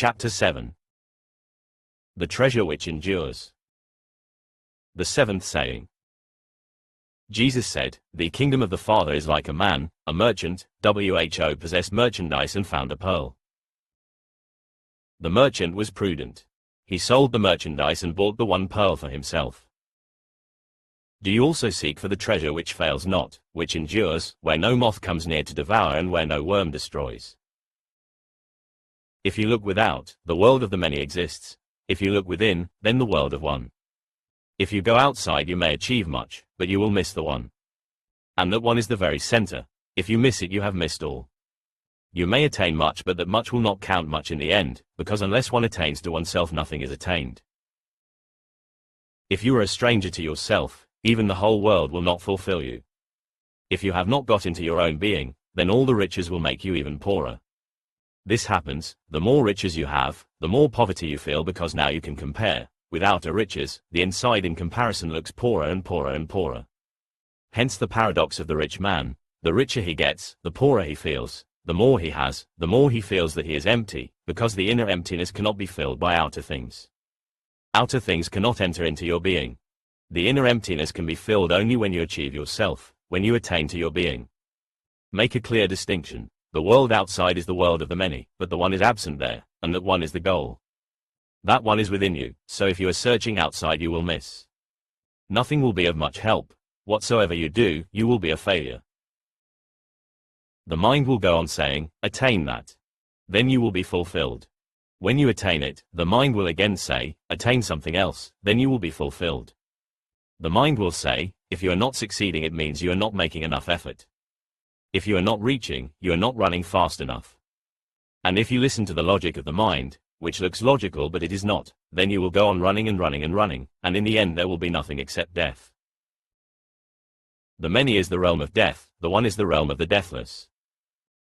Chapter 7. The treasure which endures. The seventh saying. Jesus said, "The kingdom of the Father is like a man, a merchant, who possessed merchandise and found a pearl. The merchant was prudent. He sold the merchandise and bought the one pearl for himself. Do you also seek for the treasure which fails not, which endures, where no moth comes near to devour and where no worm destroys? If you look without, the world of the many exists. If you look within, then the world of one. If you go outside you may achieve much, but you will miss the one. And that one is the very center. If you miss it you have missed all. You may attain much but that much will not count much in the end, because unless one attains to oneself nothing is attained. If you are a stranger to yourself, even the whole world will not fulfill you. If you have not got into your own being, then all the riches will make you even poorer. This happens, the more riches you have, the more poverty you feel because now you can compare. Without riches, the inside in comparison looks poorer and poorer and poorer. Hence the paradox of the rich man: the richer he gets, the poorer he feels. The more he has, the more he feels that he is empty, because the inner emptiness cannot be filled by outer things. Outer things cannot enter into your being. The inner emptiness can be filled only when you achieve yourself, when you attain to your being. Make a clear distinction. The world outside is the world of the many, but the one is absent there, and that one is the goal. That one is within you, so if you are searching outside you will miss. Nothing will be of much help. Whatsoever you do, you will be a failure. The mind will go on saying, "Attain that." Then you will be fulfilled. When you attain it, the mind will again say, "Attain something else," then you will be fulfilled. The mind will say, "If you are not succeeding it means you are not making enough effort. If you are not reaching, you are not running fast enough." And if you listen to the logic of the mind, which looks logical but it is not, then you will go on running and running and running, and in the end there will be nothing except death. The many is the realm of death, the one is the realm of the deathless.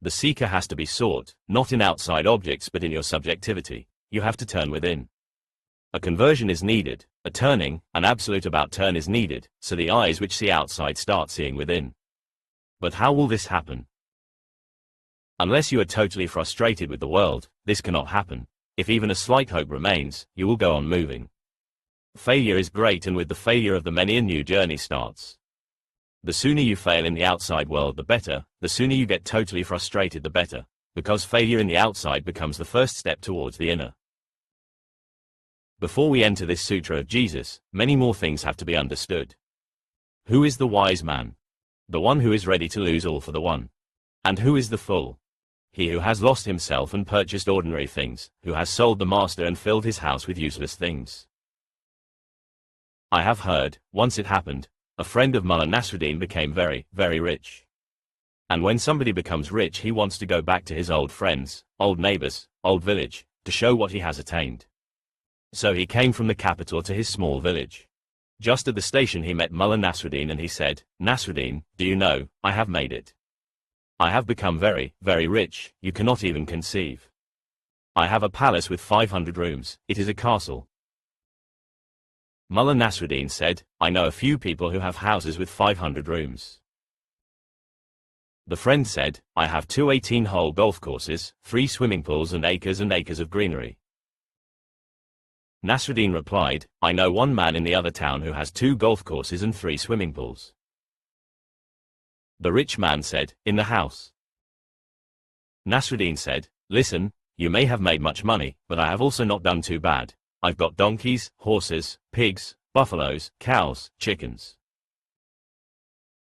The seeker has to be sought, not in outside objects but in your subjectivity. You have to turn within. A conversion is needed, a turning, an absolute about turn is needed, so the eyes which see outside start seeing within. But how will this happen? Unless you are totally frustrated with the world, this cannot happen. If even a slight hope remains, you will go on moving. Failure is great, and with the failure of the many a new journey starts. The sooner you fail in the outside world the better, the sooner you get totally frustrated the better, because failure in the outside becomes the first step towards the inner. Before we enter this sutra of Jesus, many more things have to be understood. Who is the wise man? The one who is ready to lose all for the one. And who is the fool? He who has lost himself and purchased ordinary things, who has sold the master and filled his house with useless things. I have heard, once it happened, a friend of Mullah Nasruddin became very, very rich. And when somebody becomes rich he wants to go back to his old friends, old neighbors, old village, to show what he has attained. So he came from the capital to his small village. Just at the station he met Mullah Nasruddin and he said, "Nasruddin, do you know, I have made it. I have become very, very rich, you cannot even conceive. I have a palace with 500 rooms, it is a castle." Mullah Nasruddin said, "I know a few people who have houses with 500 rooms." The friend said, "I have 2 18-hole golf courses, 3 swimming pools and acres of greenery." Nasruddin replied, "I know one man in the other town who has 2 golf courses and 3 swimming pools." The rich man said, "In the house." Nasruddin said, "Listen, you may have made much money, but I have also not done too bad. I've got donkeys, horses, pigs, buffaloes, cows, chickens."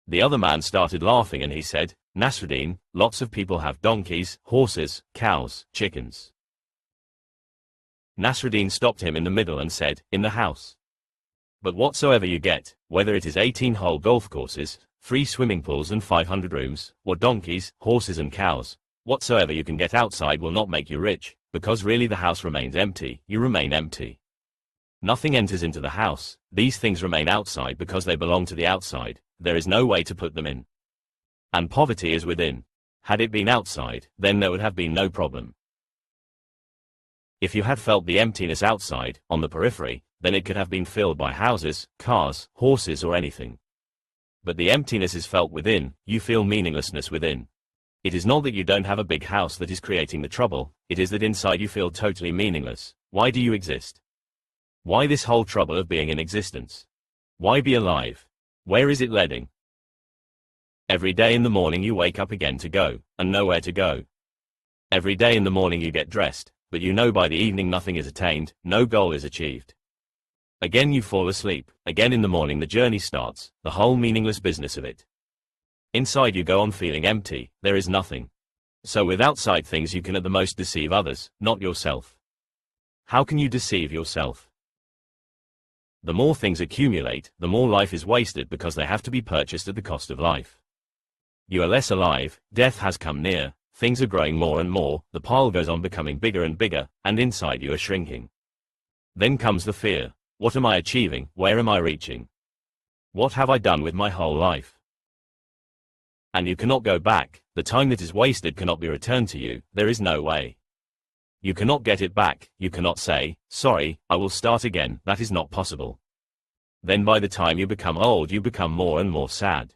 The other man started laughing and he said, "Nasruddin, lots of people have donkeys, horses, cows, chickens." Nasruddin stopped him in the middle and said, "In the house. But whatsoever you get, whether it is 18-hole golf courses, 3 swimming pools and 500 rooms, or donkeys, horses and cows, whatsoever you can get outside will not make you rich, because really the house remains empty, you remain empty. Nothing enters into the house, these things remain outside because they belong to the outside, there is no way to put them in. And poverty is within. Had it been outside, then there would have been no problem. If you had felt the emptiness outside, on the periphery, then it could have been filled by houses, cars, horses or anything. But the emptiness is felt within, you feel meaninglessness within. It is not that you don't have a big house that is creating the trouble, it is that inside you feel totally meaningless. Why do you exist? Why this whole trouble of being in existence? Why be alive? Where is it leading? Every day in the morning you wake up again to go, and nowhere to go. Every day in the morning you get dressed, but you know by the evening nothing is attained, no goal is achieved. Again you fall asleep, again in the morning the journey starts, the whole meaningless business of it. Inside you go on feeling empty, there is nothing. So with outside things you can at the most deceive others, not yourself. How can you deceive yourself? The more things accumulate, the more life is wasted because they have to be purchased at the cost of life. You are less alive, death has come near, things are growing more and more, the pile goes on becoming bigger and bigger, and inside you are shrinking. Then comes the fear. What am I achieving? Where am I reaching? What have I done with my whole life? And you cannot go back, the time that is wasted cannot be returned to you, there is no way. You cannot get it back, you cannot say, sorry, I will start again, that is not possible. Then by the time you become old you become more and more sad.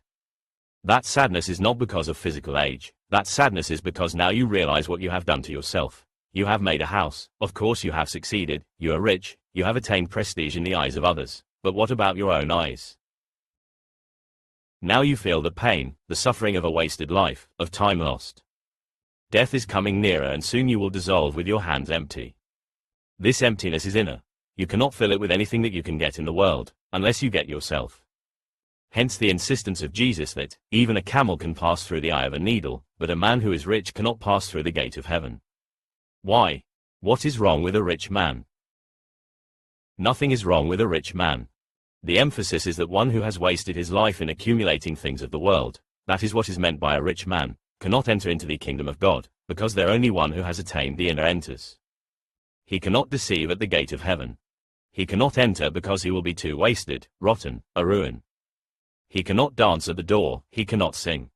That sadness is not because of physical age, that sadness is because now you realize what you have done to yourself. You have made a house, of course you have succeeded, you are rich, you have attained prestige in the eyes of others, but what about your own eyes? Now you feel the pain, the suffering of a wasted life, of time lost. Death is coming nearer and soon you will dissolve with your hands empty. This emptiness is inner. You cannot fill it with anything that you can get in the world, unless you get yourself. Hence the insistence of Jesus that, even a camel can pass through the eye of a needle, but a man who is rich cannot pass through the gate of heaven. Why? What is wrong with a rich man? Nothing is wrong with a rich man. The emphasis is that one who has wasted his life in accumulating things of the world, that is what is meant by a rich man, cannot enter into the kingdom of God, because there only one who has attained the inner enters. He cannot deceive at the gate of heaven. He cannot enter because he will be too wasted, rotten, a ruin. He cannot dance at the door, he cannot sing.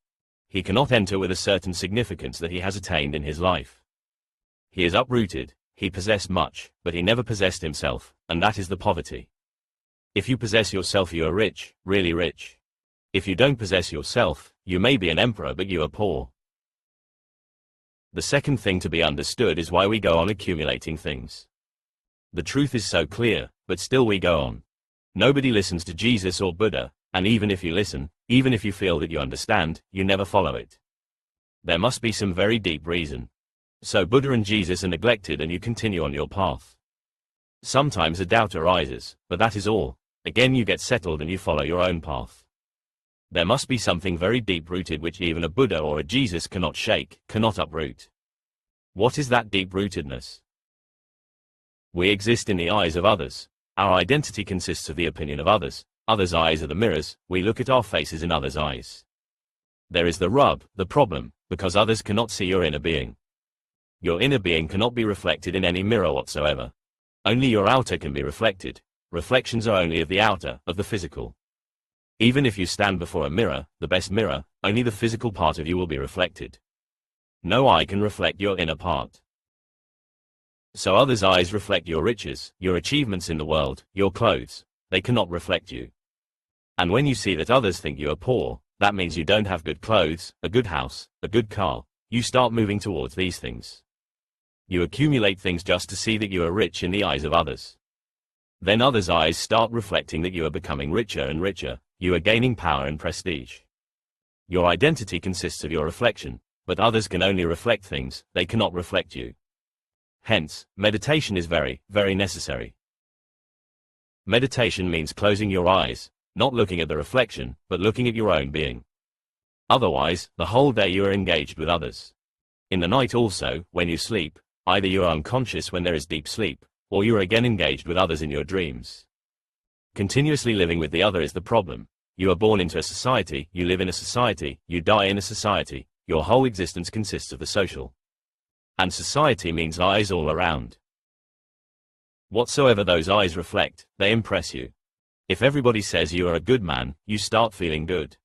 He cannot enter with a certain significance that he has attained in his life. He is uprooted, he possessed much, but he never possessed himself, and that is the poverty. If you possess yourself you are rich, really rich. If you don't possess yourself, you may be an emperor but you are poor. The second thing to be understood is why we go on accumulating things. The truth is so clear, but still we go on. Nobody listens to Jesus or Buddha, and even if you listen, even if you feel that you understand, you never follow it. There must be some very deep reason. So Buddha and Jesus are neglected and you continue on your path. Sometimes a doubt arises, but that is all. Again you get settled and you follow your own path. There must be something very deep-rooted which even a Buddha or a Jesus cannot shake, cannot uproot. What is that deep-rootedness? We exist in the eyes of others. Our identity consists of the opinion of others. Others' eyes are the mirrors, we look at our faces in others' eyes. There is the rub, the problem, because others cannot see your inner being. Your inner being cannot be reflected in any mirror whatsoever. Only your outer can be reflected. Reflections are only of the outer, of the physical. Even if you stand before a mirror, the best mirror, only the physical part of you will be reflected. No eye can reflect your inner part. So others' eyes reflect your riches, your achievements in the world, your clothes. They cannot reflect you. And when you see that others think you are poor, that means you don't have good clothes, a good house, a good car. You start moving towards these things. You accumulate things just to see that you are rich in the eyes of others. Then others' eyes start reflecting that you are becoming richer and richer, you are gaining power and prestige. Your identity consists of your reflection, but others can only reflect things, they cannot reflect you. Hence, meditation is very, very necessary. Meditation means closing your eyes, not looking at the reflection, but looking at your own being. Otherwise, the whole day you are engaged with others. In the night also, when you sleep, either you are unconscious when there is deep sleep, or you are again engaged with others in your dreams. Continuously living with the other is the problem. You are born into a society, you live in a society, you die in a society, your whole existence consists of the social. And society means eyes all around. Whatsoever those eyes reflect, they impress you. If everybody says you are a good man, you start feeling good.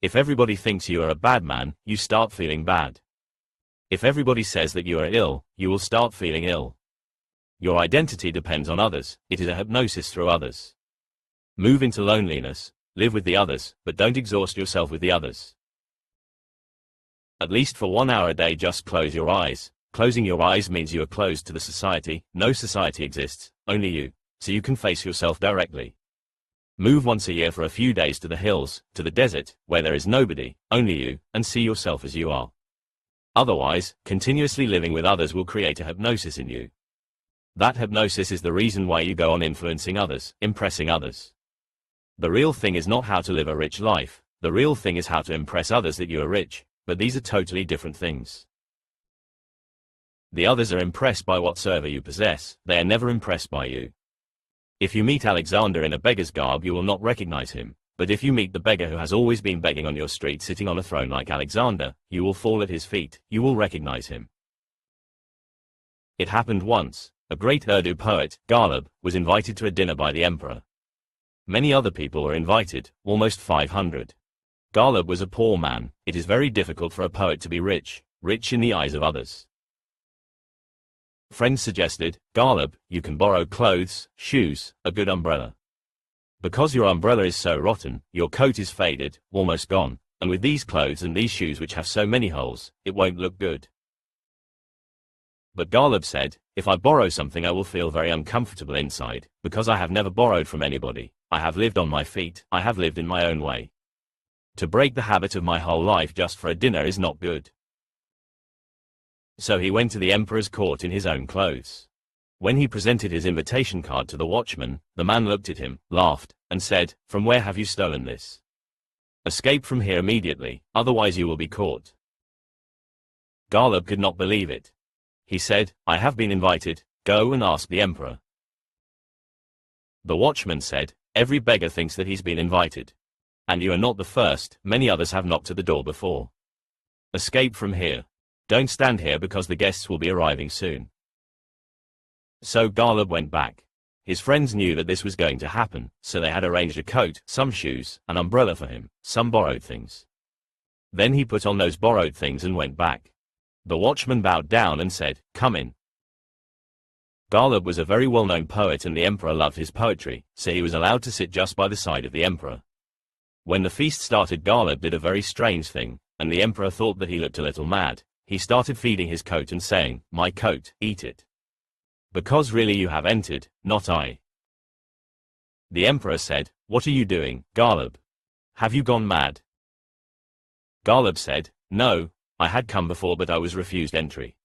If everybody thinks you are a bad man, you start feeling bad. If everybody says that you are ill, you will start feeling ill. Your identity depends on others, it is a hypnosis through others. Move into loneliness, live with the others, but don't exhaust yourself with the others. At least for 1 hour a day just close your eyes. Closing your eyes means you are closed to the society. No society exists, only you, so you can face yourself directly. Move once a year for a few days to the hills, to the desert, where there is nobody, only you, and see yourself as you are. Otherwise, continuously living with others will create a hypnosis in you. That hypnosis is the reason why you go on influencing others, impressing others. The real thing is not how to live a rich life, the real thing is how to impress others that you are rich, but these are totally different things. The others are impressed by whatsoever you possess, they are never impressed by you. If you meet Alexander in a beggar's garb you will not recognize him, but if you meet the beggar who has always been begging on your street sitting on a throne like Alexander, you will fall at his feet, you will recognize him. It happened once. A great Urdu poet, Ghalib, was invited to a dinner by the emperor. Many other people were invited, almost 500. Ghalib was a poor man. It is very difficult for a poet to be rich, rich in the eyes of others. Friends suggested, Ghalib, you can borrow clothes, shoes, a good umbrella. Because your umbrella is so rotten, your coat is faded, almost gone, and with these clothes and these shoes which have so many holes, it won't look good. But Ghalib said, if I borrow something I will feel very uncomfortable inside, because I have never borrowed from anybody, I have lived on my feet, I have lived in my own way. To break the habit of my whole life just for a dinner is not good. So he went to the emperor's court in his own clothes. When he presented his invitation card to the watchman, the man looked at him, laughed, and said, from where have you stolen this? Escape from here immediately, otherwise you will be caught. Ghalib could not believe it. He said, I have been invited, go and ask the emperor. The watchman said, every beggar thinks that he's been invited. And you are not the first, many others have knocked at the door before. Escape from here. Don't stand here because the guests will be arriving soon. So Ghalib went back. His friends knew that this was going to happen, so they had arranged a coat, some shoes, an umbrella for him, some borrowed things. Then he put on those borrowed things and went back. The watchman bowed down and said, come in. Ghalib was a very well-known poet and the emperor loved his poetry, so he was allowed to sit just by the side of the emperor. When the feast started, Ghalib did a very strange thing, and the emperor thought that he looked a little mad. He started feeding his coat and saying, my coat, eat it. Because really you have entered, not I. The emperor said, what are you doing, Ghalib? Have you gone mad? Ghalib said, no, I had come before but I was refused entry.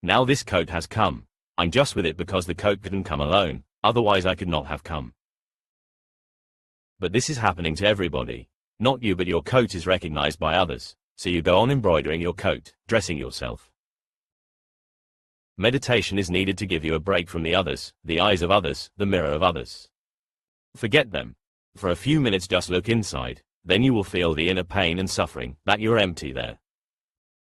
Now this coat has come. I'm just with it because the coat couldn't come alone, otherwise I could not have come. But this is happening to everybody. Not you, but your coat is recognized by others, so you go on embroidering your coat, dressing yourself. Meditation is needed to give you a break from the others, the eyes of others, the mirror of others. Forget them. For a few minutes just look inside, then you will feel the inner pain and suffering, that you're empty there.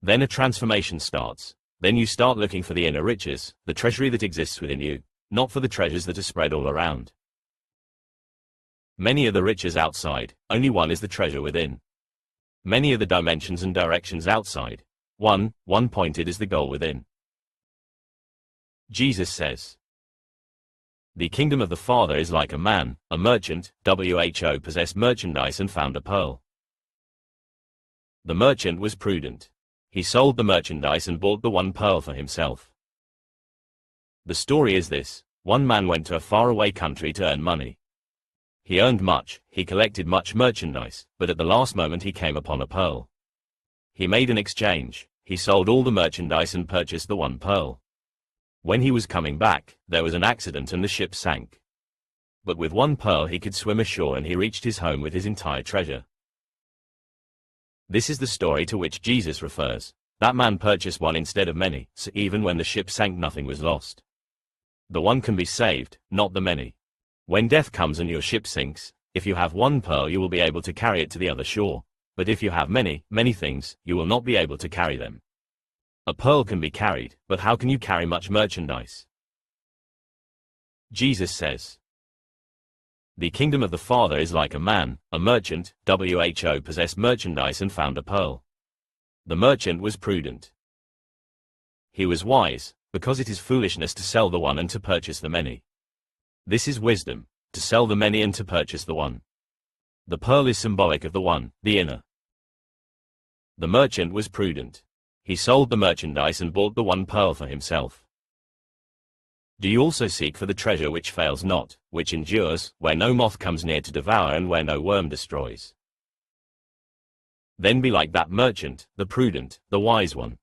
Then a transformation starts. Then you start looking for the inner riches, the treasury that exists within you, not for the treasures that are spread all around. Many are the riches outside, only one is the treasure within. Many are the dimensions and directions outside. One pointed is the goal within. Jesus says, the kingdom of the Father is like a man, a merchant, who possessed merchandise and found a pearl. The merchant was prudent. He sold the merchandise and bought the one pearl for himself. The story is this: one man went to a faraway country to earn money. He earned much, he collected much merchandise, but at the last moment he came upon a pearl. He made an exchange, he sold all the merchandise and purchased the one pearl. When he was coming back, there was an accident and the ship sank. But with one pearl he could swim ashore and he reached his home with his entire treasure. This is the story to which Jesus refers. That man purchased one instead of many, so even when the ship sank nothing was lost. The one can be saved, not the many. When death comes and your ship sinks, if you have one pearl you will be able to carry it to the other shore, but if you have many things, you will not be able to carry them. A pearl can be carried, but how can you carry much merchandise? Jesus says, the kingdom of the Father is like a man, a merchant, who possessed merchandise and found a pearl. The merchant was prudent. He was wise, because it is foolishness to sell the one and to purchase the many. This is wisdom, to sell the many and to purchase the one. The pearl is symbolic of the one, the inner. The merchant was prudent. He sold the merchandise and bought the one pearl for himself. Do you also seek for the treasure which fails not, which endures, where no moth comes near to devour and where no worm destroys? Then be like that merchant, the prudent, the wise one.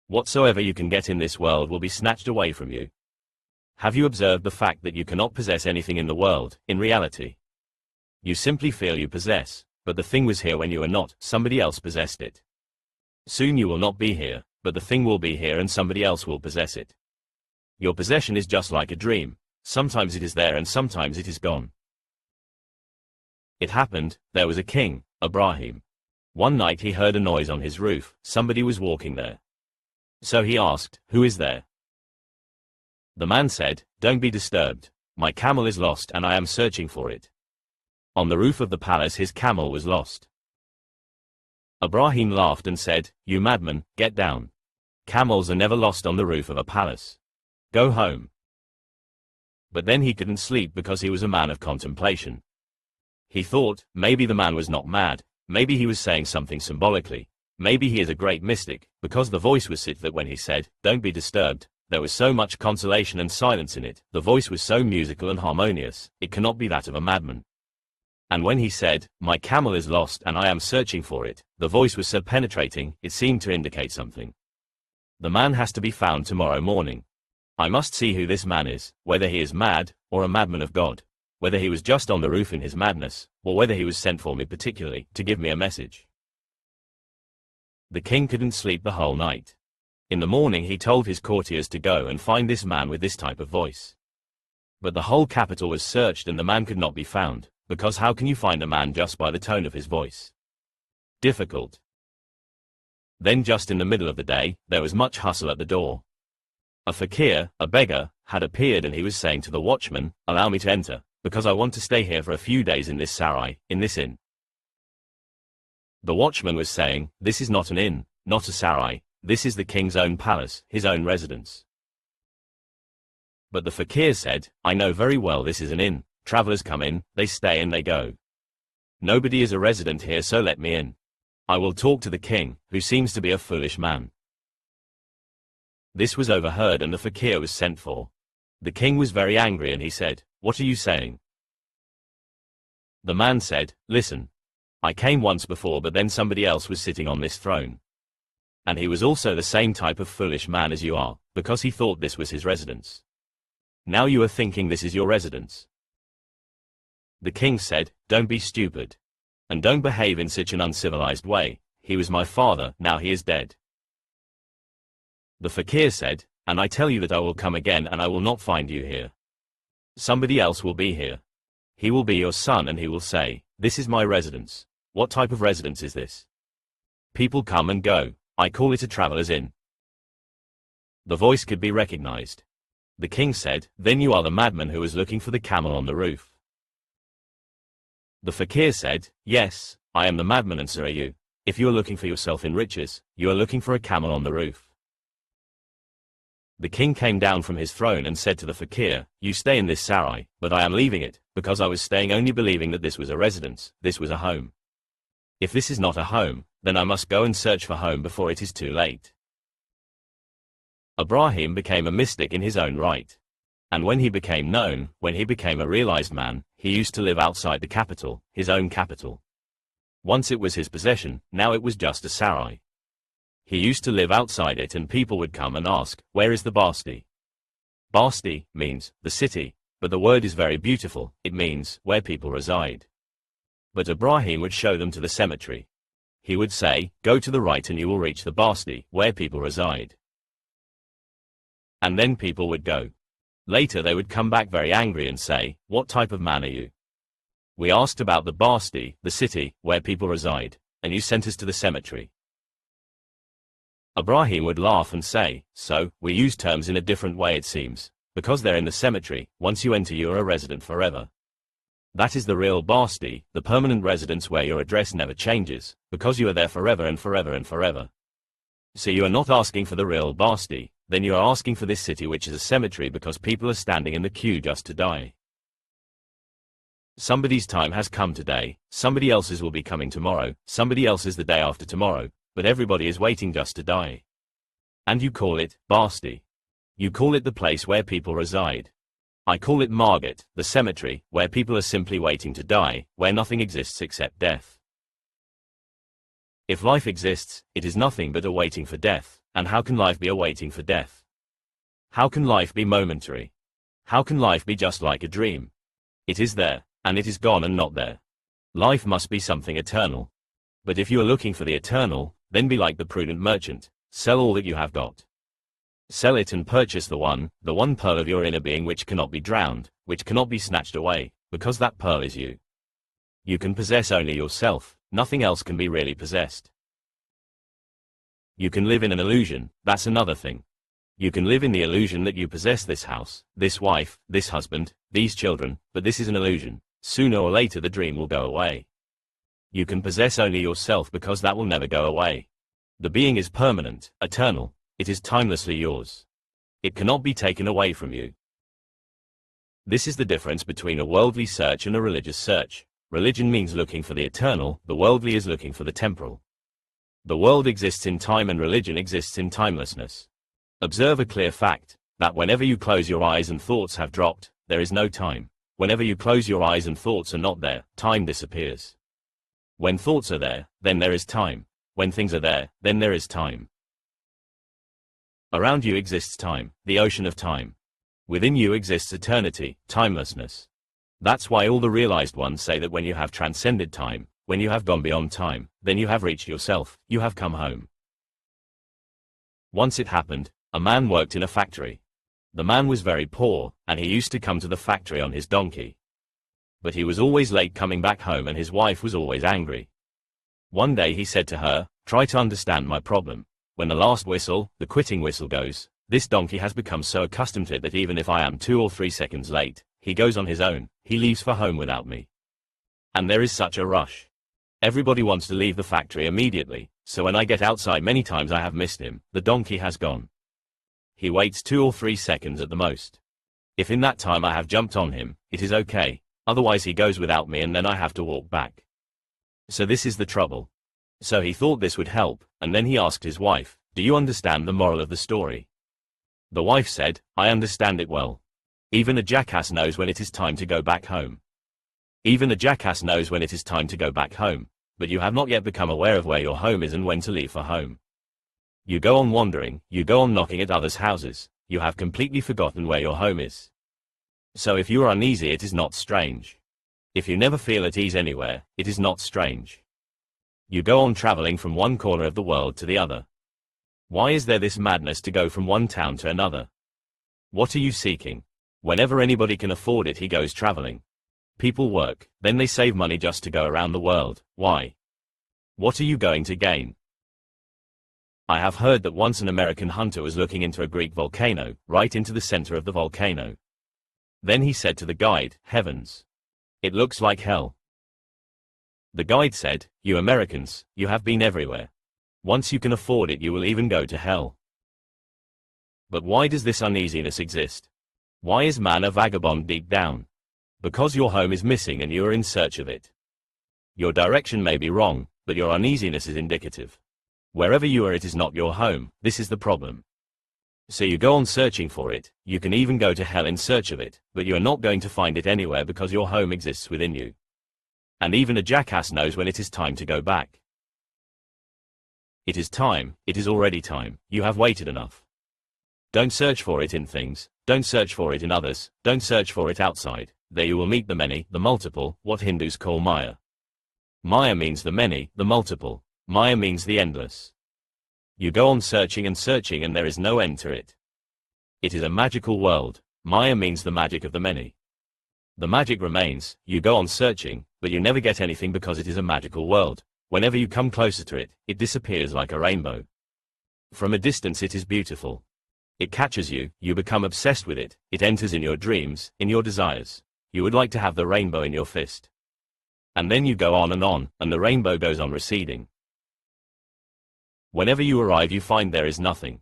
Whatsoever you can get in this world will be snatched away from you. Have you observed the fact that you cannot possess anything in the world, in reality? You simply feel you possess, but the thing was here when you were not, somebody else possessed it. Soon you will not be here, but the thing will be here and somebody else will possess it. Your possession is just like a dream. Sometimes it is there and sometimes it is gone. It happened, there was a king, Ibrahim. One night he heard a noise on his roof, somebody was walking there. So he asked, "Who is there?" The man said, "Don't be disturbed. My camel is lost and I am searching for it." On the roof of the palace his camel was lost. Ibrahim laughed and said, "You madman, get down. Camels are never lost on the roof of a palace. Go home." But then he couldn't sleep because he was a man of contemplation. He thought, maybe the man was not mad, maybe he was saying something symbolically, maybe he is a great mystic, because the voice was such that when he said, "Don't be disturbed," there was so much consolation and silence in it, the voice was so musical and harmonious, it cannot be that of a madman. And when he said, "My camel is lost and I am searching for it," the voice was so penetrating, it seemed to indicate something. The man has to be found tomorrow morning. I must see who this man is, whether he is mad, or a madman of God, whether he was just on the roof in his madness, or whether he was sent for me particularly, to give me a message. The king couldn't sleep the whole night. In the morning he told his courtiers to go and find this man with this type of voice. But the whole capital was searched and the man could not be found, because how can you find a man just by the tone of his voice? Difficult. Then just in the middle of the day, there was much hustle at the door. A fakir, a beggar, had appeared and he was saying to the watchman, "Allow me to enter, because I want to stay here for a few days in this sarai, in this inn." The watchman was saying, "This is not an inn, not a sarai, this is the king's own palace, his own residence." But the fakir said, "I know very well this is an inn, travelers come in, they stay and they go. Nobody is a resident here, so let me in. I will talk to the king, who seems to be a foolish man." This was overheard and the fakir was sent for. The king was very angry and he said, "What are you saying?" The man said, "Listen. I came once before but then somebody else was sitting on this throne. And he was also the same type of foolish man as you are, because he thought this was his residence. Now you are thinking this is your residence." The king said, "Don't be stupid. And don't behave in such an uncivilized way. He was my father, now he is dead." The fakir said, "And I tell you that I will come again and I will not find you here. Somebody else will be here. He will be your son and he will say, 'This is my residence.' What type of residence is this? People come and go. I call it a traveler's inn." The voice could be recognized. The king said, "Then you are the madman who was looking for the camel on the roof." The fakir said, "Yes, I am the madman and so are you. If you are looking for yourself in riches, you are looking for a camel on the roof." The king came down from his throne and said to the fakir, "You stay in this sarai, but I am leaving it, because I was staying only believing that this was a residence, this was a home. If this is not a home, then I must go and search for home before it is too late." Ibrahim became a mystic in his own right. And when he became known, when he became a realized man, he used to live outside the capital, his own capital. Once it was his possession, now it was just a sarai. He used to live outside it and people would come and ask, "Where is the Basti?" Basti means the city, but the word is very beautiful, it means where people reside. But Ibrahim would show them to the cemetery. He would say, "Go to the right and you will reach the Basti, where people reside." And then people would go. Later they would come back very angry and say, "What type of man are you? We asked about the Basti, the city, where people reside, and you sent us to the cemetery." Ibrahim would laugh and say, "So, we use terms in a different way it seems, because they're in the cemetery, once you enter you are a resident forever. That is the real Basti, the permanent residence where your address never changes, because you are there forever and forever and forever. So you are not asking for the real Basti, then you are asking for this city which is a cemetery because people are standing in the queue just to die. Somebody's time has come today, somebody else's will be coming tomorrow, somebody else's the day after tomorrow, but everybody is waiting just to die. And you call it Basti. You call it the place where people reside. I call it Margate, the cemetery, where people are simply waiting to die, where nothing exists except death. If life exists, it is nothing but a waiting for death, and how can life be a waiting for death? How can life be momentary? How can life be just like a dream? It is there, and it is gone and not there. Life must be something eternal. But if you are looking for the eternal, then be like the prudent merchant, sell all that you have got. Sell it and purchase the one pearl of your inner being which cannot be drowned, which cannot be snatched away, because that pearl is you. You can possess only yourself, nothing else can be really possessed. You can live in an illusion, that's another thing. You can live in the illusion that you possess this house, this wife, this husband, these children, but this is an illusion. Sooner or later the dream will go away. You can possess only yourself because that will never go away. The being is permanent, eternal. It is timelessly yours. It cannot be taken away from you. This is the difference between a worldly search and a religious search. Religion means looking for the eternal, the worldly is looking for the temporal. The world exists in time and religion exists in timelessness. Observe a clear fact, that whenever you close your eyes and thoughts have dropped, there is no time. Whenever you close your eyes and thoughts are not there, time disappears. When thoughts are there, then there is time. When things are there, then there is time. Around you exists time, the ocean of time. Within you exists eternity, timelessness. That's why all the realized ones say that when you have transcended time, when you have gone beyond time, then you have reached yourself, you have come home. Once it happened, a man worked in a factory. The man was very poor, and he used to come to the factory on his donkey. But he was always late coming back home and his wife was always angry. One day he said to her, "Try to understand my problem. When the last whistle, the quitting whistle goes, this donkey has become so accustomed to it that even if I am 2 or 3 seconds late, he goes on his own, he leaves for home without me. And there is such a rush. Everybody wants to leave the factory immediately, so when I get outside many times I have missed him, the donkey has gone. He waits 2 or 3 seconds at the most. If in that time I have jumped on him, it is okay, otherwise he goes without me and then I have to walk back. So this is the trouble." So he thought this would help, and then he asked his wife, "Do you understand the moral of the story?" The wife said, "I understand it well. Even a jackass knows when it is time to go back home. Even a jackass knows when it is time to go back home, but you have not yet become aware of where your home is and when to leave for home. You go on wandering, you go on knocking at others' houses, you have completely forgotten where your home is. So if you are uneasy it is not strange. If you never feel at ease anywhere, it is not strange. You go on traveling from one corner of the world to the other. Why is there this madness to go from one town to another? What are you seeking? Whenever anybody can afford it he goes traveling. People work, then they save money just to go around the world. Why? What are you going to gain? I have heard that once an American hunter was looking into a Greek volcano, right into the center of the volcano. Then he said to the guide, "Heavens! It looks like hell." The guide said, "You Americans, you have been everywhere. Once you can afford it you will even go to hell." But why does this uneasiness exist? Why is man a vagabond deep down? Because your home is missing and you are in search of it. Your direction may be wrong, but your uneasiness is indicative. Wherever you are it is not your home, this is the problem. So you go on searching for it, you can even go to hell in search of it, but you are not going to find it anywhere because your home exists within you. And even a jackass knows when it is time to go back. It is time, it is already time, you have waited enough. Don't search for it in things, don't search for it in others, don't search for it outside, there you will meet the many, the multiple, what Hindus call Maya. Maya means the many, the multiple, Maya means the endless. You go on searching and there is no end to it. It is a magical world, Maya means the magic of the many. The magic remains, you go on searching, but you never get anything because it is a magical world. Whenever you come closer to it, it disappears like a rainbow. From a distance it is beautiful. It catches you, you become obsessed with it, it enters in your dreams, in your desires. You would like to have the rainbow in your fist. And then you go on, and the rainbow goes on receding. Whenever you arrive you find there is nothing.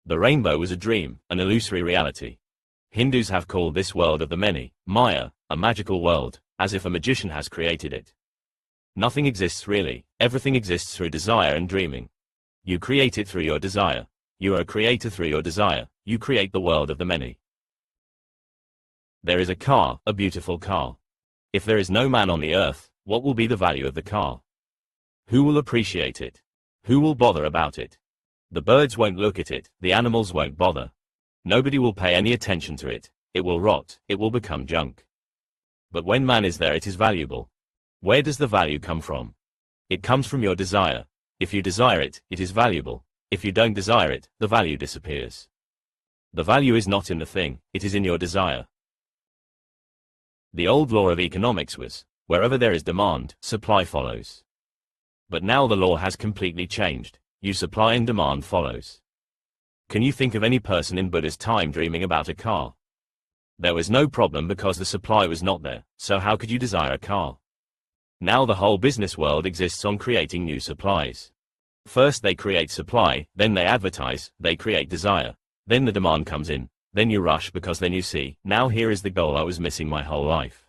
The rainbow was a dream, an illusory reality. Hindus have called this world of the many, Maya, a magical world, as if a magician has created it. Nothing exists really, everything exists through desire and dreaming. You create it through your desire. You are a creator through your desire. You create the world of the many. There is a car, a beautiful car. If there is no man on the earth, what will be the value of the car? Who will appreciate it? Who will bother about it? The birds won't look at it, the animals won't bother. Nobody will pay any attention to it. It will rot, it will become junk. But when man is there, it is valuable. Where does the value come from? It comes from your desire. If you desire it, it is valuable. If you don't desire it, the value disappears. The value is not in the thing, it is in your desire. The old law of economics was, wherever there is demand, supply follows. But now the law has completely changed. You supply and demand follows. Can you think of any person in Buddha's time dreaming about a car? There was no problem because the supply was not there, so how could you desire a car? Now the whole business world exists on creating new supplies. First they create supply, then they advertise, they create desire. Then the demand comes in, then you rush because then you see, now here is the goal I was missing my whole life.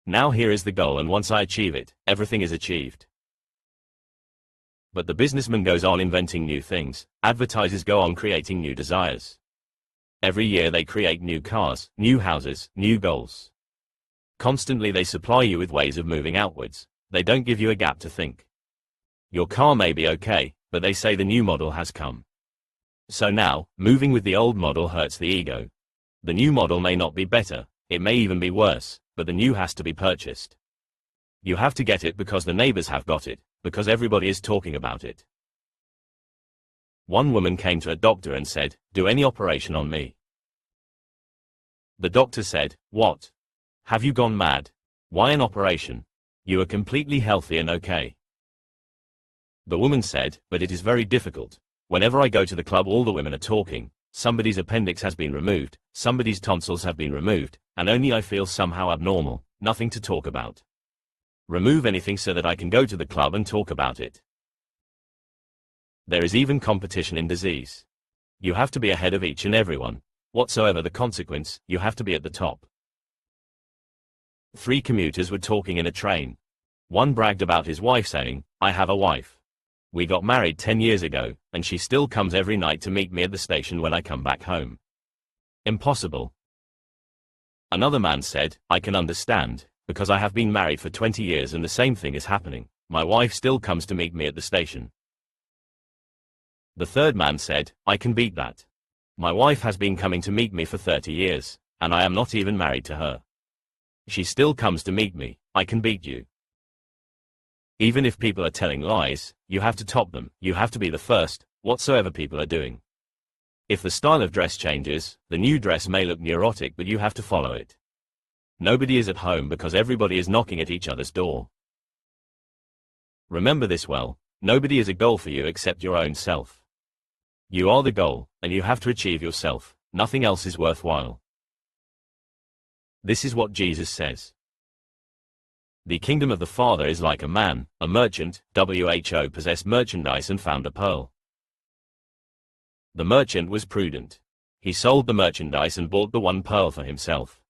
Now here is the goal, and once I achieve it, everything is achieved. But the businessman goes on inventing new things, advertisers go on creating new desires. Every year they create new cars, new houses, new goals. Constantly they supply you with ways of moving outwards. They don't give you a gap to think. Your car may be okay, but they say the new model has come. So now, moving with the old model hurts the ego. The new model may not be better, it may even be worse, but the new has to be purchased. You have to get it because the neighbors have got it, because everybody is talking about it. One woman came to a doctor and said, "Do any operation on me." The doctor said, "What? Have you gone mad? Why an operation? You are completely healthy and okay." The woman said, "But it is very difficult. Whenever I go to the club all the women are talking, somebody's appendix has been removed, somebody's tonsils have been removed, and only I feel somehow abnormal, nothing to talk about. Remove anything so that I can go to the club and talk about it." There is even competition in disease. You have to be ahead of each and everyone. Whatsoever the consequence, you have to be at the top. 3 commuters were talking in a train. One bragged about his wife saying, "I have a wife. We got married 10 years ago, and she still comes every night to meet me at the station when I come back home. Impossible." Another man said, "I can understand, because I have been married for 20 years and the same thing is happening. My wife still comes to meet me at the station." The third man said, "I can beat that. My wife has been coming to meet me for 30 years, and I am not even married to her. She still comes to meet me, I can beat you." Even if people are telling lies, you have to top them, you have to be the first, whatsoever people are doing. If the style of dress changes, the new dress may look neurotic, but you have to follow it. Nobody is at home because everybody is knocking at each other's door. Remember this well, nobody is a goal for you except your own self. You are the goal, and you have to achieve yourself, nothing else is worthwhile. This is what Jesus says. The kingdom of the Father is like a man, a merchant, who possessed merchandise and found a pearl. The merchant was prudent. He sold the merchandise and bought the one pearl for himself.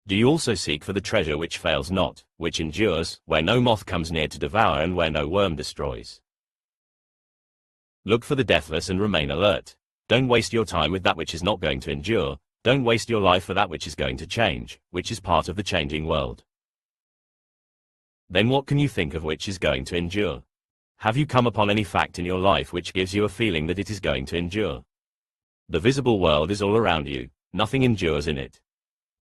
Do you also seek for the treasure which fails not, which endures, where no moth comes near to devour and where no worm destroys? Look for the deathless and remain alert. Don't waste your time with that which is not going to endure. Don't waste your life for that which is going to change, which is part of the changing world. Then what can you think of which is going to endure? Have you come upon any fact in your life which gives you a feeling that it is going to endure? The visible world is all around you, nothing endures in it.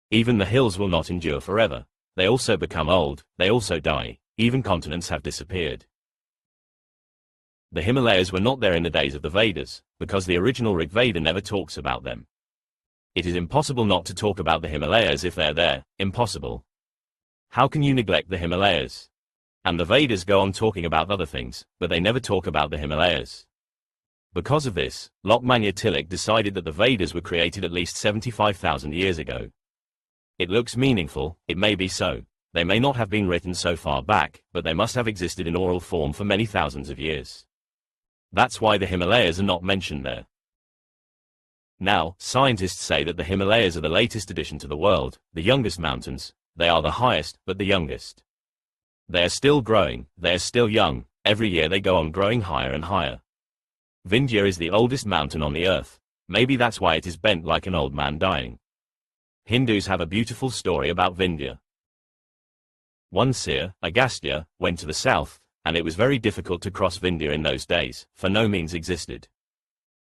Even the hills will not endure forever. They also become old, they also die, even continents have disappeared. The Himalayas were not there in the days of the Vedas, because the original Rig Veda never talks about them. It is impossible not to talk about the Himalayas if they're there, impossible. How can you neglect the Himalayas? And the Vedas go on talking about other things, but they never talk about the Himalayas. Because of this, Lokmanya Tilak decided that the Vedas were created at least 75,000 years ago. It looks meaningful, it may be so. They may not have been written so far back, but they must have existed in oral form for many thousands of years. That's why the Himalayas are not mentioned there. Now, scientists say that the Himalayas are the latest addition to the world, the youngest mountains. They are the highest, but the youngest. They are still growing, they are still young, Every year they go on growing higher and higher. Vindhya is the oldest mountain on the earth. Maybe that's why it is bent like an old man dying. Hindus have a beautiful story about Vindhya. One seer, Agastya, went to the south, and it was very difficult to cross Vindhya in those days, for no means existed.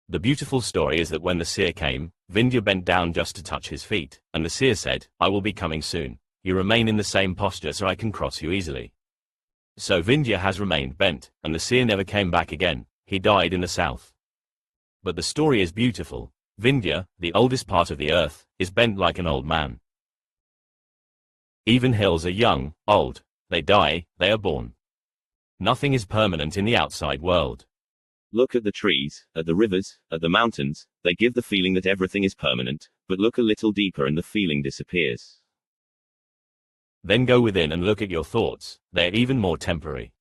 The beautiful story is that when the seer came, Vindhya bent down just to touch his feet, and the seer said, "I will be coming soon. You remain in the same posture so I can cross you easily." So Vindhya has remained bent, and the seer never came back again. He died in the south. But the story is beautiful. Vindhya, the oldest part of the earth, is bent like an old man. Even hills are young, old. They die, they are born. Nothing is permanent in the outside world. Look at the trees, at the rivers, at the mountains. They give the feeling that everything is permanent, but look a little deeper and the feeling disappears. Then go within and look at your thoughts. They are even more temporary.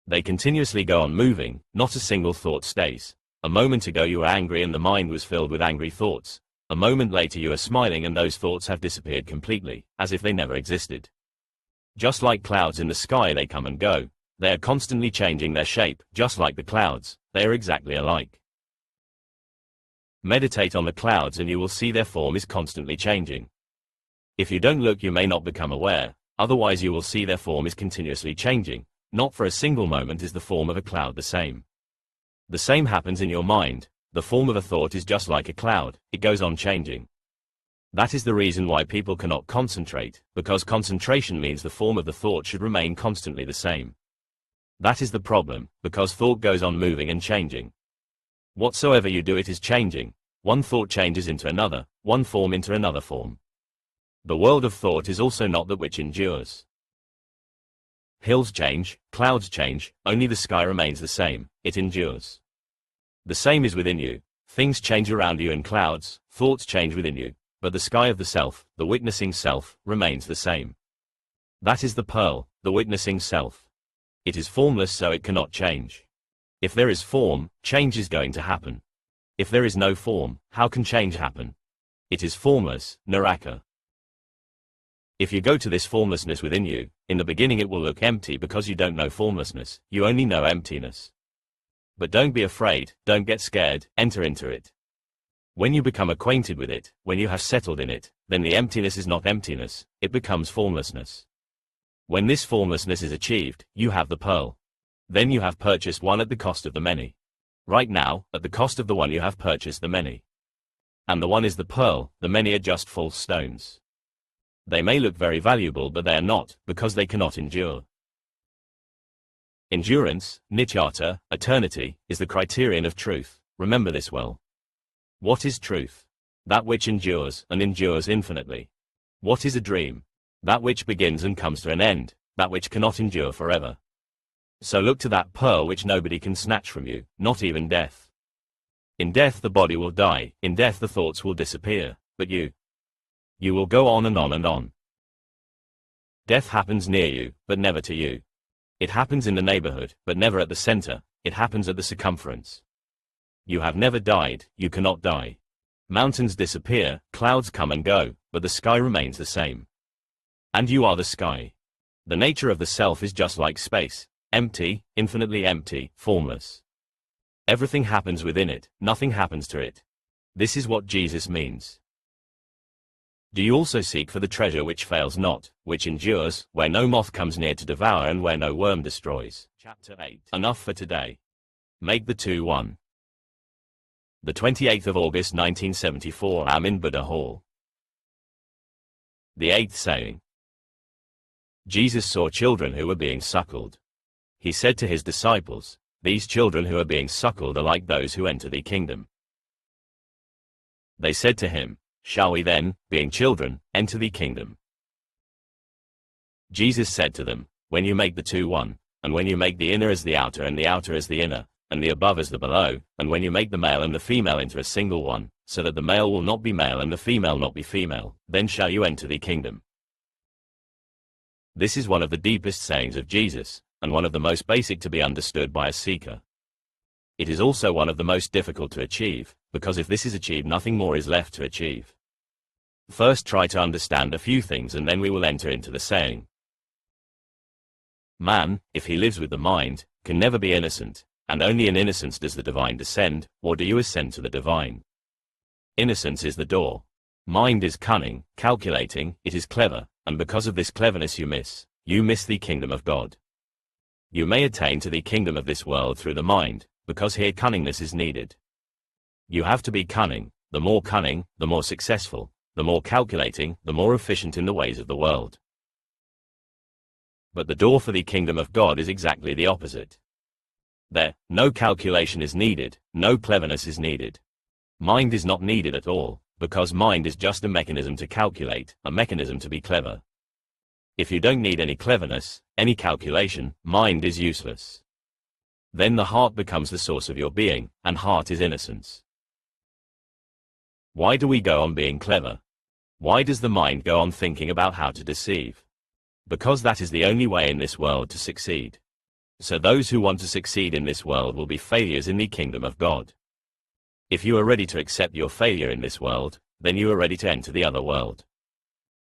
They continuously go on moving, not a single thought stays. A moment ago you were angry and the mind was filled with angry thoughts. A moment later you are smiling and those thoughts have disappeared completely, as if they never existed. Just like clouds in the sky, they come and go. They are constantly changing their shape, just like the clouds. They are exactly alike. Meditate on the clouds and you will see their form is constantly changing. If you don't look, you may not become aware, otherwise you will see their form is continuously changing. Not for a single moment is the form of a cloud the same. The same happens in your mind. The form of a thought is just like a cloud, it goes on changing. That is the reason why people cannot concentrate, because concentration means the form of the thought should remain constantly the same. That is the problem, because thought goes on moving and changing. Whatsoever you do, it is changing. One thought changes into another, one form into another form. The world of thought is also not that which endures. Hills change, clouds change, only the sky remains the same, it endures. The same is within you. Things change around you in clouds, thoughts change within you, but the sky of the self, the witnessing self, remains the same. That is the pearl, the witnessing self. It is formless, so it cannot change. If there is form, change is going to happen. If there is no form, how can change happen? It is formless, Naraka. If you go to this formlessness within you, in the beginning it will look empty because you don't know formlessness, you only know emptiness. But don't be afraid, don't get scared, enter into it. When you become acquainted with it, when you have settled in it, then the emptiness is not emptiness, it becomes formlessness. When this formlessness is achieved, you have the pearl. Then you have purchased one at the cost of the many. Right now, at the cost of the one you have purchased the many. And the one is the pearl, the many are just false stones. They may look very valuable, but they are not, because they cannot endure. Endurance, nityata, eternity, is the criterion of truth. Remember this well. What is truth? That which endures, and endures infinitely. What is a dream? That which begins and comes to an end, that which cannot endure forever. So look to that pearl which nobody can snatch from you, not even death. In death the body will die, in death the thoughts will disappear, but you will go on and on and on. Death happens near you, but never to you. It happens in the neighborhood, but never at the center. It happens at the circumference. You have never died, you cannot die. Mountains disappear, clouds come and go, but the sky remains the same. And you are the sky. The nature of the self is just like space, empty, infinitely empty, formless. Everything happens within it, nothing happens to it. This is what Jesus means. Do you also seek for the treasure which fails not, which endures, where no moth comes near to devour and where no worm destroys? Chapter 8. Enough for today. Make the two one. The 28th of August 1974, I'm in Buddha Hall. The 8th saying. Jesus saw children who were being suckled. He said to his disciples, "These children who are being suckled are like those who enter the kingdom." They said to him, "Shall we then, being children, enter the kingdom?" Jesus said to them, "When you make the two one, and when you make the inner as the outer and the outer as the inner, and the above as the below, and when you make the male and the female into a single one, so that the male will not be male and the female not be female, then shall you enter the kingdom." This is one of the deepest sayings of Jesus, and one of the most basic to be understood by a seeker. It is also one of the most difficult to achieve, because if this is achieved, nothing more is left to achieve. First try to understand a few things and then we will enter into the saying. Man, if he lives with the mind, can never be innocent, and only in innocence does the divine descend, or do you ascend to the divine. Innocence is the door. Mind is cunning, calculating, it is clever, and because of this cleverness you miss the kingdom of God. You may attain to the kingdom of this world through the mind, because here cunningness is needed. You have to be cunning. The more cunning, the more successful. The more calculating, the more efficient in the ways of the world. But the door for the kingdom of God is exactly the opposite. There, no calculation is needed, no cleverness is needed. Mind is not needed at all, because mind is just a mechanism to calculate, a mechanism to be clever. If you don't need any cleverness, any calculation, mind is useless. Then the heart becomes the source of your being, and heart is innocence. Why do we go on being clever? Why does the mind go on thinking about how to deceive? Because that is the only way in this world to succeed. So those who want to succeed in this world will be failures in the kingdom of God. If you are ready to accept your failure in this world, then you are ready to enter the other world.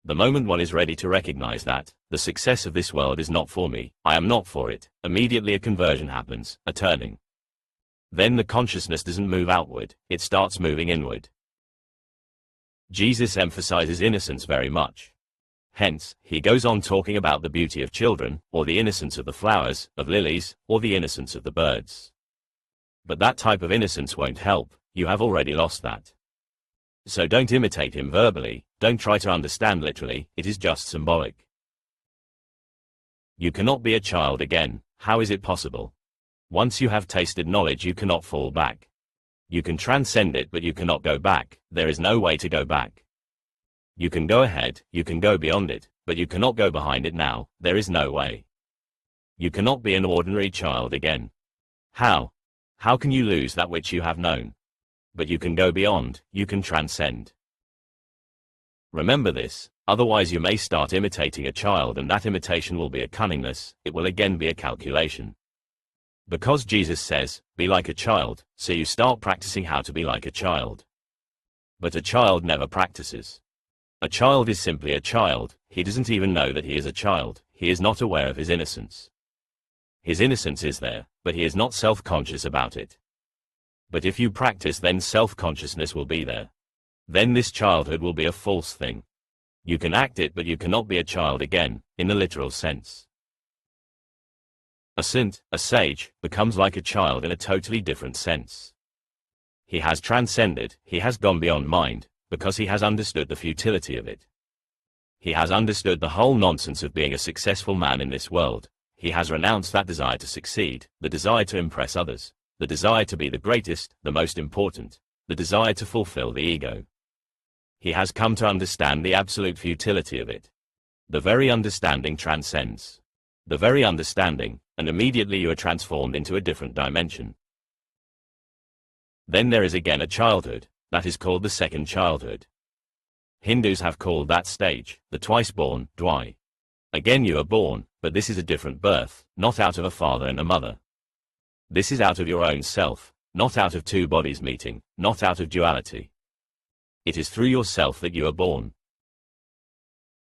The moment one is ready to recognize that, the success of this world is not for me, I am not for it, immediately a conversion happens, a turning. Then the consciousness doesn't move outward, it starts moving inward. Jesus emphasizes innocence very much. Hence, he goes on talking about the beauty of children, or the innocence of the flowers, of lilies, or the innocence of the birds. But that type of innocence won't help, you have already lost that. So don't imitate him verbally, don't try to understand literally, it is just symbolic. You cannot be a child again, how is it possible? Once you have tasted knowledge you cannot fall back. You can transcend it but you cannot go back, there is no way to go back. You can go ahead, you can go beyond it, but you cannot go behind it now, there is no way. You cannot be an ordinary child again. How? How can you lose that which you have known? But you can go beyond, you can transcend. Remember this, otherwise you may start imitating a child and that imitation will be a cunningness, it will again be a calculation. Because Jesus says, be like a child, so you start practicing how to be like a child. But a child never practices. A child is simply a child, he doesn't even know that he is a child, he is not aware of his innocence. His innocence is there, but he is not self-conscious about it. But if you practice then self-consciousness will be there. Then this childhood will be a false thing. You can act it but you cannot be a child again, in the literal sense. A saint, a sage, becomes like a child in a totally different sense. He has transcended, he has gone beyond mind, because he has understood the futility of it. He has understood the whole nonsense of being a successful man in this world, he has renounced that desire to succeed, the desire to impress others, the desire to be the greatest, the most important, the desire to fulfill the ego. He has come to understand the absolute futility of it. The very understanding transcends. The very understanding, and immediately you are transformed into a different dimension. Then there is again a childhood, that is called the second childhood. Hindus have called that stage, the twice-born, Dwai. Again you are born, but this is a different birth, not out of a father and a mother. This is out of your own self, not out of two bodies meeting, not out of duality. It is through yourself that you are born.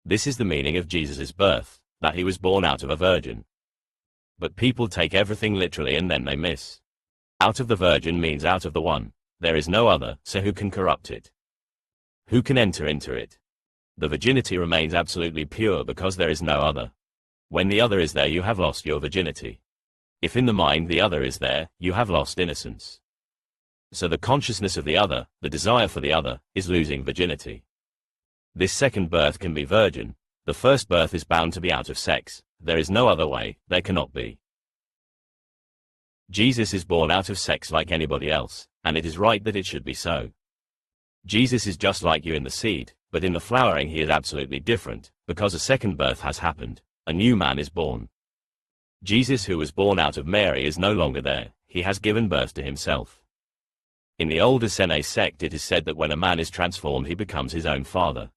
This is the meaning of Jesus' birth, that he was born out of a virgin. But people take everything literally and then they miss. Out of the virgin means out of the one. There is no other, so who can corrupt it? Who can enter into it? The virginity remains absolutely pure because there is no other. When the other is there you have lost your virginity. If in the mind the other is there, you have lost innocence. So the consciousness of the other, the desire for the other, is losing virginity. This second birth can be virgin. The first birth is bound to be out of sex. There is no other way, there cannot be. Jesus is born out of sex like anybody else, and it is right that it should be so. Jesus is just like you in the seed, but in the flowering he is absolutely different, because a second birth has happened, a new man is born. Jesus who was born out of Mary is no longer there, he has given birth to himself. In the old Essene sect it is said that when a man is transformed he becomes his own father.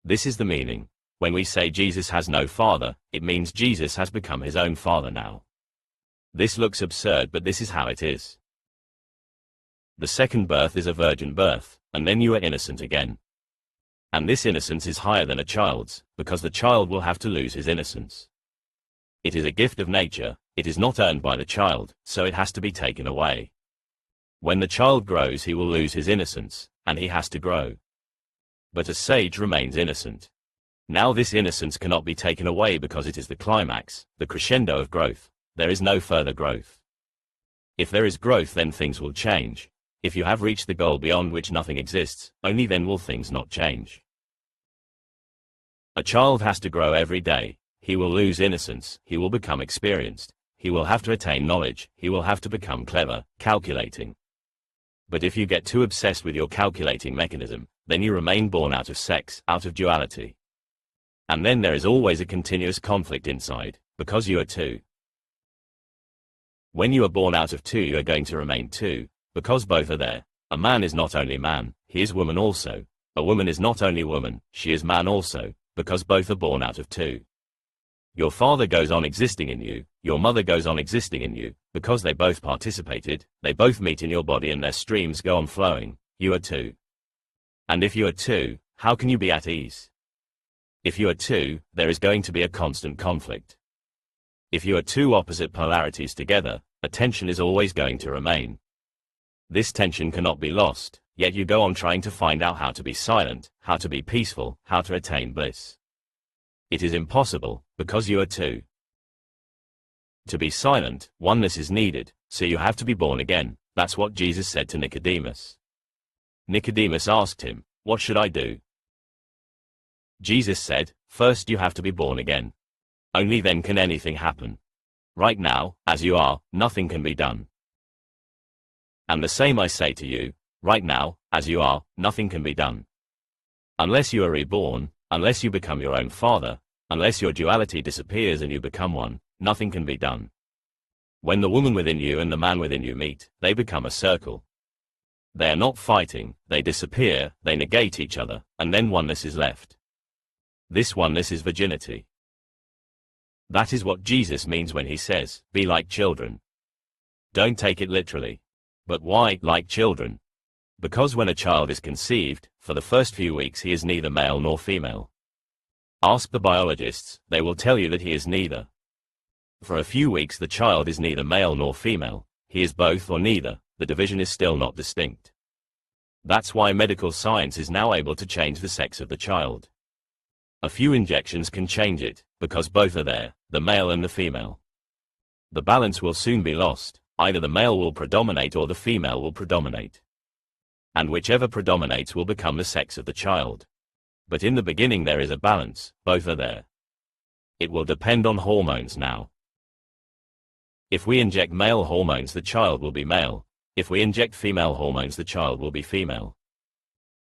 This is the meaning. When we say Jesus has no father, it means Jesus has become his own father now. This looks absurd but this is how it is. The second birth is a virgin birth, and then you are innocent again. And this innocence is higher than a child's, because the child will have to lose his innocence. It is a gift of nature, It is not earned by the child, so it has to be taken away. When the child grows, he will lose his innocence, and he has to grow. But a sage remains innocent. Now this innocence cannot be taken away because it is the climax, the crescendo of growth. There is no further growth. If there is growth, then things will change. If you have reached the goal beyond which nothing exists, only then will things not change. A child has to grow every day. He will lose innocence, he will become experienced, he will have to attain knowledge, he will have to become clever, calculating. But if you get too obsessed with your calculating mechanism, then you remain born out of sex, out of duality. And then there is always a continuous conflict inside, because you are two. When you are born out of two, you are going to remain two, because both are there. A man is not only man, he is woman also. A woman is not only woman, she is man also, because both are born out of two. Your father goes on existing in you, your mother goes on existing in you, because they both participated, they both meet in your body and their streams go on flowing. You are two. And if you are two, how can you be at ease? If you are two, there is going to be a constant conflict. If you are two opposite polarities together, a tension is always going to remain. This tension cannot be lost, yet you go on trying to find out how to be silent, how to be peaceful, how to attain bliss. It is impossible, because you are two. To be silent, oneness is needed, so you have to be born again. That's what Jesus said to Nicodemus. Nicodemus asked him, "What should I do?" Jesus said, "First you have to be born again. Only then can anything happen. Right now, as you are, nothing can be done. And the same I say to you, right now, as you are, nothing can be done. Unless you are reborn, unless you become your own father, unless your duality disappears and you become one, nothing can be done. When the woman within you and the man within you meet, they become a circle. They are not fighting, they disappear, they negate each other, and then oneness is left. This oneness is virginity. That is what Jesus means when he says, be like children. Don't take it literally. But why, like children? Because when a child is conceived, for the first few weeks he is neither male nor female. Ask the biologists, they will tell you that he is neither. For a few weeks the child is neither male nor female, he is both or neither, the division is still not distinct. That's why medical science is now able to change the sex of the child. A few injections can change it, because both are there, the male and the female. The balance will soon be lost, either the male will predominate or the female will predominate. And whichever predominates will become the sex of the child. But in the beginning there is a balance, both are there. It will depend on hormones now. If we inject male hormones the child will be male, if we inject female hormones the child will be female.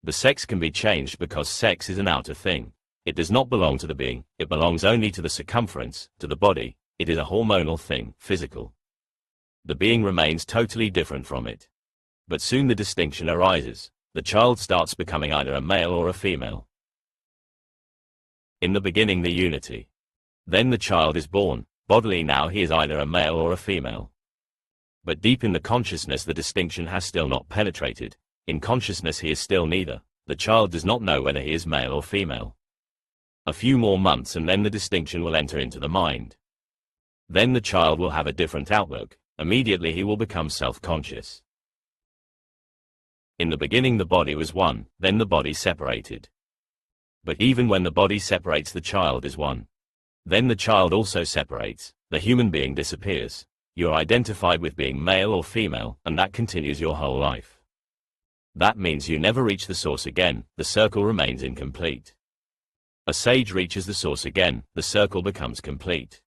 The sex can be changed because sex is an outer thing. It does not belong to the being, it belongs only to the circumference, to the body, it is a hormonal thing, physical. The being remains totally different from it. But soon the distinction arises, the child starts becoming either a male or a female. In the beginning the unity. Then the child is born, bodily now he is either a male or a female. But deep in the consciousness the distinction has still not penetrated, in consciousness he is still neither, the child does not know whether he is male or female. A few more months and then the distinction will enter into the mind. Then the child will have a different outlook, immediately he will become self-conscious. In the beginning the body was one, then the body separated. But even when the body separates the child is one. Then the child also separates, the human being disappears. You are identified with being male or female, and that continues your whole life. That means you never reach the source again, the circle remains incomplete. A sage reaches the source again, the circle becomes complete.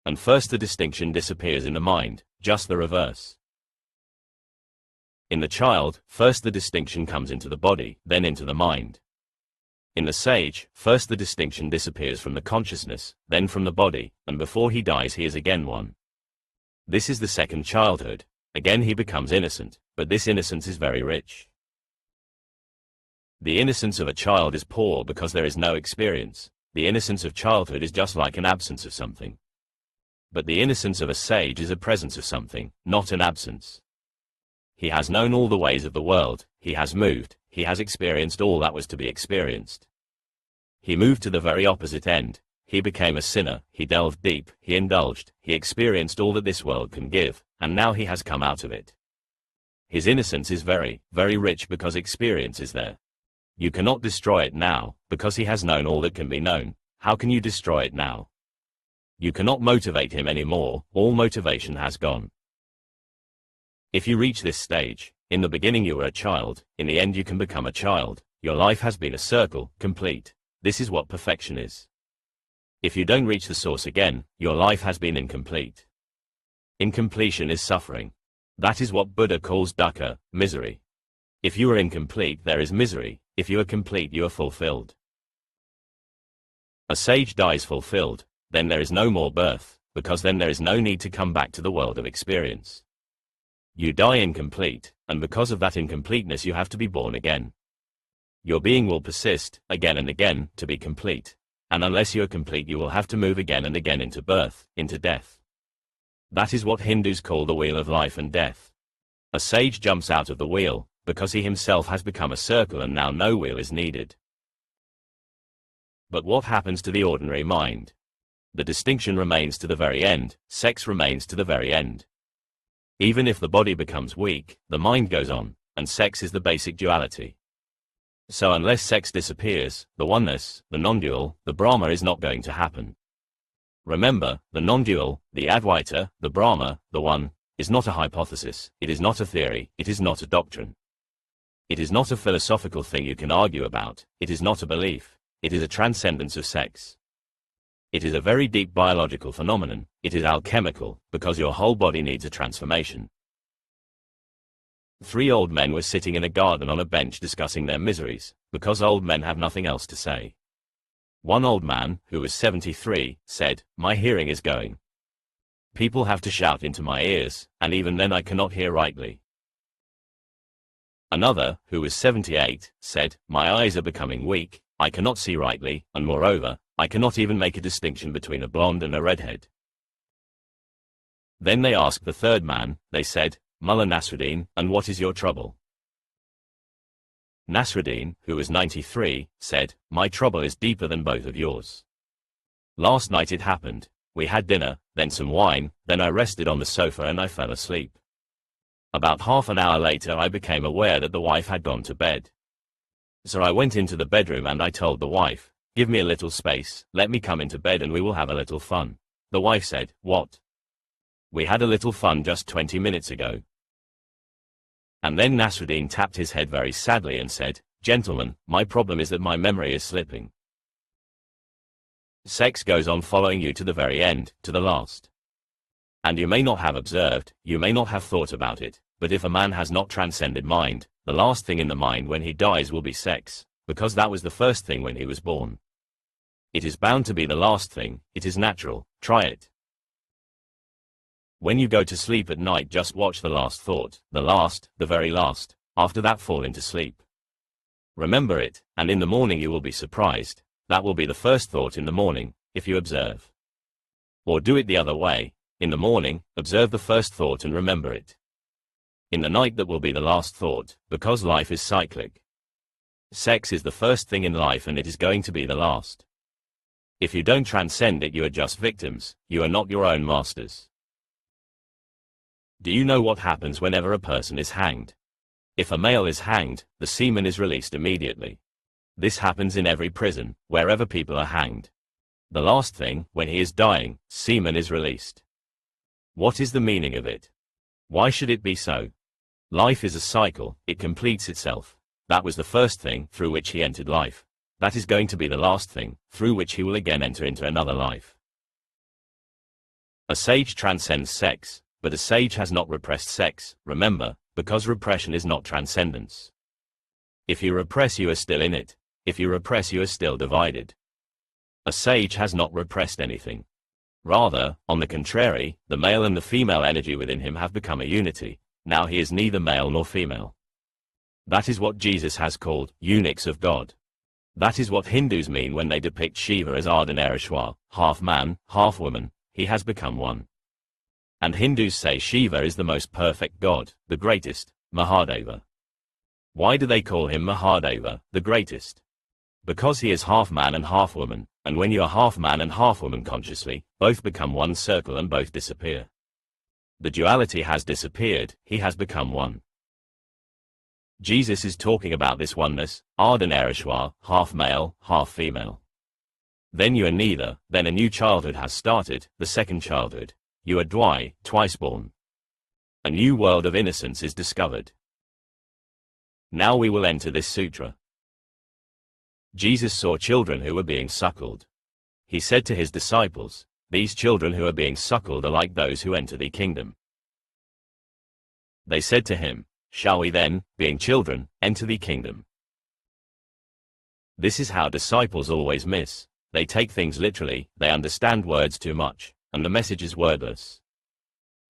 And first the distinction disappears in the mind, just the reverse. In the child, first the distinction comes into the body, then into the mind. In the sage, first the distinction disappears from the consciousness, then from the body, and before he dies he is again one. This is the second childhood. Again he becomes innocent, but this innocence is very rich. The innocence of a child is poor because there is no experience. The innocence of childhood is just like an absence of something. But the innocence of a sage is a presence of something, not an absence. He has known all the ways of the world, he has moved, he has experienced all that was to be experienced. He moved to the very opposite end, He became a sinner, he delved deep, he indulged, he experienced all that this world can give, and now he has come out of it. His innocence is very, very rich because experience is there. You cannot destroy it now, because he has known all that can be known. How can you destroy it now? You cannot motivate him anymore, all motivation has gone. If you reach this stage, in the beginning you were a child, in the end you can become a child. Your life has been a circle, complete. This is what perfection is. If you don't reach the source again, your life has been incomplete. Incompletion is suffering. That is what Buddha calls dukkha, misery. If you are incomplete, there is misery. If you are complete, you are fulfilled. A sage dies fulfilled, then there is no more birth, because then there is no need to come back to the world of experience. You die incomplete, and because of that incompleteness you have to be born again. Your being will persist, again and again, to be complete. And unless you are complete you will have to move again and again into birth, into death. That is what Hindus call the wheel of life and death. A sage jumps out of the wheel, because he himself has become a circle and now no wheel is needed. But what happens to the ordinary mind? The distinction remains to the very end, sex remains to the very end. Even if the body becomes weak, the mind goes on, and sex is the basic duality. So unless sex disappears, the oneness, the non-dual, the Brahma is not going to happen. Remember, the non-dual, the Advaita, the Brahma, the One, is not a hypothesis, it is not a theory, it is not a doctrine. It is not a philosophical thing you can argue about, it is not a belief. It is a transcendence of sex. It is a very deep biological phenomenon, it is alchemical, because your whole body needs a transformation. 3 old men were sitting in a garden on a bench discussing their miseries, because old men have nothing else to say. One old man, who was 73, said, "My hearing is going. People have to shout into my ears, and even then I cannot hear rightly." Another, who was 78, said, "My eyes are becoming weak, I cannot see rightly, and moreover, I cannot even make a distinction between a blonde and a redhead." Then they asked the third man, they said, "Mullah Nasruddin, and what is your trouble?" Nasruddin, who was 93, said, "My trouble is deeper than both of yours. Last night it happened. We had dinner, then some wine, then I rested on the sofa and I fell asleep. About half an hour later I became aware that the wife had gone to bed. So I went into the bedroom and I told the wife, 'Give me a little space, let me come into bed and we will have a little fun.' The wife said, 'What? We had a little fun just 20 minutes ago.'" And then Nasruddin tapped his head very sadly and said, "Gentlemen, my problem is that my memory is slipping." Sex goes on following you to the very end, to the last. And you may not have observed, you may not have thought about it, but if a man has not transcended mind, the last thing in the mind when he dies will be sex, because that was the first thing when he was born. It is bound to be the last thing, it is natural, try it. When you go to sleep at night, just watch the last thought, the last, the very last, after that fall into sleep. Remember it, and in the morning you will be surprised, that will be the first thought in the morning, if you observe. Or do it the other way, in the morning, observe the first thought and remember it. In the night that will be the last thought, because life is cyclic. Sex is the first thing in life and it is going to be the last. If you don't transcend it, you are just victims, you are not your own masters. Do you know what happens whenever a person is hanged? If a male is hanged, the semen is released immediately. This happens in every prison, wherever people are hanged. The last thing, when he is dying, semen is released. What is the meaning of it? Why should it be so? Life is a cycle, it completes itself. That was the first thing through which he entered life. That is going to be the last thing, through which he will again enter into another life. A sage transcends sex, but a sage has not repressed sex, remember, because repression is not transcendence. If you repress, you are still in it. If you repress, you are still divided. A sage has not repressed anything. Rather, on the contrary, the male and the female energy within him have become a unity. Now he is neither male nor female. That is what Jesus has called eunuchs of God. That is what Hindus mean when they depict Shiva as Ardhanarishwar, half man, half woman. He has become one. And Hindus say Shiva is the most perfect God, the greatest, Mahadeva. Why do they call him Mahadeva, the greatest? Because he is half man and half woman, and when you are half man and half woman consciously, both become one circle and both disappear. The duality has disappeared, he has become one. Jesus is talking about this oneness, Arden Ereshwar, half male, half female. Then you are neither, then a new childhood has started, the second childhood. You are Dwai, twice born. A new world of innocence is discovered. Now we will enter this sutra. Jesus saw children who were being suckled. He said to his disciples, "These children who are being suckled are like those who enter the kingdom." They said to him, "Shall we then, being children, enter the kingdom?" This is how disciples always miss. They take things literally, they understand words too much, and the message is wordless.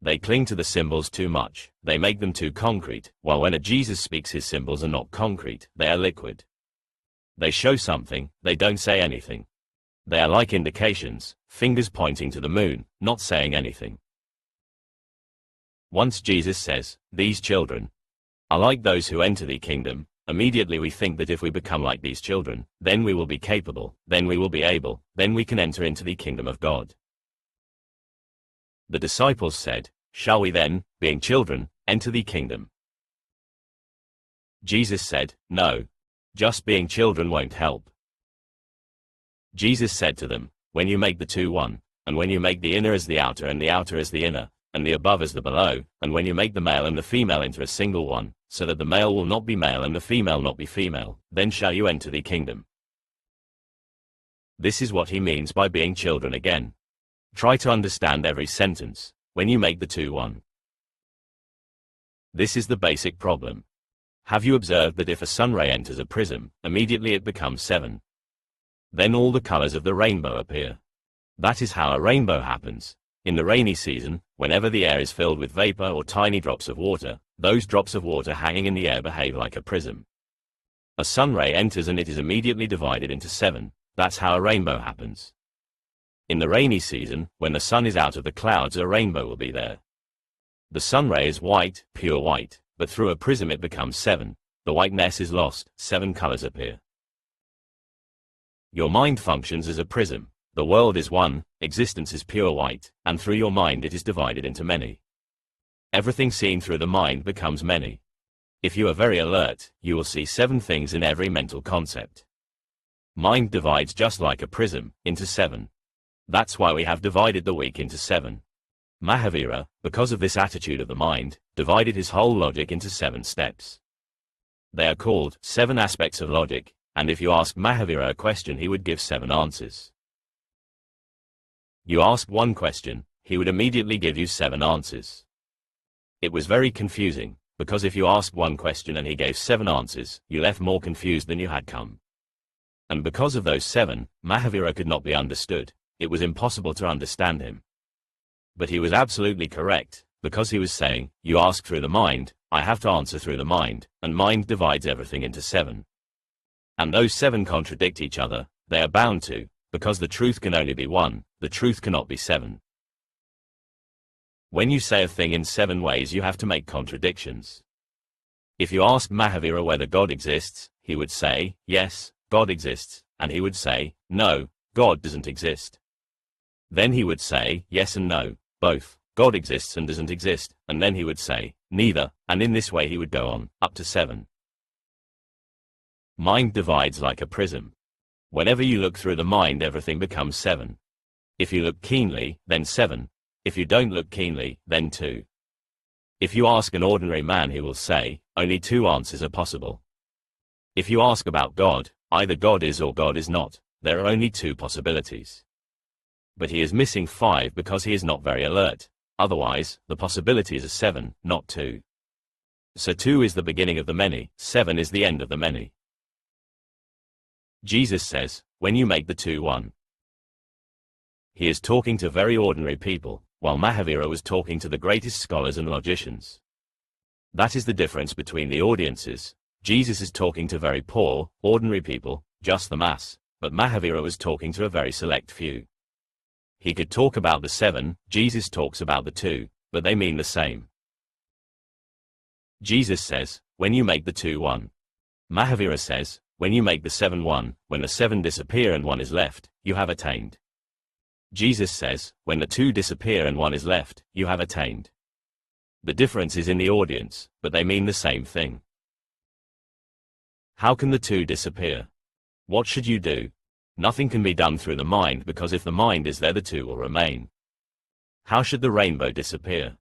They cling to the symbols too much, they make them too concrete, while when a Jesus speaks his symbols are not concrete, they are liquid. They show something, they don't say anything. They are like indications, fingers pointing to the moon, not saying anything. Once Jesus says, "These children are like those who enter the kingdom," immediately we think that if we become like these children, then we will be capable, then we will be able, then we can enter into the kingdom of God. The disciples said, "Shall we then, being children, enter the kingdom?" Jesus said, "No. Just being children won't help." Jesus said to them, "When you make the two one, and when you make the inner as the outer and the outer as the inner, and the above as the below, and when you make the male and the female into a single one, so that the male will not be male and the female not be female, then shall you enter the kingdom." This is what he means by being children again. Try to understand every sentence, when you make the two one. This is the basic problem. Have you observed that if a sun ray enters a prism, immediately it becomes 7? Then all the colors of the rainbow appear. That is how a rainbow happens. In the rainy season, whenever the air is filled with vapor or tiny drops of water, those drops of water hanging in the air behave like a prism. A sun ray enters and it is immediately divided into 7. That's how a rainbow happens. In the rainy season, when the sun is out of the clouds, a rainbow will be there. The sun ray is white, pure white, but through a prism it becomes 7. The whiteness is lost, 7 colors appear. Your mind functions as a prism. The world is one, existence is pure white, and through your mind it is divided into many. Everything seen through the mind becomes many. If you are very alert, you will see 7 things in every mental concept. Mind divides just like a prism, into 7. That's why we have divided the week into 7. Mahavira, because of this attitude of the mind, divided his whole logic into 7 steps. They are called 7 aspects of logic, and if you ask Mahavira a question he would give 7 answers. You ask one question, he would immediately give you 7 answers. It was very confusing, because if you asked one question and he gave 7 answers, you left more confused than you had come. And because of those 7, Mahavira could not be understood. It was impossible to understand him. But he was absolutely correct, because he was saying, you ask through the mind, I have to answer through the mind, and mind divides everything into 7. And those 7 contradict each other, they are bound to, because the truth can only be 1, the truth cannot be 7. When you say a thing in 7 ways you have to make contradictions. If you ask Mahavira whether God exists, he would say, yes, God exists, and he would say, no, God doesn't exist. Then he would say, yes and no, both, God exists and doesn't exist, and then he would say, neither, and in this way he would go on, up to 7. Mind divides like a prism. Whenever you look through the mind everything becomes 7. If you look keenly, then 7. If you don't look keenly, then 2. If you ask an ordinary man he will say, only 2 answers are possible. If you ask about God, either God is or God is not, there are only 2 possibilities. But he is missing 5 because he is not very alert, otherwise, the possibilities are 7, not 2. So 2 is the beginning of the many, 7 is the end of the many. Jesus says, when you make the 2 one. He is talking to very ordinary people, while Mahavira was talking to the greatest scholars and logicians. That is the difference between the audiences. Jesus is talking to very poor, ordinary people, just the mass, but Mahavira was talking to a very select few. He could talk about the 7, Jesus talks about the 2, but they mean the same. Jesus says, when you make the 2 one. Mahavira says, When you make the 7 one, when the 7 disappear and 1 is left, you have attained. Jesus says, when the 2 disappear and 1 is left, you have attained. The difference is in the audience, but they mean the same thing. How can the 2 disappear? What should you do? Nothing can be done through the mind, because if the mind is there, the 2 will remain. How should the rainbow disappear?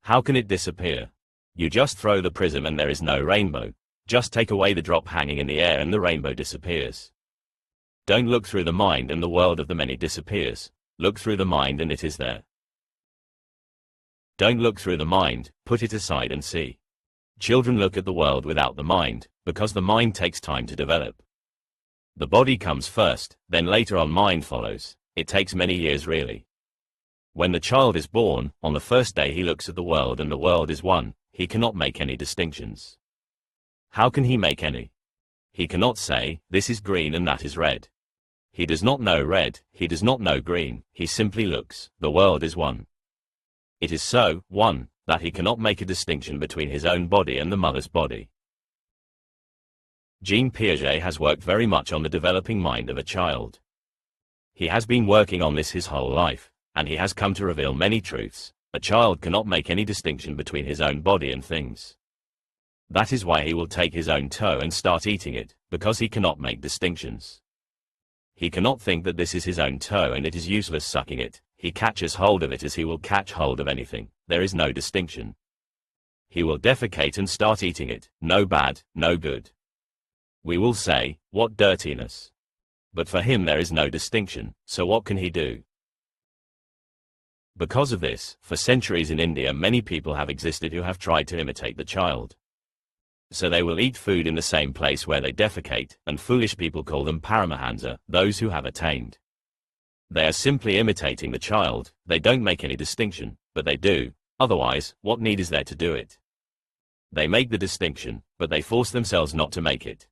How can it disappear? You just throw the prism and there is no rainbow. Just take away the drop hanging in the air and the rainbow disappears. Don't look through the mind and the world of the many disappears. Look through the mind and it is there. Don't look through the mind, put it aside and see. Children look at the world without the mind, because the mind takes time to develop. The body comes first, then later on mind follows. It takes many years really. When the child is born, on the first day he looks at the world and the world is one. He cannot make any distinctions. How can he make any? He cannot say, this is green and that is red. He does not know red, he does not know green, he simply looks, the world is one. It is so, one, that he cannot make a distinction between his own body and the mother's body. Jean Piaget has worked very much on the developing mind of a child. He has been working on this his whole life, and he has come to reveal many truths. A child cannot make any distinction between his own body and things. That is why he will take his own toe and start eating it, because he cannot make distinctions. He cannot think that this is his own toe and it is useless sucking it. He catches hold of it as he will catch hold of anything. There is no distinction. He will defecate and start eating it. No bad, no good. We will say, what dirtiness. But for him there is no distinction, so what can he do? Because of this, for centuries in India many people have existed who have tried to imitate the child. So they will eat food in the same place where they defecate, and foolish people call them paramahansa, those who have attained. They are simply imitating the child, they don't make any distinction, but they do, otherwise, what need is there to do it? They make the distinction, but they force themselves not to make it.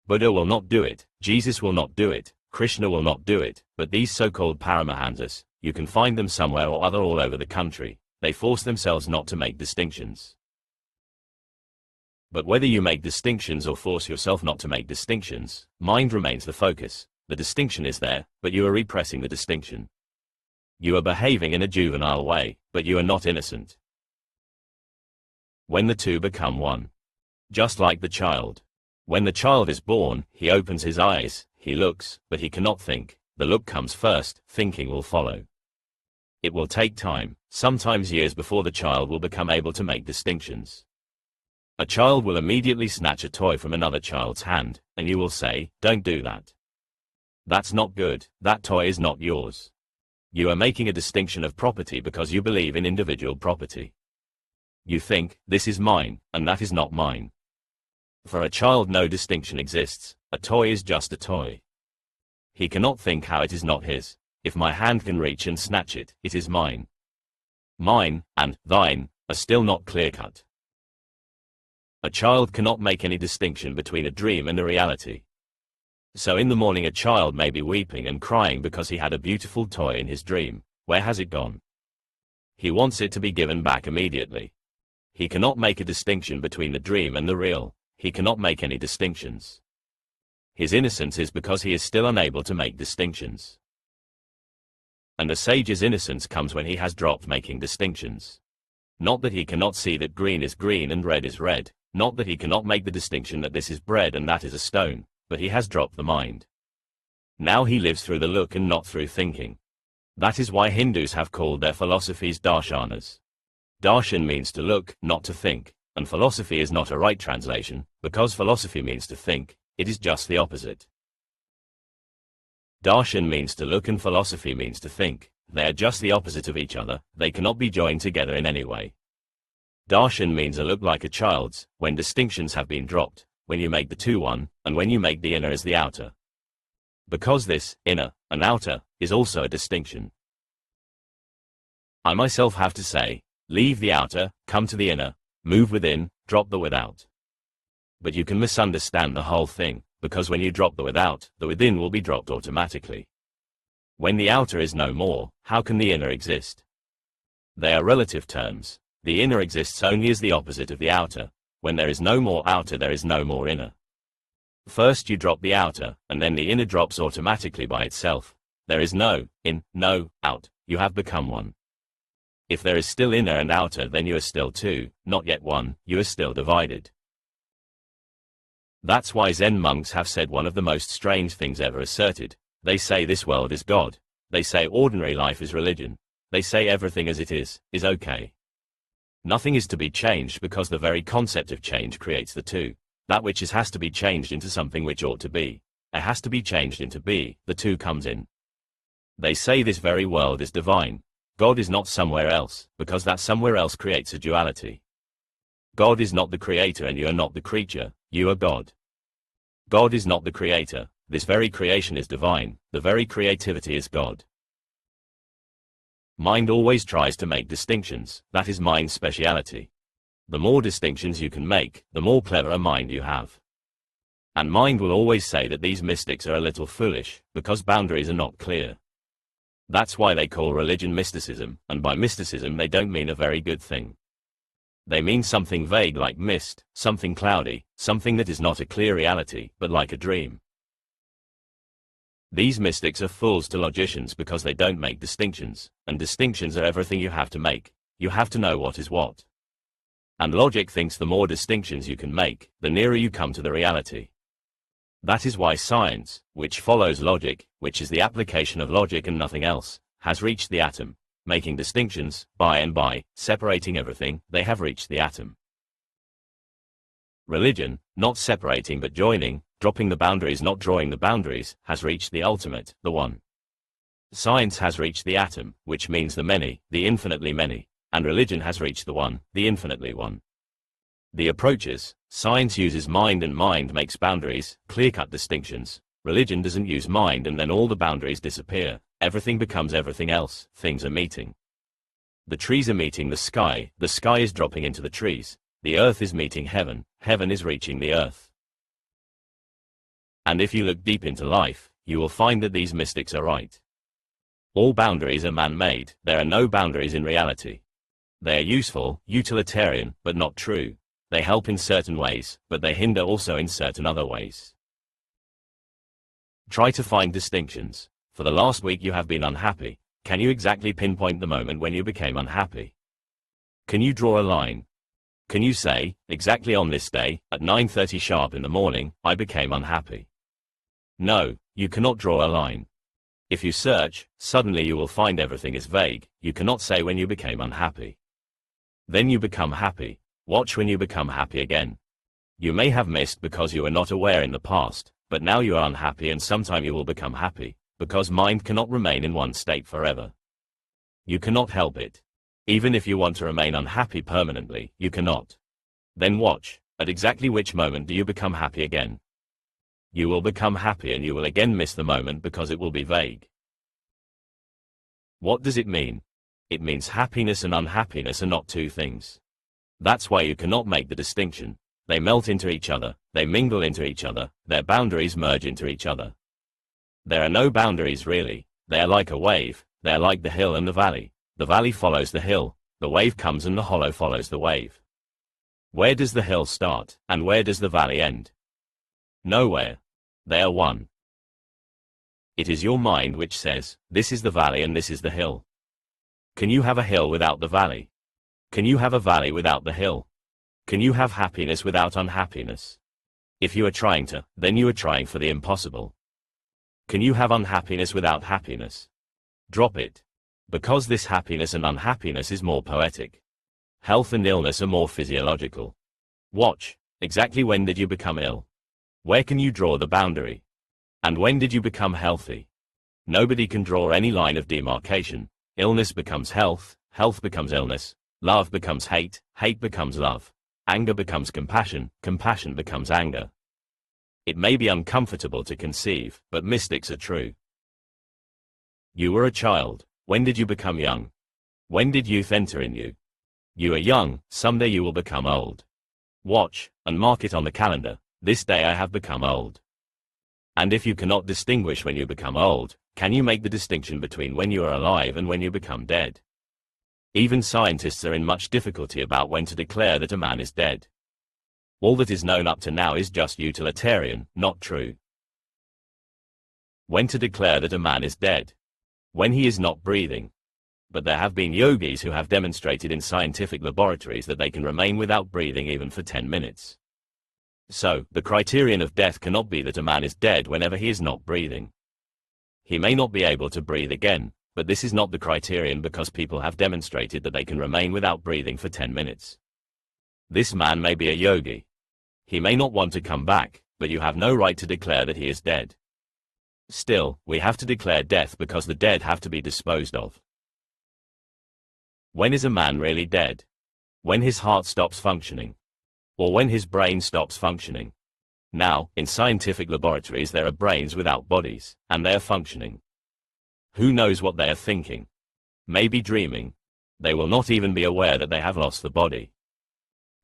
Buddha will not do it, Jesus will not do it, Krishna will not do it, but these so-called paramahansas, you can find them somewhere or other all over the country, they force themselves not to make distinctions. But whether you make distinctions or force yourself not to make distinctions, mind remains the focus. The distinction is there, but you are repressing the distinction. You are behaving in a juvenile way, but you are not innocent. When the 2 become one. Just like the child. When the child is born, he opens his eyes, he looks, but he cannot think. The look comes first, thinking will follow. It will take time, sometimes years before the child will become able to make distinctions. A child will immediately snatch a toy from another child's hand, and you will say, don't do that. That's not good, that toy is not yours. You are making a distinction of property because you believe in individual property. You think, this is mine, and that is not mine. For a child no distinction exists, a toy is just a toy. He cannot think how it is not his. If my hand can reach and snatch it, it is mine. Mine, and thine, are still not clear-cut. A child cannot make any distinction between a dream and a reality. So in the morning a child may be weeping and crying because he had a beautiful toy in his dream. Where has it gone? He wants it to be given back immediately. He cannot make a distinction between the dream and the real. He cannot make any distinctions. His innocence is because he is still unable to make distinctions. And a sage's innocence comes when he has dropped making distinctions. Not that he cannot see that green is green and red is red, not that he cannot make the distinction that this is bread and that is a stone, but he has dropped the mind. Now he lives through the look and not through thinking. That is why Hindus have called their philosophies darshanas. Darshan means to look, not to think, and philosophy is not a right translation, because philosophy means to think, it is just the opposite. Darshan means to look and philosophy means to think. They are just the opposite of each other, they cannot be joined together in any way. Darshan means a look like a child's, when distinctions have been dropped, when you make the 2 one, and when you make the inner as the outer. Because this, inner, and outer, is also a distinction. I myself have to say, leave the outer, come to the inner, move within, drop the without. But you can misunderstand the whole thing, because when you drop the without, the within will be dropped automatically. When the outer is no more, how can the inner exist? They are relative terms. The inner exists only as the opposite of the outer. When there is no more outer, there is no more inner. First you drop the outer, and then the inner drops automatically by itself. There is no in, no out. You have become one. If there is still inner and outer, then you are still two, not yet one, you are still divided. That's why Zen monks have said one of the most strange things ever asserted. They say this world is God. They say ordinary life is religion. They say everything as it is okay. Nothing is to be changed because the very concept of change creates the two. That which is has to be changed into something which ought to be. It has to be changed into be, the two comes in. They say this very world is divine. God is not somewhere else, because that somewhere else creates a duality. God is not the creator and you are not the creature, you are God. God is not the creator, this very creation is divine, the very creativity is God. Mind always tries to make distinctions, that is mind's speciality. The more distinctions you can make, the more clever a mind you have. And mind will always say that these mystics are a little foolish, because boundaries are not clear. That's why they call religion mysticism, and by mysticism they don't mean a very good thing. They mean something vague like mist, something cloudy, something that is not a clear reality, but like a dream. These mystics are fools to logicians because they don't make distinctions, and distinctions are everything you have to make. You have to know what is what. And logic thinks the more distinctions you can make, the nearer you come to the reality. That is why science, which follows logic, which is the application of logic and nothing else, has reached the atom. Making distinctions, by and by, separating everything, they have reached the atom. Religion, not separating but joining, dropping the boundaries not drawing the boundaries, has reached the ultimate, the one. Science has reached the atom, which means the many, the infinitely many, and religion has reached the one, the infinitely one. The approaches, science uses mind and mind makes boundaries, clear-cut distinctions. Religion doesn't use mind and then all the boundaries disappear, everything becomes everything else, things are meeting. The trees are meeting the sky is dropping into the trees, the earth is meeting heaven, heaven is reaching the earth. And if you look deep into life, you will find that these mystics are right. All boundaries are man-made, there are no boundaries in reality. They are useful, utilitarian, but not true. They help in certain ways, but they hinder also in certain other ways. Try to find distinctions. For the last week you have been unhappy. Can you exactly pinpoint the moment when you became unhappy? Can you draw a line? Can you say, exactly on this day, at 9:30 sharp in the morning, I became unhappy? No, you cannot draw a line. If you search, suddenly you will find everything is vague. You cannot say when you became unhappy. Then you become happy. Watch when you become happy again. You may have missed because you were not aware in the past, but now you are unhappy and sometime you will become happy, because mind cannot remain in one state forever. You cannot help it. Even if you want to remain unhappy permanently, you cannot. Then watch, at exactly which moment do you become happy again? You will become happy and you will again miss the moment because it will be vague. What does it mean? It means happiness and unhappiness are not two things. That's why you cannot make the distinction. They melt into each other, they mingle into each other, their boundaries merge into each other. There are no boundaries really, they are like a wave, they are like the hill and the valley. The valley follows the hill, the wave comes and the hollow follows the wave. Where does the hill start, and where does the valley end? Nowhere. They are one. It is your mind which says, this is the valley and this is the hill. Can you have a hill without the valley? Can you have a valley without the hill? Can you have happiness without unhappiness? If you are trying to, then you are trying for the impossible. Can you have unhappiness without happiness? Drop it. Because this happiness and unhappiness is more poetic. Health and illness are more physiological. Watch, exactly when did you become ill? Where can you draw the boundary? And when did you become healthy? Nobody can draw any line of demarcation. Illness becomes health, health becomes illness, love becomes hate, hate becomes love, anger becomes compassion, compassion becomes anger. It may be uncomfortable to conceive, but mystics are true. You were a child. When did you become young? When did youth enter in you? You are young, someday you will become old. Watch, and mark it on the calendar, this day I have become old. And if you cannot distinguish when you become old, can you make the distinction between when you are alive and when you become dead? Even scientists are in much difficulty about when to declare that a man is dead. All that is known up to now is just utilitarian, not true. When to declare that a man is dead? When he is not breathing. But there have been yogis who have demonstrated in scientific laboratories that they can remain without breathing even for 10 minutes. So, the criterion of death cannot be that a man is dead whenever he is not breathing. He may not be able to breathe again, but this is not the criterion because people have demonstrated that they can remain without breathing for 10 minutes. This man may be a yogi. He may not want to come back, but you have no right to declare that he is dead. Still, we have to declare death because the dead have to be disposed of. When is a man really dead? When his heart stops functioning. Or when his brain stops functioning. Now, in scientific laboratories there are brains without bodies, and they are functioning. Who knows what they are thinking? Maybe dreaming. They will not even be aware that they have lost the body.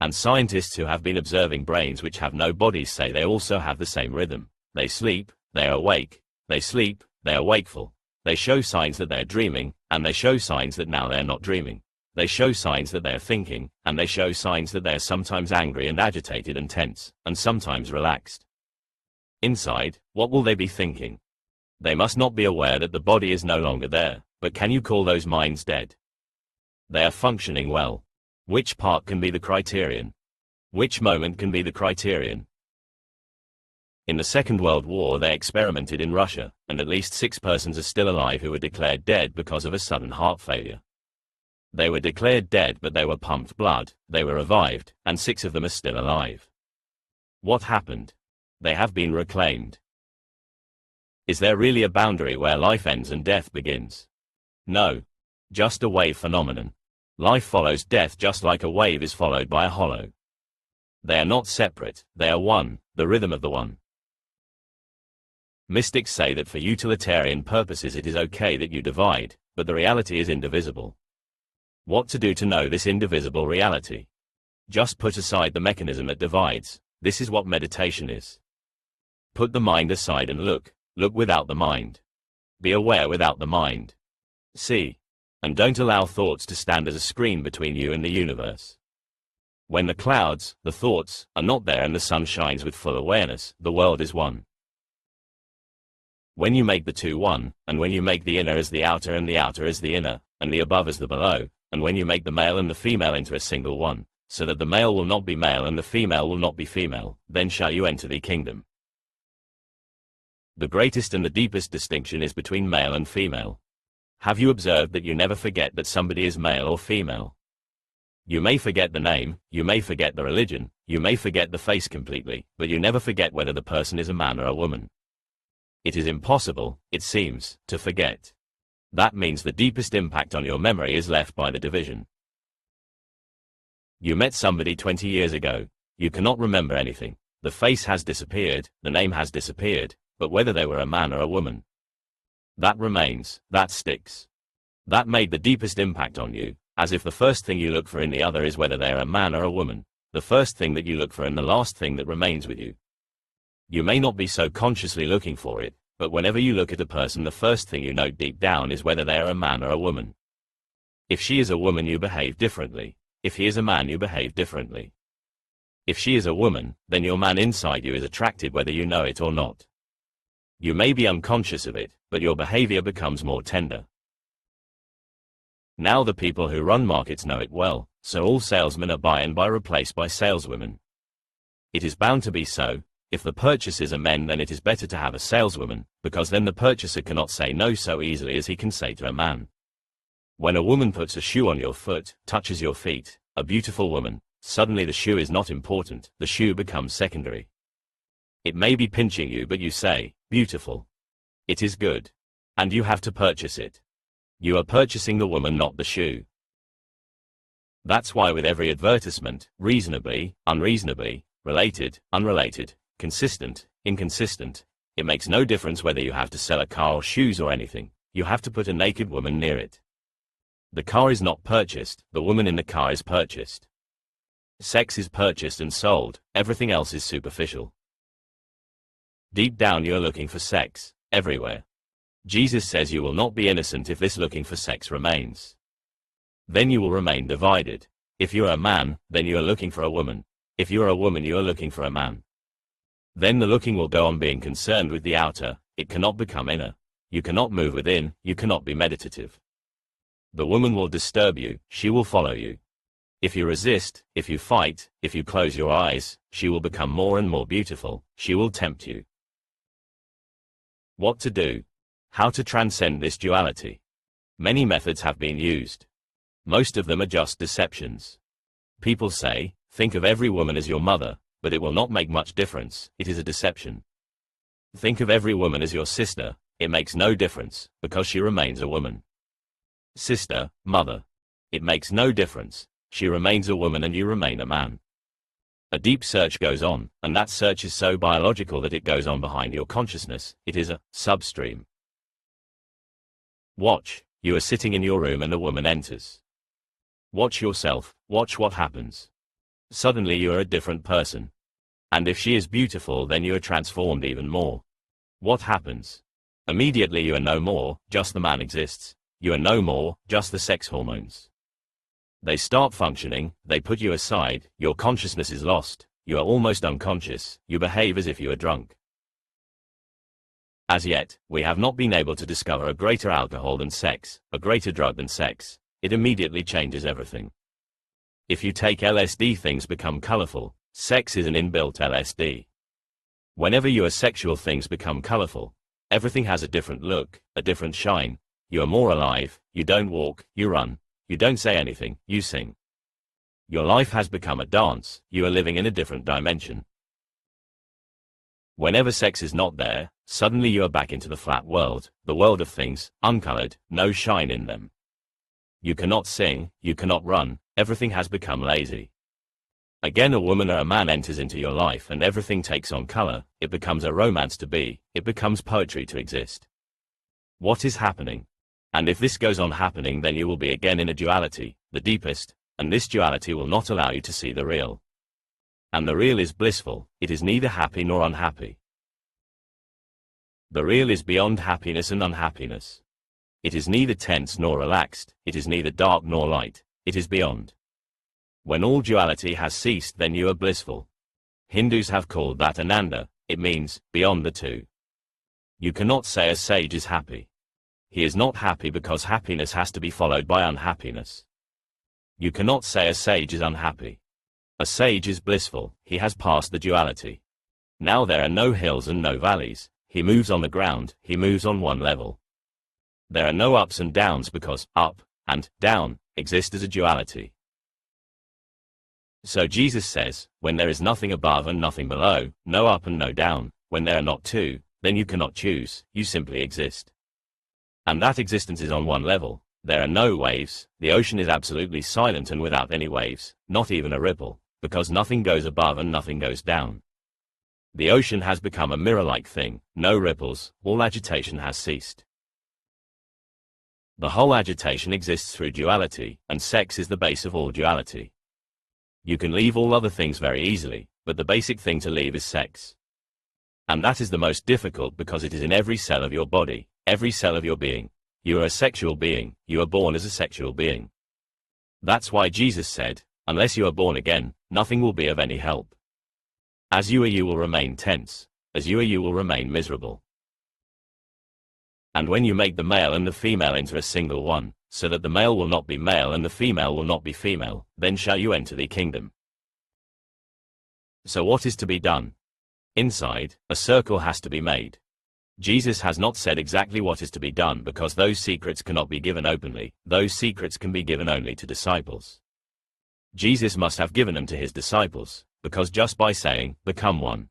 And scientists who have been observing brains which have no bodies say they also have the same rhythm. They sleep, they are awake. They sleep, they are wakeful. They show signs that they are dreaming, and they show signs that now they are not dreaming. They show signs that they are thinking, and they show signs that they are sometimes angry and agitated and tense, and sometimes relaxed. Inside, what will they be thinking? They must not be aware that the body is no longer there, but can you call those minds dead? They are functioning well. Which part can be the criterion? Which moment can be the criterion? In the Second World War they experimented in Russia, and at least 6 persons are still alive who were declared dead because of a sudden heart failure. They were declared dead but they were pumped blood, they were revived, and 6 of them are still alive. What happened? They have been reclaimed. Is there really a boundary where life ends and death begins? No. Just a wave phenomenon. Life follows death just like a wave is followed by a hollow. They are not separate, they are one, the rhythm of the one. Mystics say that for utilitarian purposes it is okay that you divide, but the reality is indivisible. What to do to know this indivisible reality? Just put aside the mechanism that divides. This is what meditation is. Put the mind aside and look without the mind. Be aware without the mind. See. And don't allow thoughts to stand as a screen between you and the universe. When the clouds, the thoughts, are not there and the sun shines with full awareness, the world is one. When you make the two one, and when you make the inner as the outer and the outer as the inner, and the above as the below, and when you make the male and the female into a single one, so that the male will not be male and the female will not be female, then shall you enter the kingdom. The greatest and the deepest distinction is between male and female. Have you observed that you never forget that somebody is male or female? You may forget the name, you may forget the religion, you may forget the face completely, but you never forget whether the person is a man or a woman. It is impossible, it seems, to forget. That means the deepest impact on your memory is left by the division. You met somebody 20 years ago. You cannot remember anything. The face has disappeared, the name has disappeared, but whether they were a man or a woman. That remains, that sticks. That made the deepest impact on you, as if the first thing you look for in the other is whether they are a man or a woman, the first thing that you look for and the last thing that remains with you. You may not be so consciously looking for it, but whenever you look at a person the first thing you note deep down is whether they are a man or a woman. If she is a woman you behave differently. If he is a man you behave differently. If she is a woman, then your man inside you is attracted whether you know it or not. You may be unconscious of it, but your behavior becomes more tender. Now the people who run markets know it well, so all salesmen are by and by replaced by saleswomen. It is bound to be so. If the purchasers are men then it is better to have a saleswoman, because then the purchaser cannot say no so easily as he can say to a man. When a woman puts a shoe on your foot, touches your feet, a beautiful woman, suddenly the shoe is not important, the shoe becomes secondary. It may be pinching you but you say, beautiful. It is good. And you have to purchase it. You are purchasing the woman, not the shoe. That's why with every advertisement, reasonably, unreasonably, related, unrelated, consistent, inconsistent, it makes no difference whether you have to sell a car or shoes or anything, you have to put a naked woman near it. The car is not purchased, the woman in the car is purchased. Sex is purchased and sold, everything else is superficial. Deep down you are looking for sex, everywhere. Jesus says you will not be innocent if this looking for sex remains. Then you will remain divided. If you are a man, then you are looking for a woman. If you are a woman, you are looking for a man. Then the looking will go on being concerned with the outer, it cannot become inner. You cannot move within, you cannot be meditative. The woman will disturb you, she will follow you. If you resist, if you fight, if you close your eyes, she will become more and more beautiful, she will tempt you. What to do? How to transcend this duality? Many methods have been used. Most of them are just deceptions. People say, think of every woman as your mother, but it will not make much difference, it is a deception. Think of every woman as your sister, it makes no difference, because she remains a woman. Sister, mother. It makes no difference, she remains a woman and you remain a man. A deep search goes on, and that search is so biological that it goes on behind your consciousness, it is a substream. Watch, you are sitting in your room and a woman enters. Watch yourself, watch what happens. Suddenly you are a different person. And if she is beautiful, then you are transformed even more. What happens? Immediately you are no more, just the man exists. You are no more, just the sex hormones. They start functioning, they put you aside, your consciousness is lost, you are almost unconscious, you behave as if you are drunk. As yet, we have not been able to discover a greater alcohol than sex, a greater drug than sex. It immediately changes everything. If you take LSD, things become colorful. Sex is an inbuilt LSD. Whenever you are sexual, things become colorful. Everything has a different look, a different shine. You are more alive, you don't walk, you run. You don't say anything, you sing. Your life has become a dance, you are living in a different dimension. Whenever sex is not there, suddenly you are back into the flat world, the world of things, uncolored, no shine in them. You cannot sing, you cannot run, everything has become lazy. Again, a woman or a man enters into your life and everything takes on color, it becomes a romance to be, it becomes poetry to exist. What is happening? And if this goes on happening, then you will be again in a duality, the deepest, and this duality will not allow you to see the real. And the real is blissful, it is neither happy nor unhappy. The real is beyond happiness and unhappiness. It is neither tense nor relaxed, it is neither dark nor light, it is beyond. When all duality has ceased, then you are blissful. Hindus have called that Ananda, it means, beyond the two. You cannot say a sage is happy. He is not happy because happiness has to be followed by unhappiness. You cannot say a sage is unhappy. A sage is blissful, he has passed the duality. Now there are no hills and no valleys, he moves on the ground, he moves on one level. There are no ups and downs because up and down exist as a duality. So Jesus says, when there is nothing above and nothing below, no up and no down, when there are not two, then you cannot choose, you simply exist. And that existence is on one level. There are no waves, the ocean is absolutely silent and without any waves, not even a ripple, because nothing goes above and nothing goes down. The ocean has become a mirror-like thing, no ripples, all agitation has ceased. The whole agitation exists through duality, and sex is the base of all duality. You can leave all other things very easily, but the basic thing to leave is sex. And that is the most difficult because it is in every cell of your body. Every cell of your being. You are a sexual being, you are born as a sexual being. That's why Jesus said, unless you are born again, nothing will be of any help. As you are, you will remain tense. As you are, you will remain miserable. And when you make the male and the female into a single one, so that the male will not be male and the female will not be female, then shall you enter the kingdom. So what is to be done? Inside, a circle has to be made. Jesus has not said exactly what is to be done because those secrets cannot be given openly, those secrets can be given only to disciples. Jesus must have given them to his disciples, because just by saying, become one,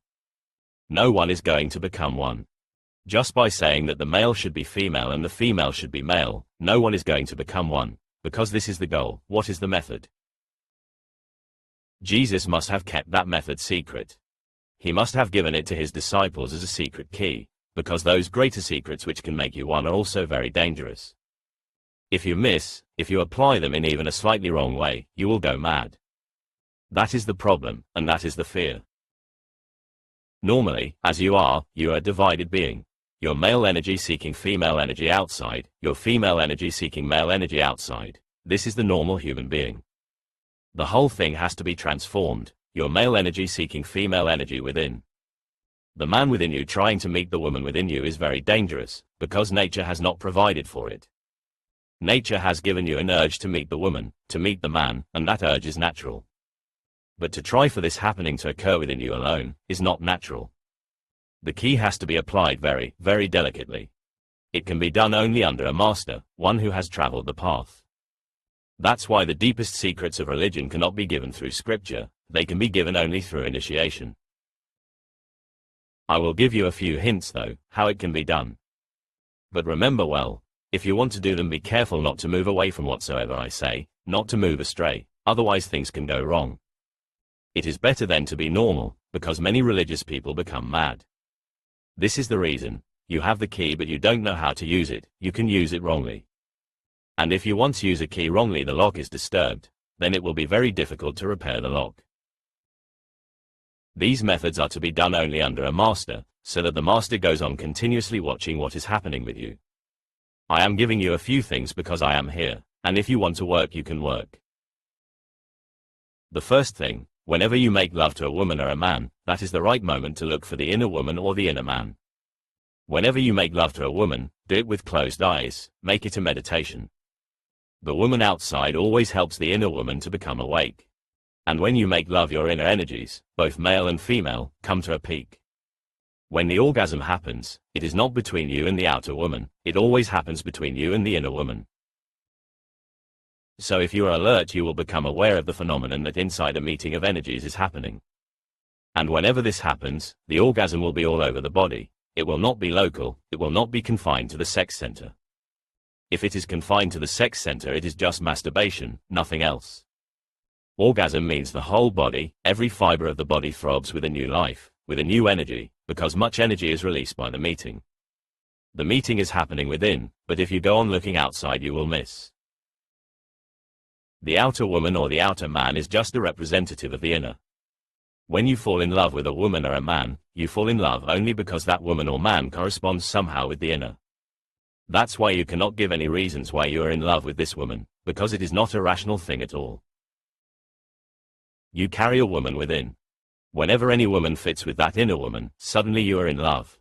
no one is going to become one. Just by saying that the male should be female and the female should be male, no one is going to become one, because this is the goal. What is the method? Jesus must have kept that method secret. He must have given it to his disciples as a secret key. Because those greater secrets which can make you one are also very dangerous. If you miss, if you apply them in even a slightly wrong way, you will go mad. That is the problem, and that is the fear. Normally, as you are a divided being. Your male energy seeking female energy outside, your female energy seeking male energy outside. This is the normal human being. The whole thing has to be transformed, your male energy seeking female energy within. The man within you trying to meet the woman within you is very dangerous, because nature has not provided for it. Nature has given you an urge to meet the woman, to meet the man, and that urge is natural. But to try for this happening to occur within you alone, is not natural. The key has to be applied very, very delicately. It can be done only under a master, one who has traveled the path. That's why the deepest secrets of religion cannot be given through scripture, they can be given only through initiation. I will give you a few hints though, how it can be done. But remember well, if you want to do them, be careful not to move away from whatsoever I say, not to move astray, otherwise things can go wrong. It is better then to be normal, because many religious people become mad. This is the reason. You have the key but you don't know how to use it, you can use it wrongly. And if you once use a key wrongly, the lock is disturbed, then it will be very difficult to repair the lock. These methods are to be done only under a master, so that the master goes on continuously watching what is happening with you. I am giving you a few things because I am here, and if you want to work you can work. The first thing, whenever you make love to a woman or a man, that is the right moment to look for the inner woman or the inner man. Whenever you make love to a woman, do it with closed eyes, make it a meditation. The woman outside always helps the inner woman to become awake. And when you make love, your inner energies, both male and female, come to a peak. When the orgasm happens, it is not between you and the outer woman, it always happens between you and the inner woman. So if you are alert, you will become aware of the phenomenon that inside a meeting of energies is happening. And whenever this happens, the orgasm will be all over the body. It will not be local, it will not be confined to the sex center. If it is confined to the sex center, it is just masturbation, nothing else. Orgasm means the whole body, every fiber of the body throbs with a new life, with a new energy, because much energy is released by the meeting. The meeting is happening within, but if you go on looking outside you will miss. The outer woman or the outer man is just a representative of the inner. When you fall in love with a woman or a man, you fall in love only because that woman or man corresponds somehow with the inner. That's why you cannot give any reasons why you are in love with this woman, because it is not a rational thing at all. You carry a woman within. Whenever any woman fits with that inner woman, suddenly you are in love.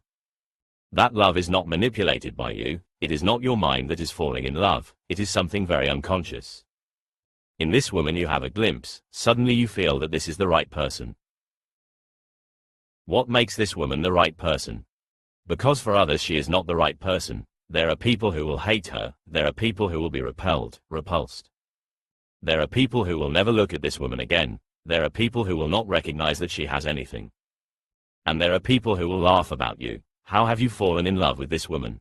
That love is not manipulated by you, it is not your mind that is falling in love, it is something very unconscious. In this woman you have a glimpse, suddenly you feel that this is the right person. What makes this woman the right person? Because for others she is not the right person. There are people who will hate her, there are people who will be repulsed. There are people who will never look at this woman again, there are people who will not recognize that she has anything. And there are people who will laugh about you. How have you fallen in love with this woman?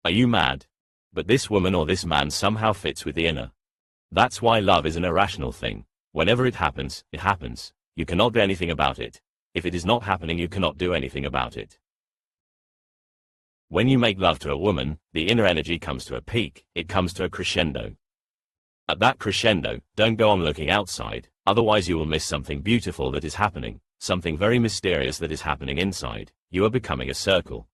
Are you mad? But this woman or this man somehow fits with the inner. That's why love is an irrational thing. Whenever it happens, it happens. You cannot do anything about it. If it is not happening, you cannot do anything about it. When you make love to a woman, the inner energy comes to a peak, it comes to a crescendo. At that crescendo, don't go on looking outside, otherwise you will miss something beautiful that is happening, something very mysterious that is happening inside. You are becoming a circle.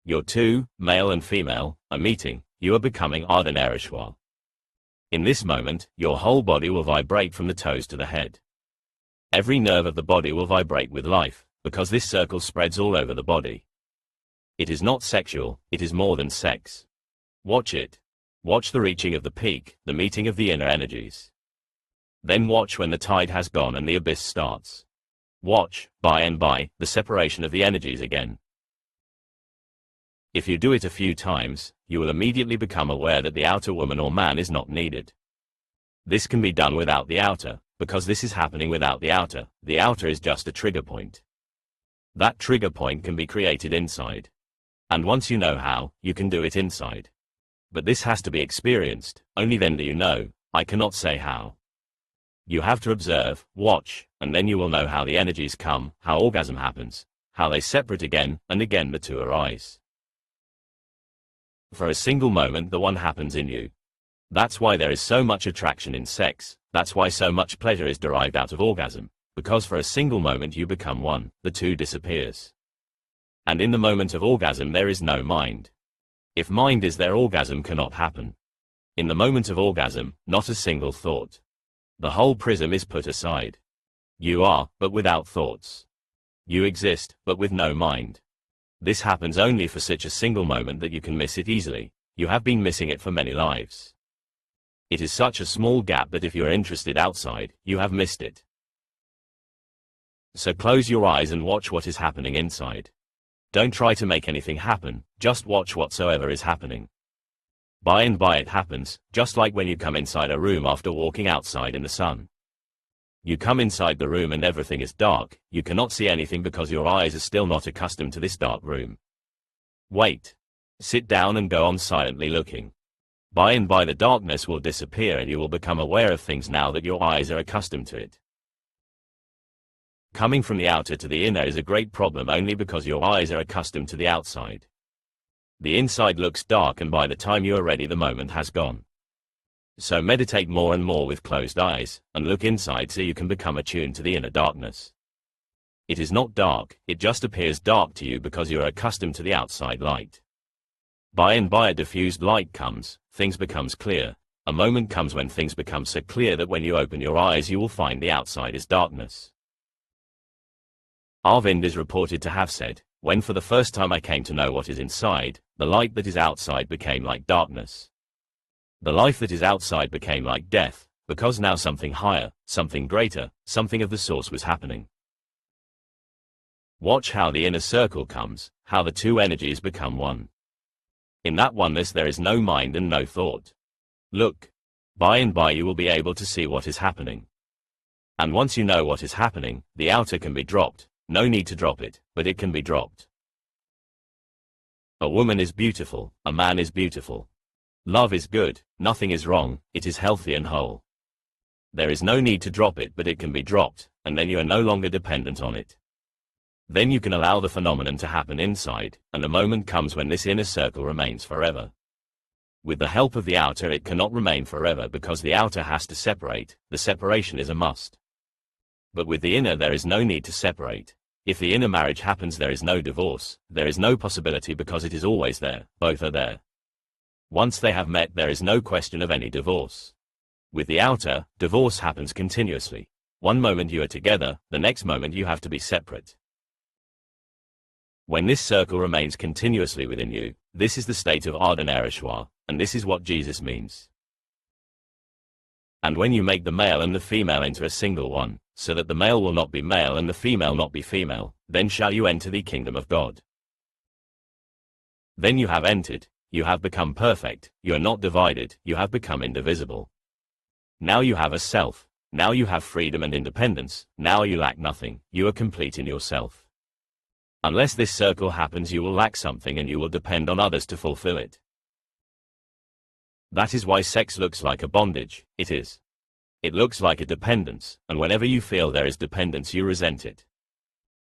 Your two, male and female, are meeting, you are becoming Ardhanarishwar. In this moment, your whole body will vibrate from the toes to the head. Every nerve of the body will vibrate with life, because this circle spreads all over the body. It is not sexual, it is more than sex. Watch it. Watch the reaching of the peak, the meeting of the inner energies. Then watch when the tide has gone and the abyss starts. Watch, by and by, the separation of the energies again. If you do it a few times, you will immediately become aware that the outer woman or man is not needed. This can be done without the outer, because this is happening without the outer. The outer is just a trigger point. That trigger point can be created inside. And once you know how, you can do it inside. But this has to be experienced, only then do you know. I cannot say how. You have to observe, watch, and then you will know how the energies come, how orgasm happens, how they separate again, and again the two arise. For a single moment the one happens in you. That's why there is so much attraction in sex, that's why so much pleasure is derived out of orgasm, because for a single moment you become one, the two disappears. And in the moment of orgasm there is no mind. If mind is there, orgasm cannot happen. In the moment of orgasm, not a single thought. The whole prism is put aside. You are, but without thoughts. You exist, but with no mind. This happens only for such a single moment that you can miss it easily. You have been missing it for many lives. It is such a small gap that if you are interested outside, you have missed it. So close your eyes and watch what is happening inside. Don't try to make anything happen, just watch whatsoever is happening. By and by it happens, just like when you come inside a room after walking outside in the sun. You come inside the room and everything is dark, you cannot see anything because your eyes are still not accustomed to this dark room. Wait. Sit down and go on silently looking. By and by the darkness will disappear and you will become aware of things now that your eyes are accustomed to it. Coming from the outer to the inner is a great problem only because your eyes are accustomed to the outside. The inside looks dark and by the time you are ready the moment has gone. So meditate more and more with closed eyes, and look inside so you can become attuned to the inner darkness. It is not dark, it just appears dark to you because you are accustomed to the outside light. By and by a diffused light comes, things becomes clear. A moment comes when things become so clear that when you open your eyes you will find the outside is darkness. Arvind is reported to have said, "When for the first time I came to know what is inside, the light that is outside became like darkness. The life that is outside became like death, because now something higher, something greater, something of the source was happening." Watch how the inner circle comes, how the two energies become one. In that oneness there is no mind and no thought. Look. By and by you will be able to see what is happening. And once you know what is happening, the outer can be dropped. No need to drop it, but it can be dropped. A woman is beautiful, a man is beautiful. Love is good, nothing is wrong, it is healthy and whole. There is no need to drop it, but it can be dropped, and then you are no longer dependent on it. Then you can allow the phenomenon to happen inside, and a moment comes when this inner circle remains forever. With the help of the outer it cannot remain forever because the outer has to separate, the separation is a must. But with the inner there is no need to separate. If the inner marriage happens there is no divorce, there is no possibility because it is always there, both are there. Once they have met there is no question of any divorce. With the outer, divorce happens continuously. One moment you are together, the next moment you have to be separate. When this circle remains continuously within you, this is the state of Ardhanarishwar, and this is what Jesus means. And when you make the male and the female into a single one, so that the male will not be male and the female not be female, then shall you enter the kingdom of God. Then you have entered, you have become perfect, you are not divided, you have become indivisible. Now you have a self, now you have freedom and independence, now you lack nothing, you are complete in yourself. Unless this circle happens you will lack something and you will depend on others to fulfill it. That is why sex looks like a bondage, it is. It looks like a dependence, and whenever you feel there is dependence you resent it.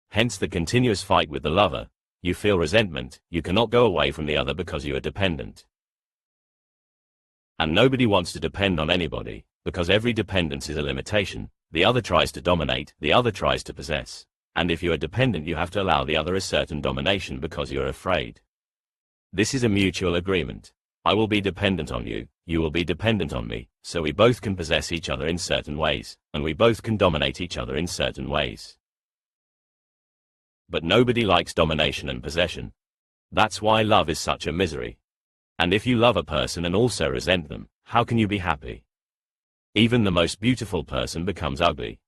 Hence the continuous fight with the lover. You feel resentment, you cannot go away from the other because you are dependent. And nobody wants to depend on anybody, because every dependence is a limitation. The other tries to dominate, the other tries to possess. And if you are dependent you have to allow the other a certain domination because you are afraid. This is a mutual agreement. I will be dependent on you, you will be dependent on me, so we both can possess each other in certain ways, and we both can dominate each other in certain ways. But nobody likes domination and possession. That's why love is such a misery. And if you love a person and also resent them, how can you be happy? Even the most beautiful person becomes ugly.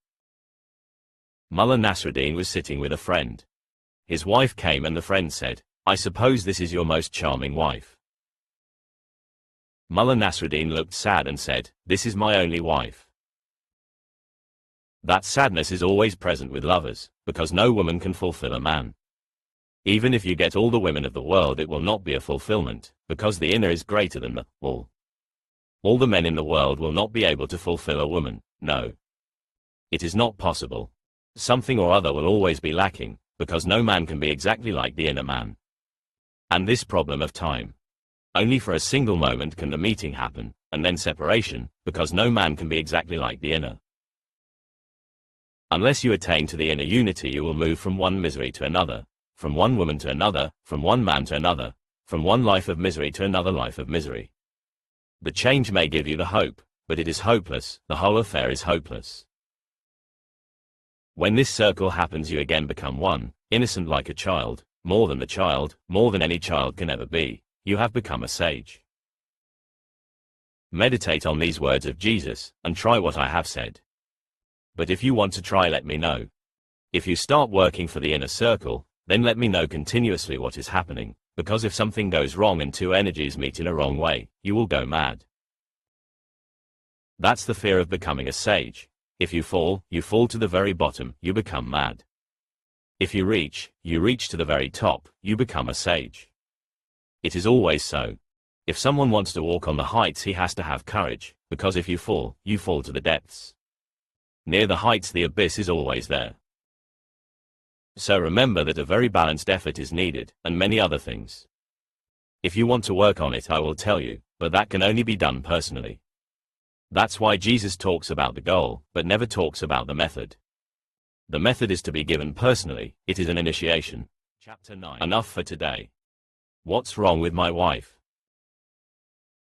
Mullah Nasruddin was sitting with a friend. His wife came and the friend said, "I suppose this is your most charming wife." Mullah Nasruddin looked sad and said, "This is my only wife." That sadness is always present with lovers, because no woman can fulfill a man. Even if you get all the women of the world it will not be a fulfillment, because the inner is greater than the all. All the men in the world will not be able to fulfill a woman, no. It is not possible. Something or other will always be lacking, because no man can be exactly like the inner man. And this problem of time. Only for a single moment can the meeting happen, and then separation, because no man can be exactly like the inner. Unless you attain to the inner unity you will move from one misery to another, from one woman to another, from one man to another, from one life of misery to another life of misery. The change may give you the hope, but it is hopeless, the whole affair is hopeless. When this circle happens, you again become one, innocent like a child, more than the child, more than any child can ever be. You have become a sage. Meditate on these words of Jesus, and try what I have said. But if you want to try, let me know. If you start working for the inner circle, then let me know continuously what is happening, because if something goes wrong and two energies meet in a wrong way, you will go mad. That's the fear of becoming a sage. If you fall to the very bottom, you become mad. If you reach to the very top, you become a sage. It is always so. If someone wants to walk on the heights, he has to have courage, because if you fall to the depths. Near the heights, the abyss is always there. So remember that a very balanced effort is needed, and many other things. If you want to work on it, I will tell you, but that can only be done personally. That's why Jesus talks about the goal, but never talks about the method. The method is to be given personally. It is an initiation. Chapter 9. Enough for today. What's wrong with my wife?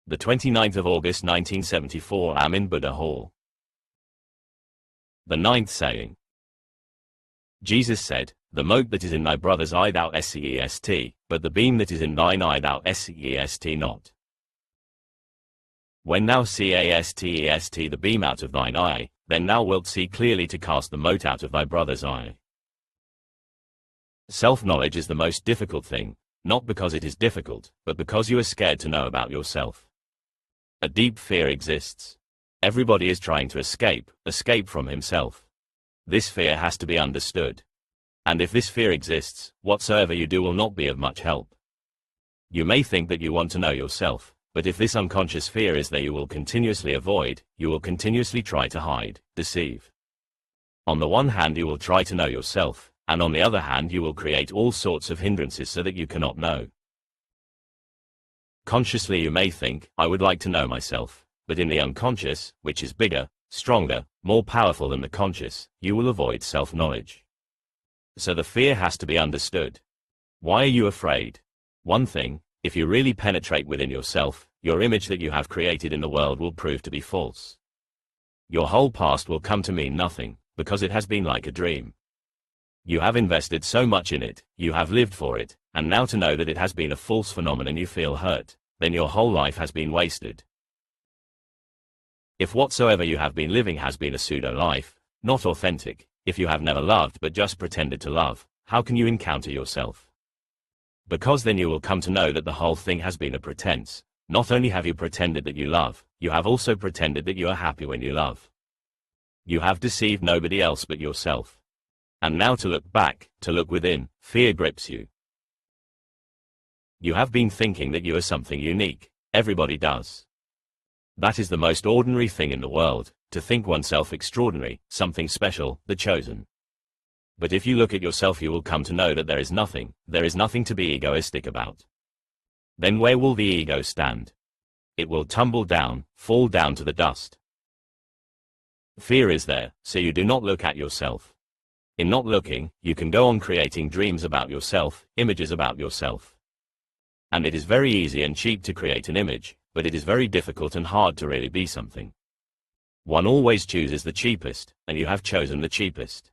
The 29th of August 1974. I'm in Buddha Hall. The 9th saying. Jesus said, "The mote that is in thy brother's eye thou seest, but the beam that is in thine eye thou seest not. When thou seest the beam out of thine eye, then thou wilt see clearly to cast the mote out of thy brother's eye." Self-knowledge is the most difficult thing, not because it is difficult, but because you are scared to know about yourself. A deep fear exists. Everybody is trying to escape from himself. This fear has to be understood. And if this fear exists, whatsoever you do will not be of much help. You may think that you want to know yourself, but if this unconscious fear is there, you will continuously avoid, you will continuously try to hide, deceive. On the one hand, you will try to know yourself, and on the other hand, you will create all sorts of hindrances so that you cannot know. Consciously you may think, I would like to know myself, but in the unconscious, which is bigger, stronger, more powerful than the conscious, you will avoid self-knowledge. So the fear has to be understood. Why are you afraid? One thing, if you really penetrate within yourself, your image that you have created in the world will prove to be false. Your whole past will come to mean nothing, because it has been like a dream. You have invested so much in it, you have lived for it, and now to know that it has been a false phenomenon you feel hurt, then your whole life has been wasted. If whatsoever you have been living has been a pseudo-life, not authentic, if you have never loved but just pretended to love, how can you encounter yourself? Because then you will come to know that the whole thing has been a pretense. Not only have you pretended that you love, you have also pretended that you are happy when you love. You have deceived nobody else but yourself. And now to look back, to look within, fear grips you. You have been thinking that you are something unique. Everybody does. That is the most ordinary thing in the world, to think oneself extraordinary, something special, the chosen. But if you look at yourself, you will come to know that there is nothing to be egoistic about. Then where will the ego stand? It will tumble down, fall down to the dust. Fear is there, so you do not look at yourself. In not looking, you can go on creating dreams about yourself, images about yourself. And it is very easy and cheap to create an image, but it is very difficult and hard to really be something. One always chooses the cheapest, and you have chosen the cheapest.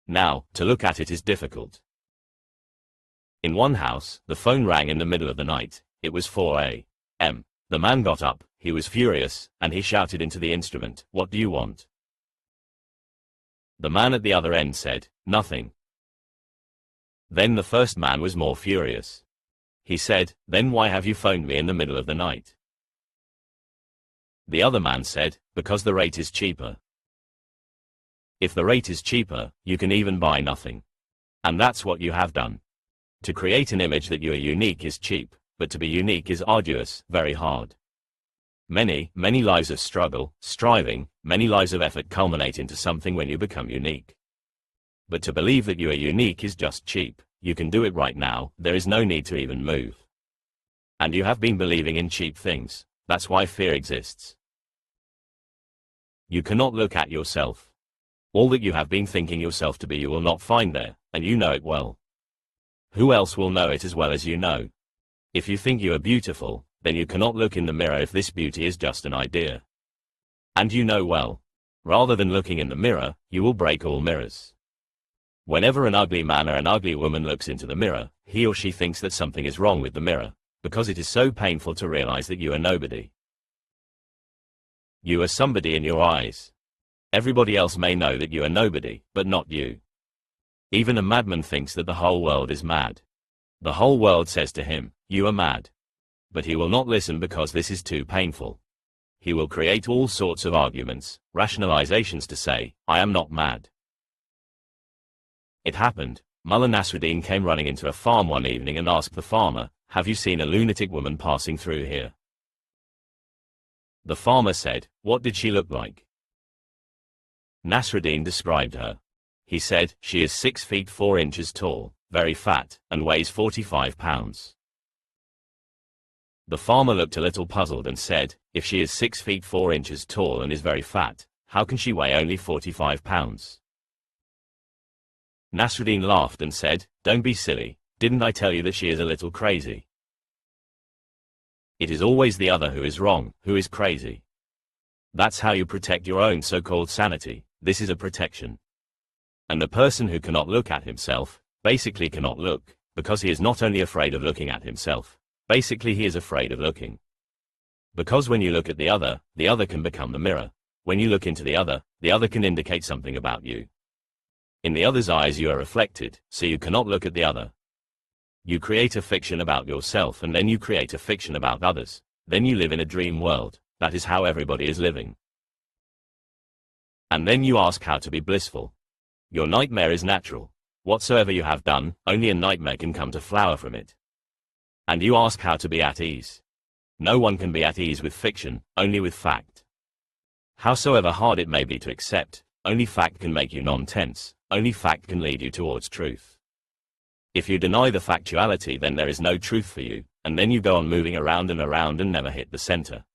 Now, to look at it is difficult. In one house, the phone rang in the middle of the night. It was 4 a.m. The man got up, he was furious, and he shouted into the instrument, "What do you want?" The man at the other end said, "Nothing." Then the first man was more furious. He said, "Then why have you phoned me in the middle of the night?" The other man said, "Because the rate is cheaper." If the rate is cheaper, you can even buy nothing. And that's what you have done. To create an image that you are unique is cheap, but to be unique is arduous, very hard. Many lives of struggle, striving, many lives of effort culminate into something when you become unique. But to believe that you are unique is just cheap. You can do it right now, there is no need to even move. And you have been believing in cheap things. That's why fear exists. You cannot look at yourself. All that you have been thinking yourself to be you will not find there, and you know it well. Who else will know it as well as you know? If you think you are beautiful, then you cannot look in the mirror if this beauty is just an idea. And you know well. Rather than looking in the mirror, you will break all mirrors. Whenever an ugly man or an ugly woman looks into the mirror, he or she thinks that something is wrong with the mirror, because it is so painful to realize that you are nobody. You are somebody in your eyes. Everybody else may know that you are nobody, but not you. Even a madman thinks that the whole world is mad. The whole world says to him, "You are mad." But he will not listen because this is too painful. He will create all sorts of arguments, rationalizations to say, "I am not mad." It happened. Mullah Nasruddin came running into a farm one evening and asked the farmer, "Have you seen a lunatic woman passing through here?" The farmer said, "What did she look like?" Nasruddin described her. He said, "She is 6 feet 4 inches tall, very fat, and weighs 45 pounds. The farmer looked a little puzzled and said, "If she is 6 feet 4 inches tall and is very fat, how can she weigh only 45 pounds? Nasruddin laughed and said, "Don't be silly, didn't I tell you that she is a little crazy?" It is always the other who is wrong, who is crazy. That's how you protect your own so-called sanity. This is a protection. And the person who cannot look at himself, basically cannot look, because he is not only afraid of looking at himself, basically he is afraid of looking. Because when you look at the other can become the mirror. When you look into the other can indicate something about you. In the other's eyes you are reflected, so you cannot look at the other. You create a fiction about yourself and then you create a fiction about others. Then you live in a dream world. That is how everybody is living. And then you ask how to be blissful. Your nightmare is natural. Whatsoever you have done, only a nightmare can come to flower from it. And you ask how to be at ease. No one can be at ease with fiction, only with fact. Howsoever hard it may be to accept, only fact can make you non-tense, only fact can lead you towards truth. If you deny the factuality, then there is no truth for you, and then you go on moving around and never hit the center.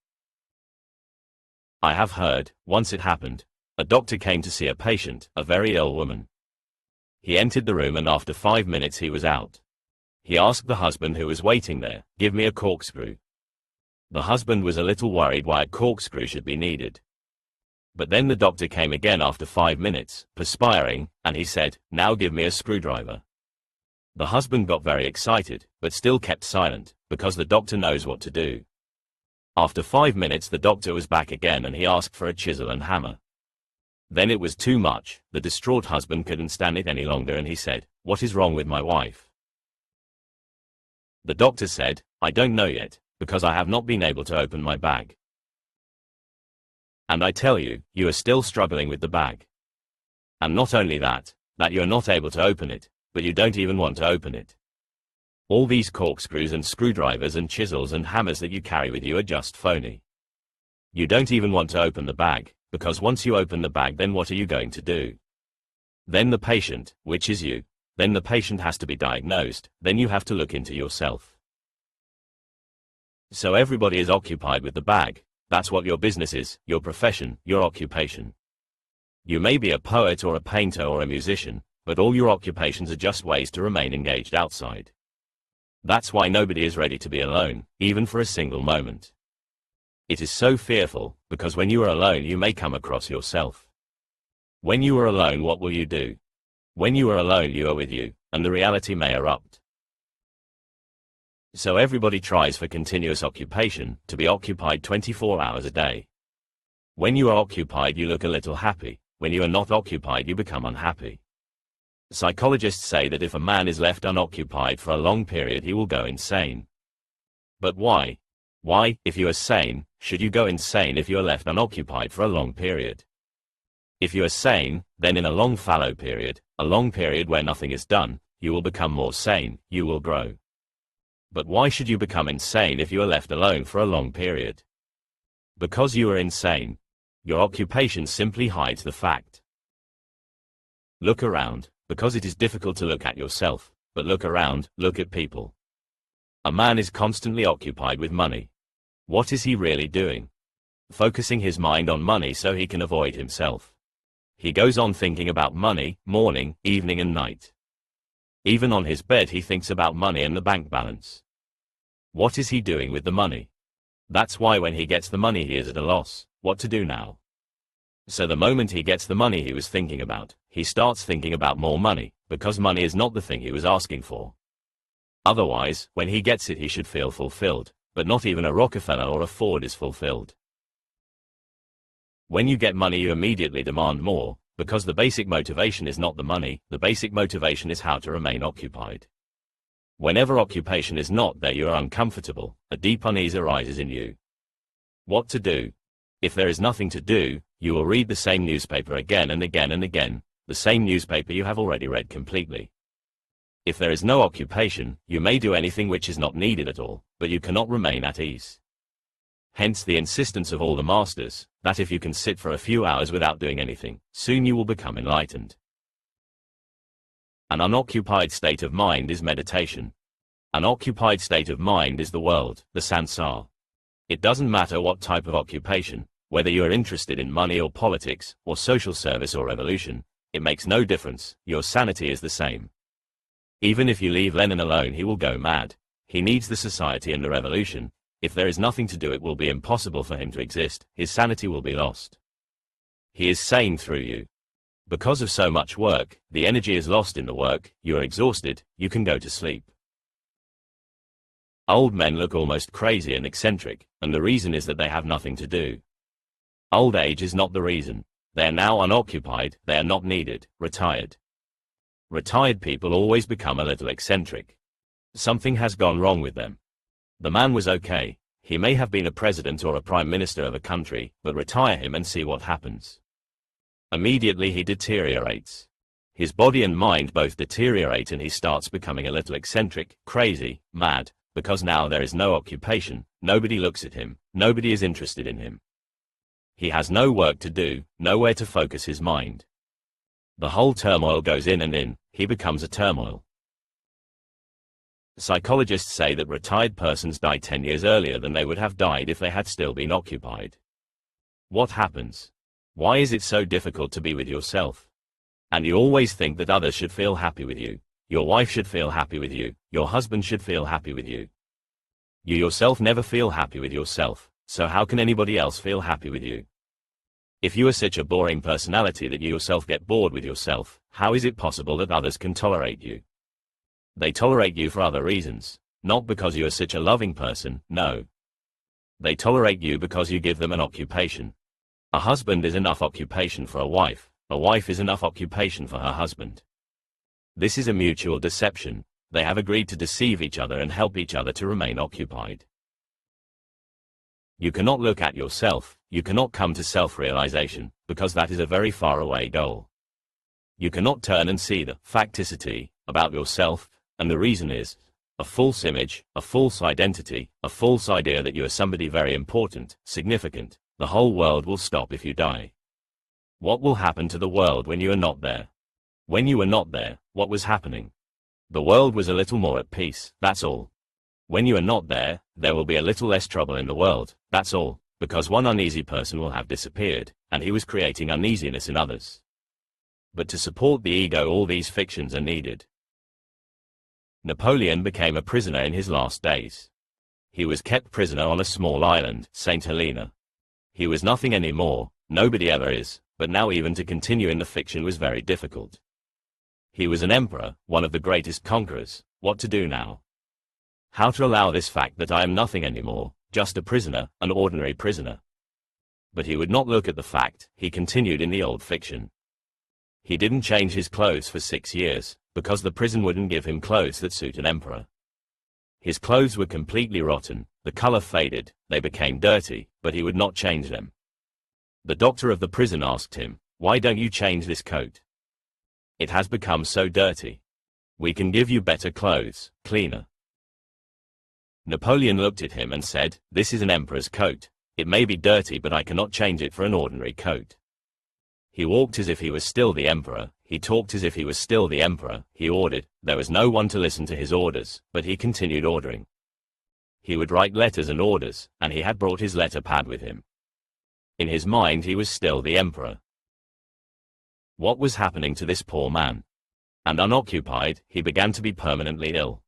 I have heard, once it happened, a doctor came to see a patient, a very ill woman. He entered the room and after 5 minutes he was out. He asked the husband who was waiting there, "Give me a corkscrew." The husband was a little worried why a corkscrew should be needed. But then the doctor came again after 5 minutes, perspiring, and he said, "Now give me a screwdriver." The husband got very excited, but still kept silent, because the doctor knows what to do. After 5 minutes the doctor was back again and he asked for a chisel and hammer. Then it was too much, the distraught husband couldn't stand it any longer and he said, "What is wrong with my wife?" The doctor said, "I don't know yet, because I have not been able to open my bag. And I tell you, you are still struggling with the bag. And not only that you are not able to open it, but you don't even want to open it. All these corkscrews and screwdrivers and chisels and hammers that you carry with you are just phony. You don't even want to open the bag, because once you open the bag then what are you going to do? Then the patient, which is you, then the patient has to be diagnosed, then you have to look into yourself. So everybody is occupied with the bag. That's what your business is, your profession, your occupation. You may be a poet or a painter or a musician, but all your occupations are just ways to remain engaged outside. That's why nobody is ready to be alone, even for a single moment. It is so fearful, because when you are alone you may come across yourself. When you are alone, what will you do? When you are alone you are with you, and the reality may erupt. So everybody tries for continuous occupation, to be occupied 24 hours a day. When you are occupied you look a little happy, when you are not occupied you become unhappy. Psychologists say that if a man is left unoccupied for a long period he will go insane. But why? Why, if you are sane, should you go insane if you are left unoccupied for a long period? If you are sane, then in a long fallow period, a long period where nothing is done, you will become more sane, you will grow. But why should you become insane if you are left alone for a long period? Because you are insane. Your occupation simply hides the fact. Look around, because it is difficult to look at yourself, but look around, look at people. A man is constantly occupied with money. What is he really doing? Focusing his mind on money so he can avoid himself. He goes on thinking about money, morning, evening and night. Even on his bed he thinks about money and the bank balance. What is he doing with the money? That's why when he gets the money he is at a loss. What to do now? So the moment he gets the money he was thinking about, he starts thinking about more money, because money is not the thing he was asking for. Otherwise, when he gets it he should feel fulfilled, but not even a Rockefeller or a Ford is fulfilled. When you get money you immediately demand more, because the basic motivation is not the money, the basic motivation is how to remain occupied. Whenever occupation is not there you are uncomfortable, a deep unease arises in you. What to do? If there is nothing to do, you will read the same newspaper again and again and again, the same newspaper you have already read completely. If there is no occupation, you may do anything which is not needed at all, but you cannot remain at ease. Hence the insistence of all the masters, that if you can sit for a few hours without doing anything, soon you will become enlightened. An unoccupied state of mind is meditation. An occupied state of mind is the world, the sansara. It doesn't matter what type of occupation, whether you are interested in money or politics, or social service or revolution, it makes no difference, your sanity is the same. Even if you leave Lenin alone he will go mad. He needs the society and the revolution. If there is nothing to do it will be impossible for him to exist, his sanity will be lost. He is sane through you. Because of so much work, the energy is lost in the work, you are exhausted, you can go to sleep. Old men look almost crazy and eccentric, and the reason is that they have nothing to do. Old age is not the reason. They are now unoccupied, they are not needed, retired. Retired people always become a little eccentric. Something has gone wrong with them. The man was okay, he may have been a president or a prime minister of a country, but retire him and see what happens. Immediately he deteriorates. His body and mind both deteriorate and he starts becoming a little eccentric, crazy, mad, because now there is no occupation, nobody looks at him, nobody is interested in him. He has no work to do, nowhere to focus his mind. The whole turmoil goes in and in, he becomes a turmoil. Psychologists say that retired persons die 10 years earlier than they would have died if they had still been occupied. What happens? Why is it so difficult to be with yourself? And you always think that others should feel happy with you. Your wife should feel happy with you, your husband should feel happy with you. You yourself never feel happy with yourself, so how can anybody else feel happy with you? If you are such a boring personality that you yourself get bored with yourself, how is it possible that others can tolerate you? They tolerate you for other reasons, not because you are such a loving person, no. They tolerate you because you give them an occupation. A husband is enough occupation for a wife is enough occupation for her husband. This is a mutual deception. They have agreed to deceive each other and help each other to remain occupied. You cannot look at yourself, you cannot come to self-realization, because that is a very far away goal. You cannot turn and see the facticity about yourself, and the reason is a false image, a false identity, a false idea that you are somebody very important, significant. The whole world will stop if you die. What will happen to the world when you are not there? When you were not there, what was happening? The world was a little more at peace, that's all. When you are not there, there will be a little less trouble in the world, that's all, because one uneasy person will have disappeared, and he was creating uneasiness in others. But to support the ego all these fictions are needed. Napoleon became a prisoner in his last days. He was kept prisoner on a small island, St. Helena. He was nothing anymore, nobody ever is, but now even to continue in the fiction was very difficult. He was an emperor, one of the greatest conquerors. What to do now? How to allow this fact that I am nothing anymore, just a prisoner, an ordinary prisoner? But he would not look at the fact, he continued in the old fiction. He didn't change his clothes for 6 years, because the prison wouldn't give him clothes that suit an emperor. His clothes were completely rotten, the color faded, they became dirty, but he would not change them. The doctor of the prison asked him, "Why don't you change this coat? It has become so dirty. We can give you better clothes, cleaner." Napoleon looked at him and said, "This is an emperor's coat. It may be dirty but I cannot change it for an ordinary coat." He walked as if he was still the emperor, he talked as if he was still the emperor, he ordered, there was no one to listen to his orders, but he continued ordering. He would write letters and orders, and he had brought his letter pad with him. In his mind he was still the emperor. What was happening to this poor man? And unoccupied, he began to be permanently ill.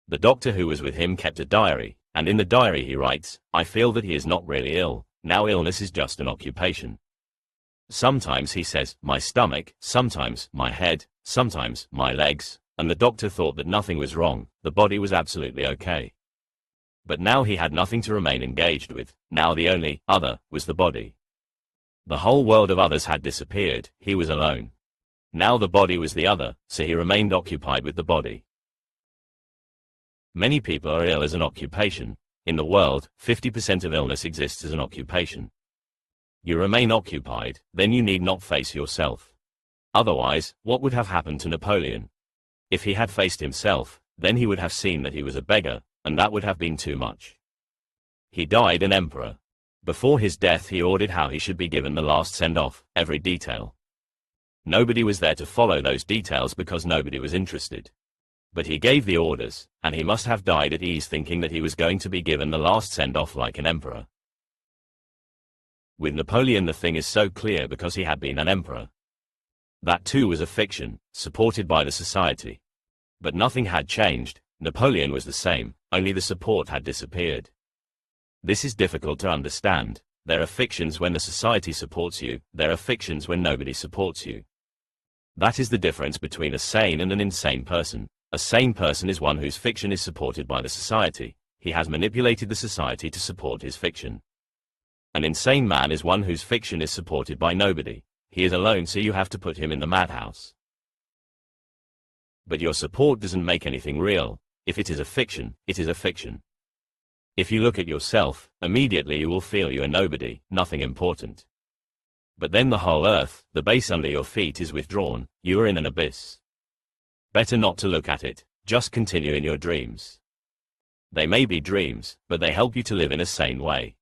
The doctor who was with him kept a diary, and in the diary he writes, "I feel that he is not really ill, now illness is just an occupation." Sometimes he says, my stomach, sometimes my head, sometimes my legs, and the doctor thought that nothing was wrong, the body was absolutely okay. But now he had nothing to remain engaged with, now the only other was the body. The whole world of others had disappeared, he was alone. Now the body was the other, so he remained occupied with the body. Many people are ill as an occupation. In the world, 50% of illness exists as an occupation. You remain occupied, then you need not face yourself. Otherwise, what would have happened to Napoleon? If he had faced himself, then he would have seen that he was a beggar, and that would have been too much. He died an emperor. Before his death he ordered how he should be given the last send-off, every detail. Nobody was there to follow those details because nobody was interested. But he gave the orders, and he must have died at ease thinking that he was going to be given the last send-off like an emperor. With Napoleon the thing is so clear because he had been an emperor. That too was a fiction, supported by the society. But nothing had changed, Napoleon was the same, only the support had disappeared. This is difficult to understand. There are fictions when the society supports you, there are fictions when nobody supports you. That is the difference between a sane and an insane person. A sane person is one whose fiction is supported by the society. He has manipulated the society to support his fiction. An insane man is one whose fiction is supported by nobody. He is alone, so you have to put him in the madhouse. But your support doesn't make anything real. If it is a fiction, it is a fiction. If you look at yourself, immediately you will feel you are nobody, nothing important. But then the whole earth, the base under your feet is withdrawn, you are in an abyss. Better not to look at it, just continue in your dreams. They may be dreams, but they help you to live in a sane way.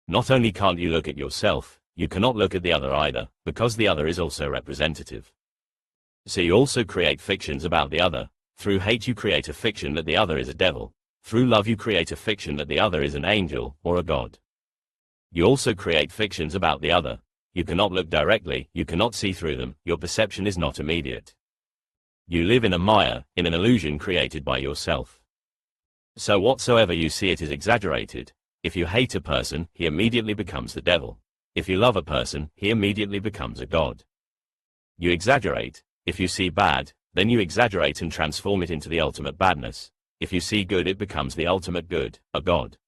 Not only can't you look at yourself, you cannot look at the other either, because the other is also representative. So you also create fictions about the other. Through hate you create a fiction that the other is a devil. Through love you create a fiction that the other is an angel, or a god. You also create fictions about the other. You cannot look directly, you cannot see through them, your perception is not immediate. You live in a maya, in an illusion created by yourself. So whatsoever you see it is exaggerated. If you hate a person, he immediately becomes the devil. If you love a person, he immediately becomes a god. You exaggerate. If you see bad, then you exaggerate and transform it into the ultimate badness. If you see good, it becomes the ultimate good, a god.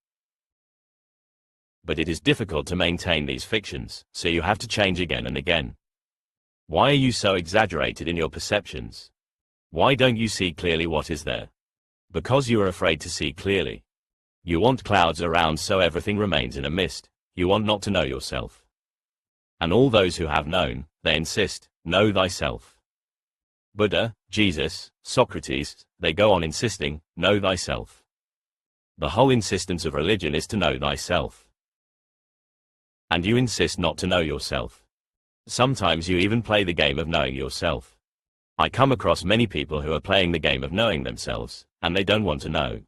But it is difficult to maintain these fictions, so you have to change again and again. Why are you so exaggerated in your perceptions? Why don't you see clearly what is there? Because you are afraid to see clearly. You want clouds around so everything remains in a mist. You want not to know yourself. And all those who have known, they insist, know thyself. Buddha, Jesus, Socrates, they go on insisting, know thyself. The whole insistence of religion is to know thyself. And you insist not to know yourself. Sometimes you even play the game of knowing yourself. I come across many people who are playing the game of knowing themselves, and they don't want to know.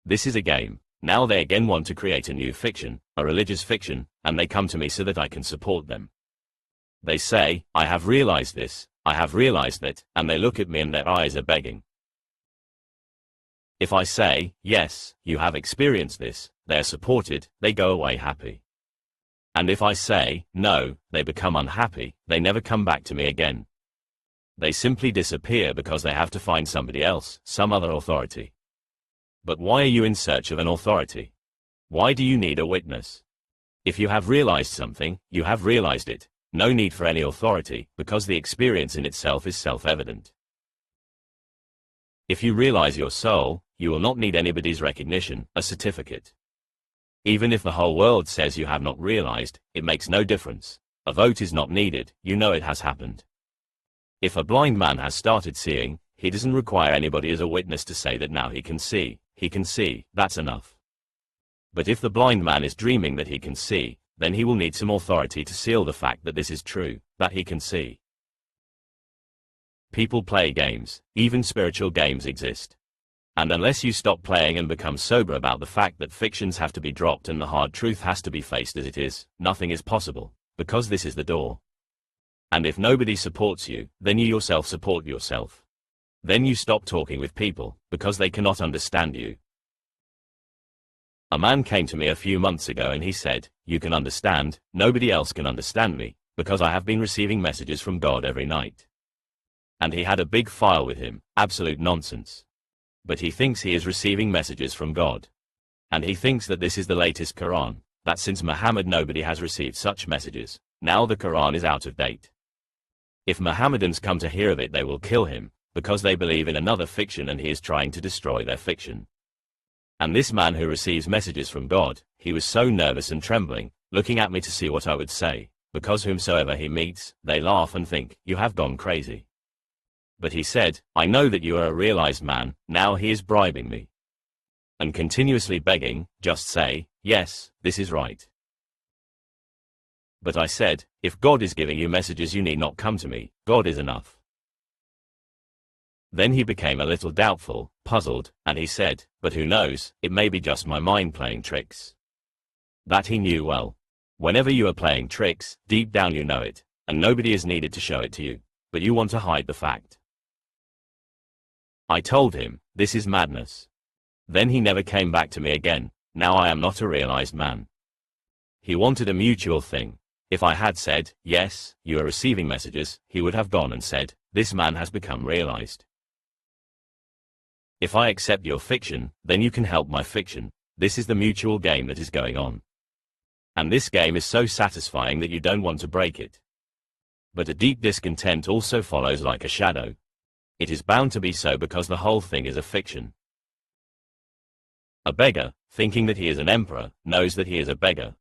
This is a game. Now they again want to create a new fiction, a religious fiction, and they come to me so that I can support them. They say, I have realized this, I have realized that, and they look at me and their eyes are begging. If I say, yes, you have experienced this, they are supported, they go away happy. And if I say, no, they become unhappy, they never come back to me again. They simply disappear because they have to find somebody else, some other authority. But why are you in search of an authority? Why do you need a witness? If you have realized something, you have realized it. No need for any authority, because the experience in itself is self-evident. If you realize your soul, you will not need anybody's recognition, a certificate. Even if the whole world says you have not realized, it makes no difference. A vote is not needed, you know it has happened. If a blind man has started seeing, he doesn't require anybody as a witness to say that now he can see, that's enough. But if the blind man is dreaming that he can see, then he will need some authority to seal the fact that this is true, that he can see. People play games, even spiritual games exist. And unless you stop playing and become sober about the fact that fictions have to be dropped and the hard truth has to be faced as it is, nothing is possible, because this is the door. And if nobody supports you, then you yourself support yourself. Then you stop talking with people, because they cannot understand you. A man came to me a few months ago and he said, you can understand, nobody else can understand me, because I have been receiving messages from God every night. And he had a big file with him, absolute nonsense. But he thinks he is receiving messages from God. And he thinks that this is the latest Quran, that since Muhammad nobody has received such messages, now the Quran is out of date. If Mohammedans come to hear of it they will kill him, because they believe in another fiction and he is trying to destroy their fiction. And this man who receives messages from God, he was so nervous and trembling, looking at me to see what I would say, because whomsoever he meets, they laugh and think, you have gone crazy. But he said, I know that you are a realized man, now he is bribing me. And continuously begging, just say, yes, this is right. But I said, if God is giving you messages you need not come to me, God is enough. Then he became a little doubtful, puzzled, and he said, but who knows, it may be just my mind playing tricks. That he knew well. Whenever you are playing tricks, deep down you know it, and nobody is needed to show it to you, but you want to hide the fact. I told him, this is madness. Then he never came back to me again, now I am not a realized man. He wanted a mutual thing. If I had said, yes, you are receiving messages, he would have gone and said, this man has become realized. If I accept your fiction, then you can help my fiction. This is the mutual game that is going on. And this game is so satisfying that you don't want to break it. But a deep discontent also follows like a shadow. It is bound to be so because the whole thing is a fiction. A beggar, thinking that he is an emperor, knows that he is a beggar.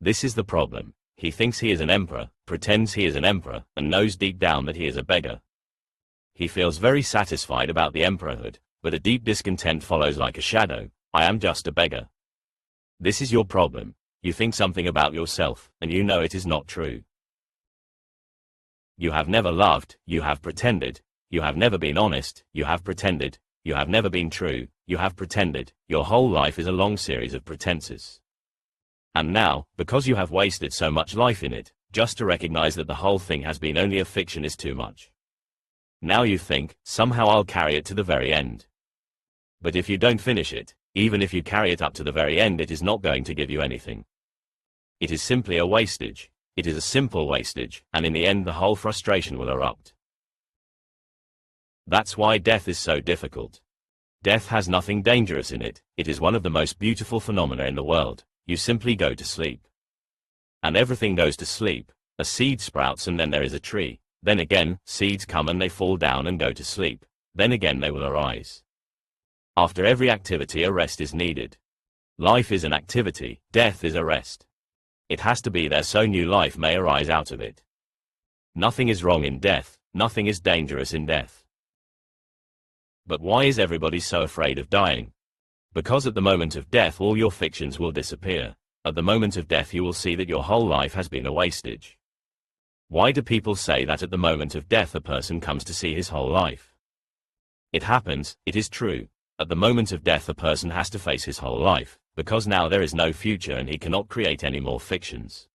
This is the problem. He thinks he is an emperor, pretends he is an emperor, and knows deep down that he is a beggar. He feels very satisfied about the emperorhood, but a deep discontent follows like a shadow. I am just a beggar. This is your problem. You think something about yourself, and you know it is not true. You have never loved, you have pretended. You have never been honest, you have pretended. You have never been true, you have pretended. Your whole life is a long series of pretenses. And now, because you have wasted so much life in it, just to recognize that the whole thing has been only a fiction is too much. Now you think, somehow I'll carry it to the very end. But if you don't finish it, even if you carry it up to the very end, it is not going to give you anything. It is simply a wastage. It is a simple wastage, and in the end the whole frustration will erupt. That's why death is so difficult. Death has nothing dangerous in it. It is one of the most beautiful phenomena in the world. You simply go to sleep. And everything goes to sleep. A seed sprouts and then there is a tree. Then again, seeds come and they fall down and go to sleep. Then again they will arise. After every activity a rest is needed. Life is an activity, death is a rest. It has to be there so new life may arise out of it. Nothing is wrong in death, nothing is dangerous in death. But why is everybody so afraid of dying? Because at the moment of death all your fictions will disappear. At the moment of death you will see that your whole life has been a wastage. Why do people say that at the moment of death a person comes to see his whole life? It happens, it is true. At the moment of death a person has to face his whole life, because now there is no future and he cannot create any more fictions.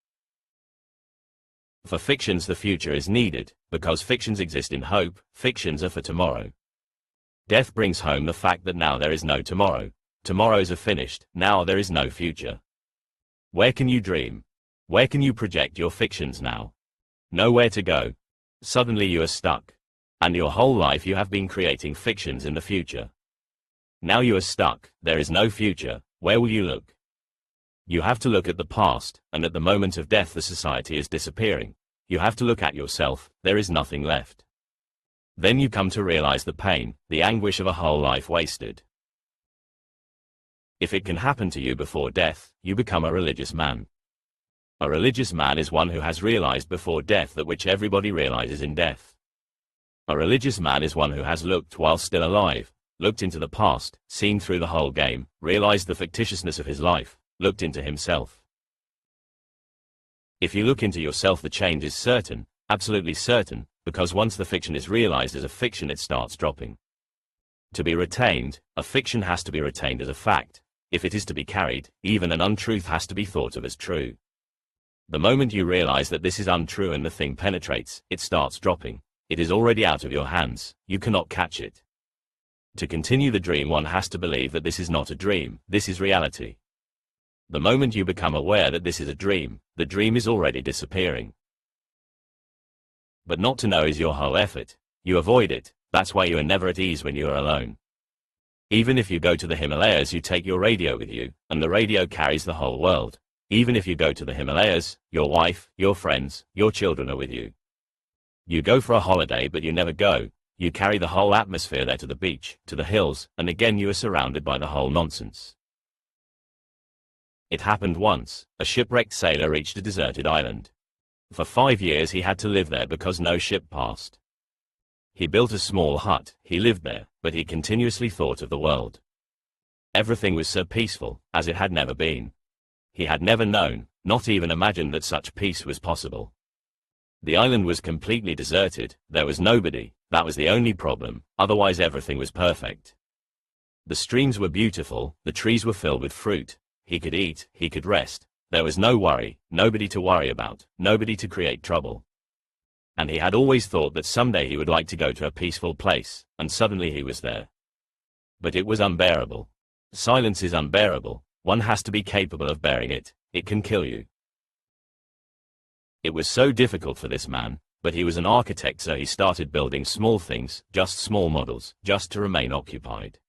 For fictions the future is needed, because fictions exist in hope, fictions are for tomorrow. Death brings home the fact that now there is no tomorrow. Tomorrows are finished, now there is no future. Where can you dream? Where can you project your fictions now? Nowhere to go. Suddenly you are stuck. And your whole life you have been creating fictions in the future. Now you are stuck, there is no future, where will you look? You have to look at the past, and at the moment of death the society is disappearing. You have to look at yourself, there is nothing left. Then you come to realize the pain, the anguish of a whole life wasted. If it can happen to you before death, you become a religious man. A religious man is one who has realized before death that which everybody realizes in death. A religious man is one who has looked while still alive, looked into the past, seen through the whole game, realized the fictitiousness of his life, looked into himself. If you look into yourself the change is certain, absolutely certain, because once the fiction is realized as a fiction it starts dropping. To be retained, a fiction has to be retained as a fact. If it is to be carried, even an untruth has to be thought of as true. The moment you realize that this is untrue and the thing penetrates, it starts dropping. It is already out of your hands, you cannot catch it. To continue the dream one has to believe that this is not a dream, this is reality. The moment you become aware that this is a dream, the dream is already disappearing. But not to know is your whole effort. You avoid it, that's why you are never at ease when you are alone. Even if you go to the Himalayas, you take your radio with you, and the radio carries the whole world. Even if you go to the Himalayas, your wife, your friends, your children are with you. You go for a holiday but you never go. You carry the whole atmosphere there to the beach, to the hills, and again you are surrounded by the whole nonsense. It happened once. A shipwrecked sailor reached a deserted island. For 5 years he had to live there because no ship passed. He built a small hut, he lived there, but he continuously thought of the world. Everything was so peaceful, as it had never been. He had never known, not even imagined that such peace was possible. The island was completely deserted, there was nobody, that was the only problem, otherwise everything was perfect. The streams were beautiful, the trees were filled with fruit, he could eat, he could rest, there was no worry, nobody to worry about, nobody to create trouble. And he had always thought that someday he would like to go to a peaceful place, and suddenly he was there. But it was unbearable. Silence is unbearable, one has to be capable of bearing it, it can kill you. It was so difficult for this man, but he was an architect, so he started building small things, just small models, just to remain occupied.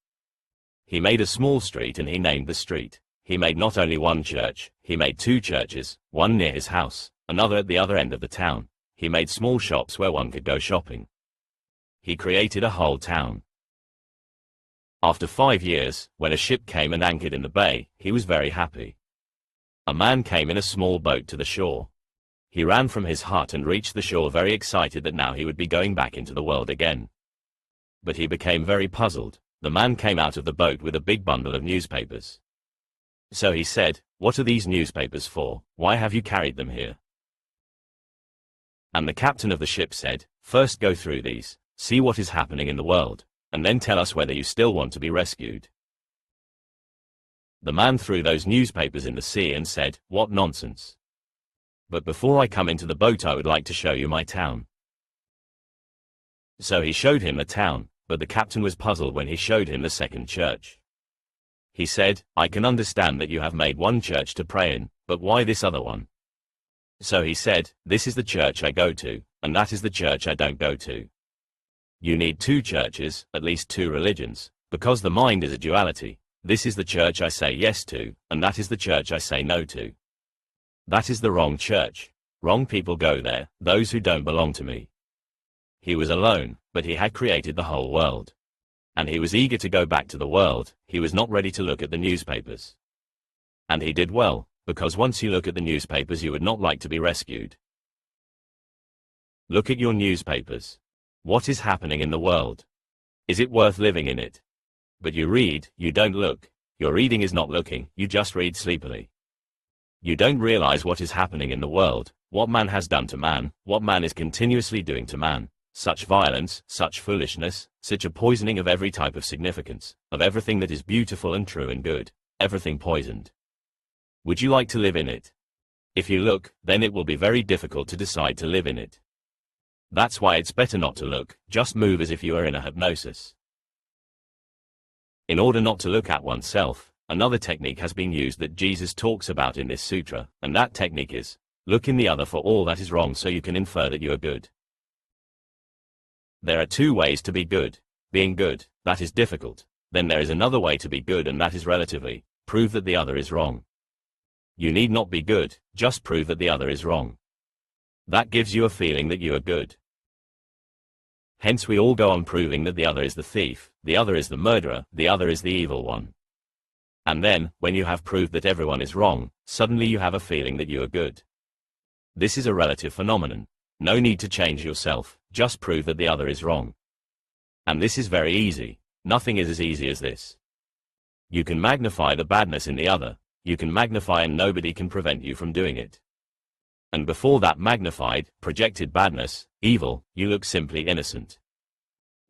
He made a small street and he named the street. He made not only one church, he made 2 churches, one near his house, another at the other end of the town. He made small shops where one could go shopping. He created a whole town. After 5 years, when a ship came and anchored in the bay, he was very happy. A man came in a small boat to the shore. He ran from his hut and reached the shore very excited that now he would be going back into the world again. But he became very puzzled. The man came out of the boat with a big bundle of newspapers. So he said, "What are these newspapers for? Why have you carried them here?" And the captain of the ship said, "First go through these, see what is happening in the world, and then tell us whether you still want to be rescued." The man threw those newspapers in the sea and said, "What nonsense. But before I come into the boat I would like to show you my town." So he showed him the town, but the captain was puzzled when he showed him the second church. He said, "I can understand that you have made one church to pray in, but why this other one?" So he said, "This is the church I go to, and that is the church I don't go to. You need 2 churches, at least 2 religions, because the mind is a duality. This is the church I say yes to, and that is the church I say no to. That is the wrong church. Wrong people go there, those who don't belong to me." He was alone, but he had created the whole world. And he was eager to go back to the world, he was not ready to look at the newspapers. And he did well, because once you look at the newspapers you would not like to be rescued. Look at your newspapers. What is happening in the world? Is it worth living in it? But you read, you don't look. Your reading is not looking, you just read sleepily. You don't realize what is happening in the world, what man has done to man, what man is continuously doing to man. Such violence, such foolishness, such a poisoning of every type of significance, of everything that is beautiful and true and good, everything poisoned. Would you like to live in it? If you look, then it will be very difficult to decide to live in it. That's why it's better not to look, just move as if you are in a hypnosis. In order not to look at oneself, another technique has been used that Jesus talks about in this sutra, and that technique is, look in the other for all that is wrong so you can infer that you are good. There are 2 ways to be good. Being good, that is difficult. Then there is another way to be good and that is relatively, prove that the other is wrong. You need not be good, just prove that the other is wrong. That gives you a feeling that you are good. Hence we all go on proving that the other is the thief, the other is the murderer, the other is the evil one. And then, when you have proved that everyone is wrong, suddenly you have a feeling that you are good. This is a relative phenomenon. No need to change yourself, just prove that the other is wrong. And this is very easy. Nothing is as easy as this. You can magnify the badness in the other, you can magnify and nobody can prevent you from doing it. And before that magnified, projected badness, evil, you look simply innocent.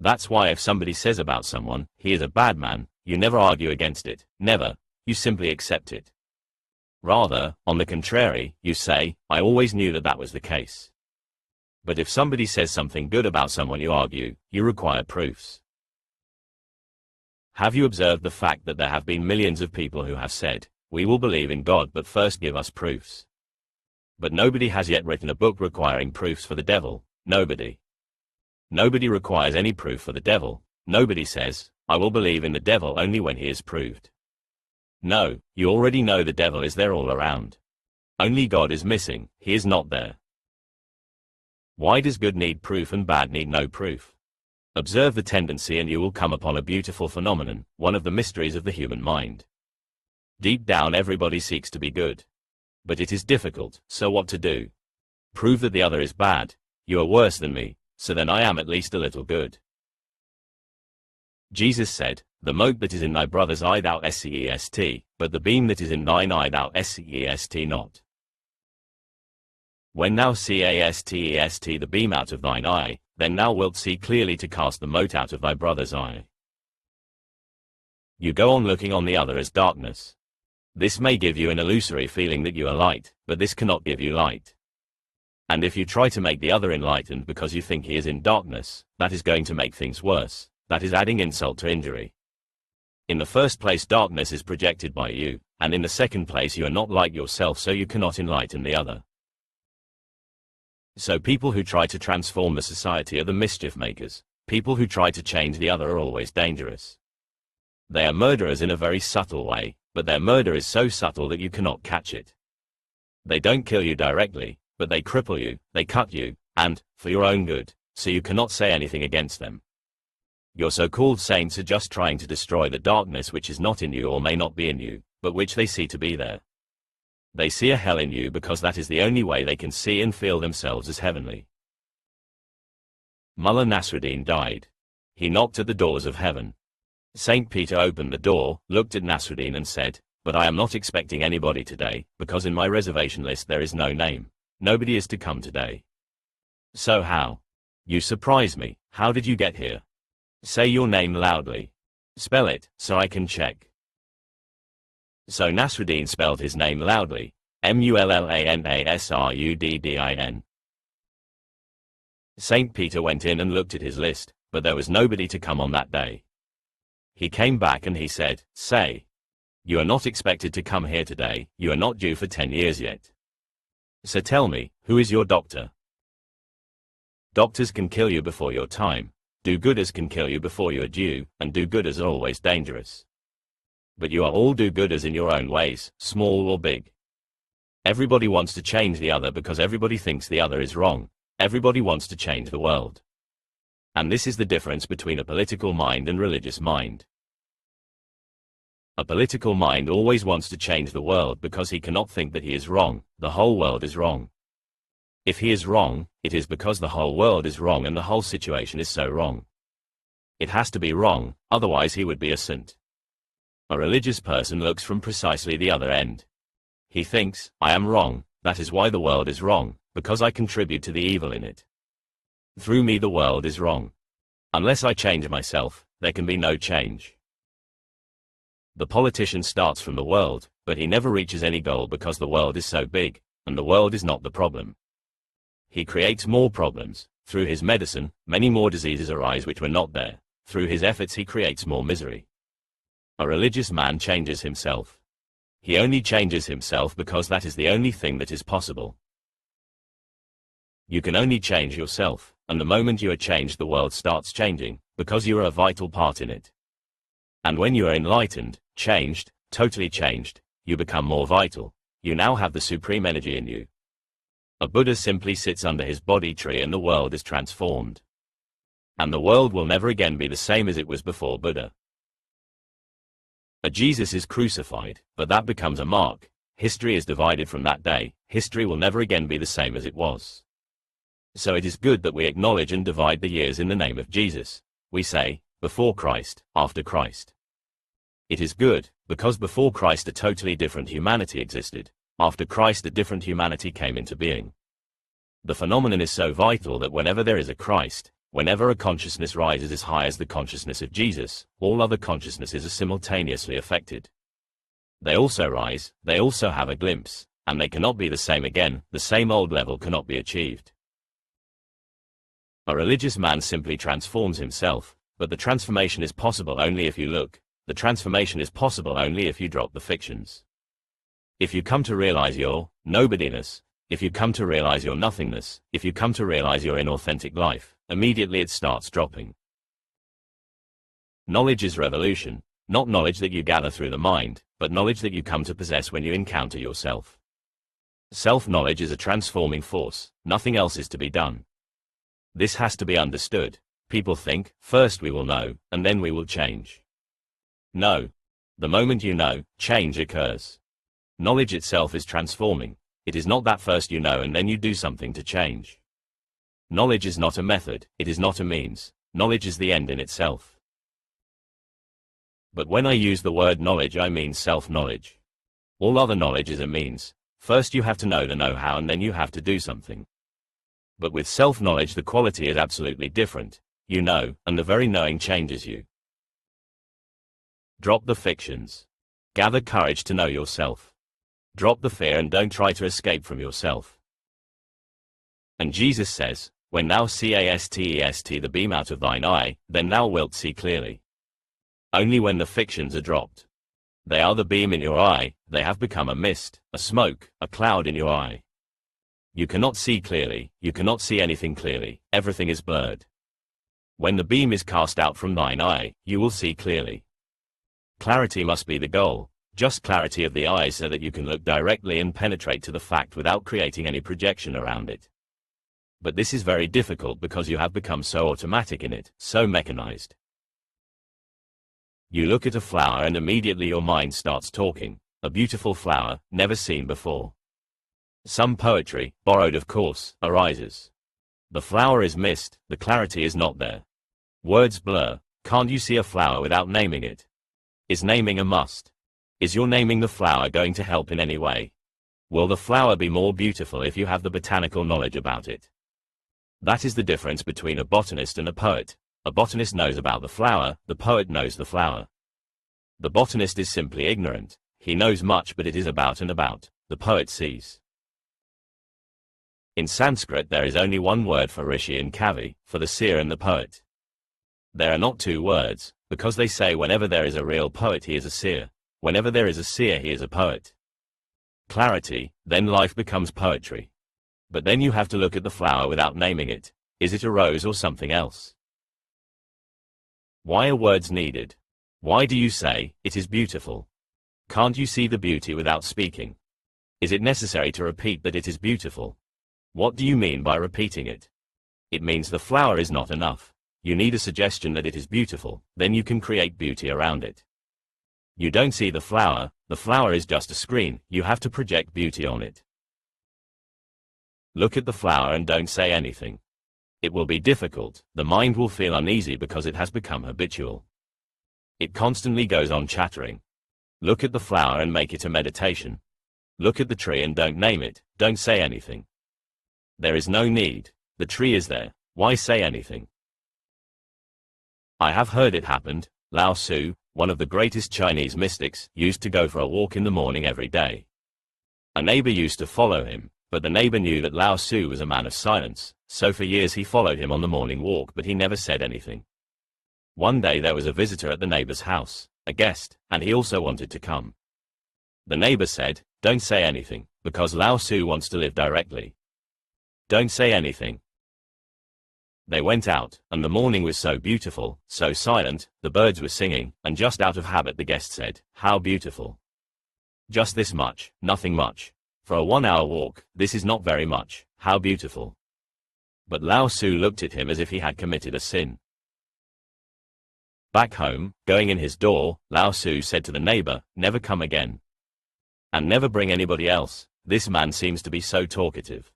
That's why if somebody says about someone, he is a bad man, you never argue against it, never, you simply accept it. Rather, on the contrary, you say, I always knew that that was the case. But if somebody says something good about someone you argue, you require proofs. Have you observed the fact that there have been millions of people who have said, We will believe in God, but first give us proofs. But nobody has yet written a book requiring proofs for the devil. Nobody. Nobody requires any proof for the devil. Nobody says, I will believe in the devil only when he is proved. No, you already know the devil is there all around. Only God is missing, he is not there. Why does good need proof and bad need no proof? Observe the tendency and you will come upon a beautiful phenomenon, one of the mysteries of the human mind. Deep down everybody seeks to be good. But it is difficult, so what to do? Prove that the other is bad. You are worse than me, so then I am at least a little good. Jesus said, the mote that is in thy brother's eye thou seest, but the beam that is in thine eye thou seest not. When thou seest the beam out of thine eye, then thou wilt see clearly to cast the mote out of thy brother's eye. You go on looking on the other as darkness. This may give you an illusory feeling that you are light, but this cannot give you light. And if you try to make the other enlightened because you think he is in darkness, that is going to make things worse. That is adding insult to injury. In the first place, darkness is projected by you, and in the second place you are not like yourself, so you cannot enlighten the other. So people who try to transform the society are the mischief makers. People who try to change the other are always dangerous. They are murderers in a very subtle way, but their murder is so subtle that you cannot catch it. They don't kill you directly, but they cripple you, they cut you, and, for your own good, so you cannot say anything against them. Your so-called saints are just trying to destroy the darkness which is not in you or may not be in you, but which they see to be there. They see a hell in you because that is the only way they can see and feel themselves as heavenly. Mullah Nasruddin died. He knocked at the doors of heaven. Saint Peter opened the door, looked at Nasruddin and said, but I am not expecting anybody today, because in my reservation list there is no name. Nobody is to come today. So how? You surprise me. How did you get here? Say your name loudly. Spell it, so I can check. So Nasruddin spelled his name loudly, Mullanasruddin. Saint Peter went in and looked at his list, but there was nobody to come on that day. He came back and he said, say, you are not expected to come here today, you are not due for 10 years yet. So tell me, who is your doctor? Doctors can kill you before your time. Do-gooders can kill you before you are due, and do-gooders are always dangerous. But you are all do-gooders in your own ways, small or big. Everybody wants to change the other because everybody thinks the other is wrong. Everybody wants to change the world. And this is the difference between a political mind and religious mind. A political mind always wants to change the world because he cannot think that he is wrong. The whole world is wrong. If he is wrong, it is because the whole world is wrong and the whole situation is so wrong. It has to be wrong, otherwise he would be a saint. A religious person looks from precisely the other end. He thinks, I am wrong, that is why the world is wrong, because I contribute to the evil in it. Through me the world is wrong. Unless I change myself, there can be no change. The politician starts from the world, but he never reaches any goal because the world is so big, and the world is not the problem. He creates more problems. Through his medicine, many more diseases arise which were not there. Through his efforts he creates more misery. A religious man changes himself. He only changes himself because that is the only thing that is possible. You can only change yourself, and the moment you are changed the world starts changing, because you are a vital part in it. And when you are enlightened, changed, totally changed, you become more vital. You now have the supreme energy in you. A Buddha simply sits under his Bodhi tree and the world is transformed. And the world will never again be the same as it was before Buddha. A Jesus is crucified, but that becomes a mark. History is divided from that day. History will never again be the same as it was. So it is good that we acknowledge and divide the years in the name of Jesus. We say, before Christ, after Christ. It is good, because before Christ a totally different humanity existed. After Christ a different humanity came into being. The phenomenon is so vital that whenever there is a Christ, whenever a consciousness rises as high as the consciousness of Jesus, all other consciousnesses are simultaneously affected. They also rise, they also have a glimpse, and they cannot be the same again, the same old level cannot be achieved. A religious man simply transforms himself, but the transformation is possible only if you look. The transformation is possible only if you drop the fictions. If you come to realize your nobodiness, if you come to realize your nothingness, if you come to realize your inauthentic life, immediately it starts dropping. Knowledge is revolution, not knowledge that you gather through the mind, but knowledge that you come to possess when you encounter yourself. Self-knowledge is a transforming force, nothing else is to be done. This has to be understood. People think, first we will know, and then we will change. No. The moment you know, change occurs. Knowledge itself is transforming. It is not that first you know and then you do something to change. Knowledge is not a method, it is not a means. Knowledge is the end in itself. But when I use the word knowledge, I mean self-knowledge. All other knowledge is a means. First you have to know the know-how and then you have to do something. But with self-knowledge the quality is absolutely different. You know, and the very knowing changes you. Drop the fictions. Gather courage to know yourself. Drop the fear and don't try to escape from yourself. And Jesus says, when thou seest the beam out of thine eye, then thou wilt see clearly. Only when the fictions are dropped. They are the beam in your eye, they have become a mist, a smoke, a cloud in your eye. You cannot see clearly, you cannot see anything clearly, everything is blurred. When the beam is cast out from thine eye, you will see clearly. Clarity must be the goal, just clarity of the eye so that you can look directly and penetrate to the fact without creating any projection around it. But this is very difficult because you have become so automatic in it, so mechanized. You look at a flower and immediately your mind starts talking, a beautiful flower, never seen before. Some poetry, borrowed of course, arises. The flower is missed, the clarity is not there. Words blur, can't you see a flower without naming it? Is naming a must? Is your naming the flower going to help in any way? Will the flower be more beautiful if you have the botanical knowledge about it? That is the difference between a botanist and a poet. A botanist knows about the flower, the poet knows the flower. The botanist is simply ignorant. He knows much but it is about and about. The poet sees. In Sanskrit there is only one word for rishi and kavi, for the seer and the poet. There are not two words, because they say whenever there is a real poet he is a seer, whenever there is a seer he is a poet. Clarity, then life becomes poetry. But then you have to look at the flower without naming it. Is it a rose or something else? Why are words needed? Why do you say, it is beautiful? Can't you see the beauty without speaking? Is it necessary to repeat that it is beautiful? What do you mean by repeating it? It means the flower is not enough. You need a suggestion that it is beautiful, then you can create beauty around it. You don't see the flower is just a screen, you have to project beauty on it. Look at the flower and don't say anything. It will be difficult, the mind will feel uneasy because it has become habitual. It constantly goes on chattering. Look at the flower and make it a meditation. Look at the tree and don't name it, don't say anything. There is no need, the tree is there, why say anything? I have heard it happened. Lao Tzu, one of the greatest Chinese mystics, used to go for a walk in the morning every day. A neighbor used to follow him, but the neighbor knew that Lao Tzu was a man of silence, so for years he followed him on the morning walk but he never said anything. One day there was a visitor at the neighbor's house, a guest, and he also wanted to come. The neighbor said, don't say anything, because Lao Tzu wants to live directly. Don't say anything. They went out, and the morning was so beautiful, so silent, the birds were singing, and just out of habit the guest said, how beautiful. Just this much, nothing much. For a 1-hour walk, this is not very much, how beautiful. But Lao Tzu looked at him as if he had committed a sin. Back home, going in his door, Lao Tzu said to the neighbor, never come again. And never bring anybody else, this man seems to be so talkative.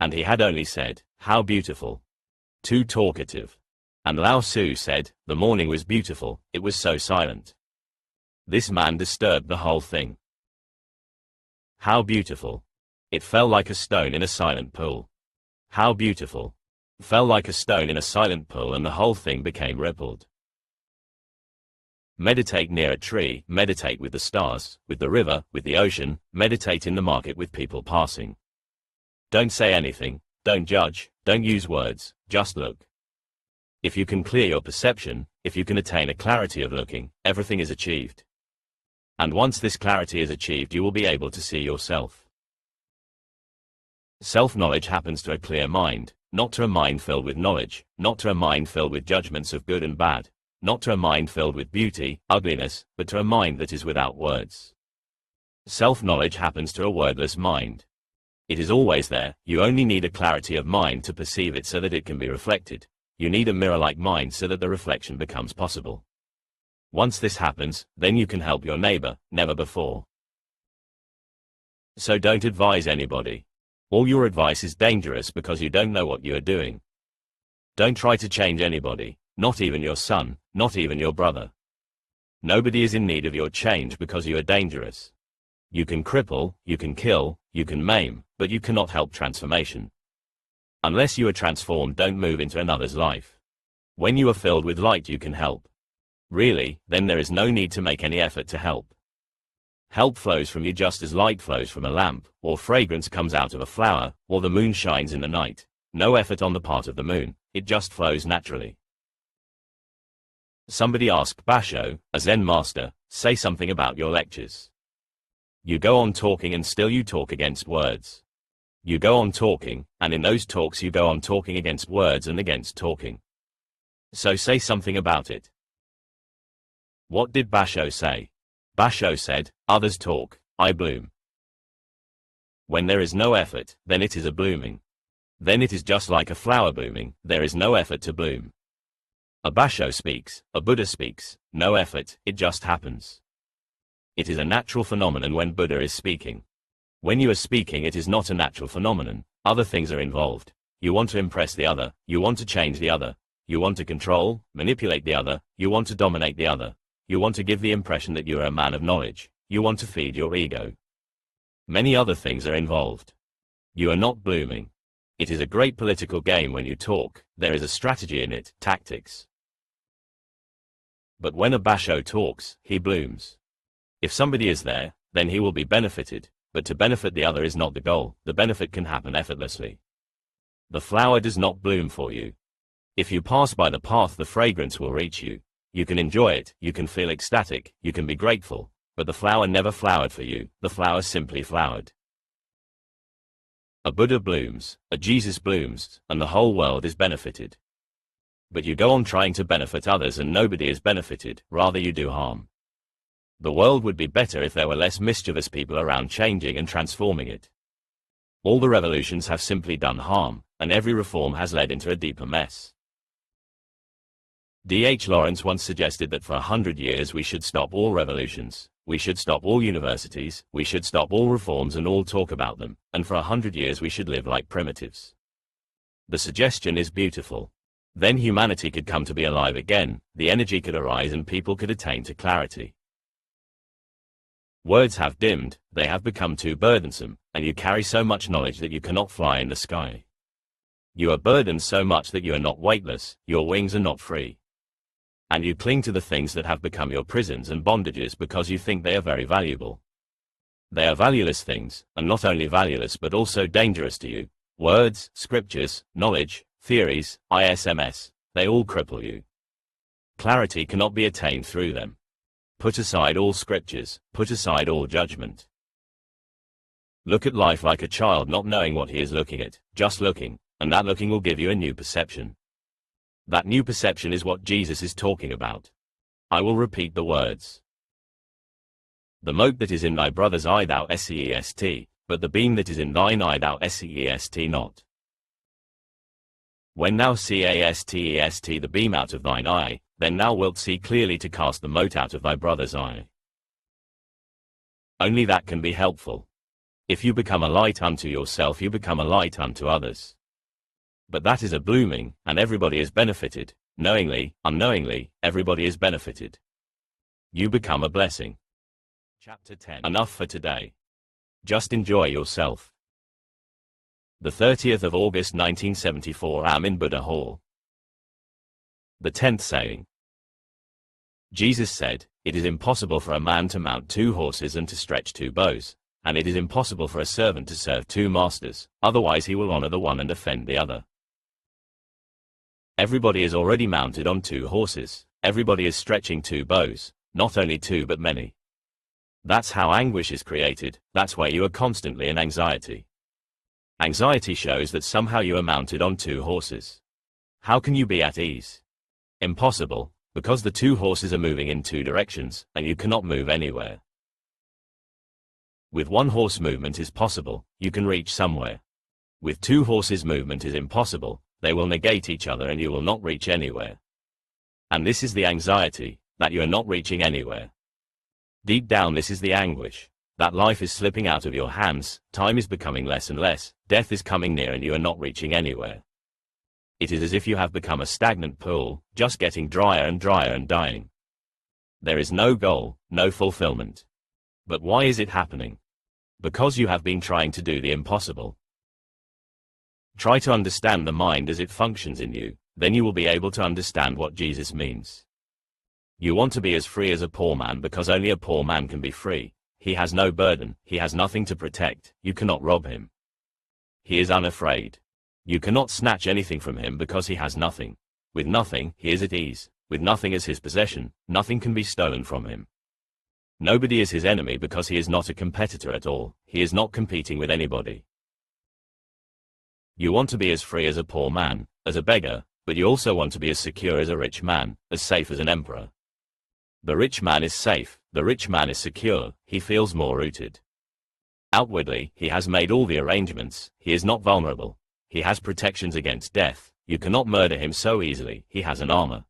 And he had only said, how beautiful. Too talkative. And Lao Tzu said, the morning was beautiful, it was so silent. This man disturbed the whole thing. How beautiful. It fell like a stone in a silent pool. How beautiful. Fell like a stone in a silent pool and the whole thing became rippled. Meditate near a tree, meditate with the stars, with the river, with the ocean, meditate in the market with people passing. Don't say anything, don't judge, don't use words, just look. If you can clear your perception, if you can attain a clarity of looking, everything is achieved. And once this clarity is achieved, you will be able to see yourself. Self-knowledge happens to a clear mind, not to a mind filled with knowledge, not to a mind filled with judgments of good and bad, not to a mind filled with beauty, ugliness, but to a mind that is without words. Self-knowledge happens to a wordless mind. It is always there, you only need a clarity of mind to perceive it so that it can be reflected. You need a mirror-like mind so that the reflection becomes possible. Once this happens, then you can help your neighbor, never before. So don't advise anybody. All your advice is dangerous because you don't know what you are doing. Don't try to change anybody, not even your son, not even your brother. Nobody is in need of your change because you are dangerous. You can cripple, you can kill, you can maim, but you cannot help transformation. Unless you are transformed, don't move into another's life. When you are filled with light, you can help. Really, then there is no need to make any effort to help. Help flows from you just as light flows from a lamp, or fragrance comes out of a flower, or the moon shines in the night. No effort on the part of the moon, it just flows naturally. Somebody asked Basho, a Zen master, say something about your lectures. You go on talking and still you talk against words. You go on talking, and in those talks you go on talking against words and against talking. So say something about it. What did Basho say? Basho said, others talk, I bloom. When there is no effort, then it is a blooming. Then it is just like a flower blooming, there is no effort to bloom. A Basho speaks, a Buddha speaks, no effort, it just happens. It is a natural phenomenon when Buddha is speaking. When you are speaking, it is not a natural phenomenon, other things are involved. You want to impress the other, you want to change the other, you want to control, manipulate the other, you want to dominate the other, you want to give the impression that you are a man of knowledge, you want to feed your ego. Many other things are involved. You are not blooming. It is a great political game when you talk, there is a strategy in it, tactics. But when a Basho talks, he blooms. If somebody is there, then he will be benefited, but to benefit the other is not the goal, the benefit can happen effortlessly. The flower does not bloom for you. If you pass by the path, the fragrance will reach you. You can enjoy it, you can feel ecstatic, you can be grateful, but the flower never flowered for you, the flower simply flowered. A Buddha blooms, a Jesus blooms, and the whole world is benefited. But you go on trying to benefit others and nobody is benefited, rather you do harm. The world would be better if there were less mischievous people around changing and transforming it. All the revolutions have simply done harm, and every reform has led into a deeper mess. D.H. Lawrence once suggested that for 100 years we should stop all revolutions, we should stop all universities, we should stop all reforms and all talk about them, and for 100 years we should live like primitives. The suggestion is beautiful. Then humanity could come to be alive again, the energy could arise and people could attain to clarity. Words have dimmed, they have become too burdensome, and you carry so much knowledge that you cannot fly in the sky. You are burdened so much that you are not weightless, your wings are not free. And you cling to the things that have become your prisons and bondages because you think they are very valuable. They are valueless things, and not only valueless but also dangerous to you. Words, scriptures, knowledge, theories, ISMS, they all cripple you. Clarity cannot be attained through them. Put aside all scriptures, put aside all judgment. Look at life like a child not knowing what he is looking at, just looking, and that looking will give you a new perception. That new perception is what Jesus is talking about. I will repeat the words. The mote that is in thy brother's eye thou seest, but the beam that is in thine eye thou seest not. When thou seest the beam out of thine eye, then thou wilt see clearly to cast the mote out of thy brother's eye. Only that can be helpful. If you become a light unto yourself, you become a light unto others. But that is a blooming, and everybody is benefited, knowingly, unknowingly, everybody is benefited. You become a blessing. Chapter 10. Enough for today. Just enjoy yourself. The 30th of August 1974, I'm in Buddha Hall. The 10th saying. Jesus said, it is impossible for a man to mount 2 horses and to stretch 2 bows, and it is impossible for a servant to serve 2 masters, otherwise he will honor the one and offend the other. Everybody is already mounted on 2 horses, everybody is stretching 2 bows, not only 2 but many. That's how anguish is created, that's why you are constantly in anxiety. Anxiety shows that somehow you are mounted on two horses. How can you be at ease? Impossible, because the two horses are moving in two directions, and you cannot move anywhere. With one horse movement is possible, you can reach somewhere. With two horses movement is impossible, they will negate each other and you will not reach anywhere. And this is the anxiety, that you are not reaching anywhere. Deep down this is the anguish, that life is slipping out of your hands, time is becoming less and less, death is coming near and you are not reaching anywhere. It is as if you have become a stagnant pool, just getting drier and drier and dying. There is no goal, no fulfillment. But why is it happening? Because you have been trying to do the impossible. Try to understand the mind as it functions in you, then you will be able to understand what Jesus means. You want to be as free as a poor man because only a poor man can be free. He has no burden, he has nothing to protect, you cannot rob him. He is unafraid. You cannot snatch anything from him because he has nothing. With nothing, he is at ease. With nothing as his possession, nothing can be stolen from him. Nobody is his enemy because he is not a competitor at all, he is not competing with anybody. You want to be as free as a poor man, as a beggar, but you also want to be as secure as a rich man, as safe as an emperor. The rich man is safe, the rich man is secure, he feels more rooted. Outwardly, he has made all the arrangements, he is not vulnerable. He has protections against death, you cannot murder him so easily, he has an armor.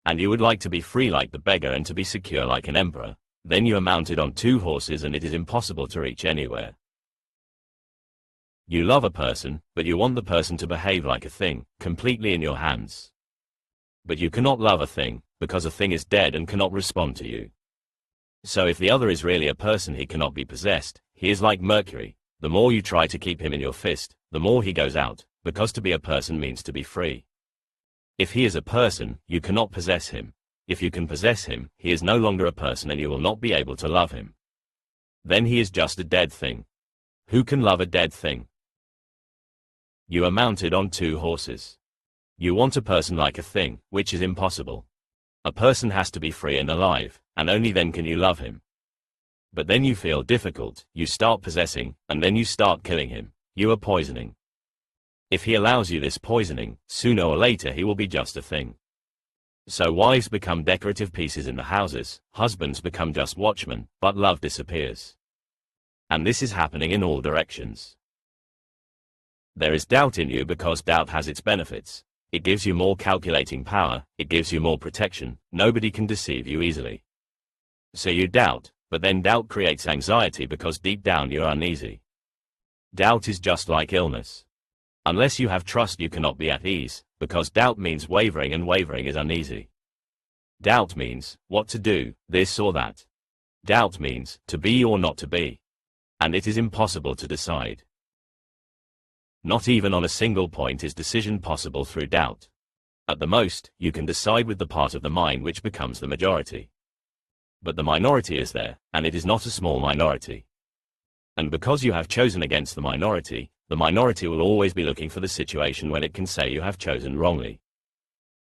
And you would like to be free like the beggar and to be secure like an emperor, then you are mounted on two horses and it is impossible to reach anywhere. You love a person, but you want the person to behave like a thing, completely in your hands. But you cannot love a thing, because a thing is dead and cannot respond to you. So if the other is really a person he cannot be possessed, he is like Mercury, the more you try to keep him in your fist, the more he goes out, because to be a person means to be free. If he is a person, you cannot possess him. If you can possess him, he is no longer a person and you will not be able to love him. Then he is just a dead thing. Who can love a dead thing? You are mounted on two horses. You want a person like a thing, which is impossible. A person has to be free and alive, and only then can you love him. But then you feel difficult, you start possessing, and then you start killing him. You are poisoning. If he allows you this poisoning, sooner or later he will be just a thing. So wives become decorative pieces in the houses, husbands become just watchmen, but love disappears. And this is happening in all directions. There is doubt in you because doubt has its benefits. It gives you more calculating power, it gives you more protection, nobody can deceive you easily. So you doubt, but then doubt creates anxiety because deep down you're uneasy. Doubt is just like illness. Unless you have trust you cannot be at ease, because doubt means wavering and wavering is uneasy. Doubt means, what to do, this or that. Doubt means, to be or not to be. And it is impossible to decide. Not even on a single point is decision possible through doubt. At the most, you can decide with the part of the mind which becomes the majority. But the minority is there, and it is not a small minority. And because you have chosen against the minority will always be looking for the situation when it can say you have chosen wrongly.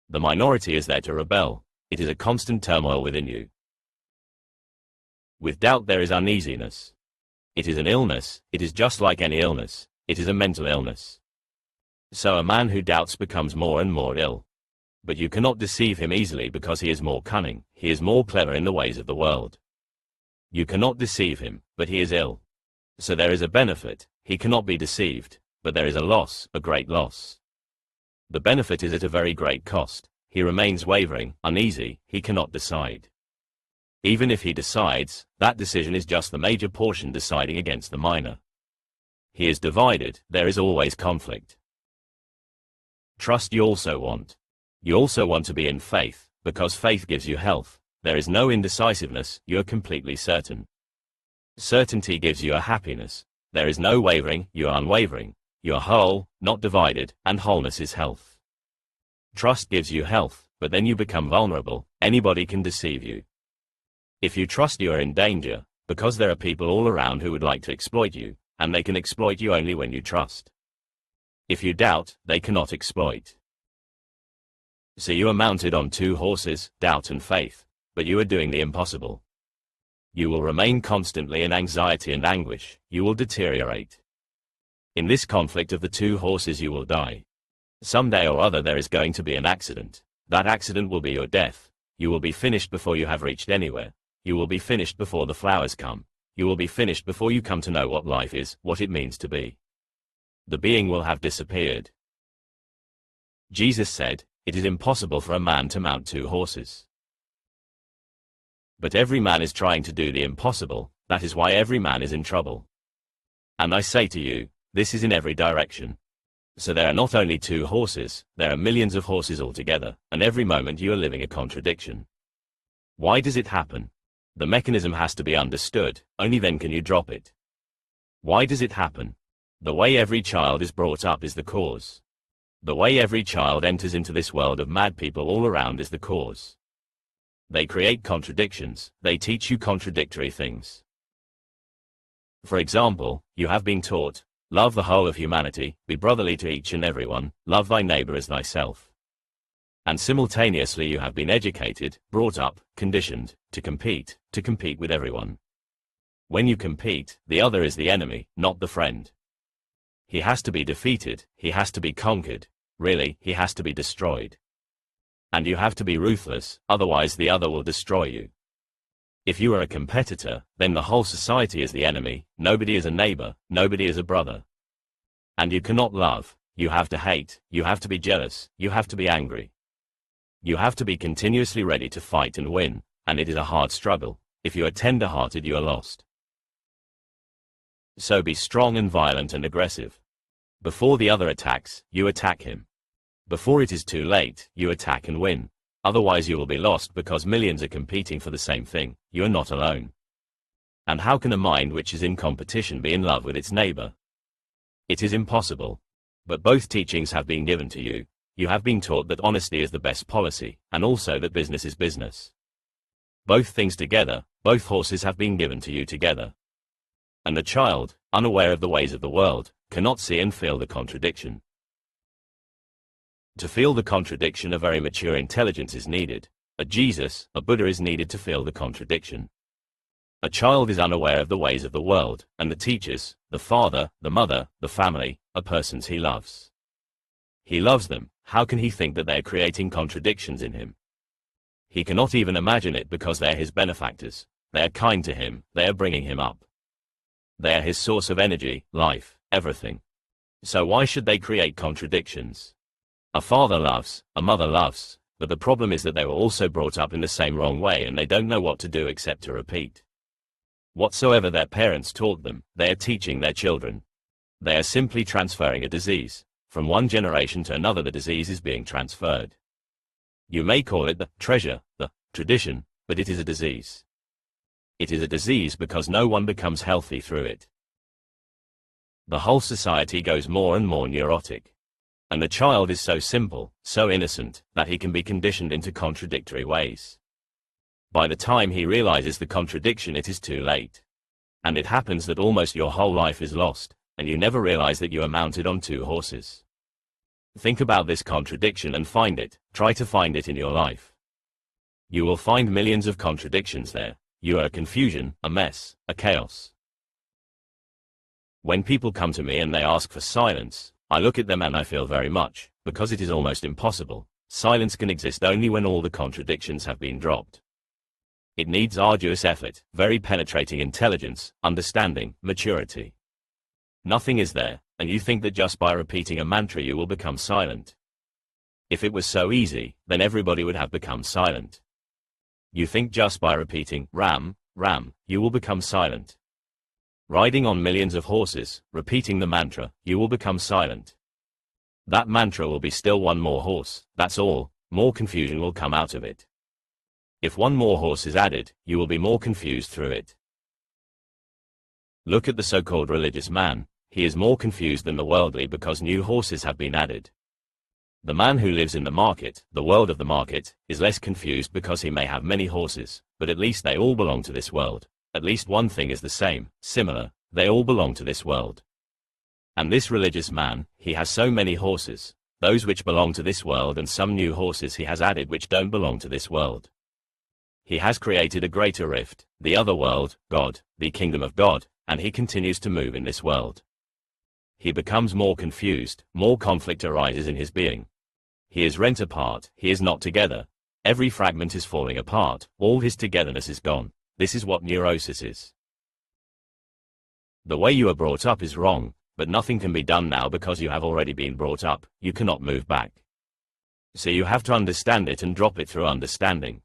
The minority is there to rebel, it is a constant turmoil within you. With doubt there is uneasiness. It is an illness, it is just like any illness. It is a mental illness. So a man who doubts becomes more and more ill. But you cannot deceive him easily because he is more cunning, he is more clever in the ways of the world. You cannot deceive him, but he is ill. So there is a benefit, he cannot be deceived, but there is a loss, a great loss. The benefit is at a very great cost. He remains wavering, uneasy, he cannot decide. Even if he decides, that decision is just the major portion deciding against the minor. He is divided, there is always conflict. Trust you also want. You also want to be in faith, because faith gives you health. There is no indecisiveness, you are completely certain. Certainty gives you a happiness. There is no wavering, you are unwavering. You are whole, not divided, and wholeness is health. Trust gives you health, but then you become vulnerable, anybody can deceive you. If you trust you are in danger, because there are people all around who would like to exploit you. And they can exploit you only when you trust. If you doubt, they cannot exploit. So you are mounted on two horses, doubt and faith, but you are doing the impossible. You will remain constantly in anxiety and anguish. You will deteriorate. In this conflict of the two horses you will die. Someday or other there is going to be an accident. That accident will be your death. You will be finished before you have reached anywhere. You will be finished before the flowers come. You will be finished before you come to know what life is, what it means to be. The being will have disappeared. Jesus said, "It is impossible for a man to mount two horses." But every man is trying to do the impossible. That is why every man is in trouble. And I say to you, this is in every direction. So there are not only two horses, there are millions of horses altogether, and every moment you are living a contradiction. Why does it happen? The mechanism has to be understood, only then can you drop it. Why does it happen? The way every child is brought up is the cause. The way every child enters into this world of mad people all around is the cause. They create contradictions, they teach you contradictory things. For example, you have been taught, love the whole of humanity, be brotherly to each and everyone, love thy neighbor as thyself. And simultaneously you have been educated, brought up, conditioned, to compete with everyone. When you compete, the other is the enemy, not the friend. He has to be defeated, he has to be conquered, really, he has to be destroyed. And you have to be ruthless, otherwise the other will destroy you. If you are a competitor, then the whole society is the enemy, nobody is a neighbor, nobody is a brother. And you cannot love, you have to hate, you have to be jealous, you have to be angry. You have to be continuously ready to fight and win, and it is a hard struggle. If you are tender-hearted, you are lost. So be strong and violent and aggressive. Before the other attacks, you attack him. Before it is too late, you attack and win. Otherwise you will be lost because millions are competing for the same thing. You are not alone. And how can a mind which is in competition be in love with its neighbor? It is impossible. But both teachings have been given to you. You have been taught that honesty is the best policy, and also that business is business. Both things together, both horses have been given to you together. And the child, unaware of the ways of the world, cannot see and feel the contradiction. To feel the contradiction, a very mature intelligence is needed. A Jesus, a Buddha is needed to feel the contradiction. A child is unaware of the ways of the world, and the teachers, the father, the mother, the family, are persons he loves. He loves them. How can he think that they are creating contradictions in him? He cannot even imagine it because they are his benefactors. They are kind to him, they are bringing him up. They are his source of energy, life, everything. So why should they create contradictions? A father loves, a mother loves, but the problem is that they were also brought up in the same wrong way and they don't know what to do except to repeat. Whatsoever their parents taught them, they are teaching their children. They are simply transferring a disease. From one generation to another the disease is being transferred. You may call it the treasure, the tradition, but it is a disease. It is a disease because no one becomes healthy through it. The whole society goes more and more neurotic. And the child is so simple, so innocent, that he can be conditioned into contradictory ways. By the time he realizes the contradiction, it is too late. And it happens that almost your whole life is lost, and you never realize that you are mounted on two horses. Think about this contradiction and find it, try to find it in your life. You will find millions of contradictions there. You are a confusion, a mess, a chaos. When people come to me and they ask for silence, I look at them and I feel very much, because it is almost impossible. Silence can exist only when all the contradictions have been dropped. It needs arduous effort, very penetrating intelligence, understanding, maturity. Nothing is there, and you think that just by repeating a mantra you will become silent. If it was so easy, then everybody would have become silent. You think just by repeating Ram, Ram, you will become silent. Riding on millions of horses, repeating the mantra, you will become silent. That mantra will be still one more horse, that's all, more confusion will come out of it. If one more horse is added, you will be more confused through it. Look at the so-called religious man, he is more confused than the worldly because new horses have been added. The man who lives in the market, the world of the market, is less confused because he may have many horses, but at least they all belong to this world. At least one thing is the same, similar, they all belong to this world. And this religious man, he has so many horses, those which belong to this world and some new horses he has added which don't belong to this world. He has created a greater rift, the other world, God, the kingdom of God, and he continues to move in this world. He becomes more confused, more conflict arises in his being. He is rent apart, he is not together. Every fragment is falling apart, all his togetherness is gone. This is what neurosis is. The way you are brought up is wrong, but nothing can be done now because you have already been brought up, you cannot move back. So you have to understand it and drop it through understanding.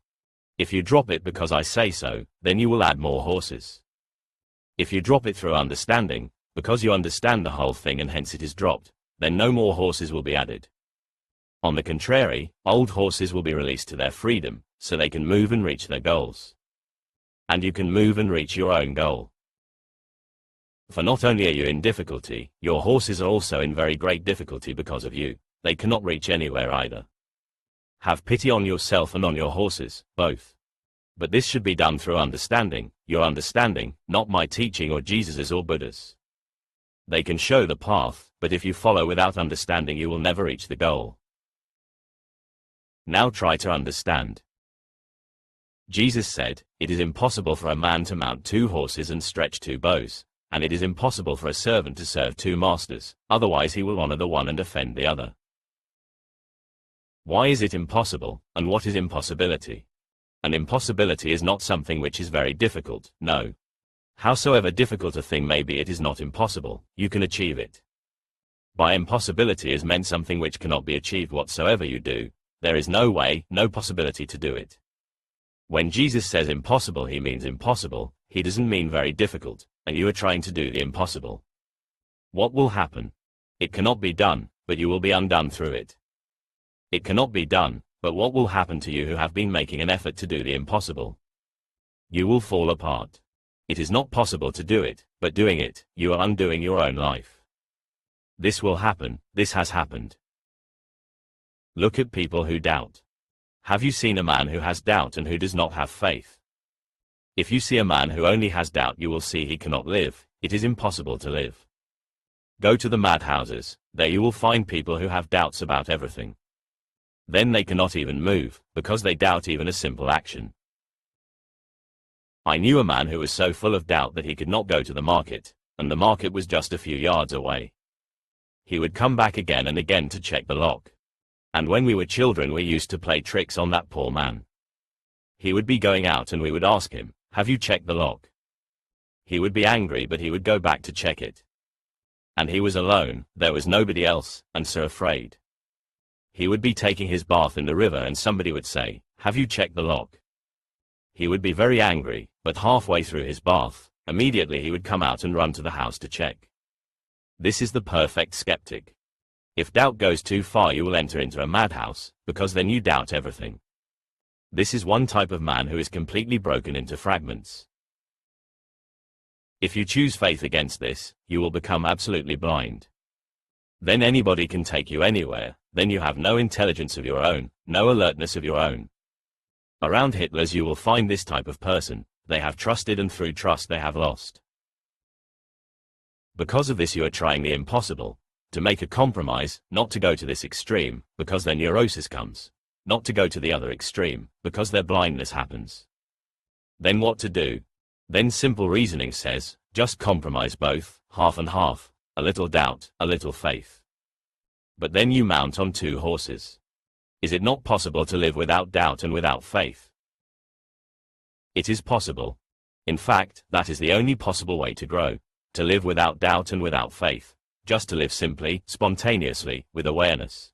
If you drop it because I say so, then you will add more horses. If you drop it through understanding, because you understand the whole thing and hence it is dropped, then no more horses will be added. On the contrary, old horses will be released to their freedom, so they can move and reach their goals. And you can move and reach your own goal. For not only are you in difficulty, your horses are also in very great difficulty because of you. They cannot reach anywhere either. Have pity on yourself and on your horses, both. But this should be done through understanding, your understanding, not my teaching or Jesus's or Buddha's. They can show the path, but if you follow without understanding you will never reach the goal. Now try to understand. Jesus said, "It is impossible for a man to mount 2 horses and stretch 2 bows, and it is impossible for a servant to serve 2 masters, otherwise he will honor the one and offend the other." Why is it impossible, and what is impossibility? An impossibility is not something which is very difficult, no. Howsoever difficult a thing may be, it is not impossible, you can achieve it. By impossibility is meant something which cannot be achieved whatsoever you do. There is no way, no possibility to do it. When Jesus says impossible, he means impossible, he doesn't mean very difficult, and you are trying to do the impossible. What will happen? It cannot be done, but you will be undone through it. It cannot be done, but what will happen to you who have been making an effort to do the impossible? You will fall apart. It is not possible to do it, but doing it, you are undoing your own life. This will happen, this has happened. Look at people who doubt. Have you seen a man who has doubt and who does not have faith? If you see a man who only has doubt, you will see he cannot live, it is impossible to live. Go to the madhouses, there you will find people who have doubts about everything. Then they cannot even move, because they doubt even a simple action. I knew a man who was so full of doubt that he could not go to the market, and the market was just a few yards away. He would come back again and again to check the lock. And when we were children we used to play tricks on that poor man. He would be going out and we would ask him, "Have you checked the lock?" He would be angry, but he would go back to check it. And he was alone, there was nobody else, and so afraid. He would be taking his bath in the river and somebody would say, "Have you checked the lock?" He would be very angry, but halfway through his bath, immediately he would come out and run to the house to check. This is the perfect skeptic. If doubt goes too far you will enter into a madhouse, because then you doubt everything. This is one type of man who is completely broken into fragments. If you choose faith against this, you will become absolutely blind. Then anybody can take you anywhere, then you have no intelligence of your own, no alertness of your own. Around Hitlers you will find this type of person, they have trusted and through trust they have lost. Because of this you are trying the impossible. To make a compromise, not to go to this extreme, because their neurosis comes. Not to go to the other extreme, because their blindness happens. Then what to do? Then simple reasoning says, just compromise both, half and half, a little doubt, a little faith. But then you mount on 2 horses. Is it not possible to live without doubt and without faith? It is possible. In fact, that is the only possible way to grow. To live without doubt and without faith. Just to live simply, spontaneously, with awareness.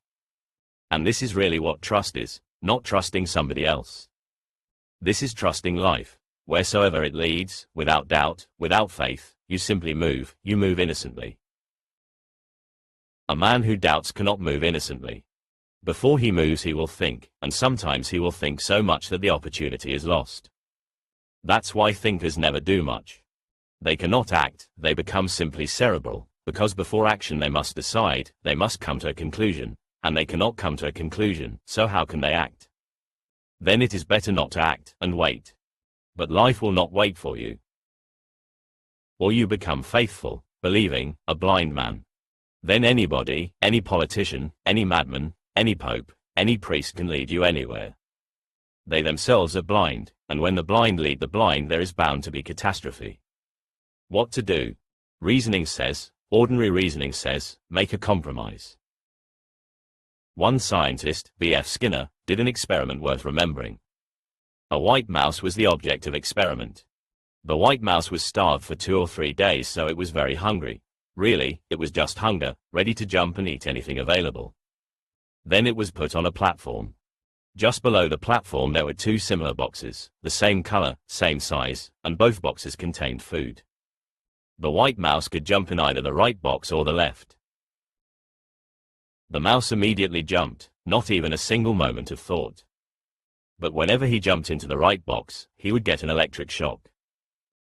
And this is really what trust is, not trusting somebody else. This is trusting life. Wheresoever it leads, without doubt, without faith, you simply move, you move innocently. A man who doubts cannot move innocently. Before he moves he will think, and sometimes he will think so much that the opportunity is lost. That's why thinkers never do much. They cannot act, they become simply cerebral. Because before action they must decide, they must come to a conclusion, and they cannot come to a conclusion, so how can they act? Then it is better not to act, and wait. But life will not wait for you. Or you become faithful, believing, a blind man. Then anybody, any politician, any madman, any pope, any priest can lead you anywhere. They themselves are blind, And when the blind lead the blind, there is bound to be catastrophe. What to do? Reasoning says, ordinary reasoning says, make a compromise. One scientist, B.F. Skinner, did an experiment worth remembering. A white mouse was the object of experiment. The white mouse was starved for 2 or 3 days, so it was very hungry. Really, it was just hunger, ready to jump and eat anything available. Then it was put on a platform. Just below the platform there were 2 similar boxes, the same color, same size, and both boxes contained food. The white mouse could jump in either the right box or the left. The mouse immediately jumped, not even a single moment of thought. But whenever he jumped into the right box, he would get an electric shock.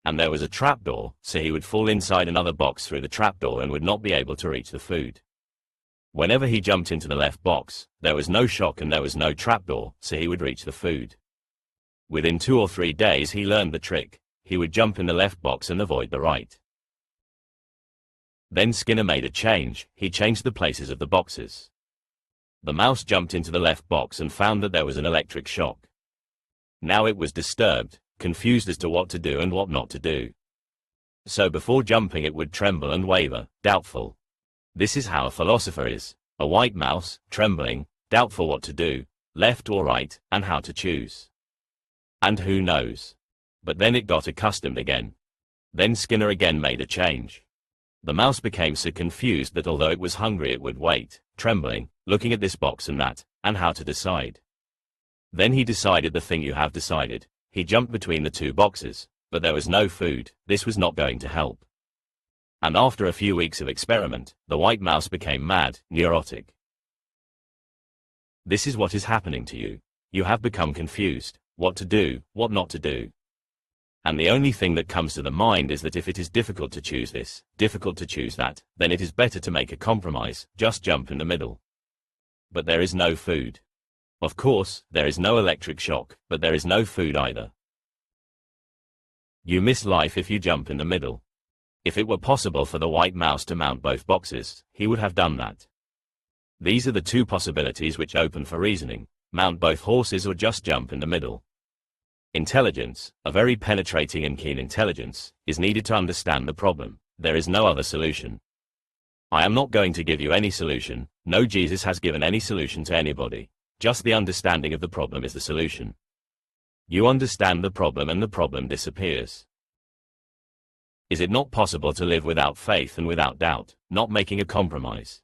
And there was a trapdoor, so he would fall inside another box through the trapdoor and would not be able to reach the food. Whenever he jumped into the left box, there was no shock and there was no trapdoor, so he would reach the food. Within 2 or 3 days he learned the trick. He would jump in the left box and avoid the right. Then Skinner made a change. He changed the places of the boxes. The mouse jumped into the left box and found that there was an electric shock. Now it was disturbed, confused as to what to do and what not to do. So before jumping it would tremble and waver, doubtful. This is how a philosopher is, a white mouse, trembling, doubtful what to do, left or right, and how to choose. And who knows? But then it got accustomed again. Then Skinner again made a change. The mouse became so confused that although it was hungry it would wait, trembling, looking at this box and that, and how to decide. Then he decided the thing you have decided. He jumped between the 2 boxes, but there was no food. This was not going to help. And after a few weeks of experiment, the white mouse became mad, neurotic. This is what is happening to you. You have become confused, what to do, what not to do. And the only thing that comes to the mind is that if it is difficult to choose this, difficult to choose that, then it is better to make a compromise, just jump in the middle. But there is no food. Of course, there is no electric shock, but there is no food either. You miss life if you jump in the middle. If it were possible for the white mouse to mount both boxes, he would have done that. These are the 2 possibilities which open for reasoning: mount both horses or just jump in the middle. Intelligence, a very penetrating and keen intelligence, is needed to understand the problem. There is no other solution. I am not going to give you any solution. No, Jesus has given any solution to anybody. Just the understanding of the problem is the solution. You understand the problem and the problem disappears. Is it not possible to live without faith and without doubt, not making a compromise?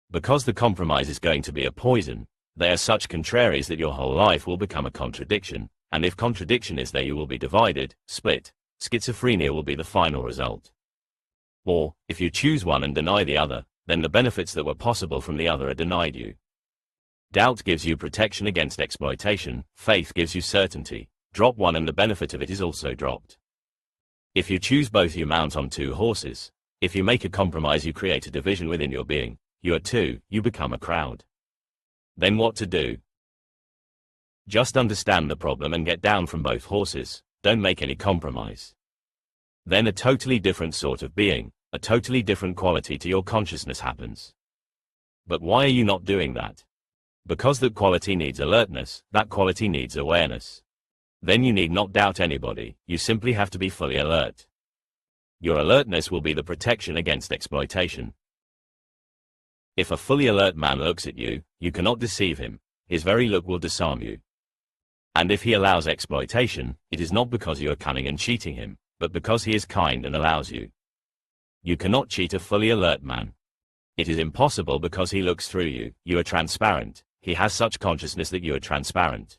Because the compromise is going to be a poison. They are such contraries that your whole life will become a contradiction. And if contradiction is there, you will be divided, split. Schizophrenia will be the final result. Or, if you choose one and deny the other, then the benefits that were possible from the other are denied you. Doubt gives you protection against exploitation, faith gives you certainty. Drop one and the benefit of it is also dropped. If you choose both, you mount on 2 horses. If you make a compromise, you create a division within your being. You are 2, you become a crowd. Then what to do? Just understand the problem and get down from both horses. Don't make any compromise. Then a totally different sort of being, a totally different quality to your consciousness happens. But why are you not doing that? Because that quality needs alertness, that quality needs awareness. Then you need not doubt anybody, you simply have to be fully alert. Your alertness will be the protection against exploitation. If a fully alert man looks at you, you cannot deceive him. His very look will disarm you. And if he allows exploitation, it is not because you are cunning and cheating him, but because he is kind and allows you. You cannot cheat a fully alert man. It is impossible because he looks through you, you are transparent, he has such consciousness that you are transparent.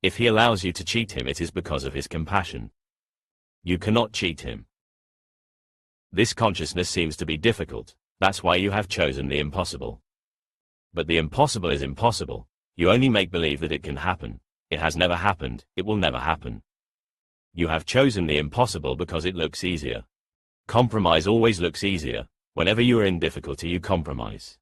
If he allows you to cheat him, it is because of his compassion. You cannot cheat him. This consciousness seems to be difficult, that's why you have chosen the impossible. But the impossible is impossible. You only make believe that it can happen. It has never happened, it will never happen. You have chosen the impossible because it looks easier. Compromise always looks easier. Whenever you are in difficulty, you compromise.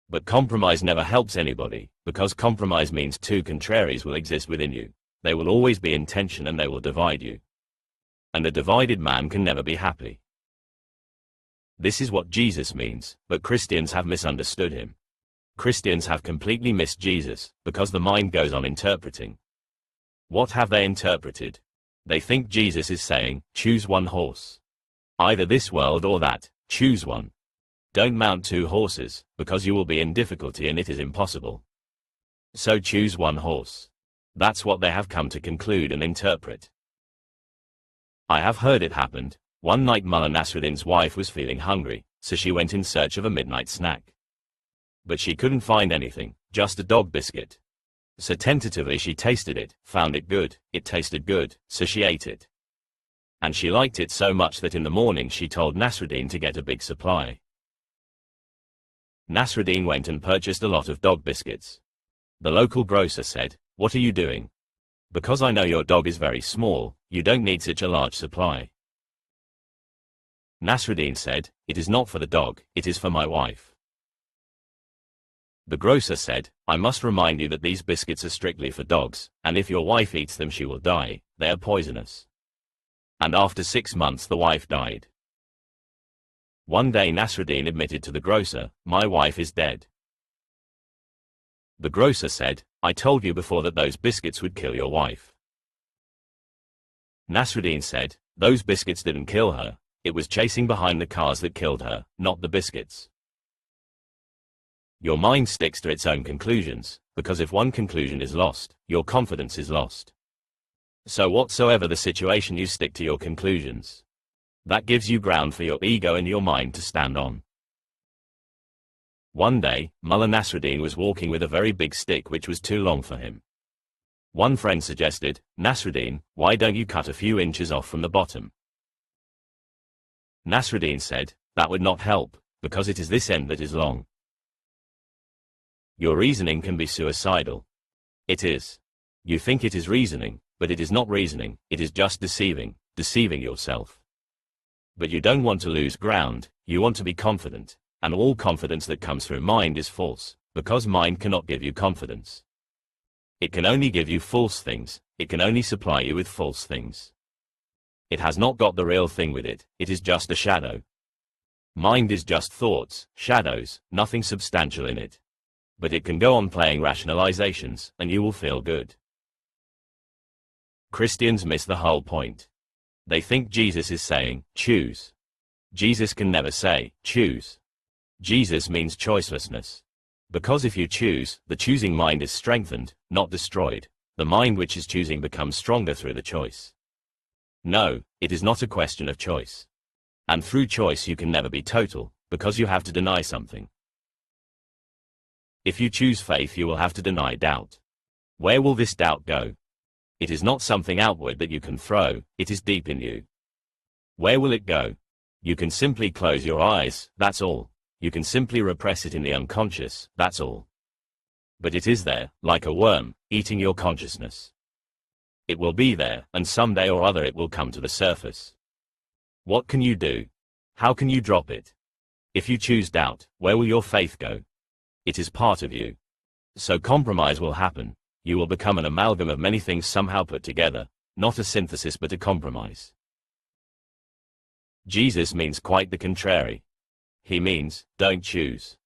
But compromise never helps anybody, because compromise means 2 contraries will exist within you. They will always be in tension and they will divide you. And a divided man can never be happy. This is what Jesus means, but Christians have misunderstood him. Christians have completely missed Jesus, because the mind goes on interpreting. What have they interpreted? They think Jesus is saying, choose one horse. Either this world or that, choose one. Don't mount 2 horses, because you will be in difficulty and it is impossible. So choose one horse. That's what they have come to conclude and interpret. I have heard it happened. One night Mullah Nasruddin's wife was feeling hungry, so she went in search of a midnight snack. But she couldn't find anything, just a dog biscuit. So tentatively she tasted it, found it good, it tasted good, so she ate it. And she liked it so much that in the morning she told Nasruddin to get a big supply. Nasruddin went and purchased a lot of dog biscuits. The local grocer said, "What are you doing? Because I know your dog is very small, you don't need such a large supply." Nasruddin said, "It is not for the dog, it is for my wife." The grocer said, "I must remind you that these biscuits are strictly for dogs, and if your wife eats them she will die, they are poisonous." And after 6 months the wife died. One day Nasruddin admitted to the grocer, "My wife is dead." The grocer said, "I told you before that those biscuits would kill your wife." Nasruddin said, "Those biscuits didn't kill her, it was chasing behind the cars that killed her, not the biscuits." Your mind sticks to its own conclusions, because if one conclusion is lost, your confidence is lost. So whatsoever the situation, you stick to your conclusions. That gives you ground for your ego and your mind to stand on. One day, Mullah Nasruddin was walking with a very big stick which was too long for him. One friend suggested, "Nasruddin, why don't you cut a few inches off from the bottom?" Nasruddin said, "That would not help, because it is this end that is long." Your reasoning can be suicidal. It is. You think it is reasoning, but it is not reasoning, it is just deceiving yourself. But you don't want to lose ground, you want to be confident, and all confidence that comes through mind is false, because mind cannot give you confidence. It can only give you false things, it can only supply you with false things. It has not got the real thing with it, it is just a shadow. Mind is just thoughts, shadows, nothing substantial in it. But it can go on playing rationalizations, and you will feel good. Christians miss the whole point. They think Jesus is saying, choose. Jesus can never say, choose. Jesus means choicelessness. Because if you choose, the choosing mind is strengthened, not destroyed. The mind which is choosing becomes stronger through the choice. No, it is not a question of choice. And through choice you can never be total, because you have to deny something. If you choose faith, you will have to deny doubt. Where will this doubt go? It is not something outward that you can throw, it is deep in you. Where will it go? You can simply close your eyes, that's all. You can simply repress it in the unconscious, that's all. But it is there, like a worm, eating your consciousness. It will be there, and someday or other it will come to the surface. What can you do? How can you drop it? If you choose doubt, where will your faith go? It is part of you. So compromise will happen. You will become an amalgam of many things somehow put together, not a synthesis but a compromise. Jesus means quite the contrary. He means, don't choose.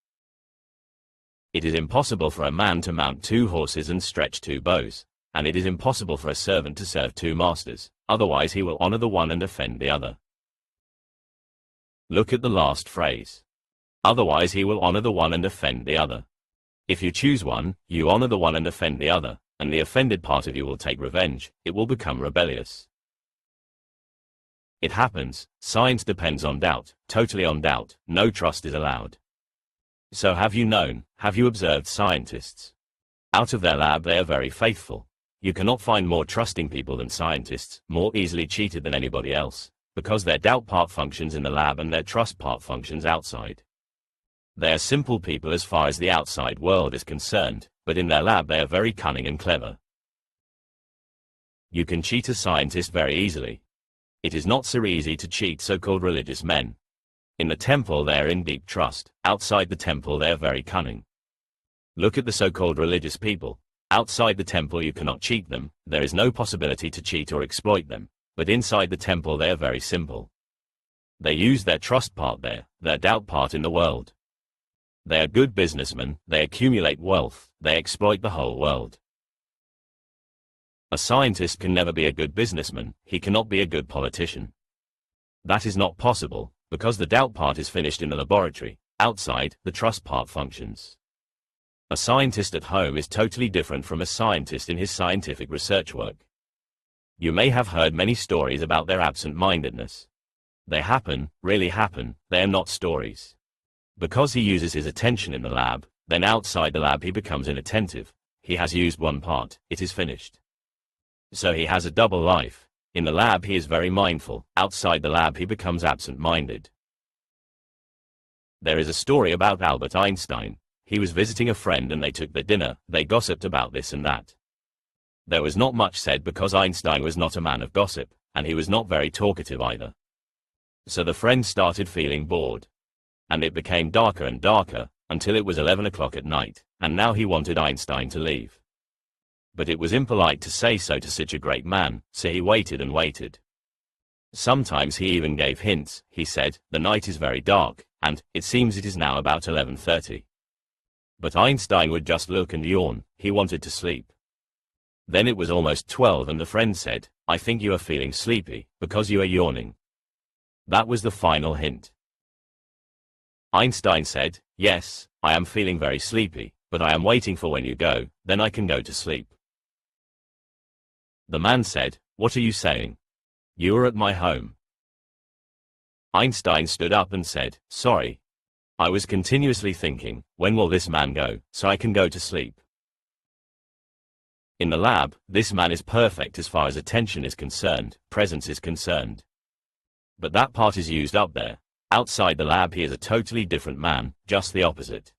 It is impossible for a man to mount 2 horses and stretch 2 bows, and it is impossible for a servant to serve 2 masters, otherwise he will honor the one and offend the other. Look at the last phrase. Otherwise he will honor the one and offend the other. If you choose one, you honor the one and offend the other, and the offended part of you will take revenge, it will become rebellious. It happens, science depends on doubt, totally on doubt, no trust is allowed. So have you known, have you observed scientists? Out of their lab they are very faithful. You cannot find more trusting people than scientists, more easily cheated than anybody else, because their doubt part functions in the lab and their trust part functions outside. They are simple people as far as the outside world is concerned, but in their lab they are very cunning and clever. You can cheat a scientist very easily. It is not so easy to cheat so-called religious men. In the temple they are in deep trust, outside the temple they are very cunning. Look at the so-called religious people. Outside the temple you cannot cheat them, there is no possibility to cheat or exploit them, but inside the temple they are very simple. They use their trust part there, their doubt part in the world. They are good businessmen, they accumulate wealth, they exploit the whole world. A scientist can never be a good businessman, he cannot be a good politician. That is not possible, because the doubt part is finished in the laboratory. Outside, the trust part functions. A scientist at home is totally different from a scientist in his scientific research work. You may have heard many stories about their absent-mindedness. They happen, really happen, they are not stories. Because he uses his attention in the lab, then outside the lab he becomes inattentive. He has used one part, it is finished. So he has a double life. In the lab he is very mindful, outside the lab he becomes absent-minded. There is a story about Albert Einstein. He was visiting a friend and they took their dinner, they gossiped about this and that. There was not much said because Einstein was not a man of gossip, and he was not very talkative either. So the friend started feeling bored. And it became darker and darker, until it was 11 o'clock at night, and now he wanted Einstein to leave. But it was impolite to say so to such a great man, so he waited and waited. Sometimes he even gave hints. He said, "The night is very dark, and it seems it is now about 11:30. But Einstein would just look and yawn. He wanted to sleep. Then it was almost 12 and the friend said, "I think you are feeling sleepy, because you are yawning." That was the final hint. Einstein said, "Yes, I am feeling very sleepy, but I am waiting for when you go, then I can go to sleep." The man said, "What are you saying? You are at my home." Einstein stood up and said, "Sorry. I was continuously thinking, when will this man go, so I can go to sleep." In the lab, this man is perfect as far as attention is concerned, presence is concerned. But that part is used up there. Outside the lab he is a totally different man, just the opposite.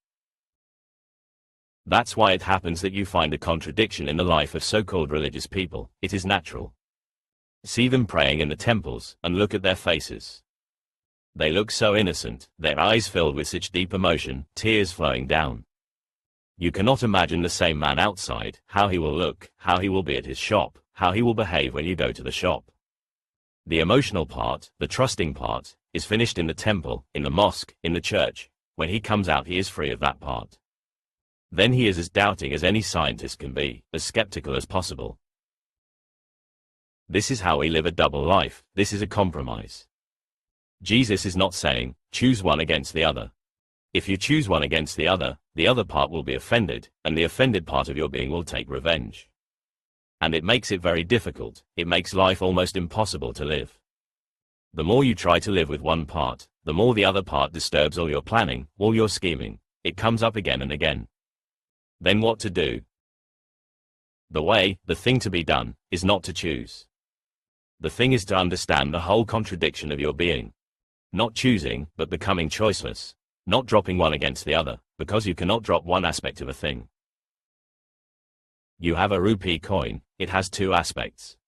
That's why it happens that you find a contradiction in the life of so-called religious people. It is natural. See them praying in the temples, and look at their faces. They look so innocent, their eyes filled with such deep emotion, tears flowing down. You cannot imagine the same man outside, how he will look, how he will be at his shop, how he will behave when you go to the shop. The emotional part, the trusting part, is finished in the temple, in the mosque, in the church. When he comes out he is free of that part. Then he is as doubting as any scientist can be, as skeptical as possible. This is how we live a double life. This is a compromise. Jesus is not saying, choose one against the other. If you choose one against the other part will be offended, and the offended part of your being will take revenge. And it makes it very difficult. It makes life almost impossible to live. The more you try to live with one part, the more the other part disturbs all your planning, all your scheming. It comes up again and again. Then what to do? The way, the thing to be done, is not to choose. The thing is to understand the whole contradiction of your being. Not choosing, but becoming choiceless. Not dropping one against the other, because you cannot drop one aspect of a thing. You have a rupee coin, it has two aspects.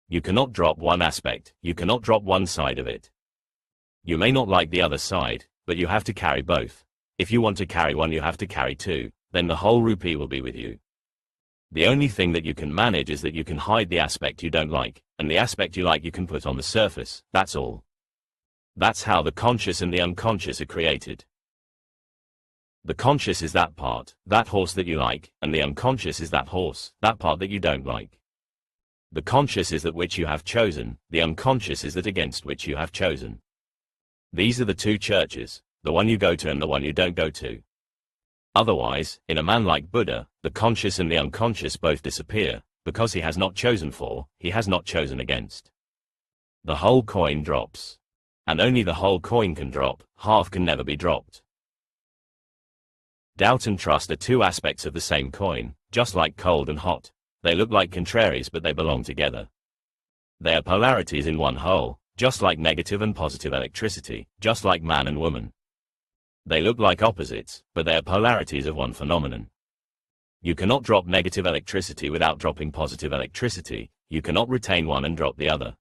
You cannot drop one aspect, you cannot drop one side of it. You may not like the other side, but you have to carry both. If you want to carry one you have to carry two, then the whole rupee will be with you. The only thing that you can manage is that you can hide the aspect you don't like, and the aspect you like you can put on the surface, that's all. That's how the conscious and the unconscious are created. The conscious is that part, that horse that you like, and the unconscious is that horse, that part that you don't like. The conscious is that which you have chosen, the unconscious is that against which you have chosen. These are the two churches, the one you go to and the one you don't go to. Otherwise, in a man like Buddha, the conscious and the unconscious both disappear, because he has not chosen for, he has not chosen against. The whole coin drops. And only the whole coin can drop, half can never be dropped. Doubt and trust are two aspects of the same coin, just like cold and hot. They look like contraries but they belong together. They are polarities in one whole, just like negative and positive electricity, just like man and woman. They look like opposites, but they are polarities of one phenomenon. You cannot drop negative electricity without dropping positive electricity. You cannot retain one and drop the other.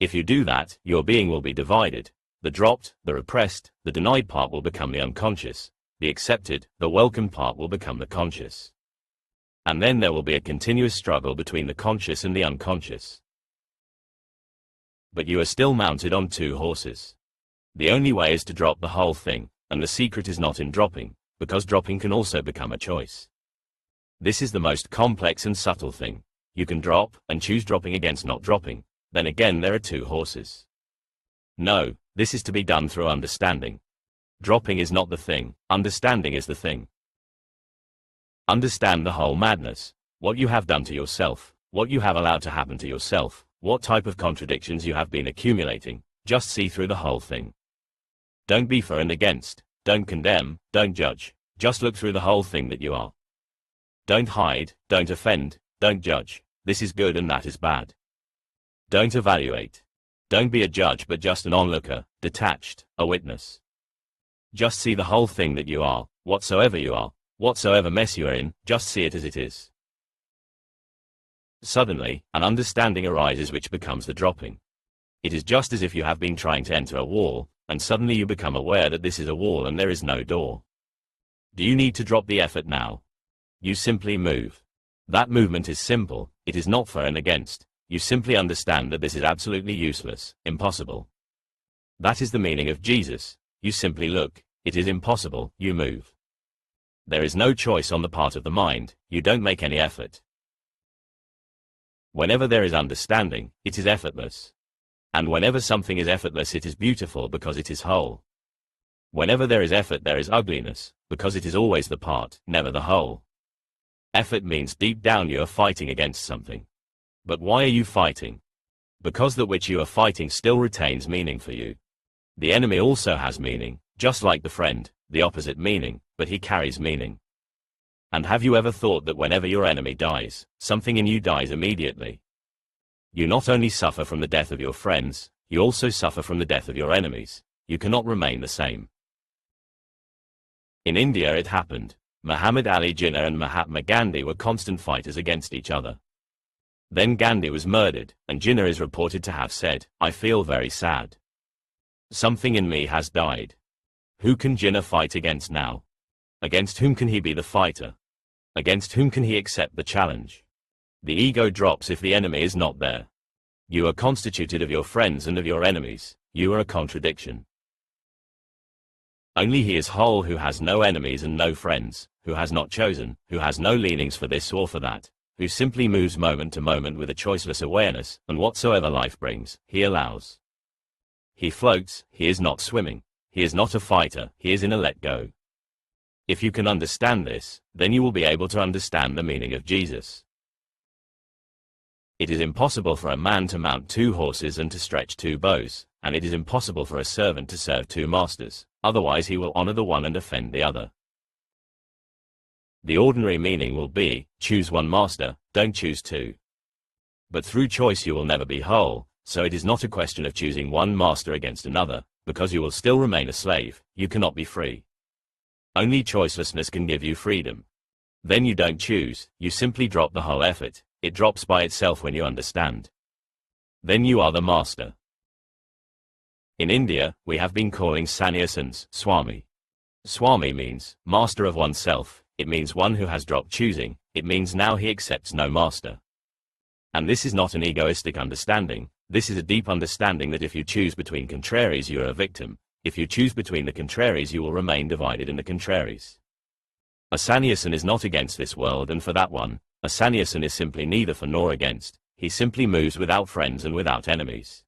If you do that, your being will be divided. The dropped, the repressed, the denied part will become the unconscious. The accepted, the welcomed part will become the conscious. And then there will be a continuous struggle between the conscious and the unconscious. But you are still mounted on two horses. The only way is to drop the whole thing, and the secret is not in dropping, because dropping can also become a choice. This is the most complex and subtle thing. You can drop, and choose dropping against not dropping. Then again there are two horses. No, this is to be done through understanding. Dropping is not the thing, understanding is the thing. Understand the whole madness. What you have done to yourself, what you have allowed to happen to yourself, what type of contradictions you have been accumulating. Just see through the whole thing. Don't be for and against, don't condemn, don't judge. Just look through the whole thing that you are. Don't hide, don't offend, don't judge. This is good and that is bad. Don't evaluate. Don't be a judge but just an onlooker, detached, a witness. Just see the whole thing that you are, whatsoever mess you are in, just see it as it is. Suddenly, an understanding arises which becomes the dropping. It is just as if you have been trying to enter a wall, and suddenly you become aware that this is a wall and there is no door. Do you need to drop the effort now? You simply move. That movement is simple, it is not for and against. You simply understand that this is absolutely useless, impossible. That is the meaning of Jesus. You simply look, it is impossible, you move. There is no choice on the part of the mind, you don't make any effort. Whenever there is understanding, it is effortless. And whenever something is effortless, it is beautiful because it is whole. Whenever there is effort, there is ugliness, because it is always the part, never the whole. Effort means deep down you are fighting against something. But why are you fighting? Because that which you are fighting still retains meaning for you. The enemy also has meaning, just like the friend, the opposite meaning, but he carries meaning. And have you ever thought that whenever your enemy dies, something in you dies immediately? You not only suffer from the death of your friends, you also suffer from the death of your enemies. You cannot remain the same. In India it happened. Muhammad Ali Jinnah and Mahatma Gandhi were constant fighters against each other. Then Gandhi was murdered, and Jinnah is reported to have said, "I feel very sad. Something in me has died. Who can Jinnah fight against now? Against whom can he be the fighter? Against whom can he accept the challenge? The ego drops if the enemy is not there. You are constituted of your friends and of your enemies. You are a contradiction. Only he is whole who has no enemies and no friends, who has not chosen, who has no leanings for this or for that, who simply moves moment to moment with a choiceless awareness, and whatsoever life brings, he allows. He floats, he is not swimming. He is not a fighter, he is in a let go. If you can understand this, then you will be able to understand the meaning of Jesus. It is impossible for a man to mount 2 horses and to stretch 2 bows, and it is impossible for a servant to serve 2 masters, otherwise he will honor the one and offend the other. The ordinary meaning will be, choose one master, don't choose 2. But through choice you will never be whole, so it is not a question of choosing one master against another, because you will still remain a slave, you cannot be free. Only choicelessness can give you freedom. Then you don't choose, you simply drop the whole effort, it drops by itself when you understand. Then you are the master. In India, we have been calling sannyasins Swami. Swami means master of oneself, it means one who has dropped choosing, it means now he accepts no master. And this is not an egoistic understanding, this is a deep understanding that if you choose between contraries you are a victim, if you choose between the contraries you will remain divided in the contraries. A sannyasin is not against this world, and for that one, a sannyasin is simply neither for nor against, he simply moves without friends and without enemies.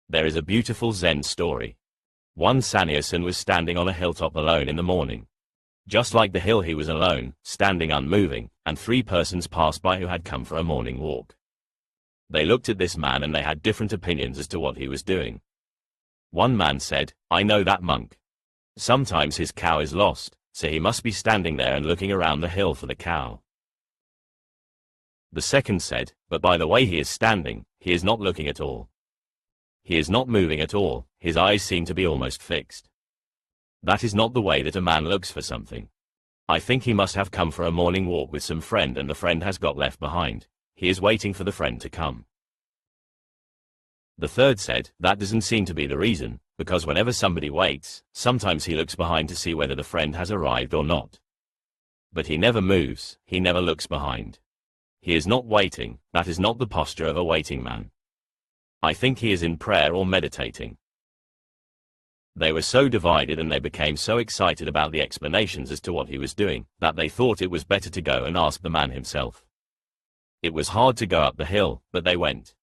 There is a beautiful Zen story. One sannyasin was standing on a hilltop alone in the morning. Just like the hill he was alone, standing unmoving, and 3 persons passed by who had come for a morning walk. They looked at this man and they had different opinions as to what he was doing. One man said, "I know that monk. Sometimes his cow is lost, so he must be standing there and looking around the hill for the cow." The second said, "But by the way he is standing, he is not looking at all. He is not moving at all, his eyes seem to be almost fixed. That is not the way that a man looks for something. I think he must have come for a morning walk with some friend and the friend has got left behind. He is waiting for the friend to come." The third said, "That doesn't seem to be the reason, because whenever somebody waits, sometimes he looks behind to see whether the friend has arrived or not. But he never moves, he never looks behind. He is not waiting, that is not the posture of a waiting man. I think he is in prayer or meditating." They were so divided and they became so excited about the explanations as to what he was doing, that they thought it was better to go and ask the man himself. It was hard to go up the hill, but they went.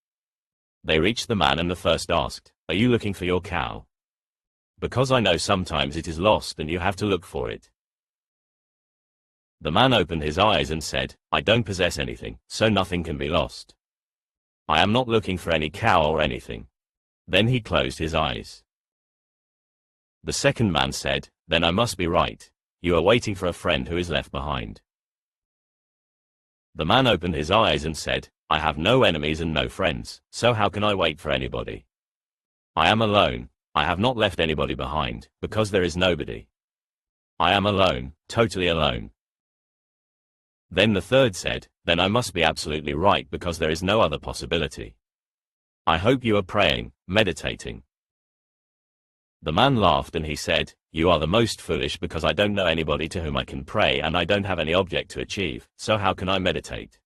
They reached the man and the first asked, "Are you looking for your cow? Because I know sometimes it is lost and you have to look for it." The man opened his eyes and said, "I don't possess anything, so nothing can be lost. I am not looking for any cow or anything." Then he closed his eyes. The second man said, "Then I must be right. You are waiting for a friend who is left behind." The man opened his eyes and said, "I have no enemies and no friends, so how can I wait for anybody? I am alone. I have not left anybody behind, because there is nobody. I am alone, totally alone." Then the third said, "Then I must be absolutely right because there is no other possibility. I hope you are praying, meditating." The man laughed and he said, "You are the most foolish because I don't know anybody to whom I can pray and I don't have any object to achieve, so how can I meditate?"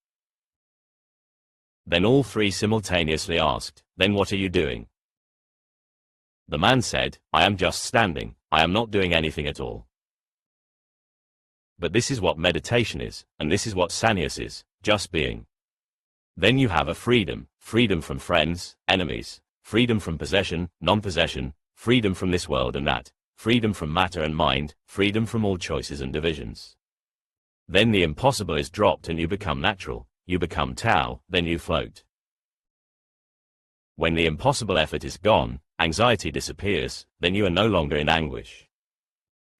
Then all three simultaneously asked, "Then what are you doing?" The man said, "I am just standing, I am not doing anything at all." But this is what meditation is, and this is what sannyas is, just being. Then you have a freedom, freedom from friends, enemies, freedom from possession, non-possession, freedom from this world and that, freedom from matter and mind, freedom from all choices and divisions. Then the impossible is dropped and you become natural, you become Tao, then you float. When the impossible effort is gone, anxiety disappears, then you are no longer in anguish.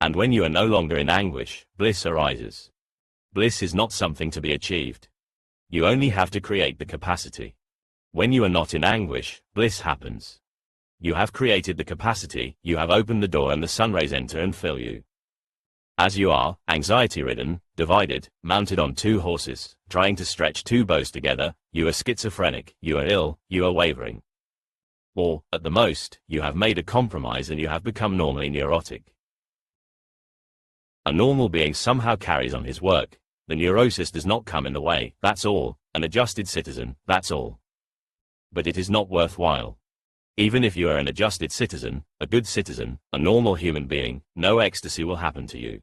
And when you are no longer in anguish, bliss arises. Bliss is not something to be achieved. You only have to create the capacity. When you are not in anguish, bliss happens. You have created the capacity, you have opened the door and the sun rays enter and fill you. As you are, anxiety-ridden, divided, mounted on two horses, trying to stretch two bows together, you are schizophrenic, you are ill, you are wavering. Or, at the most, you have made a compromise and you have become normally neurotic. A normal being somehow carries on his work. The neurosis does not come in the way, that's all. An adjusted citizen, that's all. But it is not worthwhile. Even if you are an adjusted citizen, a good citizen, a normal human being, no ecstasy will happen to you.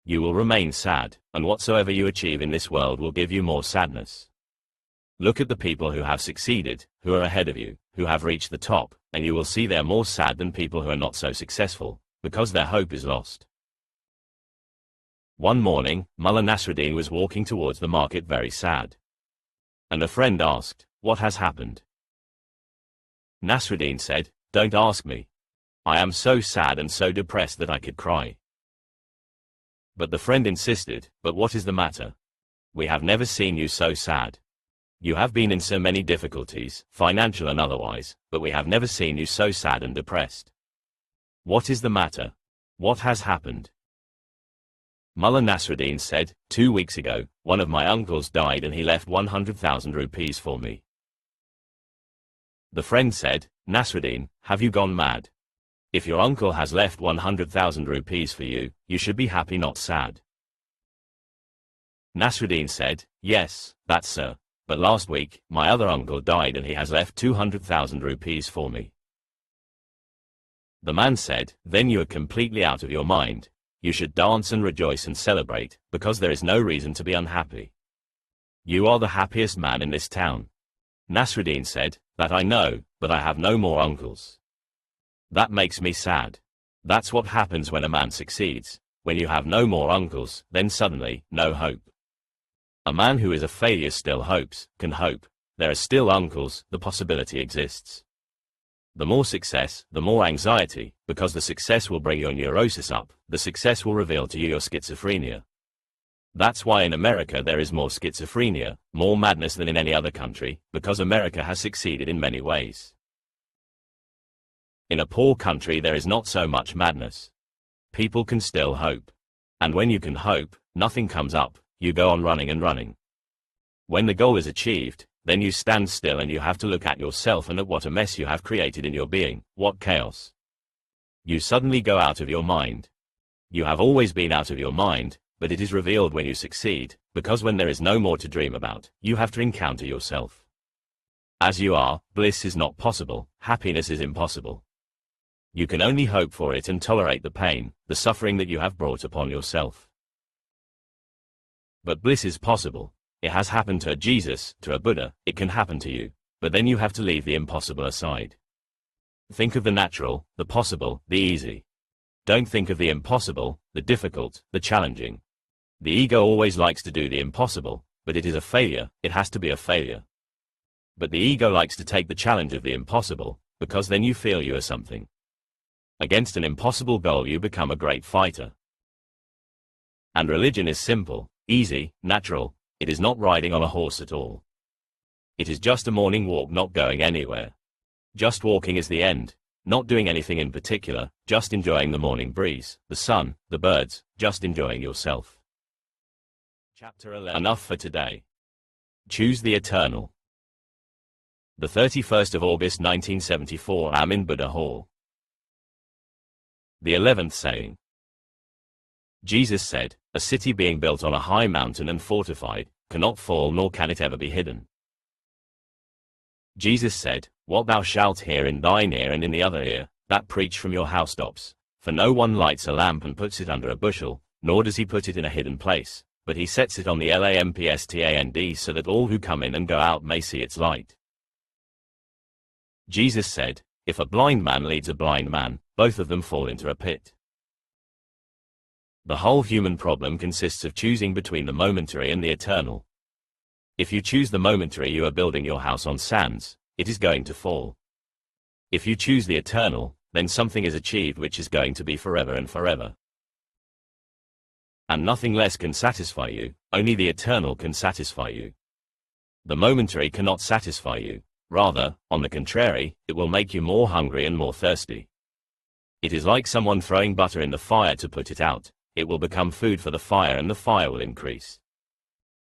You will remain sad, and whatsoever you achieve in this world will give you more sadness. Look at the people who have succeeded, who are ahead of you, who have reached the top, and you will see they are more sad than people who are not so successful, because their hope is lost. One morning, Mullah Nasruddin was walking towards the market very sad. And a friend asked, "What has happened?" Nasruddin said, "Don't ask me. I am so sad and so depressed that I could cry." But the friend insisted, "But what is the matter? We have never seen you so sad. You have been in so many difficulties, financial and otherwise, but we have never seen you so sad and depressed. What is the matter? What has happened?" Mullah Nasruddin said, 2 weeks ago, one of my uncles died and he left 100,000 rupees for me." The friend said, "Nasruddin, have you gone mad? If your uncle has left 100,000 rupees for you, you should be happy not sad." Nasruddin said, "Yes, that's sir. But last week, my other uncle died and he has left 200,000 rupees for me." The man said, "Then you are completely out of your mind. You should dance and rejoice and celebrate, because there is no reason to be unhappy. You are the happiest man in this town." Nasruddin said, "That I know, but I have no more uncles. That makes me sad. That's what happens when a man succeeds. When you have no more uncles, then suddenly, no hope. A man who is a failure still hopes, can hope. There are still uncles, the possibility exists. The more success, the more anxiety, because the success will bring your neurosis up, the success will reveal to you your schizophrenia. That's why in America there is more schizophrenia, more madness than in any other country, because America has succeeded in many ways. In a poor country there is not so much madness. People can still hope. And when you can hope, nothing comes up, you go on running and running. When the goal is achieved, then you stand still and you have to look at yourself and at what a mess you have created in your being, what chaos. You suddenly go out of your mind. You have always been out of your mind, but it is revealed when you succeed, because when there is no more to dream about, you have to encounter yourself. As you are, bliss is not possible, happiness is impossible. You can only hope for it and tolerate the pain, the suffering that you have brought upon yourself. But bliss is possible. It has happened to a Jesus, to a Buddha, it can happen to you. But then you have to leave the impossible aside. Think of the natural, the possible, the easy. Don't think of the impossible, the difficult, the challenging. The ego always likes to do the impossible, but it is a failure, it has to be a failure. But the ego likes to take the challenge of the impossible, because then you feel you are something. Against an impossible goal you become a great fighter. And religion is simple, easy, natural. It is not riding on a horse at all. It is just a morning walk, not going anywhere. Just walking is the end, not doing anything in particular, just enjoying the morning breeze, the sun, the birds, just enjoying yourself. Chapter 11. Enough for today. Choose the eternal. The 31st of August 1974. I'm in Buddha Hall. The 11th saying. Jesus said, a city being built on a high mountain and fortified, cannot fall nor can it ever be hidden. Jesus said, what thou shalt hear in thine ear and in the other ear, that preach from your housetops. For no one lights a lamp and puts it under a bushel, nor does he put it in a hidden place, but he sets it on the lampstand so that all who come in and go out may see its light. Jesus said, if a blind man leads a blind man, both of them fall into a pit. The whole human problem consists of choosing between the momentary and the eternal. If you choose the momentary, you are building your house on sands, it is going to fall. If you choose the eternal, then something is achieved which is going to be forever and forever. And nothing less can satisfy you, only the eternal can satisfy you. The momentary cannot satisfy you, rather, on the contrary, it will make you more hungry and more thirsty. It is like someone throwing butter in the fire to put it out. It will become food for the fire and the fire will increase.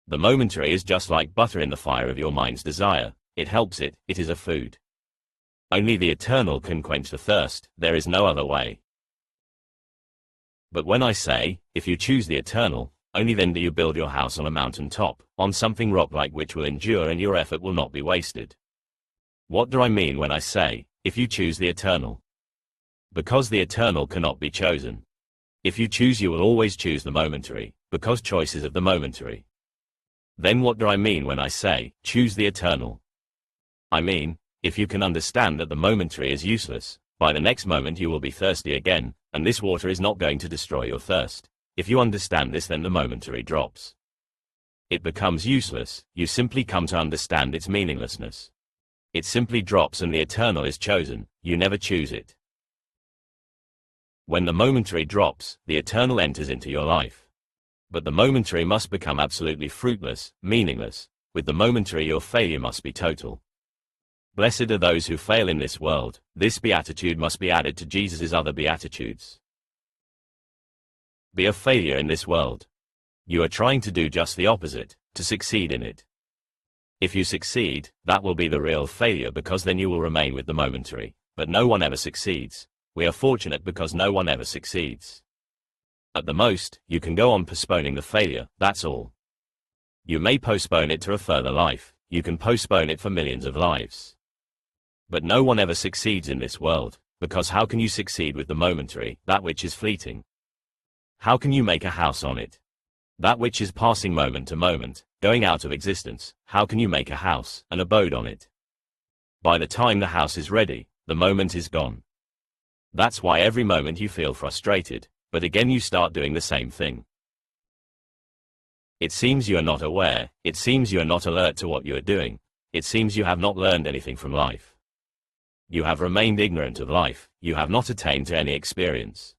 The momentary is just like butter in the fire of your mind's desire. It helps it, it is a food. Only the eternal can quench the thirst, there is no other way. But when I say, if you choose the eternal, only then do you build your house on a mountain top, on something rock-like which will endure and your effort will not be wasted. What do I mean when I say, if you choose the eternal? Because the eternal cannot be chosen. If you choose, you will always choose the momentary, because choice is of the momentary. Then what do I mean when I say, choose the eternal? I mean, if you can understand that the momentary is useless, by the next moment you will be thirsty again, and this water is not going to destroy your thirst. If you understand this, then the momentary drops. It becomes useless, you simply come to understand its meaninglessness. It simply drops and the eternal is chosen, you never choose it. When the momentary drops, the eternal enters into your life. But the momentary must become absolutely fruitless, meaningless. With the momentary your failure must be total. Blessed are those who fail in this world. This beatitude must be added to Jesus' other beatitudes. Be a failure in this world. You are trying to do just the opposite, to succeed in it. If you succeed, that will be the real failure because then you will remain with the momentary. But no one ever succeeds. We are fortunate because no one ever succeeds. At the most, you can go on postponing the failure, that's all. You may postpone it to a further life, you can postpone it for millions of lives. But no one ever succeeds in this world, because how can you succeed with the momentary, that which is fleeting? How can you make a house on it? That which is passing moment to moment, going out of existence, how can you make a house, an abode on it? By the time the house is ready, the moment is gone. That's why every moment you feel frustrated, but again you start doing the same thing. It seems you are not aware, it seems you are not alert to what you are doing, it seems you have not learned anything from life. You have remained ignorant of life, you have not attained to any experience.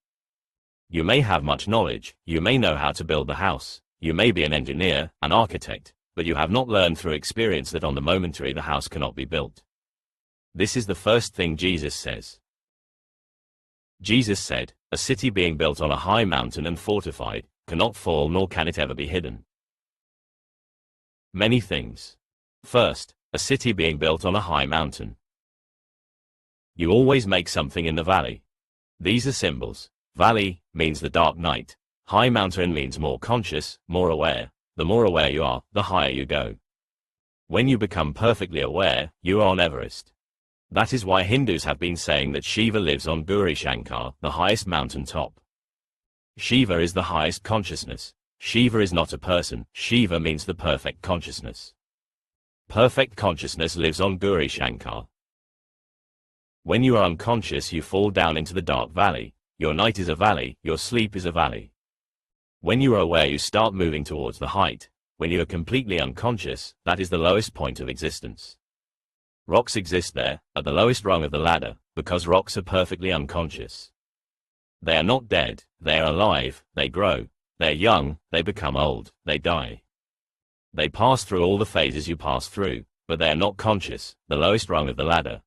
You may have much knowledge, you may know how to build the house, you may be an engineer, an architect, but you have not learned through experience that on the momentary the house cannot be built. This is the first thing Jesus says. Jesus said, a city being built on a high mountain and fortified, cannot fall nor can it ever be hidden. Many things. First, a city being built on a high mountain. You always make something in the valley. These are symbols. Valley means the dark night. High mountain means more conscious, more aware. The more aware you are, the higher you go. When you become perfectly aware, you are on Everest. That is why Hindus have been saying that Shiva lives on Gauri Shankar, the highest mountain top. Shiva is the highest consciousness. Shiva is not a person. Shiva means the perfect consciousness. Perfect consciousness lives on Gauri Shankar. When you are unconscious, you fall down into the dark valley. Your night is a valley, your sleep is a valley. When you are aware, you start moving towards the height. When you are completely unconscious, that is the lowest point of existence. Rocks exist there, at the lowest rung of the ladder, because rocks are perfectly unconscious. They are not dead, they are alive, they grow, they are young, they become old, they die. They pass through all the phases you pass through, but they are not conscious, the lowest rung of the ladder.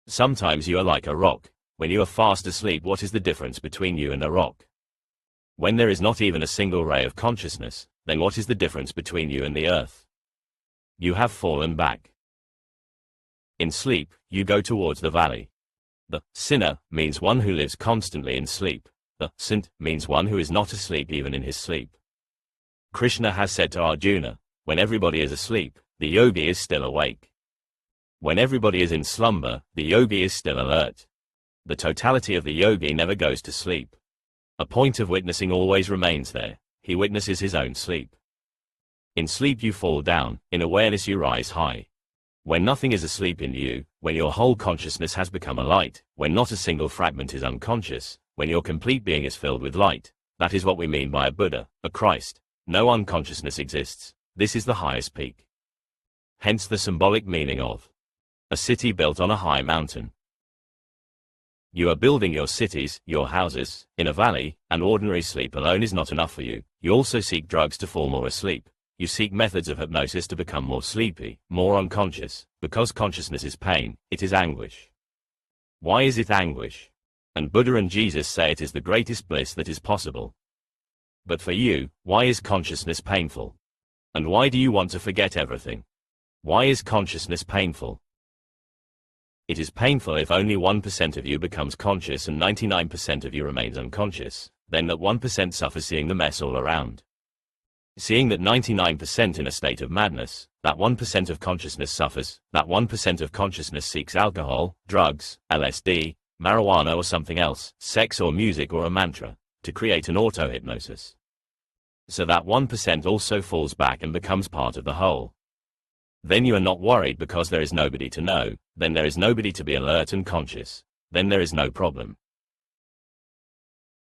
Sometimes you are like a rock. When you are fast asleep, what is the difference between you and a rock? When there is not even a single ray of consciousness, then what is the difference between you and the earth? You have fallen back. In sleep, you go towards the valley. The sinner means one who lives constantly in sleep. The saint means one who is not asleep even in his sleep. Krishna has said to Arjuna, when everybody is asleep, the yogi is still awake. When everybody is in slumber, the yogi is still alert. The totality of the yogi never goes to sleep. A point of witnessing always remains there. He witnesses his own sleep. In sleep you fall down, in awareness you rise high. When nothing is asleep in you, when your whole consciousness has become a light, when not a single fragment is unconscious, when your complete being is filled with light, that is what we mean by a Buddha, a Christ. No unconsciousness exists. This is the highest peak. Hence the symbolic meaning of a city built on a high mountain. You are building your cities, your houses, in a valley, and ordinary sleep alone is not enough for you. You also seek drugs to fall more asleep. You seek methods of hypnosis to become more sleepy, more unconscious, because consciousness is pain, it is anguish. Why is it anguish? And Buddha and Jesus say it is the greatest bliss that is possible. But for you, why is consciousness painful? And why do you want to forget everything? Why is consciousness painful? It is painful if only 1% of you becomes conscious and 99% of you remains unconscious, then that 1% suffers seeing the mess all around. Seeing that 99% in a state of madness, that 1% of consciousness suffers, that 1% of consciousness seeks alcohol, drugs, LSD, marijuana or something else, sex or music or a mantra, to create an auto-hypnosis. So that 1% also falls back and becomes part of the whole. Then you are not worried because there is nobody to know, then there is nobody to be alert and conscious, then there is no problem.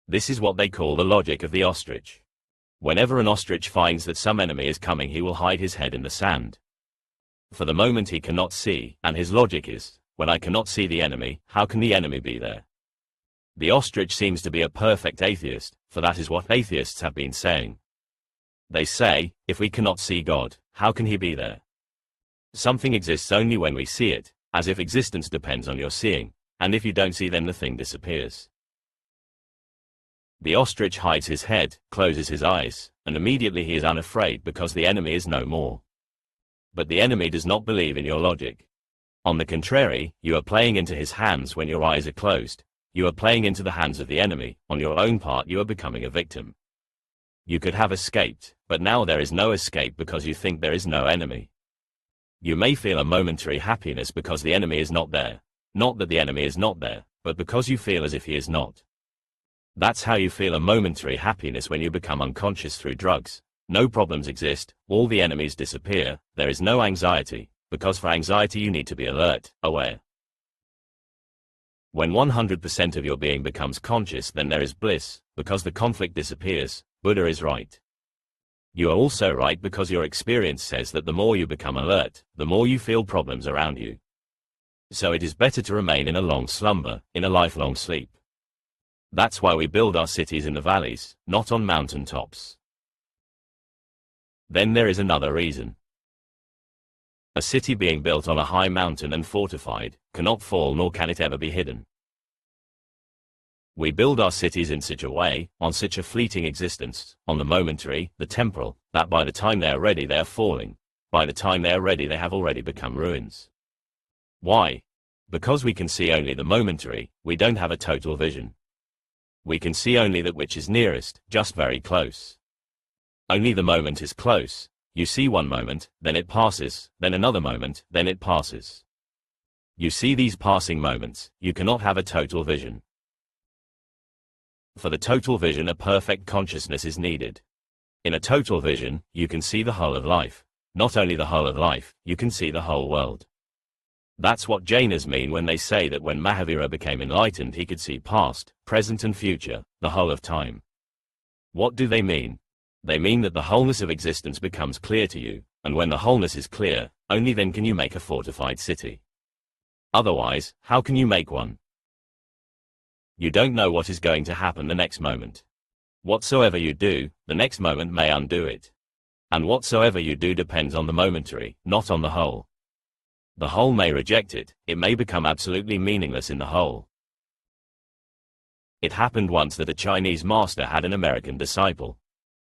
This is what they call the logic of the ostrich. Whenever an ostrich finds that some enemy is coming, he will hide his head in the sand. For the moment he cannot see, and his logic is, when I cannot see the enemy, how can the enemy be there? The ostrich seems to be a perfect atheist, for that is what atheists have been saying. They say, if we cannot see God, how can he be there? Something exists only when we see it, as if existence depends on your seeing, and if you don't see then the thing disappears. The ostrich hides his head, closes his eyes, and immediately he is unafraid because the enemy is no more. But the enemy does not believe in your logic. On the contrary, you are playing into his hands when your eyes are closed. You are playing into the hands of the enemy. On your own part you are becoming a victim. You could have escaped, but now there is no escape because you think there is no enemy. You may feel a momentary happiness because the enemy is not there. Not that the enemy is not there, but because you feel as if he is not. That's how you feel a momentary happiness when you become unconscious through drugs. No problems exist, all the enemies disappear, there is no anxiety, because for anxiety you need to be alert, aware. When 100% of your being becomes conscious, then there is bliss, because the conflict disappears. Buddha is right. You are also right because your experience says that the more you become alert, the more you feel problems around you. So it is better to remain in a long slumber, in a lifelong sleep. That's why we build our cities in the valleys, not on mountain tops. Then there is another reason. A city being built on a high mountain and fortified, cannot fall nor can it ever be hidden. We build our cities in such a way, on such a fleeting existence, on the momentary, the temporal, that by the time they are ready they are falling. By the time they are ready they have already become ruins. Why? Because we can see only the momentary, we don't have a total vision. We can see only that which is nearest, just very close. Only the moment is close. You see one moment, then it passes, then another moment, then it passes. You see these passing moments, you cannot have a total vision. For the total vision a perfect consciousness is needed. In a total vision, you can see the whole of life. Not only the whole of life, you can see the whole world. That's what Jainas mean when they say that when Mahavira became enlightened he could see past, present and future, the whole of time. What do they mean? They mean that the wholeness of existence becomes clear to you, and when the wholeness is clear, only then can you make a fortified city. Otherwise, how can you make one? You don't know what is going to happen the next moment. Whatsoever you do, the next moment may undo it. And whatsoever you do depends on the momentary, not on the whole. The whole may reject it, it may become absolutely meaningless in the whole. It happened once that a Chinese master had an American disciple.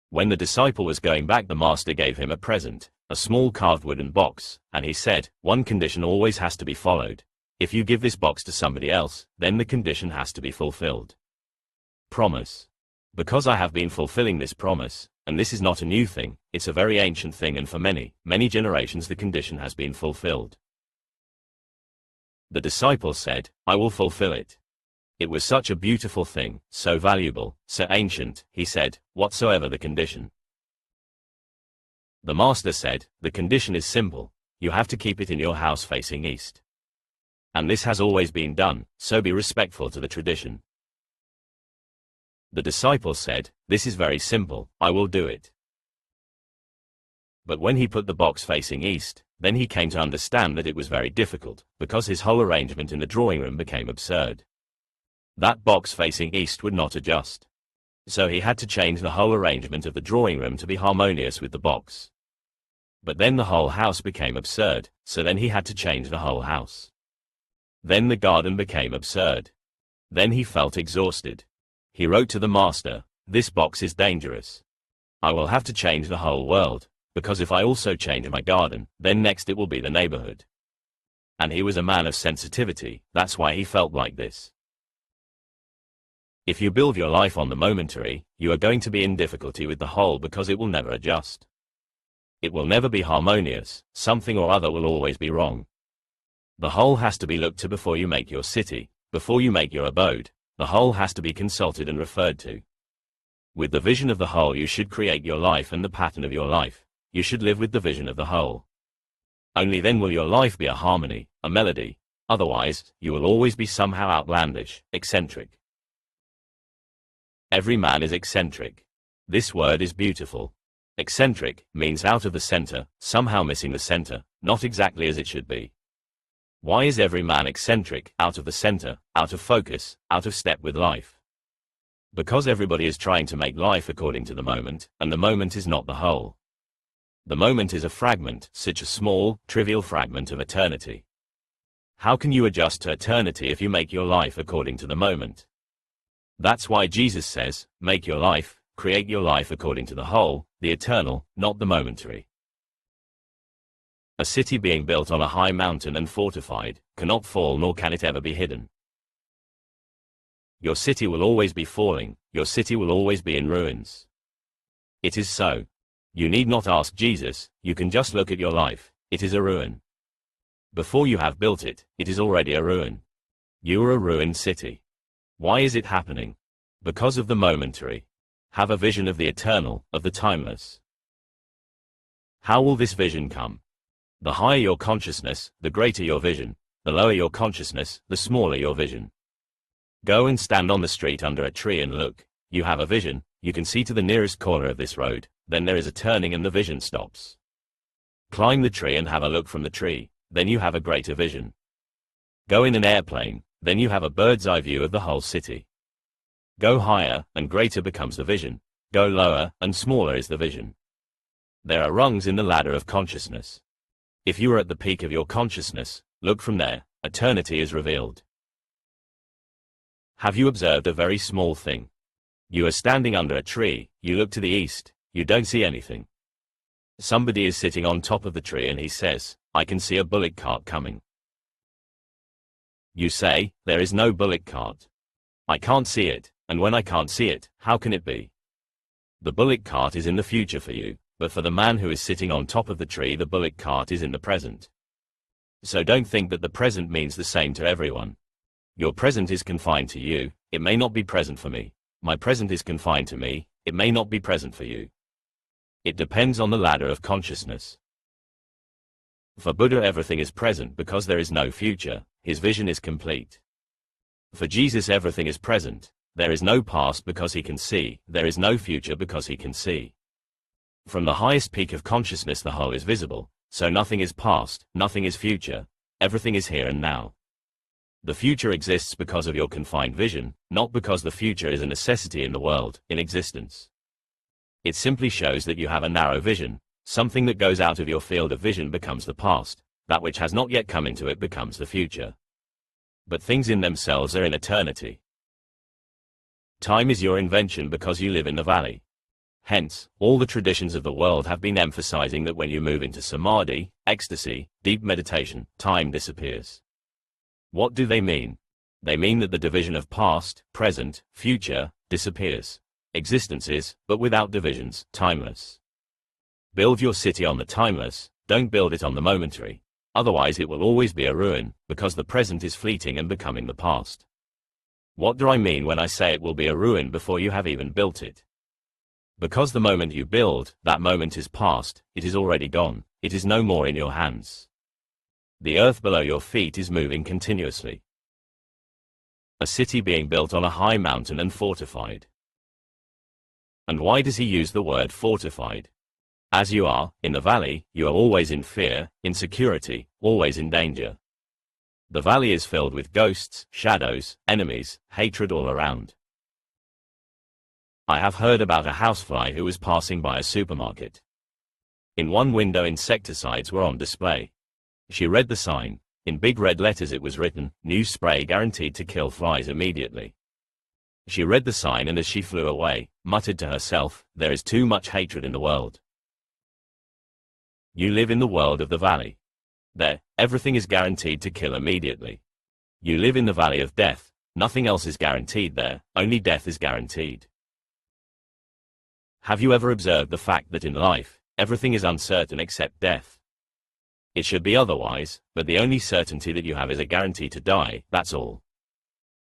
When the disciple was going back, the master gave him a present, a small carved wooden box, and he said, one condition always has to be followed. If you give this box to somebody else, then the condition has to be fulfilled. Promise. Because I have been fulfilling this promise, and this is not a new thing, it's a very ancient thing, and for many, many generations the condition has been fulfilled. The disciple said, I will fulfill it. It was such a beautiful thing, so valuable, so ancient, he said, whatsoever the condition. The master said, the condition is simple, you have to keep it in your house facing east. And this has always been done, so be respectful to the tradition. The disciple said, this is very simple, I will do it. But when he put the box facing east, then he came to understand that it was very difficult, because his whole arrangement in the drawing room became absurd. That box facing east would not adjust. So he had to change the whole arrangement of the drawing room to be harmonious with the box. But then the whole house became absurd, so then he had to change the whole house. Then the garden became absurd. Then he felt exhausted. He wrote to the master, this box is dangerous. I will have to change the whole world, because if I also change my garden, then next it will be the neighborhood. And he was a man of sensitivity, that's why he felt like this. If you build your life on the momentary, you are going to be in difficulty with the whole because it will never adjust. It will never be harmonious, something or other will always be wrong. The whole has to be looked to before you make your city, before you make your abode, the whole has to be consulted and referred to. With the vision of the whole you should create your life and the pattern of your life, you should live with the vision of the whole. Only then will your life be a harmony, a melody, otherwise, you will always be somehow outlandish, eccentric. Every man is eccentric. This word is beautiful. Eccentric means out of the center, somehow missing the center, not exactly as it should be. Why is every man eccentric, out of the center, out of focus, out of step with life? Because everybody is trying to make life according to the moment, and the moment is not the whole. The moment is a fragment, such a small, trivial fragment of eternity. How can you adjust to eternity if you make your life according to the moment? That's why Jesus says, make your life, create your life according to the whole, the eternal, not the momentary. A city being built on a high mountain and fortified, cannot fall nor can it ever be hidden. Your city will always be falling, your city will always be in ruins. It is so. You need not ask Jesus, you can just look at your life, it is a ruin. Before you have built it, it is already a ruin. You are a ruined city. Why is it happening? Because of the momentary. Have a vision of the eternal, of the timeless. How will this vision come? The higher your consciousness, the greater your vision. The lower your consciousness, the smaller your vision. Go and stand on the street under a tree and look. You have a vision, you can see to the nearest corner of this road, then there is a turning and the vision stops. Climb the tree and have a look from the tree, then you have a greater vision. Go in an airplane, then you have a bird's eye view of the whole city. Go higher, and greater becomes the vision. Go lower, and smaller is the vision. There are rungs in the ladder of consciousness. If you are at the peak of your consciousness, look from there, eternity is revealed. Have you observed a very small thing? You are standing under a tree, you look to the east, you don't see anything. Somebody is sitting on top of the tree and he says, I can see a bullock cart coming. You say, there is no bullock cart. I can't see it, and when I can't see it, how can it be? The bullock cart is in the future for you, but for the man who is sitting on top of the tree the bullock cart is in the present. So don't think that the present means the same to everyone. Your present is confined to you, it may not be present for me. My present is confined to me, it may not be present for you. It depends on the ladder of consciousness. For Buddha, everything is present because there is no future, his vision is complete. For Jesus, everything is present. There is no past because he can see, there is no future because he can see. From the highest peak of consciousness, the whole is visible, so nothing is past, nothing is future, everything is here and now. The future exists because of your confined vision, not because the future is a necessity in the world, in existence. It simply shows that you have a narrow vision. Something that goes out of your field of vision becomes the past, that which has not yet come into it becomes the future. But things in themselves are in eternity. Time is your invention because you live in the valley. Hence, all the traditions of the world have been emphasizing that when you move into samadhi, ecstasy, deep meditation, time disappears. What do they mean? They mean that the division of past, present, future, disappears. Existence is, but without divisions, timeless. Build your city on the timeless, don't build it on the momentary. Otherwise it will always be a ruin, because the present is fleeting and becoming the past. What do I mean when I say it will be a ruin before you have even built it? Because the moment you build, that moment is past, it is already gone, it is no more in your hands. The earth below your feet is moving continuously. A city being built on a high mountain and fortified. And why does he use the word fortified? As you are, in the valley, you are always in fear, insecurity, always in danger. The valley is filled with ghosts, shadows, enemies, hatred all around. I have heard about a housefly who was passing by a supermarket. In one window, insecticides were on display. She read the sign. In big red letters it was written, "New spray guaranteed to kill flies immediately." She read the sign and as she flew away, muttered to herself, "There is too much hatred in the world." You live in the world of the valley. There, everything is guaranteed to kill immediately. You live in the valley of death. Nothing else is guaranteed there, only death is guaranteed. Have you ever observed the fact that in life, everything is uncertain except death? It should be otherwise, but the only certainty that you have is a guarantee to die, that's all.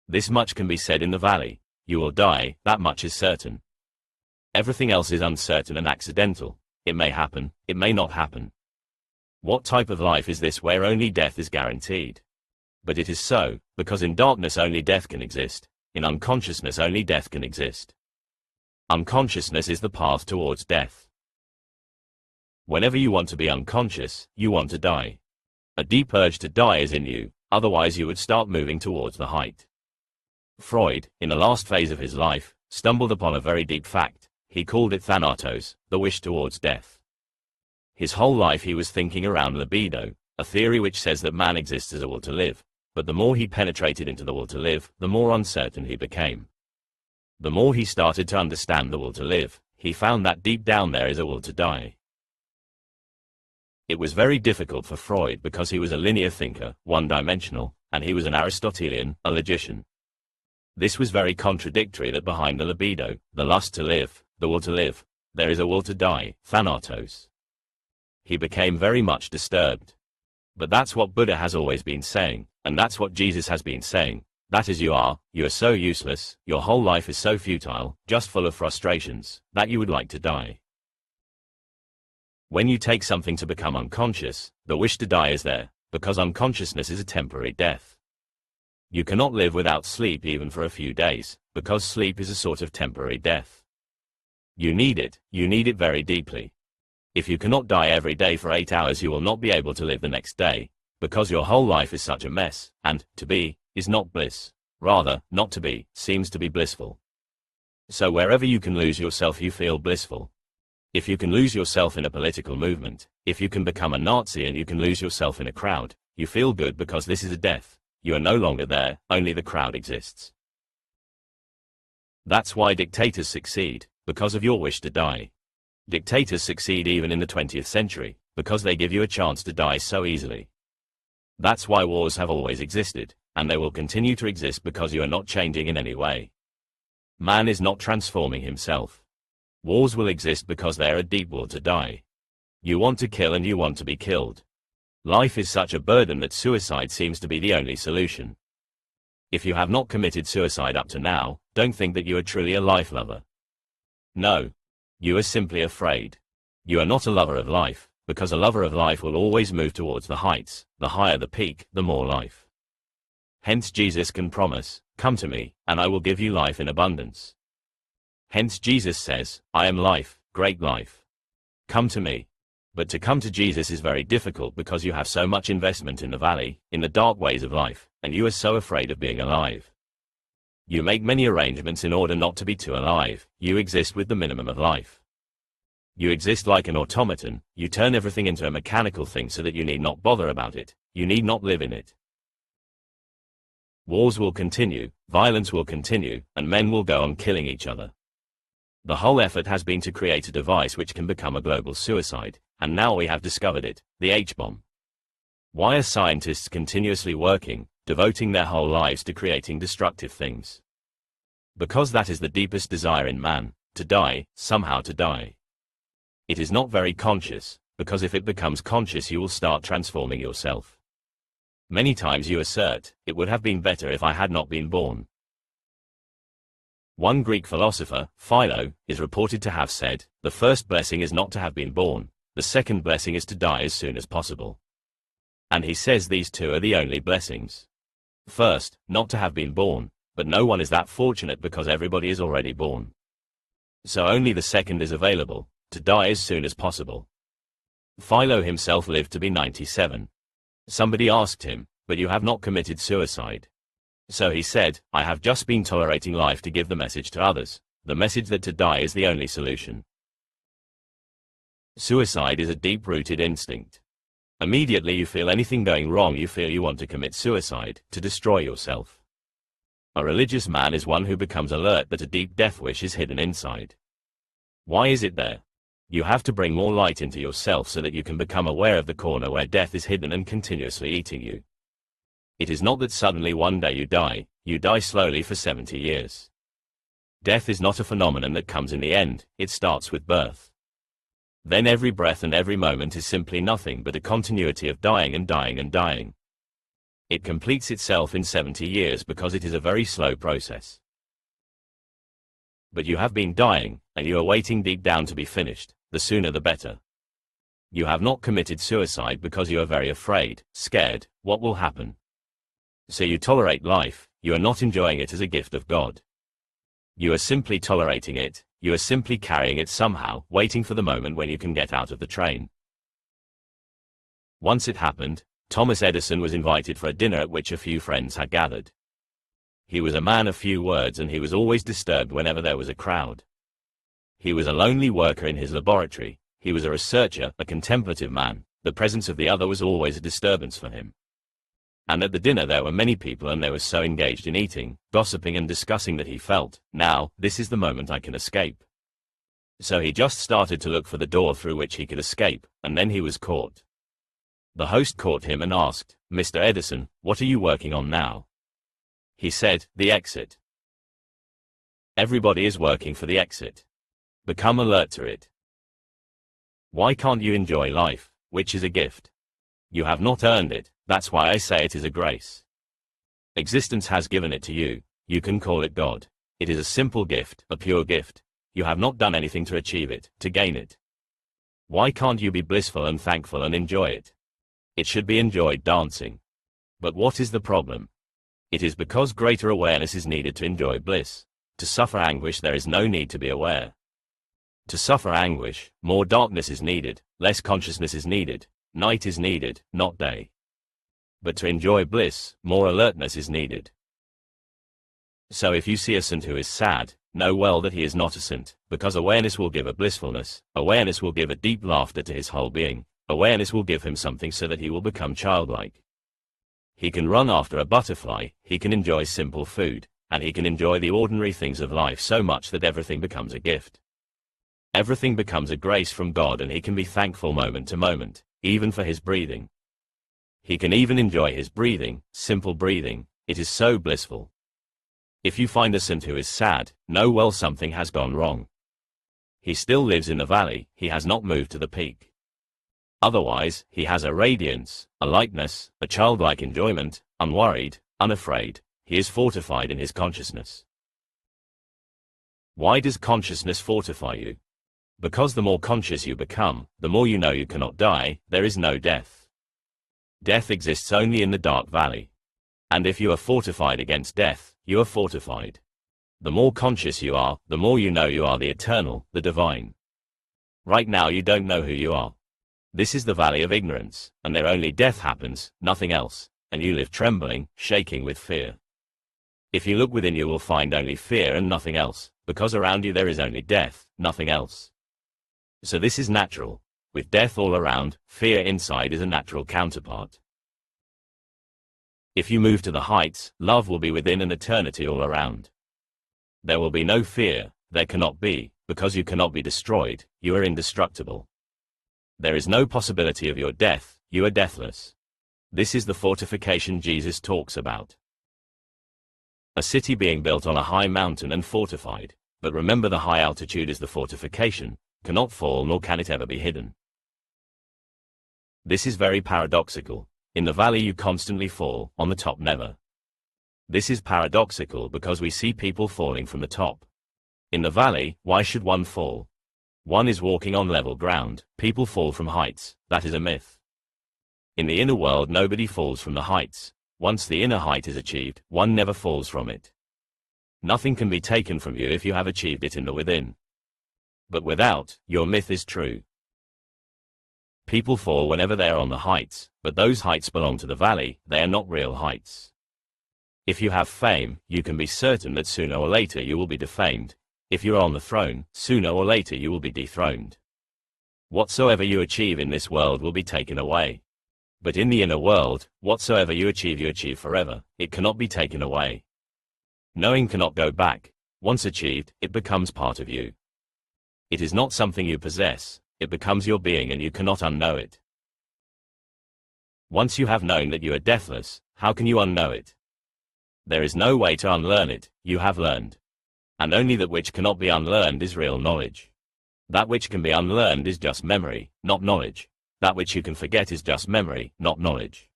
This much can be said in the valley. You will die, that much is certain. Everything else is uncertain and accidental. It may happen, it may not happen. What type of life is this where only death is guaranteed? But it is so, because in darkness only death can exist. In unconsciousness only death can exist. Unconsciousness is the path towards death. Whenever you want to be unconscious, you want to die. A deep urge to die is in you, otherwise you would start moving towards the height. Freud, in the last phase of his life, stumbled upon a very deep fact. He called it thanatos, the wish towards death. His whole life he was thinking around libido, a theory which says that man exists as a will to live, but the more he penetrated into the will to live, the more uncertain he became. The more he started to understand the will to live, he found that deep down there is a will to die. It was very difficult for Freud because he was a linear thinker, one-dimensional, and he was an Aristotelian, a logician. This was very contradictory that behind the libido, the lust to live, the will to live, there is a will to die, thanatos. He became very much disturbed. But that's what Buddha has always been saying, and that's what Jesus has been saying. That is, you are so useless, your whole life is so futile, just full of frustrations, that you would like to die. When you take something to become unconscious, the wish to die is there, because unconsciousness is a temporary death. You cannot live without sleep even for a few days, because sleep is a sort of temporary death. You need it very deeply. If you cannot die every day for 8 hours, you will not be able to live the next day, because your whole life is such a mess, and to be is not bliss. Rather, not to be seems to be blissful. So wherever you can lose yourself, you feel blissful. If you can lose yourself in a political movement, if you can become a Nazi and you can lose yourself in a crowd, you feel good because this is a death. You are no longer there, only the crowd exists. That's why dictators succeed, because of your wish to die. Dictators succeed even in the 20th century, because they give you a chance to die so easily. That's why wars have always existed, and they will continue to exist because you are not changing in any way. Man is not transforming himself. Wars will exist because they are a deep will to die. You want to kill and you want to be killed. Life is such a burden that suicide seems to be the only solution. If you have not committed suicide up to now, don't think that you are truly a life lover. No. You are simply afraid. You are not a lover of life, because a lover of life will always move towards the heights. The higher the peak, the more life. Hence Jesus can promise, "Come to me, and I will give you life in abundance." Hence Jesus says, "I am life, great life. Come to me." But to come to Jesus is very difficult because you have so much investment in the valley, in the dark ways of life, and you are so afraid of being alive. You make many arrangements in order not to be too alive. You exist with the minimum of life. You exist like an automaton. You turn everything into a mechanical thing so that you need not bother about it. You need not live in it. Wars will continue, violence will continue, and men will go on killing each other. The whole effort has been to create a device which can become a global suicide, and now we have discovered it, the H-bomb. Why are scientists continuously working, devoting their whole lives to creating destructive things? Because that is the deepest desire in man, to die, somehow to die. It is not very conscious, because if it becomes conscious you will start transforming yourself. Many times you assert, "It would have been better if I had not been born." One Greek philosopher, Philo, is reported to have said, "The first blessing is not to have been born, the second blessing is to die as soon as possible." And he says these two are the only blessings. First, not to have been born, but no one is that fortunate because everybody is already born. So only the second is available, to die as soon as possible. Philo himself lived to be 97. Somebody asked him, "But you have not committed suicide." So he said, "I have just been tolerating life to give the message to others, the message that to die is the only solution." Suicide is a deep-rooted instinct. Immediately you feel anything going wrong, you feel you want to commit suicide, to destroy yourself. A religious man is one who becomes alert that a deep death wish is hidden inside. Why is it there? You have to bring more light into yourself so that you can become aware of the corner where death is hidden and continuously eating you. It is not that suddenly one day you die slowly for 70 years. Death is not a phenomenon that comes in the end, it starts with birth. Then every breath and every moment is simply nothing but a continuity of dying and dying and dying. It completes itself in 70 years because it is a very slow process. But you have been dying, and you are waiting deep down to be finished, the sooner the better. You have not committed suicide because you are very afraid, scared, what will happen. So you tolerate life, you are not enjoying it as a gift of God. You are simply tolerating it, you are simply carrying it somehow, waiting for the moment when you can get out of the train. Once it happened, Thomas Edison was invited for a dinner at which a few friends had gathered. He was a man of few words and he was always disturbed whenever there was a crowd. He was a lonely worker in his laboratory, he was a researcher, a contemplative man, the presence of the other was always a disturbance for him. And at the dinner there were many people and they were so engaged in eating, gossiping and discussing that he felt, now, this is the moment I can escape. So he just started to look for the door through which he could escape, and then he was caught. The host caught him and asked, "Mr. Edison, what are you working on now?" He said, "The exit." Everybody is working for the exit. Become alert to it. Why can't you enjoy life, which is a gift? You have not earned it, that's why I say it is a grace. Existence has given it to you, you can call it God. It is a simple gift, a pure gift. You have not done anything to achieve it, to gain it. Why can't you be blissful and thankful and enjoy it? It should be enjoyed dancing. But what is the problem? It is because greater awareness is needed to enjoy bliss. To suffer anguish there is no need to be aware. To suffer anguish, more darkness is needed, less consciousness is needed, night is needed, not day. But to enjoy bliss, more alertness is needed. So if you see a saint who is sad, know well that he is not a saint, because awareness will give a blissfulness, awareness will give a deep laughter to his whole being, awareness will give him something so that he will become childlike. He can run after a butterfly, he can enjoy simple food, and he can enjoy the ordinary things of life so much that everything becomes a gift. Everything becomes a grace from God and he can be thankful moment to moment, even for his breathing. He can even enjoy his breathing, simple breathing, it is so blissful. If you find a saint who is sad, know well something has gone wrong. He still lives in the valley, he has not moved to the peak. Otherwise, he has a radiance, a lightness, a childlike enjoyment, unworried, unafraid, he is fortified in his consciousness. Why does consciousness fortify you? Because the more conscious you become, the more you know you cannot die, there is no death. Death exists only in the dark valley. And if you are fortified against death, you are fortified. The more conscious you are, the more you know you are the eternal, the divine. Right now you don't know who you are. This is the valley of ignorance, and there only death happens, nothing else, and you live trembling, shaking with fear. If you look within you will find only fear and nothing else, because around you there is only death, nothing else. So this is natural. With death all around, fear inside is a natural counterpart. If you move to the heights, love will be within and eternity all around. There will be no fear, there cannot be, because you cannot be destroyed, you are indestructible. There is no possibility of your death, you are deathless. This is the fortification Jesus talks about. A city being built on a high mountain and fortified, but remember the high altitude is the fortification, cannot fall nor can it ever be hidden. This is very paradoxical. In the valley you constantly fall, on the top never. This is paradoxical because we see people falling from the top. In the valley, why should one fall? One is walking on level ground, people fall from heights, that is a myth. In the inner world nobody falls from the heights. Once the inner height is achieved, one never falls from it. Nothing can be taken from you if you have achieved it in the within. But without, your myth is true. People fall whenever they are on the heights, but those heights belong to the valley, they are not real heights. If you have fame, you can be certain that sooner or later you will be defamed. If you are on the throne, sooner or later you will be dethroned. Whatsoever you achieve in this world will be taken away. But in the inner world, whatsoever you achieve forever, it cannot be taken away. Knowing cannot go back. Once achieved, it becomes part of you. It is not something you possess, it becomes your being and you cannot unknow it. Once you have known that you are deathless, how can you unknow it? There is no way to unlearn it, you have learned. And only that which cannot be unlearned is real knowledge. That which can be unlearned is just memory, not knowledge. That which you can forget is just memory, not knowledge.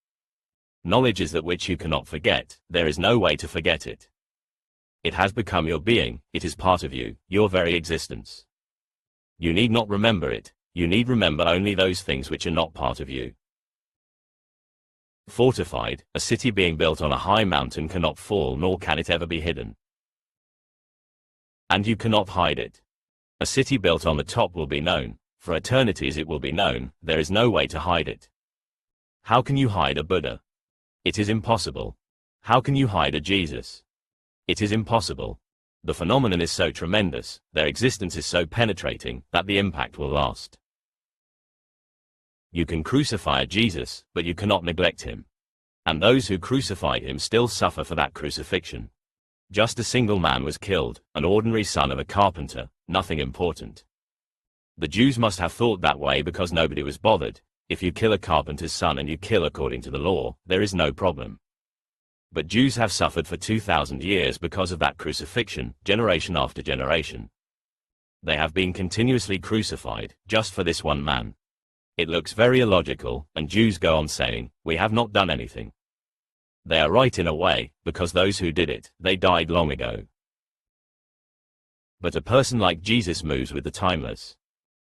Knowledge is that which you cannot forget, there is no way to forget it. It has become your being, it is part of you, your very existence. You need not remember it, you need remember only those things which are not part of you. Fortified, a city being built on a high mountain cannot fall nor can it ever be hidden. And you cannot hide it. A city built on the top will be known, for eternities it will be known, there is no way to hide it. How can you hide a Buddha? It is impossible. How can you hide a Jesus? It is impossible. The phenomenon is so tremendous, their existence is so penetrating, that the impact will last. You can crucify a Jesus, but you cannot neglect him. And those who crucify him still suffer for that crucifixion. Just a single man was killed, an ordinary son of a carpenter, nothing important. The Jews must have thought that way because nobody was bothered. If you kill a carpenter's son and you kill according to the law, there is no problem. But Jews have suffered for 2,000 years because of that crucifixion, generation after generation. They have been continuously crucified, just for this one man. It looks very illogical, and Jews go on saying, we have not done anything. They are right in a way, because those who did it, they died long ago. But a person like Jesus moves with the timeless.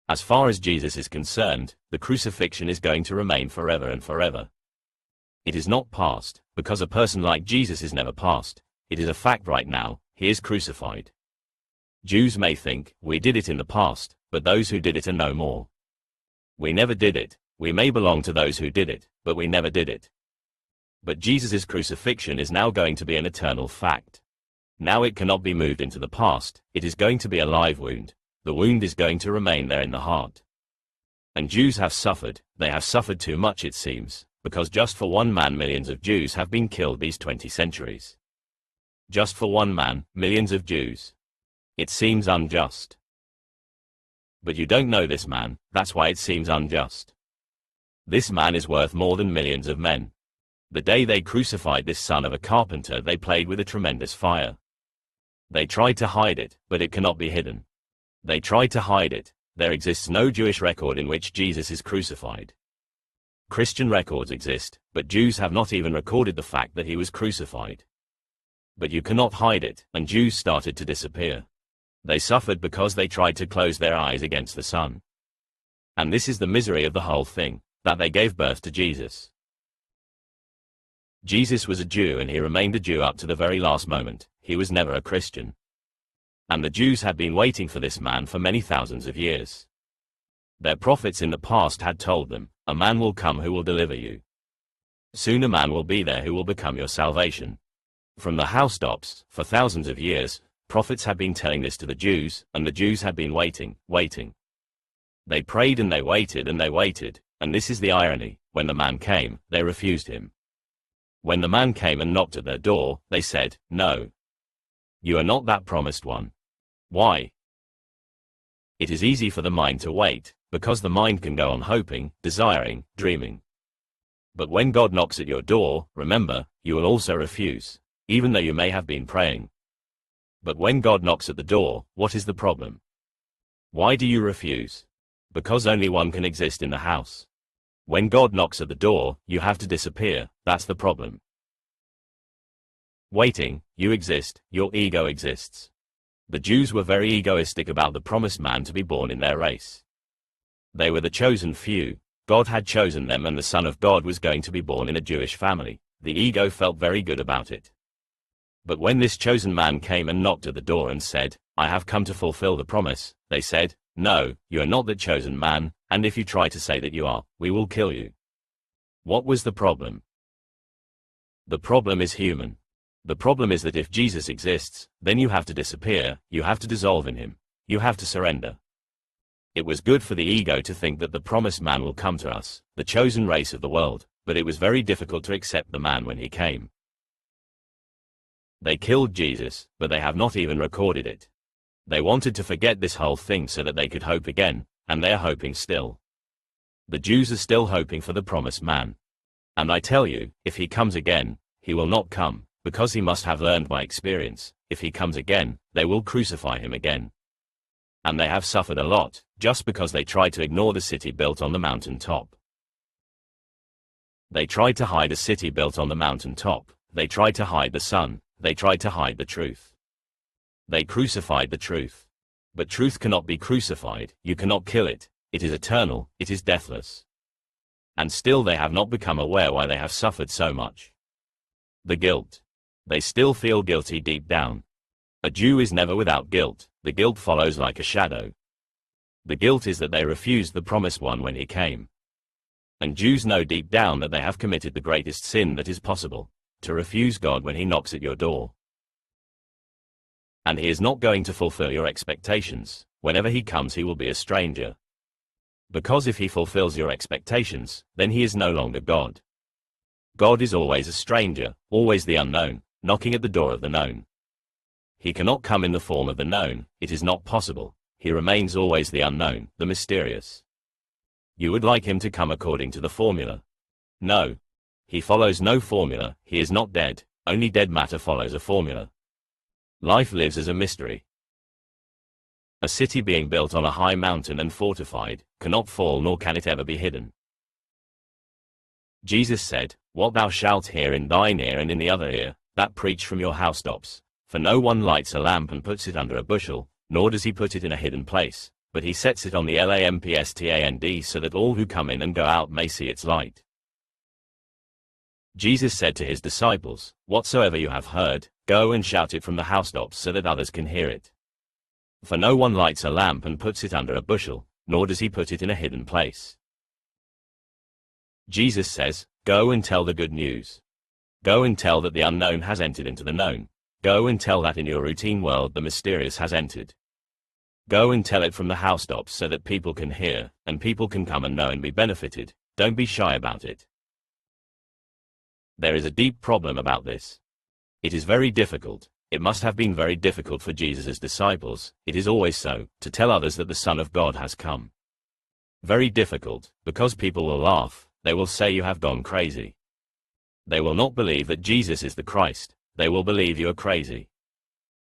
As far as Jesus is concerned, the crucifixion is going to remain forever and forever. It is not past, because a person like Jesus is never past. It is a fact right now, he is crucified. Jews may think, we did it in the past, but those who did it are no more. We never did it, we may belong to those who did it, but we never did it. But Jesus' crucifixion is now going to be an eternal fact. Now it cannot be moved into the past, it is going to be a live wound. The wound is going to remain there in the heart. And Jews have suffered, they have suffered too much it seems, because just for one man millions of Jews have been killed these 20 centuries. Just for one man, millions of Jews. It seems unjust. But you don't know this man, that's why it seems unjust. This man is worth more than millions of men. The day they crucified this son of a carpenter they played with a tremendous fire. They tried to hide it, but it cannot be hidden. They tried to hide it. There exists no Jewish record in which Jesus is crucified. Christian records exist, but Jews have not even recorded the fact that he was crucified. But you cannot hide it, and Jews started to disappear. They suffered because they tried to close their eyes against the sun. And this is the misery of the whole thing, that they gave birth to Jesus. Jesus was a Jew and he remained a Jew up to the very last moment. He was never a Christian. And the Jews had been waiting for this man for many thousands of years. Their prophets in the past had told them, a man will come who will deliver you. Soon a man will be there who will become your salvation. From the housetops, for thousands of years, prophets had been telling this to the Jews, and the Jews had been waiting. They prayed and they waited, and this is the irony, when the man came, they refused him. When the man came and knocked at their door, they said, no. You are not that promised one. Why? It is easy for the mind to wait, because the mind can go on hoping, desiring, dreaming. But when God knocks at your door, remember, you will also refuse, even though you may have been praying. But when God knocks at the door, what is the problem? Why do you refuse? Because only one can exist in the house. When God knocks at the door, you have to disappear, that's the problem. Waiting, you exist, your ego exists. The Jews were very egoistic about the promised man to be born in their race. They were the chosen few. God had chosen them and the Son of God was going to be born in a Jewish family. The ego felt very good about it. But when this chosen man came and knocked at the door and said, I have come to fulfill the promise, they said, no, you are not the chosen man, and if you try to say that you are, we will kill you. What was the problem? The problem is human. The problem is that if Jesus exists, then you have to disappear, you have to dissolve in him, you have to surrender. It was good for the ego to think that the promised man will come to us, the chosen race of the world, but it was very difficult to accept the man when he came. They killed Jesus, but they have not even recorded it. They wanted to forget this whole thing so that they could hope again, and they are hoping still. The Jews are still hoping for the promised man. And I tell you, if he comes again, he will not come, because he must have learned by experience, if he comes again, they will crucify him again. And they have suffered a lot, just because they tried to ignore the city built on the mountain top. They tried to hide a city built on the mountain top, they tried to hide the sun, they tried to hide the truth. They crucified the truth. But truth cannot be crucified, you cannot kill it, it is eternal, it is deathless. And still they have not become aware why they have suffered so much. The guilt. They still feel guilty deep down. A Jew is never without guilt, the guilt follows like a shadow. The guilt is that they refused the promised one when he came. And Jews know deep down that they have committed the greatest sin that is possible, to refuse God when he knocks at your door. And he is not going to fulfill your expectations. Whenever he comes he will be a stranger. Because if he fulfills your expectations, then he is no longer God. God is always a stranger, always the unknown, knocking at the door of the known. He cannot come in the form of the known, it is not possible. He remains always the unknown, the mysterious. You would like him to come according to the formula. No. He follows no formula, he is not dead, only dead matter follows a formula. Life lives as a mystery. A city being built on a high mountain and fortified, cannot fall nor can it ever be hidden. Jesus said, what thou shalt hear in thine ear and in the other ear, that preach from your housetops. For no one lights a lamp and puts it under a bushel, nor does he put it in a hidden place, but he sets it on the lampstand so that all who come in and go out may see its light. Jesus said to his disciples, whatsoever you have heard, go and shout it from the housetops so that others can hear it. For no one lights a lamp and puts it under a bushel, nor does he put it in a hidden place. Jesus says, go and tell the good news. Go and tell that the unknown has entered into the known. Go and tell that in your routine world the mysterious has entered. Go and tell it from the housetops so that people can hear, and people can come and know and be benefited. Don't be shy about it. There is a deep problem about this. It is very difficult. It must have been very difficult for Jesus' disciples, it is always so, to tell others that the Son of God has come. Very difficult, because people will laugh, they will say you have gone crazy. They will not believe that Jesus is the Christ, they will believe you are crazy.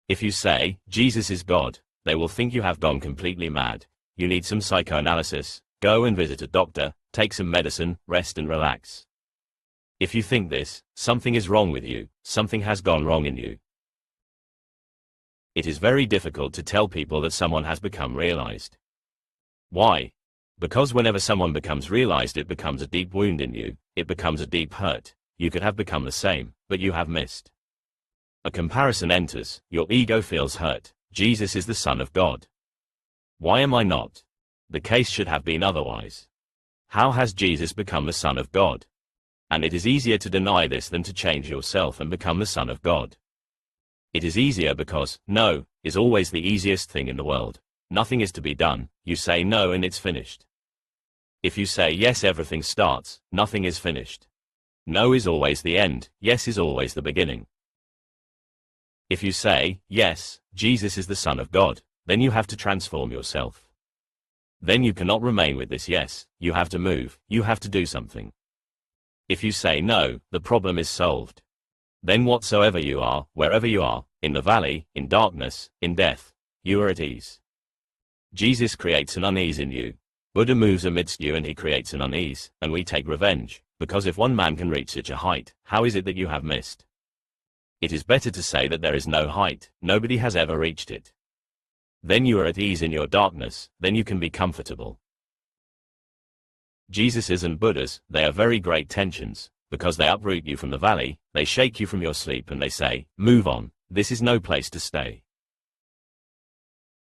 If you say, Jesus is God, they will think you have gone completely mad, you need some psychoanalysis, go and visit a doctor, take some medicine, rest and relax. If you think this, something is wrong with you, something has gone wrong in you. It is very difficult to tell people that someone has become realized. Why? Because whenever someone becomes realized, it becomes a deep wound in you, it becomes a deep hurt. You could have become the same, but you have missed. A comparison enters, your ego feels hurt. Jesus is the Son of God. Why am I not? The case should have been otherwise. How has Jesus become the Son of God? And it is easier to deny this than to change yourself and become the Son of God. It is easier because, no, is always the easiest thing in the world. Nothing is to be done, you say no and it's finished. If you say yes, everything starts, nothing is finished. No is always the end, yes is always the beginning. If you say, yes, Jesus is the Son of God, then you have to transform yourself. Then you cannot remain with this yes, you have to move, you have to do something. If you say no, the problem is solved. Then whatsoever you are, wherever you are, in the valley, in darkness, in death, you are at ease. Jesus creates an unease in you. Buddha moves amidst you and he creates an unease, and we take revenge, because if one man can reach such a height, how is it that you have missed? It is better to say that there is no height, nobody has ever reached it. Then you are at ease in your darkness, then you can be comfortable. Jesuses and Buddhas, they are very great tensions, because they uproot you from the valley, they shake you from your sleep and they say, move on, this is no place to stay.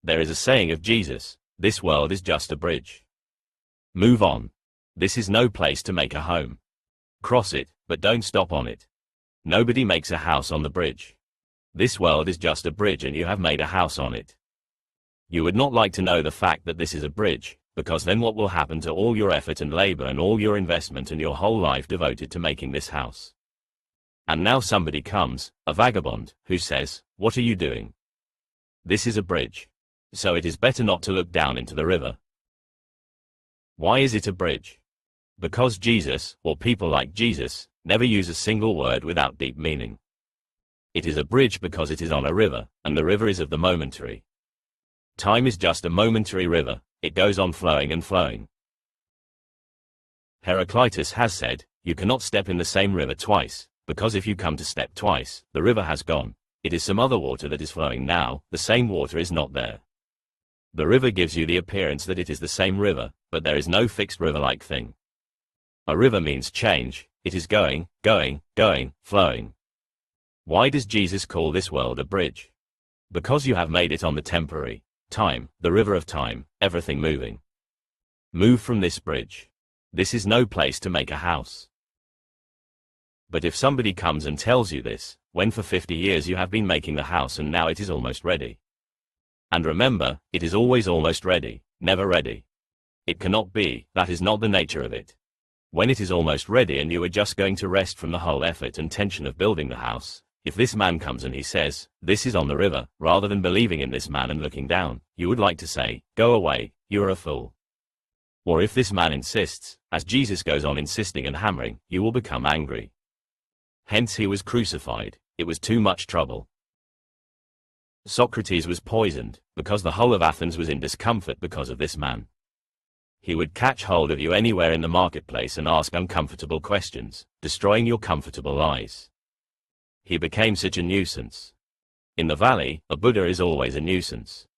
There is a saying of Jesus, this world is just a bridge. Move on. This is no place to make a home. Cross it, but don't stop on it. Nobody makes a house on the bridge. This world is just a bridge and you have made a house on it. You would not like to know the fact that this is a bridge, because then what will happen to all your effort and labor and all your investment and your whole life devoted to making this house? And now somebody comes, a vagabond, who says, what are you doing? This is a bridge. So it is better not to look down into the river. Why is it a bridge? Because Jesus, or people like Jesus, never use a single word without deep meaning. It is a bridge because it is on a river, and the river is of the momentary. Time is just a momentary river, it goes on flowing and flowing. Heraclitus has said, you cannot step in the same river twice, because if you come to step twice, the river has gone. It is some other water that is flowing now, the same water is not there. The river gives you the appearance that it is the same river, but there is no fixed river-like thing. A river means change, it is going, flowing. Why does Jesus call this world a bridge? Because you have made it on the temporary. Time, the river of time, everything moving. Move from this bridge. This is no place to make a house. But if somebody comes and tells you this, when for 50 years you have been making the house and now it is almost ready. And remember, it is always almost ready, never ready. It cannot be, that is not the nature of it. When it is almost ready and you are just going to rest from the whole effort and tension of building the house, if this man comes and he says, this is on the river, rather than believing in this man and looking down, you would like to say, go away, you are a fool. Or if this man insists, as Jesus goes on insisting and hammering, you will become angry. Hence he was crucified, it was too much trouble. Socrates was poisoned, because the whole of Athens was in discomfort because of this man. He would catch hold of you anywhere in the marketplace and ask uncomfortable questions, destroying your comfortable lies. He became such a nuisance. In the valley, a Buddha is always a nuisance.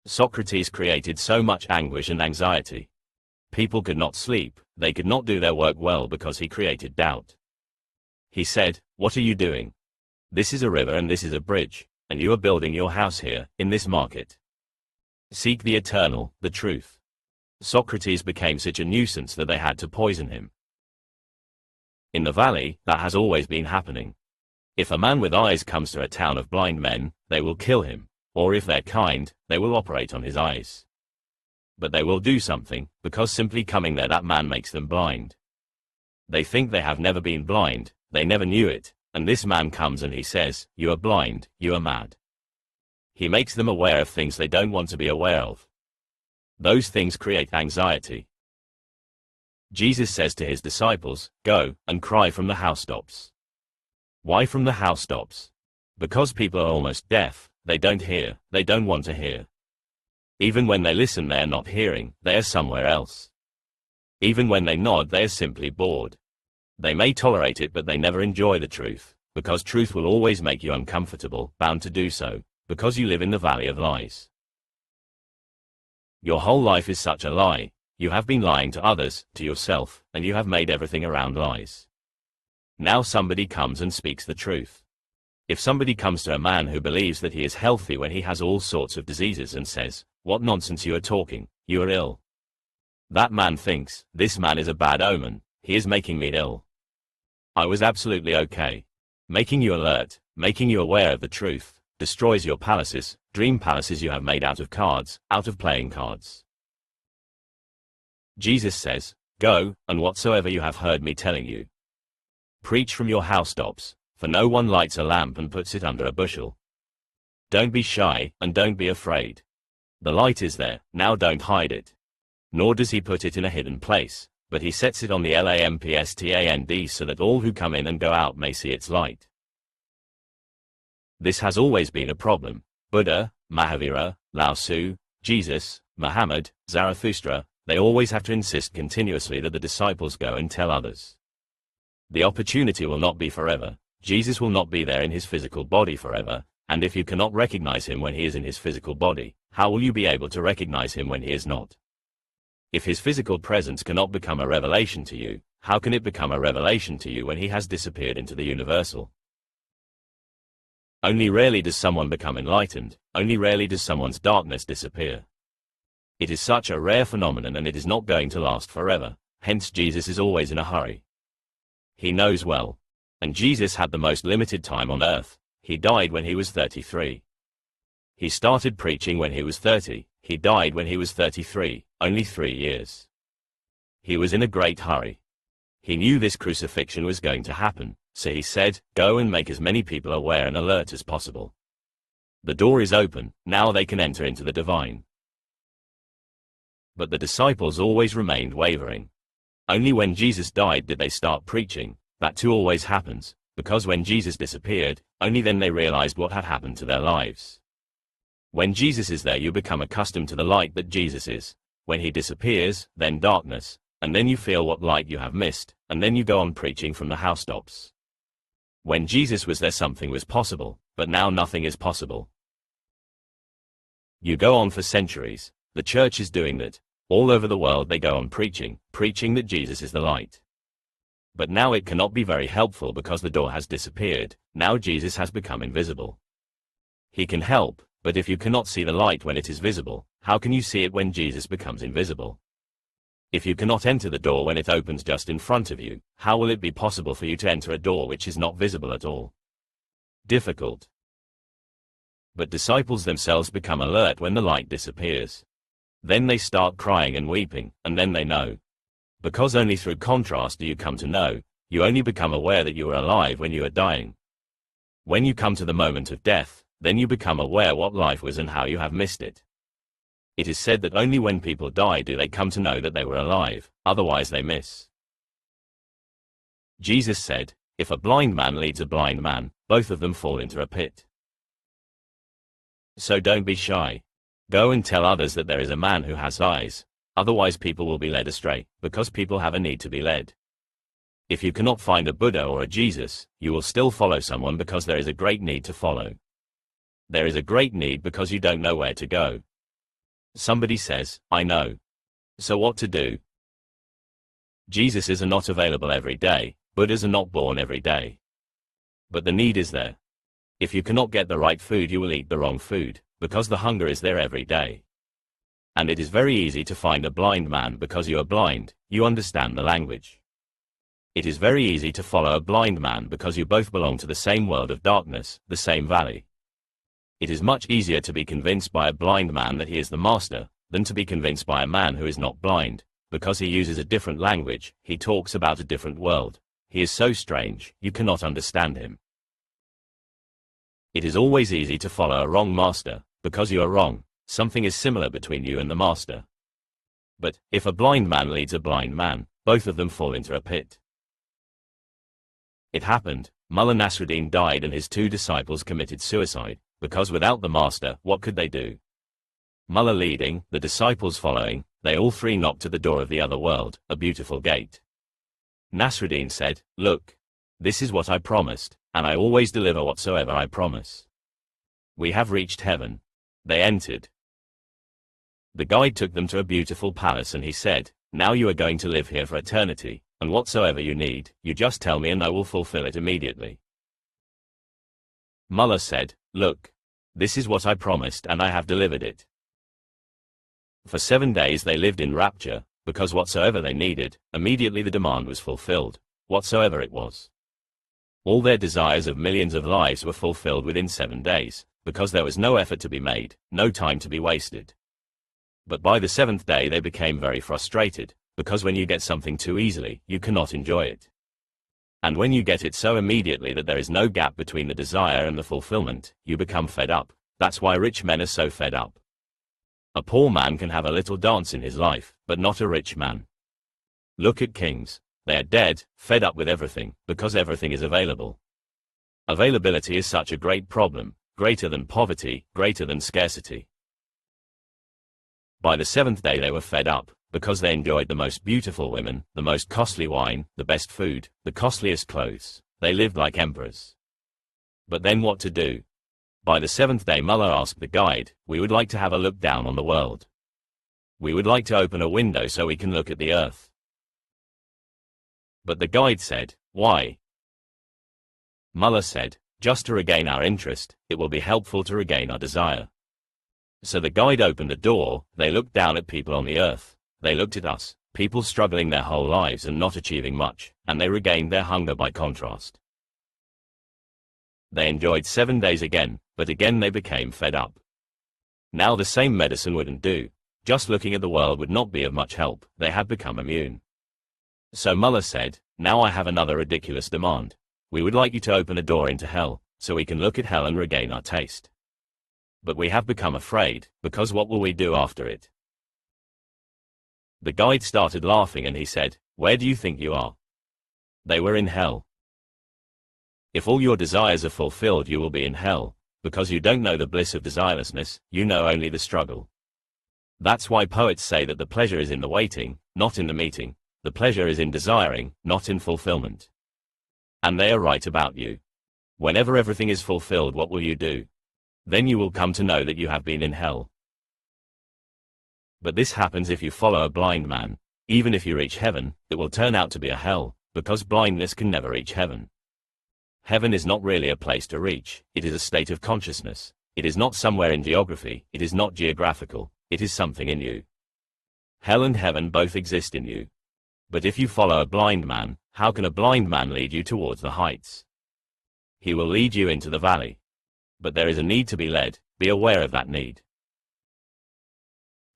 Socrates created so much anguish and anxiety. People could not sleep, they could not do their work well because he created doubt. He said, what are you doing? This is a river and this is a bridge, and you are building your house here, in this market. Seek the eternal, the truth. Socrates became such a nuisance that they had to poison him. In the valley, that has always been happening. If a man with eyes comes to a town of blind men, they will kill him, or if they're kind, they will operate on his eyes. But they will do something, because simply coming there that man makes them blind. They think they have never been blind, they never knew it, and this man comes and he says, you are blind, you are mad. He makes them aware of things they don't want to be aware of. Those things create anxiety. Jesus says to his disciples, go, and cry from the housetops. Why from the housetops? Because people are almost deaf, they don't hear, they don't want to hear. Even when they listen they are not hearing, they are somewhere else. Even when they nod they are simply bored. They may tolerate it but they never enjoy the truth, because truth will always make you uncomfortable, bound to do so, because you live in the valley of lies. Your whole life is such a lie. You have been lying to others, to yourself, and you have made everything around lies. Now somebody comes and speaks the truth. If somebody comes to a man who believes that he is healthy when he has all sorts of diseases and says, "What nonsense you are talking, you are ill." That man thinks, this man is a bad omen, he is making me ill. I was absolutely okay. Making you alert, making you aware of the truth, destroys your palaces, dream palaces you have made out of cards, out of playing cards. Jesus says, "Go, and whatsoever you have heard me telling you. Preach from your housetops, for no one lights a lamp and puts it under a bushel." Don't be shy, and don't be afraid. The light is there, now don't hide it. Nor does he put it in a hidden place, but he sets it on the lampstand so that all who come in and go out may see its light. This has always been a problem. Buddha, Mahavira, Lao Tzu, Jesus, Muhammad, Zarathustra, they always have to insist continuously that the disciples go and tell others. The opportunity will not be forever. Jesus will not be there in his physical body forever, and if you cannot recognize him when he is in his physical body, how will you be able to recognize him when he is not? If his physical presence cannot become a revelation to you, how can it become a revelation to you when he has disappeared into the universal? Only rarely does someone become enlightened, only rarely does someone's darkness disappear. It is such a rare phenomenon and it is not going to last forever, hence Jesus is always in a hurry. He knows well. And Jesus had the most limited time on earth. He died when he was 33. He started preaching when he was 30, he died when he was 33, only 3 years. He was in a great hurry. He knew this crucifixion was going to happen, so he said, "Go and make as many people aware and alert as possible. The door is open, now they can enter into the divine." But the disciples always remained wavering. Only when Jesus died did they start preaching. That too always happens, because when Jesus disappeared, only then they realized what had happened to their lives. When Jesus is there you become accustomed to the light that Jesus is. When he disappears, then darkness, and then you feel what light you have missed, and then you go on preaching from the housetops. When Jesus was there something was possible, but now nothing is possible. You go on for centuries, the church is doing that. All over the world they go on preaching that Jesus is the light. But now it cannot be very helpful because the door has disappeared, now Jesus has become invisible. He can help, but if you cannot see the light when it is visible, how can you see it when Jesus becomes invisible? If you cannot enter the door when it opens just in front of you, how will it be possible for you to enter a door which is not visible at all? Difficult. But disciples themselves become alert when the light disappears. Then they start crying and weeping, and then they know. Because only through contrast do you come to know, you only become aware that you are alive when you are dying. When you come to the moment of death, then you become aware what life was and how you have missed it. It is said that only when people die do they come to know that they were alive, otherwise they miss. Jesus said, "If a blind man leads a blind man, both of them fall into a pit." So don't be shy. Go and tell others that there is a man who has eyes. Otherwise people will be led astray, because people have a need to be led. If you cannot find a Buddha or a Jesus, you will still follow someone because there is a great need to follow. There is a great need because you don't know where to go. Somebody says, "I know." So what to do? Jesuses are not available every day, Buddhas are not born every day. But the need is there. If you cannot get the right food you will eat the wrong food, because the hunger is there every day. And it is very easy to find a blind man because you are blind, you understand the language. It is very easy to follow a blind man because you both belong to the same world of darkness, the same valley. It is much easier to be convinced by a blind man that he is the master, than to be convinced by a man who is not blind, because he uses a different language, he talks about a different world. He is so strange, you cannot understand him. It is always easy to follow a wrong master, because you are wrong. Something is similar between you and the master. But, if a blind man leads a blind man, both of them fall into a pit. It happened, Mullah Nasruddin died and his 2 disciples committed suicide, because without the master, what could they do? Mullah leading, the disciples following, they all 3 knocked at the door of the other world, a beautiful gate. Nasruddin said, "Look, this is what I promised, and I always deliver whatsoever I promise." We have reached heaven. They entered. The guide took them to a beautiful palace and he said, now you are going to live here for eternity, and whatsoever you need, you just tell me and I will fulfill it immediately. Mullah said, look. This is what I promised and I have delivered it. For 7 days they lived in rapture, because whatsoever they needed, immediately the demand was fulfilled, whatsoever it was. All their desires of millions of lives were fulfilled within 7 days, because there was no effort to be made, no time to be wasted. But by the 7th day they became very frustrated, because when you get something too easily, you cannot enjoy it. And when you get it so immediately that there is no gap between the desire and the fulfillment, you become fed up. That's why rich men are so fed up. A poor man can have a little dance in his life, but not a rich man. Look at kings. They are dead, fed up with everything, because everything is available. Availability is such a great problem, greater than poverty, greater than scarcity. By the 7th day they were fed up, because they enjoyed the most beautiful women, the most costly wine, the best food, the costliest clothes. They lived like emperors. But then what to do? By the 7th day Mullah asked the guide, we would like to have a look down on the world. We would like to open a window so we can look at the earth. But the guide said, why? Mullah said, just to regain our interest, it will be helpful to regain our desire. So the guide opened a door, they looked down at people on the earth, they looked at us, people struggling their whole lives and not achieving much, and they regained their hunger by contrast. They enjoyed 7 days again, but again they became fed up. Now the same medicine wouldn't do, just looking at the world would not be of much help, they had become immune. So Mullah said, now I have another ridiculous demand. We would like you to open a door into hell, so we can look at hell and regain our taste. But we have become afraid, because what will we do after it? The guide started laughing and he said, where do you think you are? They were in hell. If all your desires are fulfilled you will be in hell, because you don't know the bliss of desirelessness, you know only the struggle. That's why poets say that the pleasure is in the waiting, not in the meeting. The pleasure is in desiring, not in fulfillment. And they are right about you. Whenever everything is fulfilled, what will you do? Then you will come to know that you have been in hell. But this happens if you follow a blind man. Even if you reach heaven, it will turn out to be a hell, because blindness can never reach heaven. Heaven is not really a place to reach, it is a state of consciousness. It is not somewhere in geography, it is not geographical, it is something in you. Hell and heaven both exist in you. But if you follow a blind man, how can a blind man lead you towards the heights? He will lead you into the valley. But there is a need to be led, be aware of that need.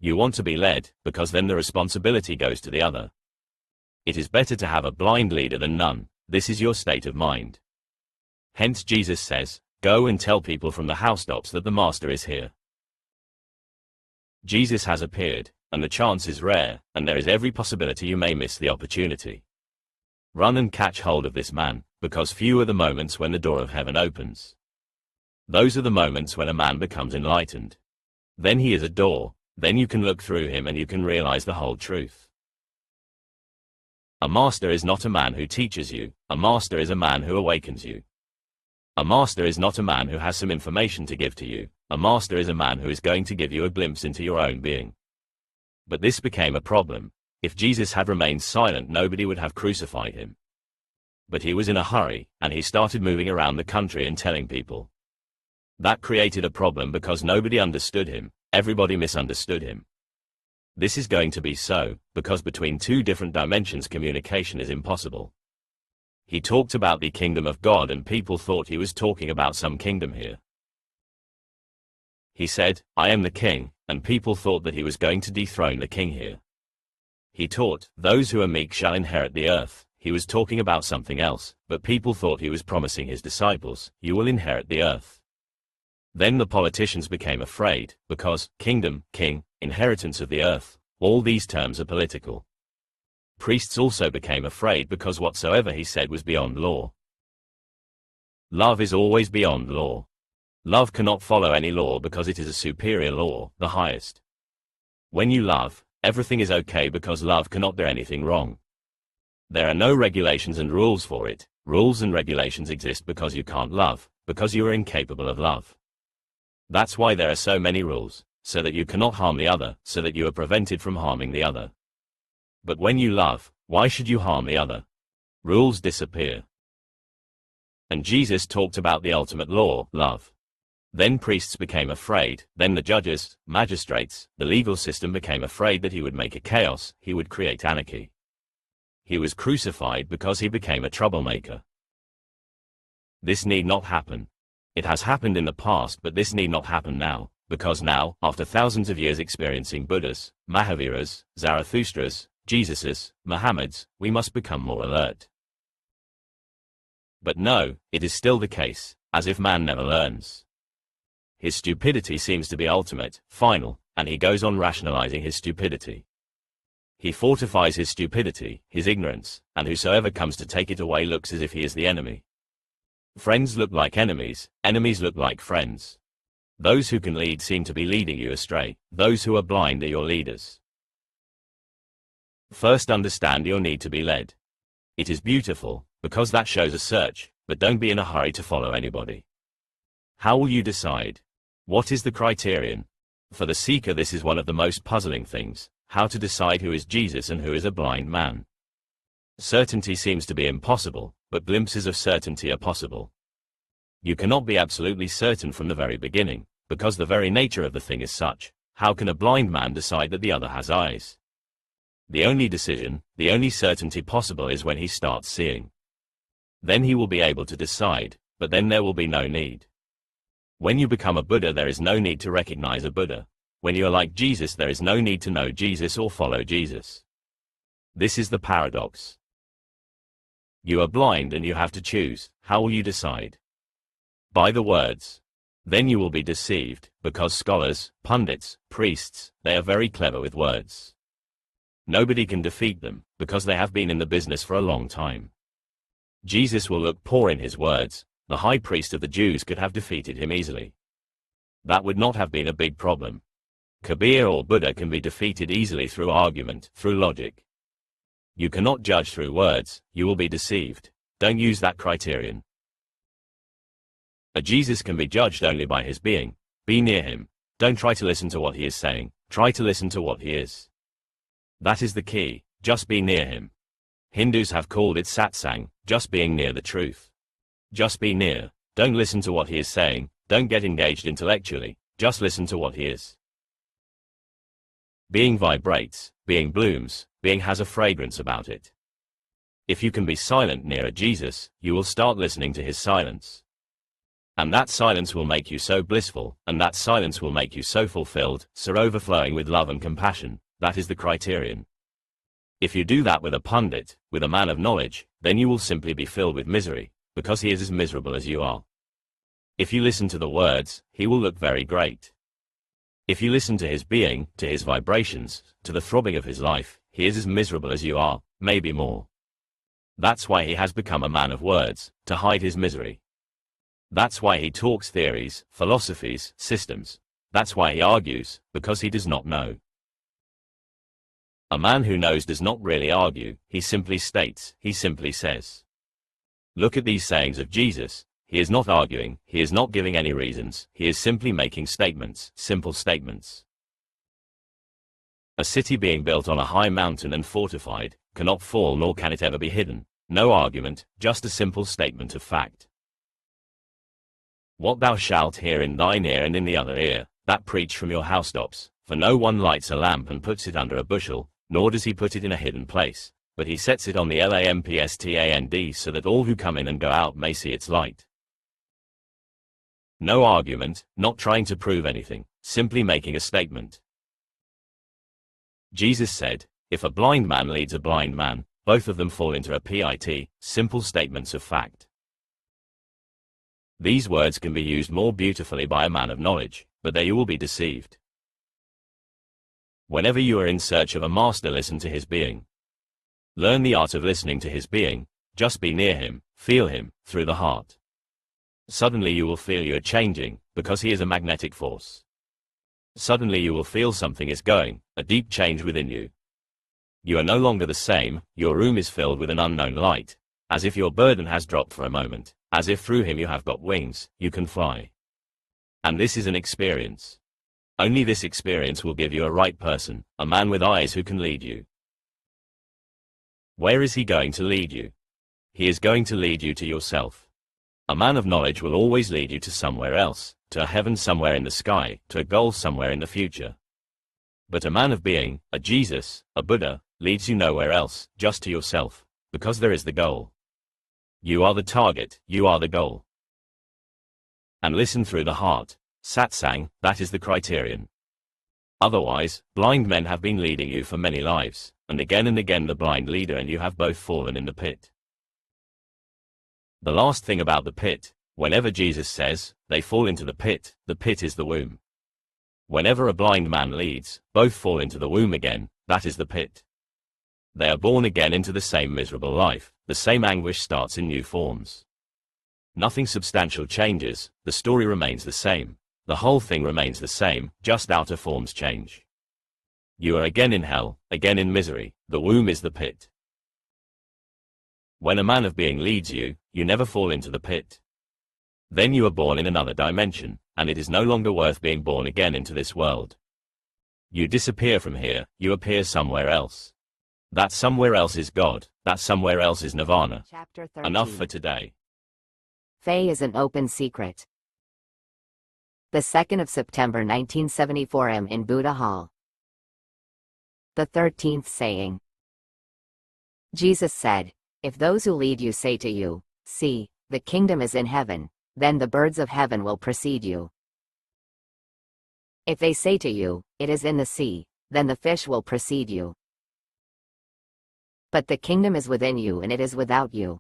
You want to be led, because then the responsibility goes to the other. It is better to have a blind leader than none, this is your state of mind. Hence Jesus says, go and tell people from the housetops that the Master is here. Jesus has appeared, and the chance is rare, and there is every possibility you may miss the opportunity. Run and catch hold of this man, because few are the moments when the door of heaven opens. Those are the moments when a man becomes enlightened. Then he is a door, then you can look through him and you can realize the whole truth. A master is not a man who teaches you, a master is a man who awakens you. A master is not a man who has some information to give to you, a master is a man who is going to give you a glimpse into your own being. But this became a problem. If Jesus had remained silent, nobody would have crucified him. But he was in a hurry, and he started moving around the country and telling people. That created a problem because nobody understood him, everybody misunderstood him. This is going to be so, because between two different dimensions communication is impossible. He talked about the kingdom of God and people thought he was talking about some kingdom here. He said, I am the king, and people thought that he was going to dethrone the king here. He taught, those who are meek shall inherit the earth. He was talking about something else, but people thought he was promising his disciples, you will inherit the earth. Then the politicians became afraid, because, kingdom, king, inheritance of the earth, all these terms are political. Priests also became afraid because whatsoever he said was beyond law. Love is always beyond law. Love cannot follow any law because it is a superior law, the highest. When you love, everything is okay because love cannot do anything wrong. There are no regulations and rules for it. Rules and regulations exist because you can't love, because you are incapable of love. That's why there are so many rules, so that you cannot harm the other, so that you are prevented from harming the other. But when you love, why should you harm the other? Rules disappear. And Jesus talked about the ultimate law, love. Then priests became afraid, then the judges, magistrates, the legal system became afraid that he would make a chaos, he would create anarchy. He was crucified because he became a troublemaker. This need not happen. It has happened in the past, but this need not happen now, because now, after thousands of years experiencing Buddhas, Mahaviras, Zarathustra's, Jesus's, Muhammad's, we must become more alert. But no, it is still the case, as if man never learns. His stupidity seems to be ultimate, final, and he goes on rationalizing his stupidity. He fortifies his stupidity, his ignorance, and whosoever comes to take it away looks as if he is the enemy. Friends look like enemies, enemies look like friends. Those who can lead seem to be leading you astray, those who are blind are your leaders. First understand your need to be led. It is beautiful, because that shows a search, but don't be in a hurry to follow anybody. How will you decide? What is the criterion? For the seeker this is one of the most puzzling things, how to decide who is Jesus and who is a blind man. Certainty seems to be impossible, but glimpses of certainty are possible. You cannot be absolutely certain from the very beginning, because the very nature of the thing is such. How can a blind man decide that the other has eyes? The only decision, the only certainty possible is when he starts seeing. Then he will be able to decide, but then there will be no need. When you become a Buddha, there is no need to recognize a Buddha. When you are like Jesus, there is no need to know Jesus or follow Jesus. This is the paradox. You are blind and you have to choose. How will you decide? By the words. Then you will be deceived, because scholars, pundits, priests, they are very clever with words. Nobody can defeat them, because they have been in the business for a long time. Jesus will look poor in his words. The high priest of the Jews could have defeated him easily. That would not have been a big problem. Kabir or Buddha can be defeated easily through argument, through logic. You cannot judge through words, you will be deceived. Don't use that criterion. A Jesus can be judged only by his being. Be near him. Don't try to listen to what he is saying, try to listen to what he is. That is the key, just be near him. Hindus have called it satsang, just being near the truth. Just be near, don't listen to what he is saying, don't get engaged intellectually, just listen to what he is. Being vibrates, being blooms, being has a fragrance about it. If you can be silent near a Jesus, you will start listening to his silence. And that silence will make you so blissful, and that silence will make you so fulfilled, so overflowing with love and compassion. That is the criterion. If you do that with a pundit, with a man of knowledge, then you will simply be filled with misery, because he is as miserable as you are. If you listen to the words, he will look very great. If you listen to his being, to his vibrations, to the throbbing of his life, he is as miserable as you are, maybe more. That's why he has become a man of words, to hide his misery. That's why he talks theories, philosophies, systems. That's why he argues, because he does not know. A man who knows does not really argue, he simply states, he simply says. Look at these sayings of Jesus. He is not arguing, he is not giving any reasons, he is simply making statements, simple statements. A city being built on a high mountain and fortified, cannot fall nor can it ever be hidden. No argument, just a simple statement of fact. What thou shalt hear in thine ear and in the other ear, that preach from your housetops, for no one lights a lamp and puts it under a bushel, nor does he put it in a hidden place, but he sets it on the lampstand so that all who come in and go out may see its light. No argument, not trying to prove anything, simply making a statement. Jesus said, if a blind man leads a blind man, both of them fall into a pit, simple statements of fact. These words can be used more beautifully by a man of knowledge, but there you will be deceived. Whenever you are in search of a master, listen to his being. Learn the art of listening to his being, just be near him, feel him, through the heart. Suddenly you will feel you are changing, because he is a magnetic force. Suddenly you will feel something is going, a deep change within you. You are no longer the same, your room is filled with an unknown light, as if your burden has dropped for a moment, as if through him you have got wings, you can fly. And this is an experience. Only this experience will give you a right person, a man with eyes who can lead you. Where is he going to lead you? He is going to lead you to yourself. A man of knowledge will always lead you to somewhere else, to a heaven somewhere in the sky, to a goal somewhere in the future. But a man of being, a Jesus, a Buddha, leads you nowhere else, just to yourself, because there is the goal. You are the target, you are the goal. And listen through the heart. Satsang, that is the criterion. Otherwise, blind men have been leading you for many lives, and again the blind leader and you have both fallen in the pit. The last thing about the pit, whenever Jesus says, they fall into the pit is the womb. Whenever a blind man leads, both fall into the womb again, that is the pit. They are born again into the same miserable life, the same anguish starts in new forms. Nothing substantial changes, the story remains the same. The whole thing remains the same, just outer forms change. You are again in hell, again in misery, the womb is the pit. When a man of being leads you, you never fall into the pit. Then you are born in another dimension, and it is no longer worth being born again into this world. You disappear from here, you appear somewhere else. That somewhere else is God, that somewhere else is Nirvana. Chapter 13. Enough for today. Faye is an open secret. The 2nd of September 1974 M in Buddha Hall. The 13th saying. Jesus said, if those who lead you say to you, see, the kingdom is in heaven, then the birds of heaven will precede you. If they say to you, it is in the sea, then the fish will precede you. But the kingdom is within you and it is without you.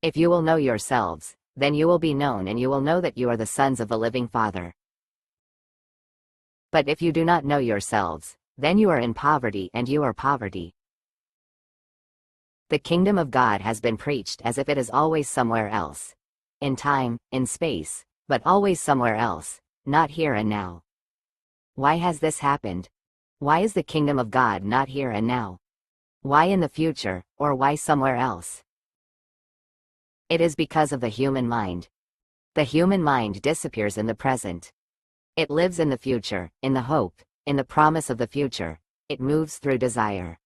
If you will know yourselves, then you will be known and you will know that you are the sons of the living Father. But if you do not know yourselves, then you are in poverty and you are poverty. The kingdom of God has been preached as if it is always somewhere else. In time, in space, but always somewhere else, not here and now. Why has this happened? Why is the kingdom of God not here and now? Why in the future, or why somewhere else? It is because of the human mind. The human mind disappears in the present. It lives in the future, in the hope, in the promise of the future. It moves through desire.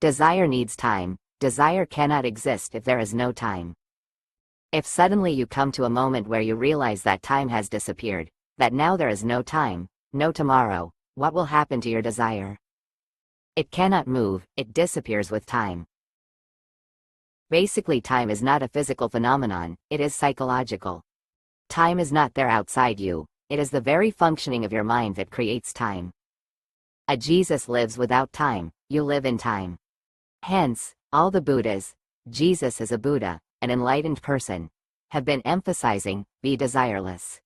Desire needs time. Desire cannot exist if there is no time. If suddenly you come to a moment where you realize that time has disappeared, that now there is no time, no tomorrow, what will happen to your desire? It cannot move, it disappears with time. Basically, time is not a physical phenomenon, it is psychological. Time is not there outside you, it is the very functioning of your mind that creates time. A Jesus lives without time, you live in time. Hence, all the Buddhas, Jesus is a Buddha, an enlightened person, have been emphasizing, be desireless.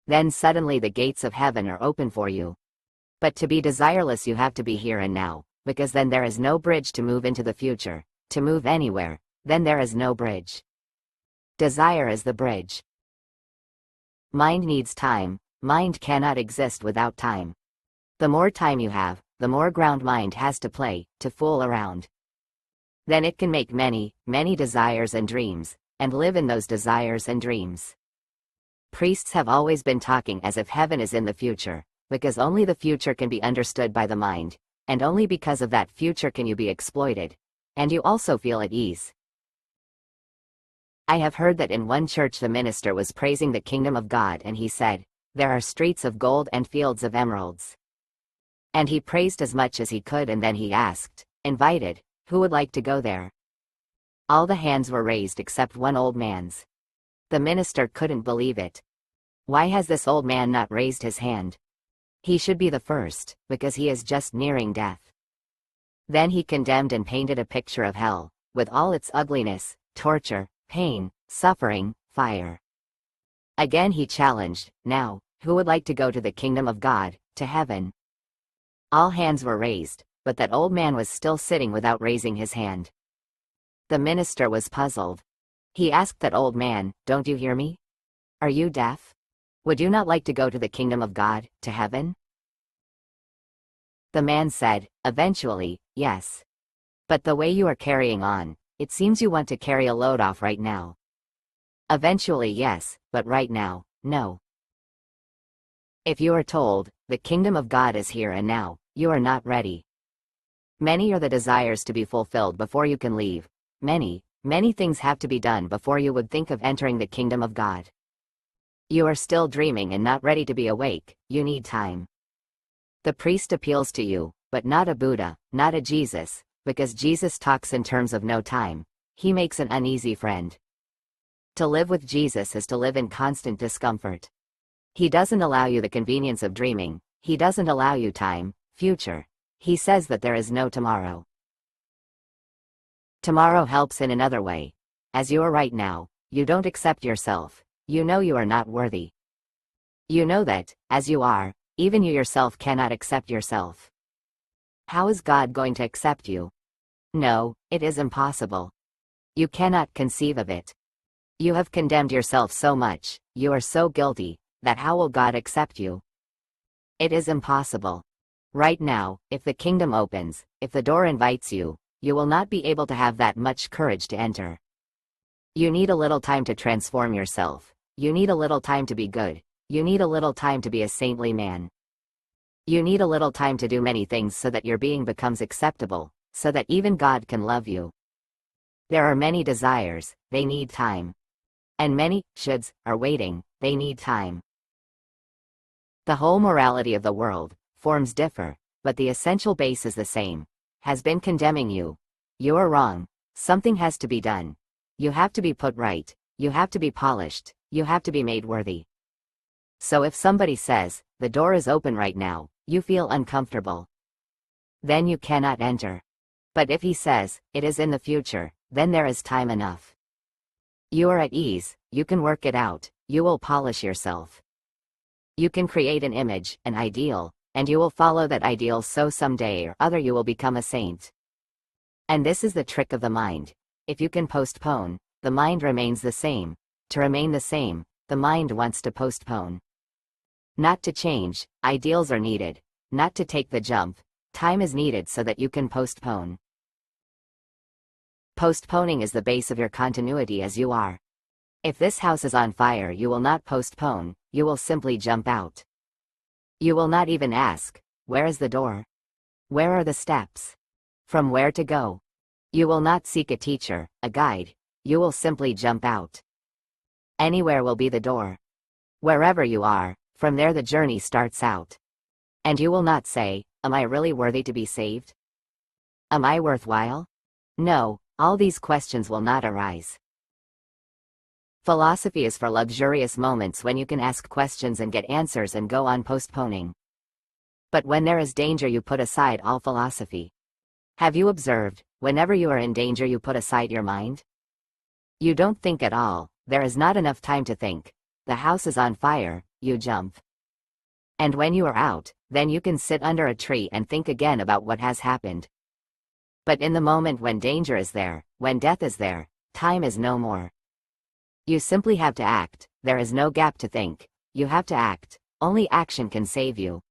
Then suddenly the gates of heaven are open for you. But to be desireless you have to be here and now, because then there is no bridge to move into the future, to move anywhere, then there is no bridge. Desire is the bridge. Mind needs time, mind cannot exist without time. The more time you have, the more ground mind has to play, to fool around. Then it can make many, many desires and dreams, and live in those desires and dreams. Priests have always been talking as if heaven is in the future, because only the future can be understood by the mind, and only because of that future can you be exploited, and you also feel at ease. I have heard that in one church the minister was praising the kingdom of God and he said, there are streets of gold and fields of emeralds. And he praised as much as he could and then he asked, invited, who would like to go there? All the hands were raised except one old man's. The minister couldn't believe it. Why has this old man not raised his hand? He should be the first, because he is just nearing death. Then he condemned and painted a picture of hell, with all its ugliness, torture, pain, suffering, fire. Again he challenged, now, who would like to go to the kingdom of God, to heaven? All hands were raised, but that old man was still sitting without raising his hand. The minister was puzzled. He asked that old man, don't you hear me? Are you deaf? Would you not like to go to the kingdom of God, to heaven? The man said, eventually, yes. But the way you are carrying on, it seems you want to carry a load off right now. Eventually yes, but right now, no. If you are told, the kingdom of God is here and now, you are not ready. Many are the desires to be fulfilled before you can leave. Many things have to be done before you would think of entering the kingdom of God. You are still dreaming and not ready to be awake, you need time. The priest appeals to you, but not a Buddha, not a Jesus, because Jesus talks in terms of no time. He makes an uneasy friend. To live with Jesus is to live in constant discomfort. He doesn't allow you the convenience of dreaming, he doesn't allow you time, future. He says that there is no tomorrow. Tomorrow helps in another way. As you are right now, you don't accept yourself. You know you are not worthy. You know that, as you are, even you yourself cannot accept yourself. How is God going to accept you? No, it is impossible. You cannot conceive of it. You have condemned yourself so much, you are so guilty, that how will God accept you? It is impossible. Right now, if the kingdom opens, if the door invites you, you will not be able to have that much courage to enter. You need a little time to transform yourself. You need a little time to be good. You need a little time to be a saintly man. You need a little time to do many things so that your being becomes acceptable, so that even God can love you. There are many desires, they need time. And many shoulds are waiting, they need time. The whole morality of the world, forms differ, but the essential base is the same, has been condemning you. You are wrong. Something has to be done. You have to be put right. You have to be polished. You have to be made worthy. So if somebody says, the door is open right now, you feel uncomfortable. Then you cannot enter. But if he says, it is in the future, then there is time enough. You are at ease, you can work it out, you will polish yourself. You can create an image, an ideal, and you will follow that ideal, so someday or other you will become a saint. And this is the trick of the mind. If you can postpone, the mind remains the same. To remain the same, the mind wants to postpone. Not to change, ideals are needed. Not to take the jump, time is needed so that you can postpone. Postponing is the base of your continuity as you are. If this house is on fire, you will not postpone, you will simply jump out. You will not even ask, where is the door? Where are the steps? From where to go? You will not seek a teacher, a guide, you will simply jump out. Anywhere will be the door. Wherever you are, from there the journey starts out. And you will not say, am I really worthy to be saved? Am I worthwhile? No, all these questions will not arise. Philosophy is for luxurious moments when you can ask questions and get answers and go on postponing. But when there is danger, you put aside all philosophy. Have you observed, whenever you are in danger, you put aside your mind? You don't think at all, there is not enough time to think. The house is on fire, you jump. And when you are out, then you can sit under a tree and think again about what has happened. But in the moment when danger is there, when death is there, time is no more. You simply have to act, there is no gap to think, you have to act, only action can save you.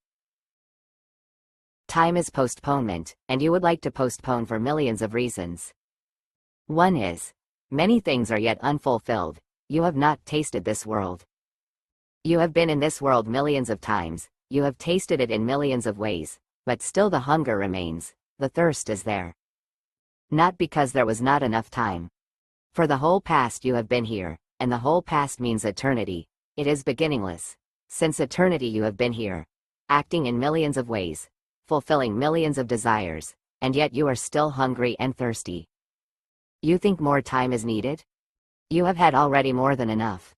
Time is postponement, and you would like to postpone for millions of reasons. One is, many things are yet unfulfilled, you have not tasted this world. You have been in this world millions of times, you have tasted it in millions of ways, but still the hunger remains, the thirst is there. Not because there was not enough time. For the whole past you have been here, and the whole past means eternity, it is beginningless. Since eternity you have been here, acting in millions of ways, fulfilling millions of desires, and yet you are still hungry and thirsty. You think more time is needed? You have had already more than enough.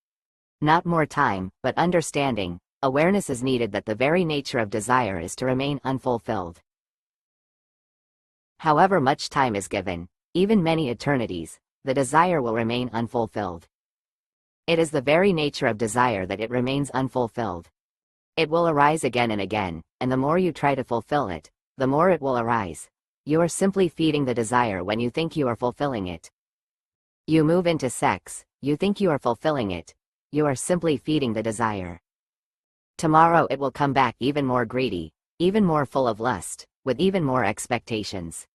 Not more time, but understanding, awareness is needed that the very nature of desire is to remain unfulfilled. However much time is given, even many eternities, the desire will remain unfulfilled. It is the very nature of desire that it remains unfulfilled. It will arise again and again, and the more you try to fulfill it, the more it will arise. You are simply feeding the desire when you think you are fulfilling it. You move into sex, you think you are fulfilling it. You are simply feeding the desire. Tomorrow it will come back even more greedy, even more full of lust, with even more expectations.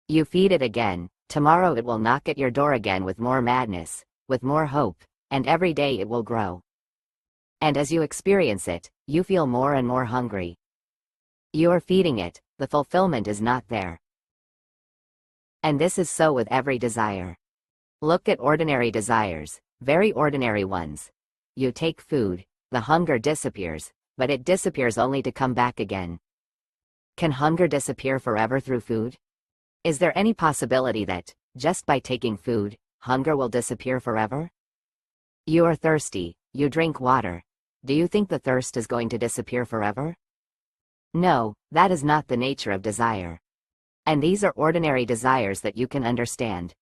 You feed it again, tomorrow it will knock at your door again with more madness, with more hope, and every day it will grow. And as you experience it, you feel more and more hungry. You are feeding it, the fulfillment is not there. And this is so with every desire. Look at ordinary desires, very ordinary ones. You take food, the hunger disappears, but it disappears only to come back again. Can hunger disappear forever through food? Is there any possibility that, just by taking food, hunger will disappear forever? You are thirsty, you drink water. Do you think the thirst is going to disappear forever? No, that is not the nature of desire. And these are ordinary desires that you can understand.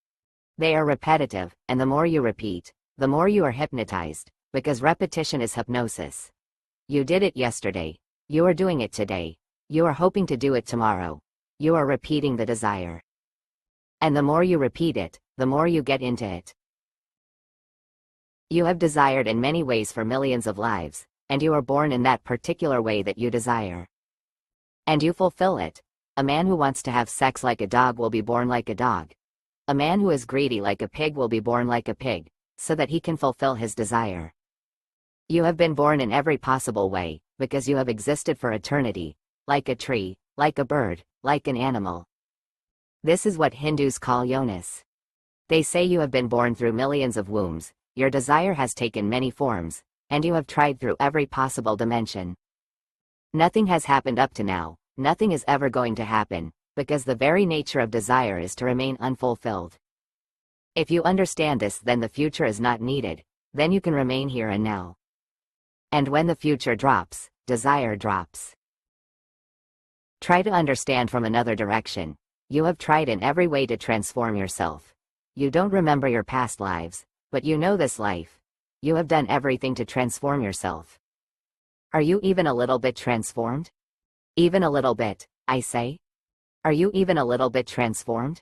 They are repetitive, and the more you repeat, the more you are hypnotized, because repetition is hypnosis. You did it yesterday. You are doing it today. You are hoping to do it tomorrow. You are repeating the desire. And the more you repeat it, the more you get into it. You have desired in many ways for millions of lives, and you are born in that particular way that you desire. And you fulfill it. A man who wants to have sex like a dog will be born like a dog. A man who is greedy like a pig will be born like a pig, so that he can fulfill his desire. You have been born in every possible way, because you have existed for eternity, like a tree, like a bird, like an animal. This is what Hindus call yonis. They say you have been born through millions of wombs, your desire has taken many forms, and you have tried through every possible dimension. Nothing has happened up to now, nothing is ever going to happen, because the very nature of desire is to remain unfulfilled. If you understand this, then the future is not needed, then you can remain here and now. And when the future drops, desire drops. Try to understand from another direction. You have tried in every way to transform yourself. You don't remember your past lives, but you know this life. You have done everything to transform yourself. Are you even a little bit transformed? Even a little bit, I say? Are you even a little bit transformed?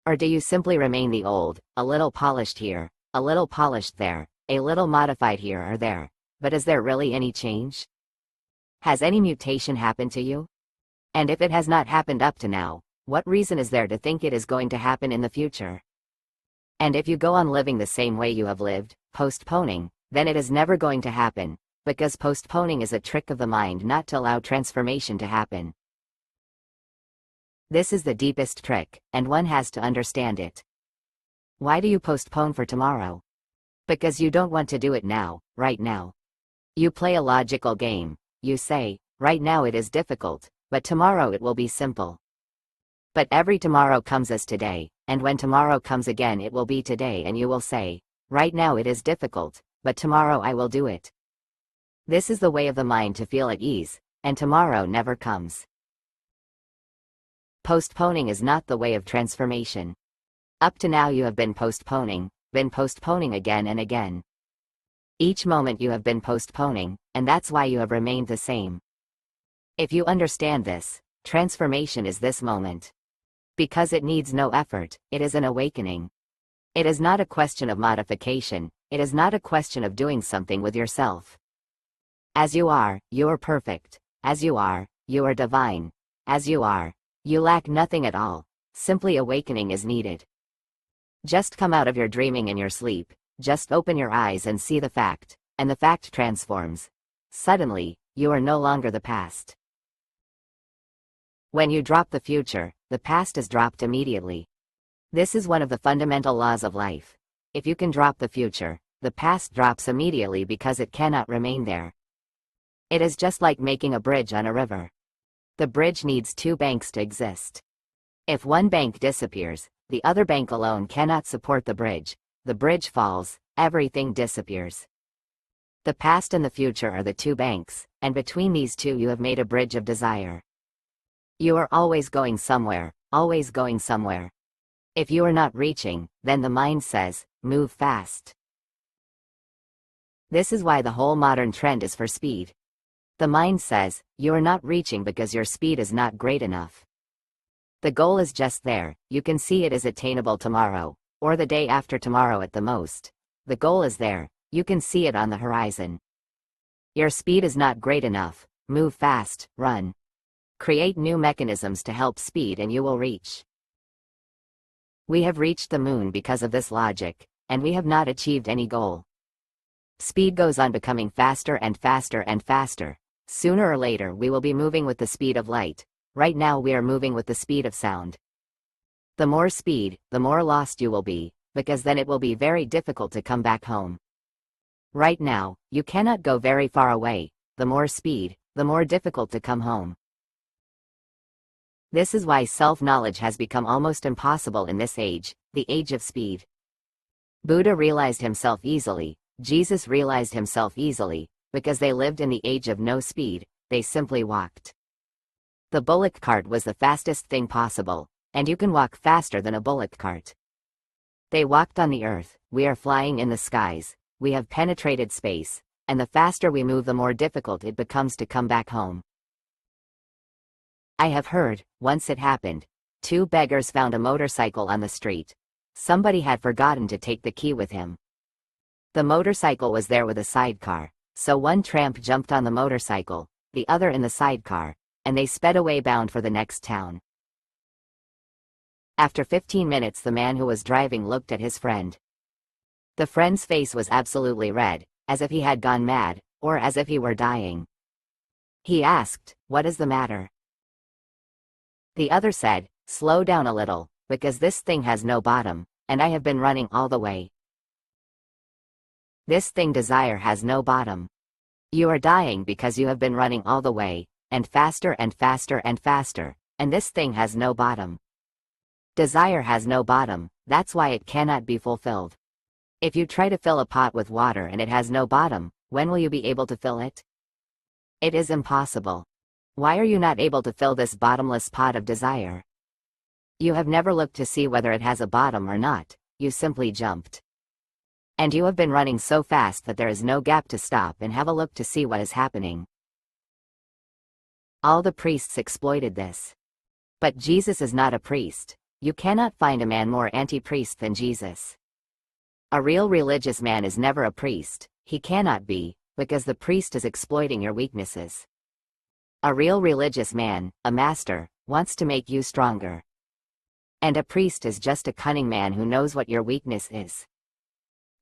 Or do you simply remain the old, a little polished here, a little polished there, a little modified here or there, but is there really any change? Has any mutation happened to you? And if it has not happened up to now, what reason is there to think it is going to happen in the future? And if you go on living the same way you have lived, postponing, then it is never going to happen, because postponing is a trick of the mind not to allow transformation to happen. This is the deepest trick, and one has to understand it. Why do you postpone for tomorrow? Because you don't want to do it now, right now. You play a logical game. You say, right now it is difficult, but tomorrow it will be simple. But every tomorrow comes as today, and when tomorrow comes again it will be today, and you will say, right now it is difficult, but tomorrow I will do it. This is the way of the mind to feel at ease, and tomorrow never comes. Postponing is not the way of transformation. Up to now you have been postponing again and again. Each moment you have been postponing, and that's why you have remained the same. If you understand this, transformation is this moment. Because it needs no effort, it is an awakening. It is not a question of modification, it is not a question of doing something with yourself. As you are perfect. As you are divine. As you are, you lack nothing at all. Simply awakening is needed. Just come out of your dreaming in your sleep, just open your eyes and see the fact, and the fact transforms. Suddenly, you are no longer the past. When you drop the future, the past is dropped immediately. This is one of the fundamental laws of life. If you can drop the future, the past drops immediately because it cannot remain there. It is just like making a bridge on a river. The bridge needs two banks to exist. If one bank disappears, the other bank alone cannot support the bridge falls, everything disappears. The past and the future are the two banks, and between these two you have made a bridge of desire. You are always going somewhere, always going somewhere. If you are not reaching, then the mind says, move fast. This is why the whole modern trend is for speed. The mind says, you are not reaching because your speed is not great enough. The goal is just there, you can see it is attainable tomorrow, or the day after tomorrow at the most. The goal is there, you can see it on the horizon. Your speed is not great enough, move fast, run. Create new mechanisms to help speed and you will reach. We have reached the moon because of this logic, and we have not achieved any goal. Speed goes on becoming faster and faster and faster. Sooner or later we will be moving with the speed of light. Right now we are moving with the speed of sound. The more speed, the more lost you will be, because then it will be very difficult to come back home. Right now, you cannot go very far away. The more speed, the more difficult to come home. This is why self-knowledge has become almost impossible in this age, the age of speed. Buddha realized himself easily, Jesus realized himself easily, because they lived in the age of no speed, they simply walked. The bullock cart was the fastest thing possible, and you can walk faster than a bullock cart. They walked on the earth, we are flying in the skies, we have penetrated space, and the faster we move the more difficult it becomes to come back home. I have heard, once it happened, 2 beggars found a motorcycle on the street. Somebody had forgotten to take the key with him. The motorcycle was there with a sidecar, so one tramp jumped on the motorcycle, the other in the sidecar, and they sped away bound for the next town. After 15 minutes the man who was driving looked at his friend. The friend's face was absolutely red, as if he had gone mad, or as if he were dying. He asked, "What is the matter?" The other said, "Slow down a little, because this thing has no bottom, and I have been running all the way. This thing desire has no bottom. You are dying because you have been running all the way, and faster and faster and faster, and this thing has no bottom. Desire has no bottom, that's why it cannot be fulfilled. If you try to fill a pot with water and it has no bottom, when will you be able to fill it? It is impossible. Why are you not able to fill this bottomless pot of desire? You have never looked to see whether it has a bottom or not, you simply jumped. And you have been running so fast that there is no gap to stop and have a look to see what is happening." All the priests exploited this. But Jesus is not a priest. You cannot find a man more anti-priest than Jesus. A real religious man is never a priest, he cannot be, because the priest is exploiting your weaknesses. A real religious man, a master, wants to make you stronger. And a priest is just a cunning man who knows what your weakness is.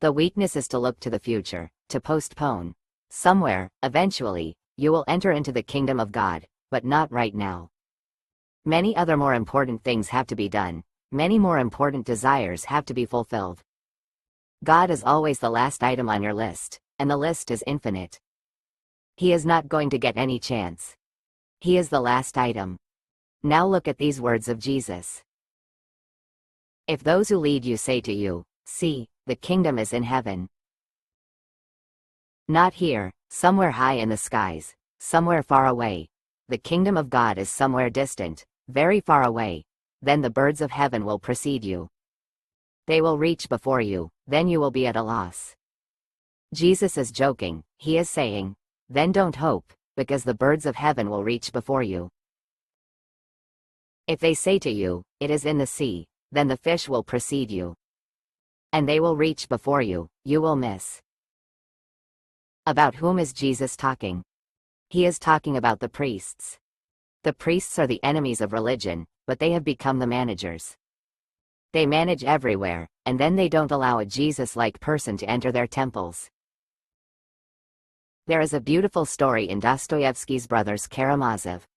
The weakness is to look to the future, to postpone. Somewhere, eventually, you will enter into the kingdom of God, but not right now. Many other more important things have to be done, many more important desires have to be fulfilled. God is always the last item on your list, and the list is infinite. He is not going to get any chance. He is the last item. Now look at these words of Jesus. If those who lead you say to you, "See, the kingdom is in heaven." Not here, somewhere high in the skies, somewhere far away. The kingdom of God is somewhere distant, very far away. Then the birds of heaven will precede you. They will reach before you, then you will be at a loss. Jesus is joking, he is saying, then don't hope, because the birds of heaven will reach before you. If they say to you, "It is in the sea," then the fish will precede you. And they will reach before you, you will miss. About whom is Jesus talking? He is talking about the priests. The priests are the enemies of religion, but they have become the managers. They manage everywhere, and then they don't allow a Jesus-like person to enter their temples. There is a beautiful story in Dostoevsky's Brothers Karamazov.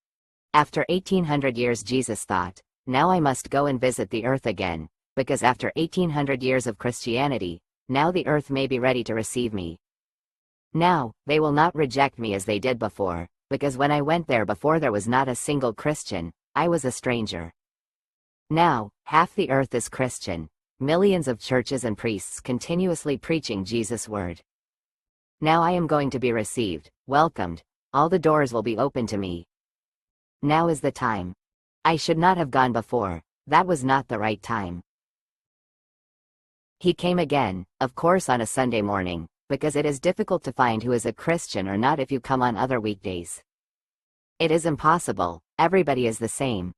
After 1800 years Jesus thought, now I must go and visit the earth again, because after 1800 years of Christianity, now the earth may be ready to receive me. Now, they will not reject me as they did before, because when I went there before there was not a single Christian, I was a stranger. Now, half the earth is Christian, millions of churches and priests continuously preaching Jesus' word. Now I am going to be received, welcomed, all the doors will be open to me. Now is the time. I should not have gone before, that was not the right time. He came again, of course on a Sunday morning, because it is difficult to find who is a Christian or not if you come on other weekdays. It is impossible, everybody is the same.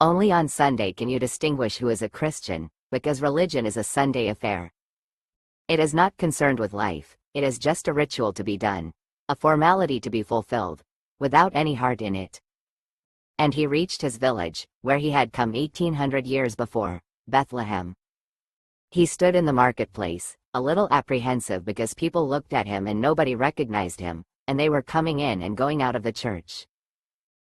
Only on Sunday can you distinguish who is a Christian, because religion is a Sunday affair. It is not concerned with life, it is just a ritual to be done, a formality to be fulfilled, without any heart in it. And he reached his village, where he had come 1800 years before, Bethlehem. He stood in the marketplace, a little apprehensive because people looked at him and nobody recognized him, and they were coming in and going out of the church.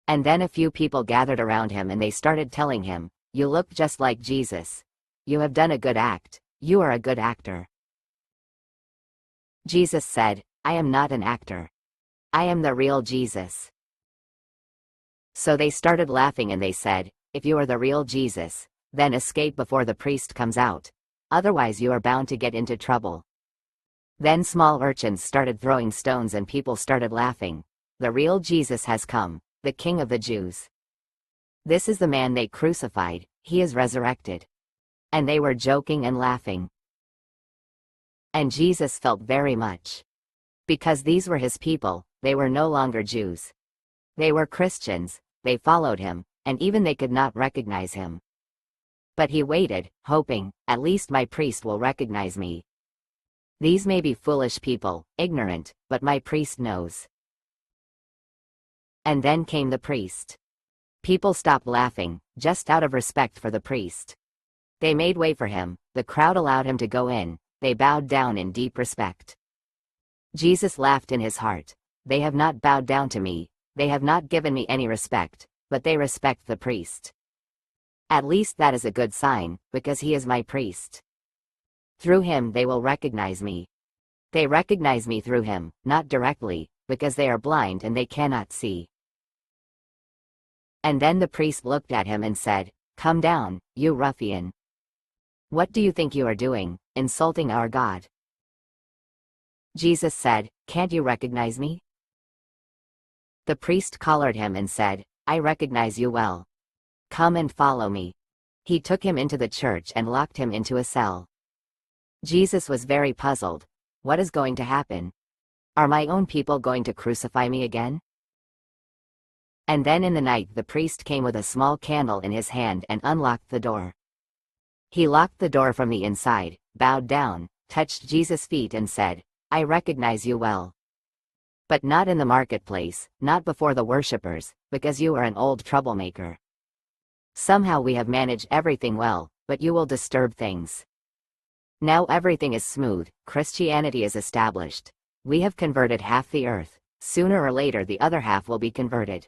And then a few people gathered around him and they started telling him, "You look just like Jesus. You have done a good act. You are a good actor." Jesus said, "I am not an actor. I am the real Jesus." So they started laughing and they said, "If you are the real Jesus, then escape before the priest comes out. Otherwise you are bound to get into trouble." Then small urchins started throwing stones and people started laughing. "The real Jesus has come, the King of the Jews. This is the man they crucified, he is resurrected." And they were joking and laughing. And Jesus felt very much. Because these were his people, they were no longer Jews. They were Christians, they followed him, and even they could not recognize him. But he waited, hoping, "At least my priest will recognize me. These may be foolish people, ignorant, but my priest knows." And then came the priest. People stopped laughing, just out of respect for the priest. They made way for him, the crowd allowed him to go in, they bowed down in deep respect. Jesus laughed in his heart. "They have not bowed down to me, they have not given me any respect, but they respect the priest. At least that is a good sign, because he is my priest. Through him they will recognize me. They recognize me through him, not directly, because they are blind and they cannot see." And then the priest looked at him and said, "Come down, you ruffian. What do you think you are doing, insulting our God?" Jesus said, "Can't you recognize me?" The priest collared him and said, "I recognize you well. Come and follow me." He took him into the church and locked him into a cell. Jesus was very puzzled. What is going to happen? Are my own people going to crucify me again? And then in the night the priest came with a small candle in his hand and unlocked the door. He locked the door from the inside, bowed down, touched Jesus' feet and said, "I recognize you well. But not in the marketplace, not before the worshippers, because you are an old troublemaker. Somehow we have managed everything well, but you will disturb things. Now everything is smooth, Christianity is established. We have converted half the earth, sooner or later the other half will be converted.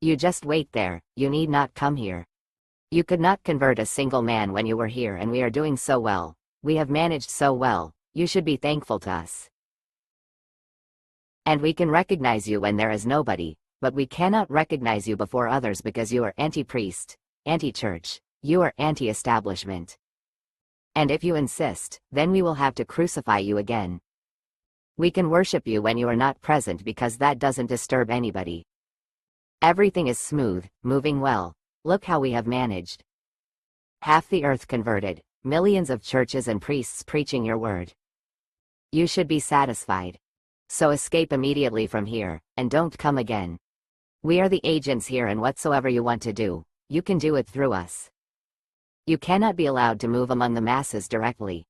You just wait there, you need not come here. You could not convert a single man when you were here and we are doing so well, we have managed so well, you should be thankful to us. And we can recognize you when there is nobody, but we cannot recognize you before others because you are anti-priest, anti-church, you are anti-establishment. And if you insist, then we will have to crucify you again. We can worship you when you are not present because that doesn't disturb anybody. Everything is smooth, moving well. Look how we have managed. Half the earth converted, millions of churches and priests preaching your word. You should be satisfied. So escape immediately from here, and don't come again. We are the agents here and whatsoever you want to do, you can do it through us. You cannot be allowed to move among the masses directly.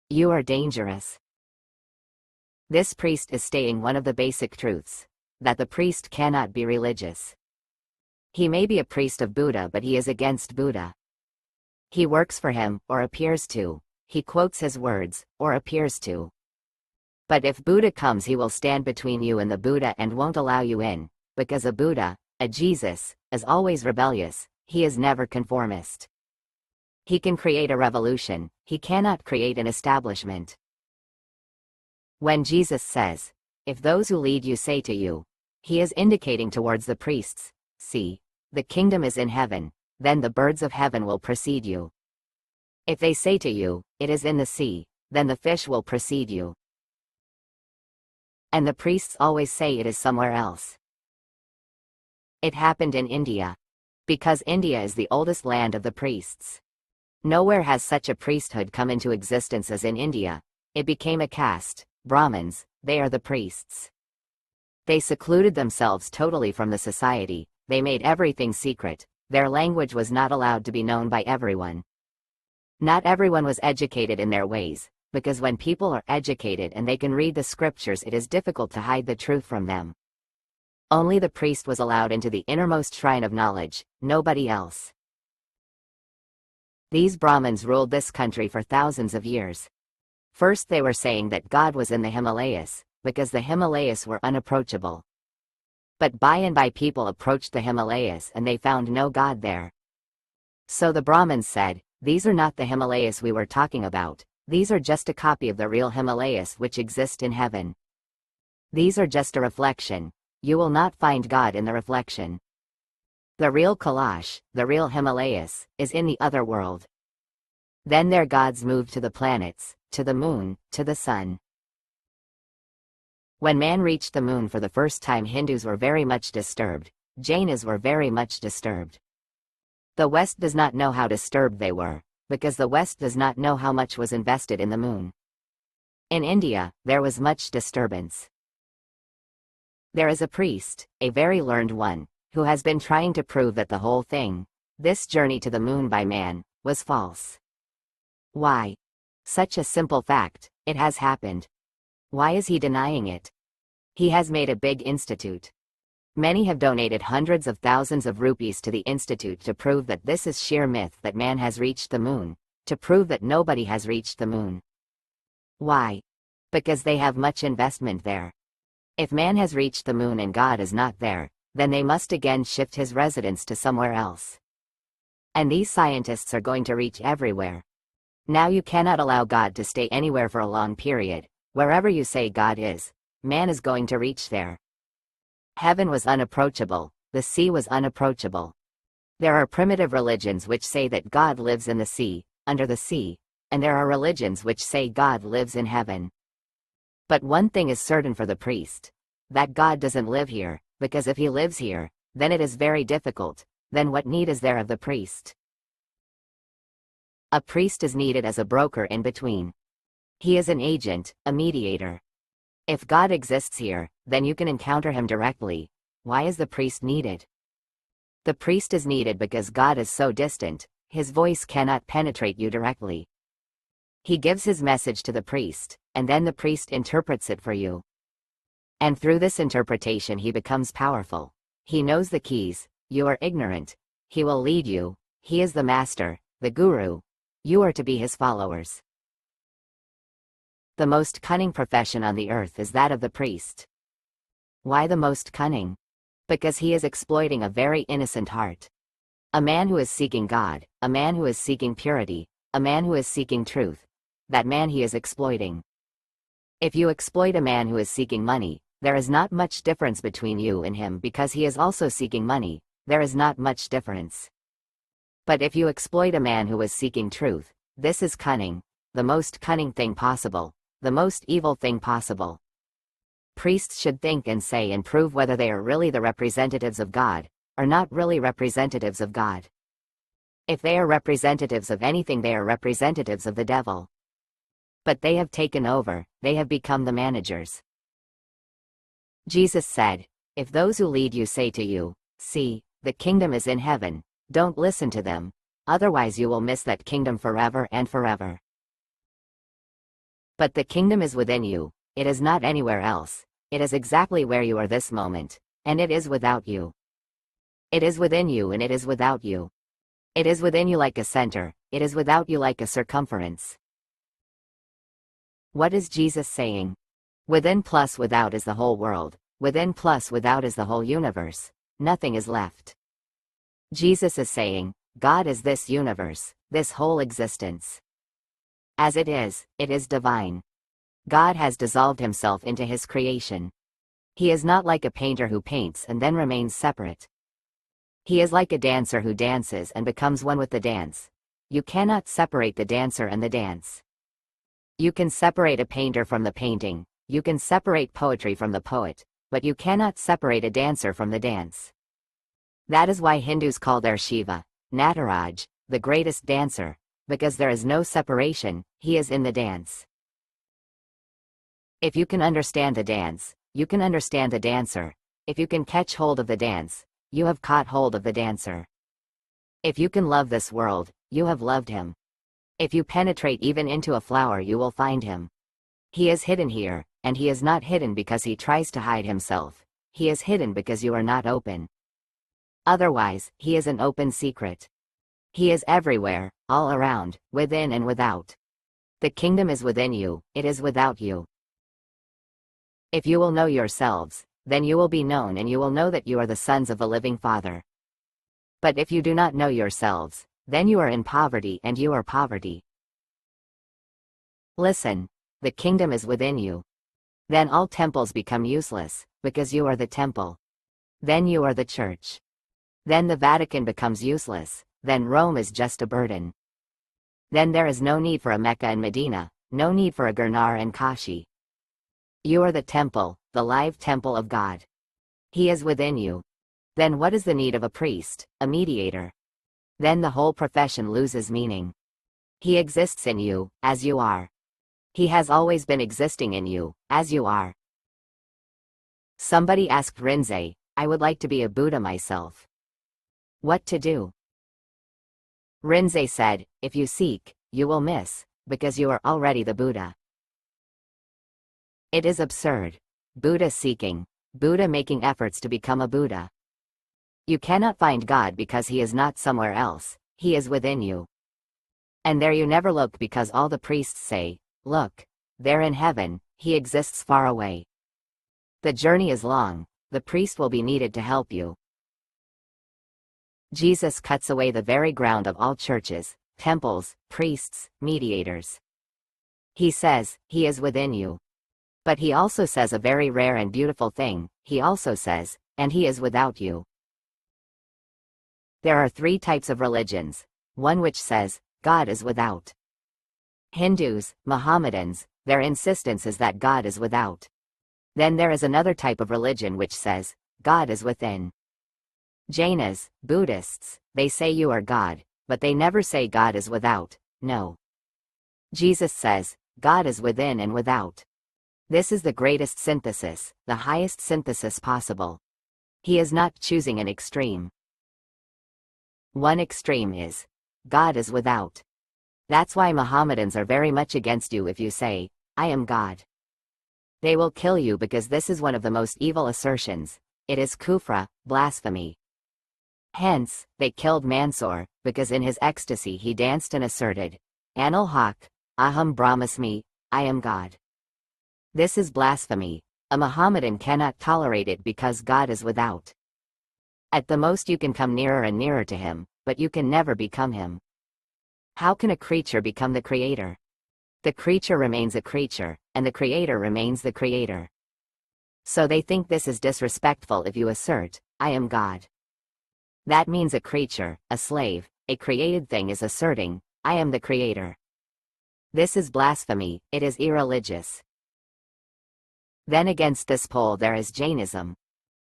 You are dangerous." This priest is stating one of the basic truths, that the priest cannot be religious. He may be a priest of Buddha but he is against Buddha. He works for him, or appears to. He quotes his words, or appears to. But if Buddha comes he will stand between you and the Buddha and won't allow you in, because a Buddha, a Jesus, is always rebellious, he is never conformist. He can create a revolution, he cannot create an establishment. When Jesus says, "If those who lead you say to you," he is indicating towards the priests, "See, the kingdom is in heaven," then the birds of heaven will precede you. If they say to you, "It is in the sea," then the fish will precede you. And the priests always say it is somewhere else. It happened in India. Because India is the oldest land of the priests. Nowhere has such a priesthood come into existence as in India. It became a caste, Brahmins, they are the priests. They secluded themselves totally from the society, they made everything secret, their language was not allowed to be known by everyone. Not everyone was educated in their ways, because when people are educated and they can read the scriptures it is difficult to hide the truth from them. Only the priest was allowed into the innermost shrine of knowledge, nobody else. These Brahmins ruled this country for thousands of years. First they were saying that God was in the Himalayas, because the Himalayas were unapproachable. But by and by people approached the Himalayas and they found no God there. So the Brahmins said, "These are not the Himalayas we were talking about, these are just a copy of the real Himalayas which exist in heaven. These are just a reflection, you will not find God in the reflection. The real Kailash, the real Himalayas, is in the other world." Then their gods moved to the planets, to the moon, to the sun. When man reached the moon for the first time, Hindus were very much disturbed, Jainas were very much disturbed. The West does not know how disturbed they were, because the West does not know how much was invested in the moon. In India, there was much disturbance. There is a priest, a very learned one, who has been trying to prove that the whole thing, this journey to the moon by man, was false. Why? Such a simple fact, it has happened. Why is he denying it? He has made a big institute. Many have donated hundreds of thousands of rupees to the institute to prove that this is sheer myth, that man has reached the moon, to prove that nobody has reached the moon. Why? Because they have much investment there. If man has reached the moon and God is not there, then they must again shift his residence to somewhere else. And these scientists are going to reach everywhere. Now you cannot allow God to stay anywhere for a long period. Wherever you say God is, man is going to reach there. Heaven was unapproachable, the sea was unapproachable. There are primitive religions which say that God lives in the sea, under the sea, and there are religions which say God lives in heaven. But one thing is certain for the priest, that God doesn't live here, because if he lives here, then it is very difficult, then what need is there of the priest? A priest is needed as a broker in between. He is an agent, a mediator. If God exists here, then you can encounter him directly. Why is the priest needed? The priest is needed because God is so distant, his voice cannot penetrate you directly. He gives his message to the priest, and then the priest interprets it for you. And through this interpretation he becomes powerful. He knows the keys, you are ignorant. He will lead you, he is the master, the guru. You are to be his followers. The most cunning profession on the earth is that of the priest. Why the most cunning? Because he is exploiting a very innocent heart. A man who is seeking God, a man who is seeking purity, a man who is seeking truth, that man he is exploiting. If you exploit a man who is seeking money, there is not much difference between you and him, because he is also seeking money, there is not much difference. But if you exploit a man who is seeking truth, this is cunning, the most cunning thing possible, the most evil thing possible. Priests should think and say and prove whether they are really the representatives of God, or not really representatives of God. If they are representatives of anything, they are representatives of the devil. But they have taken over, they have become the managers. Jesus said, "If those who lead you say to you, 'See, the kingdom is in heaven,' don't listen to them, otherwise you will miss that kingdom forever and forever. But the kingdom is within you, it is not anywhere else, it is exactly where you are this moment, and it is without you. It is within you and it is without you. It is within you like a center, it is without you like a circumference." What is Jesus saying? Within plus without is the whole world, within plus without is the whole universe, nothing is left. Jesus is saying, God is this universe, this whole existence. As it is divine. God has dissolved himself into his creation. He is not like a painter who paints and then remains separate. He is like a dancer who dances and becomes one with the dance. You cannot separate the dancer and the dance. You can separate a painter from the painting, you can separate poetry from the poet, but you cannot separate a dancer from the dance. That is why Hindus call their Shiva, Nataraj, the greatest dancer, because there is no separation, he is in the dance. If you can understand the dance, you can understand the dancer. If you can catch hold of the dance, you have caught hold of the dancer. If you can love this world, you have loved him. If you penetrate even into a flower, you will find him. He is hidden here, and he is not hidden because he tries to hide himself. He is hidden because you are not open. Otherwise, he is an open secret. He is everywhere, all around, within and without. The kingdom is within you, it is without you. If you will know yourselves, then you will be known and you will know that you are the sons of the living Father. But if you do not know yourselves, then you are in poverty and you are poverty. Listen, the kingdom is within you. Then all temples become useless, because you are the temple. Then you are the church. Then the Vatican becomes useless, then Rome is just a burden. Then there is no need for a Mecca and Medina, no need for a Girnar and Kashi. You are the temple, the live temple of God. He is within you. Then what is the need of a priest, a mediator? Then the whole profession loses meaning. He exists in you, as you are. He has always been existing in you, as you are. Somebody asked Rinzai, I would like to be a Buddha myself. What to do? Rinzai said, if you seek, you will miss, because you are already the Buddha. It is absurd. Buddha seeking, Buddha making efforts to become a Buddha. You cannot find God because he is not somewhere else, he is within you. And there you never look because all the priests say, look, there in heaven, he exists far away. The journey is long, the priest will be needed to help you. Jesus cuts away the very ground of all churches, temples, priests, mediators. He says, he is within you. But he also says a very rare and beautiful thing, he also says, and he is without you. There are 3 types of religions, one which says, God is without. Hindus, Mohammedans, their insistence is that God is without. Then there is another type of religion which says, God is within. Jainas, Buddhists, they say you are God, but they never say God is without, no. Jesus says, God is within and without. This is the greatest synthesis, the highest synthesis possible. He is not choosing an extreme. One extreme is, God is without. That's why Mohammedans are very much against you if you say, I am God. They will kill you because this is one of the most evil assertions. It is kufra, blasphemy. Hence, they killed Mansoor, because in his ecstasy he danced and asserted, Anil Haq, Aham Brahmasmi, I am God. This is blasphemy. A Mohammedan cannot tolerate it because God is without. At the most you can come nearer and nearer to him, but you can never become him. How can a creature become the creator? The creature remains a creature, and the creator remains the creator. So they think this is disrespectful if you assert, I am God. That means a creature, a slave, a created thing is asserting, I am the creator. This is blasphemy, it is irreligious. Then against this pole there is Jainism.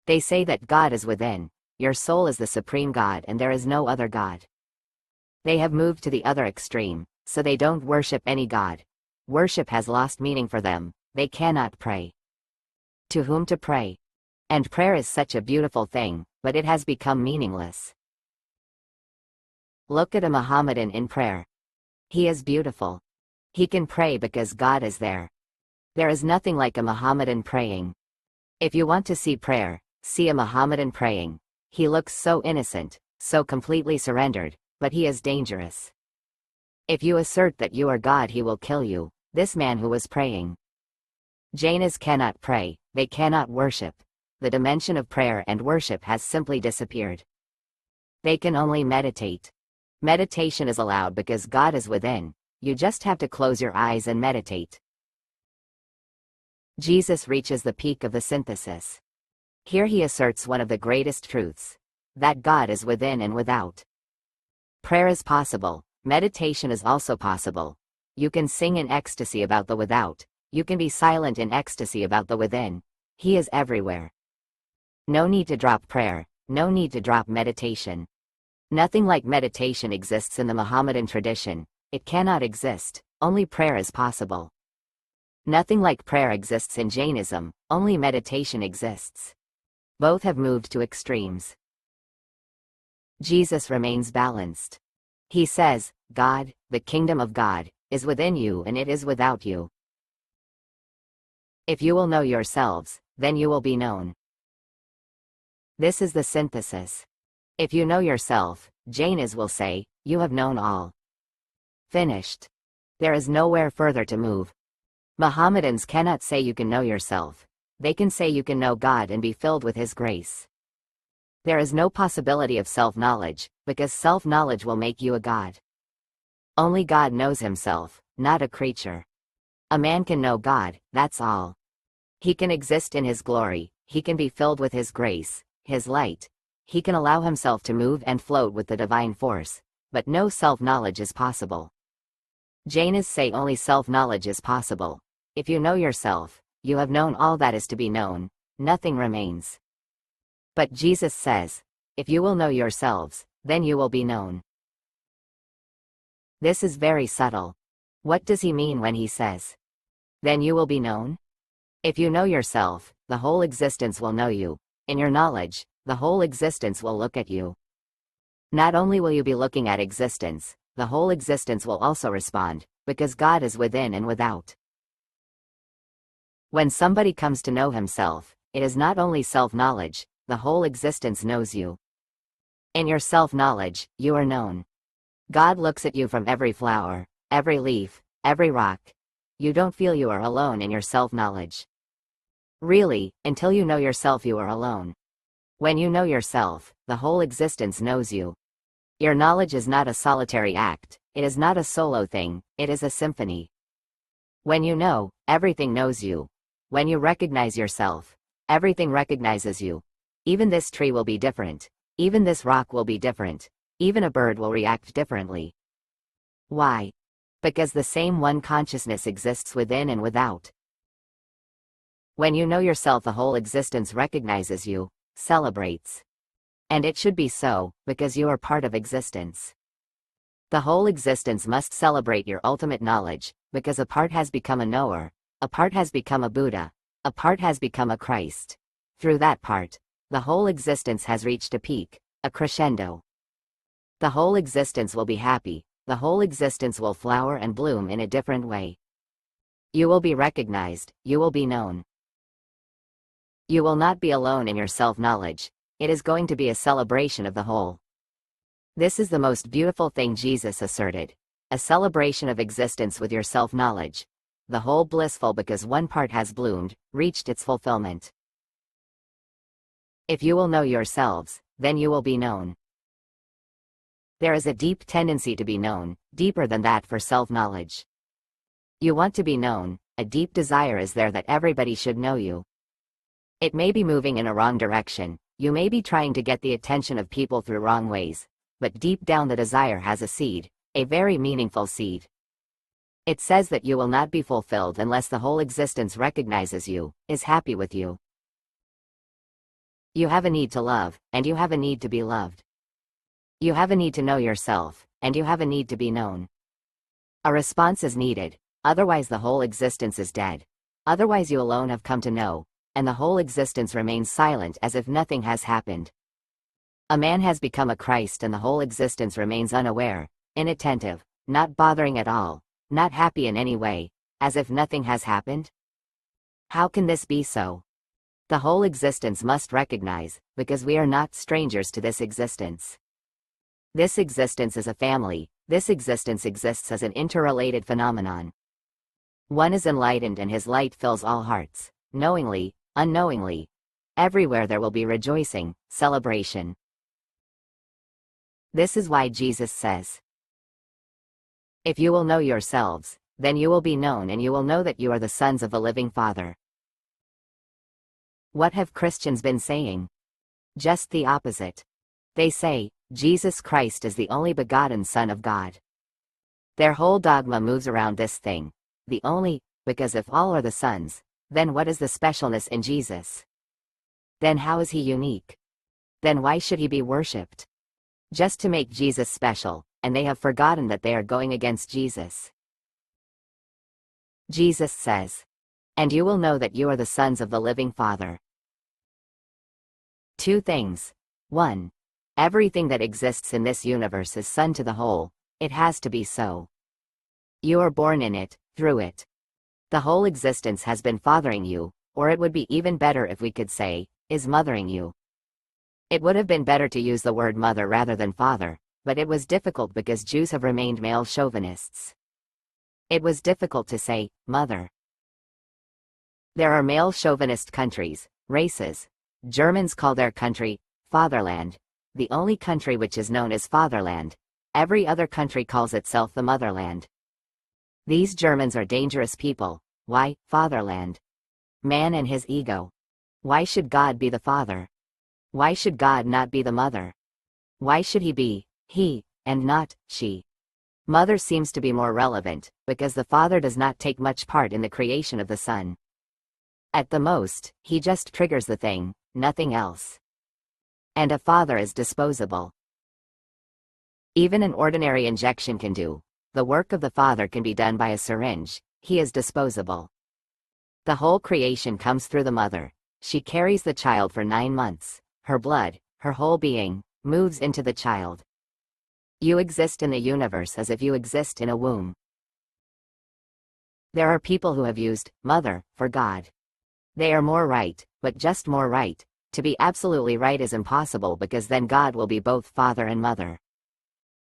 They say that God is within, your soul is the supreme God and there is no other God. They have moved to the other extreme, so they don't worship any God. Worship has lost meaning for them, they cannot pray. To whom to pray? And prayer is such a beautiful thing, but it has become meaningless. Look at a Mohammedan in prayer. He is beautiful. He can pray because God is there. There is nothing like a Mohammedan praying. If you want to see prayer, see a Mohammedan praying. He looks so innocent, so completely surrendered, but he is dangerous. If you assert that you are God, he will kill you, this man who was praying. Jainas cannot pray, they cannot worship. The dimension of prayer and worship has simply disappeared. They can only meditate. Meditation is allowed because God is within. You just have to close your eyes and meditate. Jesus reaches the peak of the synthesis. Here he asserts one of the greatest truths, that God is within and without. Prayer is possible, meditation is also possible. You can sing in ecstasy about the without, you can be silent in ecstasy about the within. He is everywhere. No need to drop prayer, no need to drop meditation. Nothing like meditation exists in the Mohammedan tradition, it cannot exist, only prayer is possible. Nothing like prayer exists in Jainism, only meditation exists. Both have moved to extremes. Jesus remains balanced. He says, God, the kingdom of God, is within you and it is without you. If you will know yourselves, then you will be known. This is the synthesis. If you know yourself, Jainas will say, you have known all. Finished. There is nowhere further to move. Mohammedans cannot say you can know yourself. They can say you can know God and be filled with His grace. There is no possibility of self-knowledge, because self-knowledge will make you a god. Only God knows himself, not a creature. A man can know God, that's all. He can exist in His glory, he can be filled with His grace, His light. He can allow himself to move and float with the divine force, but no self-knowledge is possible. Jainas say only self-knowledge is possible. If you know yourself, you have known all that is to be known, nothing remains. But Jesus says, if you will know yourselves, then you will be known. This is very subtle. What does He mean when He says, then you will be known? If you know yourself, the whole existence will know you. In your knowledge, the whole existence will look at you. Not only will you be looking at existence, the whole existence will also respond, because God is within and without. When somebody comes to know himself, it is not only self-knowledge, the whole existence knows you. In your self-knowledge, you are known. God looks at you from every flower, every leaf, every rock. You don't feel you are alone in your self-knowledge. Really, until you know yourself, you are alone. When you know yourself, the whole existence knows you. Your knowledge is not a solitary act, it is not a solo thing, it is a symphony. When you know, everything knows you. When you recognize yourself, everything recognizes you. Even this tree will be different. Even this rock will be different. Even a bird will react differently. Why? Because the same one consciousness exists within and without. When you know yourself, the whole existence recognizes you, celebrates. And it should be so, because you are part of existence. The whole existence must celebrate your ultimate knowledge, because a part has become a knower, a part has become a Buddha, a part has become a Christ. Through that part, the whole existence has reached a peak, a crescendo. The whole existence will be happy, the whole existence will flower and bloom in a different way. You will be recognized, you will be known. You will not be alone in your self-knowledge, it is going to be a celebration of the whole. This is the most beautiful thing Jesus asserted, a celebration of existence with your self-knowledge. The whole blissful because one part has bloomed, reached its fulfillment. If you will know yourselves, then you will be known. There is a deep tendency to be known, deeper than that for self-knowledge. You want to be known, a deep desire is there that everybody should know you. It may be moving in a wrong direction, you may be trying to get the attention of people through wrong ways, but deep down the desire has a seed, a very meaningful seed. It says that you will not be fulfilled unless the whole existence recognizes you, is happy with you. You have a need to love, and you have a need to be loved. You have a need to know yourself, and you have a need to be known. A response is needed, otherwise the whole existence is dead. Otherwise you alone have come to know, and the whole existence remains silent as if nothing has happened. A man has become a Christ and the whole existence remains unaware, inattentive, not bothering at all, not happy in any way, as if nothing has happened? How can this be so? The whole existence must recognize, because we are not strangers to this existence. This existence is a family, this existence exists as an interrelated phenomenon. One is enlightened and his light fills all hearts, knowingly, unknowingly. Everywhere there will be rejoicing, celebration. This is why Jesus says, if you will know yourselves, then you will be known and you will know that you are the sons of the living Father. What have Christians been saying? Just the opposite. They say, Jesus Christ is the only begotten Son of God. Their whole dogma moves around this thing. The only, because if all are the sons, then what is the specialness in Jesus? Then how is he unique? Then why should he be worshipped? Just to make Jesus special, and they have forgotten that they are going against Jesus. Jesus says, and you will know that you are the sons of the living Father. Two things. 1. Everything that exists in this universe is son to the whole, it has to be so. You are born in it, through it. The whole existence has been fathering you, or it would be even better if we could say, is mothering you. It would have been better to use the word mother rather than father, but it was difficult because Jews have remained male chauvinists. It was difficult to say, mother. There are male chauvinist countries, races. Germans call their country, fatherland. The only country which is known as fatherland. Every other country calls itself the motherland. These Germans are dangerous people. Why, fatherland? Man and his ego. Why should God be the father? Why should God not be the mother? Why should he be, he, and not, she? Mother seems to be more relevant, because the father does not take much part in the creation of the son. At the most, he just triggers the thing, nothing else. And a father is disposable. Even an ordinary injection can do. The work of the father can be done by a syringe. He is disposable. The whole creation comes through the mother. She carries the child for 9 months. Her blood, her whole being, moves into the child. You exist in the universe as if you exist in a womb. There are people who have used mother for God. They are more right, but just more right. To be absolutely right is impossible because then God will be both father and mother.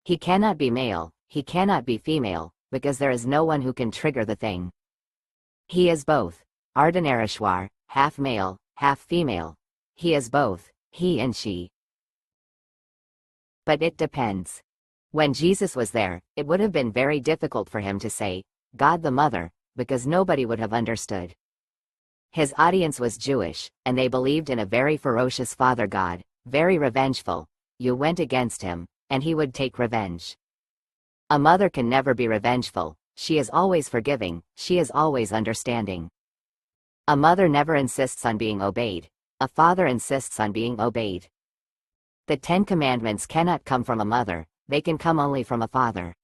He cannot be male, he cannot be female, because there is no one who can trigger the thing. He is both. Ardhanarishwar, half male, half female. He is both, he and she. But it depends. When Jesus was there, it would have been very difficult for him to say, God the Mother, because nobody would have understood. His audience was Jewish, and they believed in a very ferocious father God, very revengeful. You went against him, and he would take revenge. A mother can never be revengeful. She is always forgiving, she is always understanding. A mother never insists on being obeyed. A father insists on being obeyed. The 10 Commandments cannot come from a mother, they can come only from a father.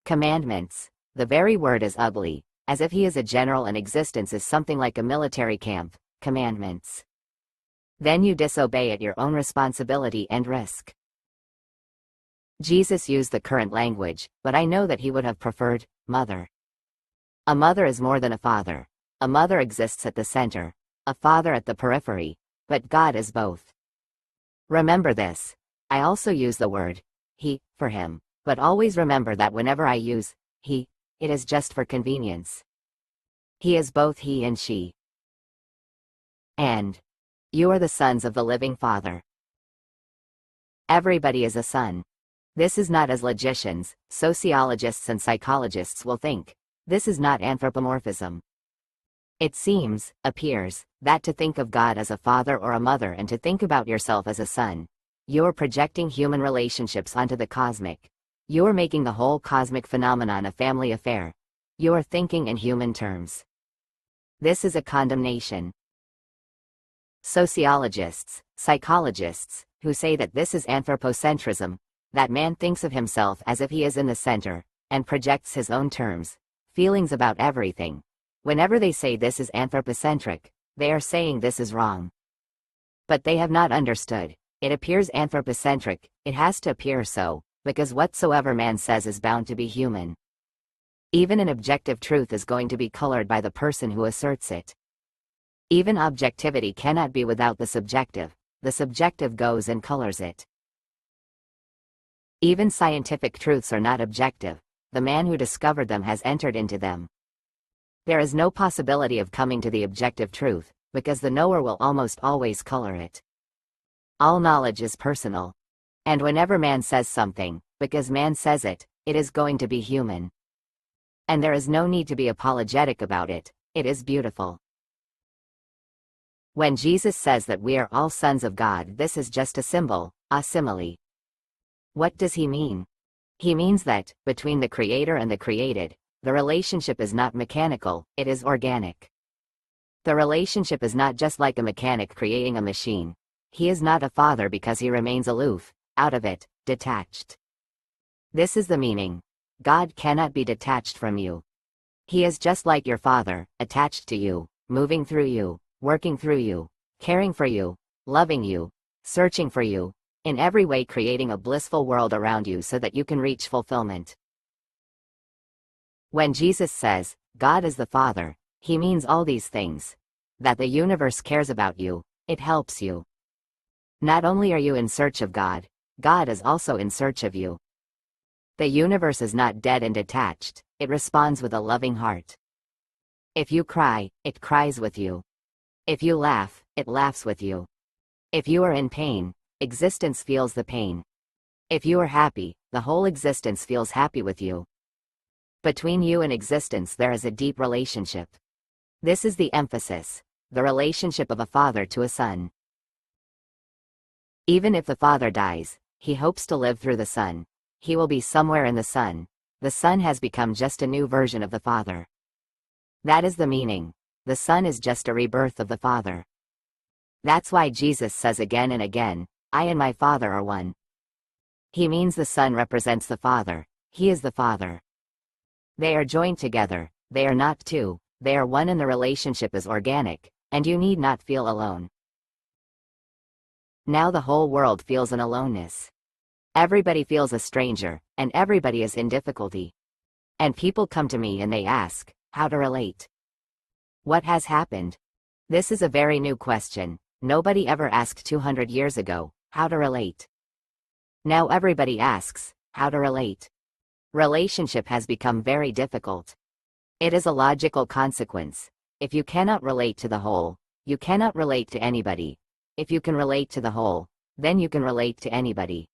Commandments. The very word is ugly, as if he is a general and existence is something like a military camp. Commandments. Then you disobey at your own responsibility and risk. Jesus used the current language, but I know that he would have preferred mother. A mother is more than a father. A mother exists at the center, a father at the periphery, but God is both. Remember this. I also use the word he for him, but always remember that whenever I use he, it is just for convenience. He is both he and she. And you are the sons of the living Father. Everybody is a son. This is not as logicians, sociologists and psychologists will think. This is not anthropomorphism. It seems, appears, that to think of God as a father or a mother and to think about yourself as a son, you are projecting human relationships onto the cosmic. You are making the whole cosmic phenomenon a family affair. You are thinking in human terms. This is a condemnation. Sociologists, psychologists, who say that this is anthropocentrism, that man thinks of himself as if he is in the center, and projects his own terms, feelings about everything. Whenever they say this is anthropocentric, they are saying this is wrong. But they have not understood. It appears anthropocentric, it has to appear so, because whatsoever man says is bound to be human. Even an objective truth is going to be colored by the person who asserts it. Even objectivity cannot be without the subjective goes and colors it. Even scientific truths are not objective, the man who discovered them has entered into them. There is no possibility of coming to the objective truth, because the knower will almost always color it. All knowledge is personal. And whenever man says something, because man says it, it is going to be human. And there is no need to be apologetic about it, it is beautiful. When Jesus says that we are all sons of God, this is just a symbol, a simile. What does he mean? He means that, between the Creator and the created, the relationship is not mechanical, it is organic. The relationship is not just like a mechanic creating a machine. He is not a father because he remains aloof, out of it, detached. This is the meaning. God cannot be detached from you. He is just like your father, attached to you, moving through you, working through you, caring for you, loving you, searching for you, in every way creating a blissful world around you so that you can reach fulfillment. When Jesus says, God is the Father, he means all these things. That the universe cares about you, it helps you. Not only are you in search of God, God is also in search of you. The universe is not dead and detached, it responds with a loving heart. If you cry, it cries with you. If you laugh, it laughs with you. If you are in pain, existence feels the pain. If you are happy, the whole existence feels happy with you. Between you and existence there is a deep relationship. This is the emphasis, the relationship of a father to a son. Even if the father dies, he hopes to live through the son. He will be somewhere in the son. The son has become just a new version of the father. That is the meaning. The son is just a rebirth of the father. That's why Jesus says again and again, I and my Father are one. He means the son represents the father. He is the father. They are joined together. They are not two. They are one, and the relationship is organic, and you need not feel alone. Now the whole world feels an aloneness. Everybody feels a stranger, and everybody is in difficulty. And people come to me and they ask, how to relate. What has happened? This is a very new question. Nobody ever asked 200 years ago, how to relate. Now everybody asks, how to relate. Relationship has become very difficult. It is a logical consequence. If you cannot relate to the whole, you cannot relate to anybody. If you can relate to the whole, then you can relate to anybody.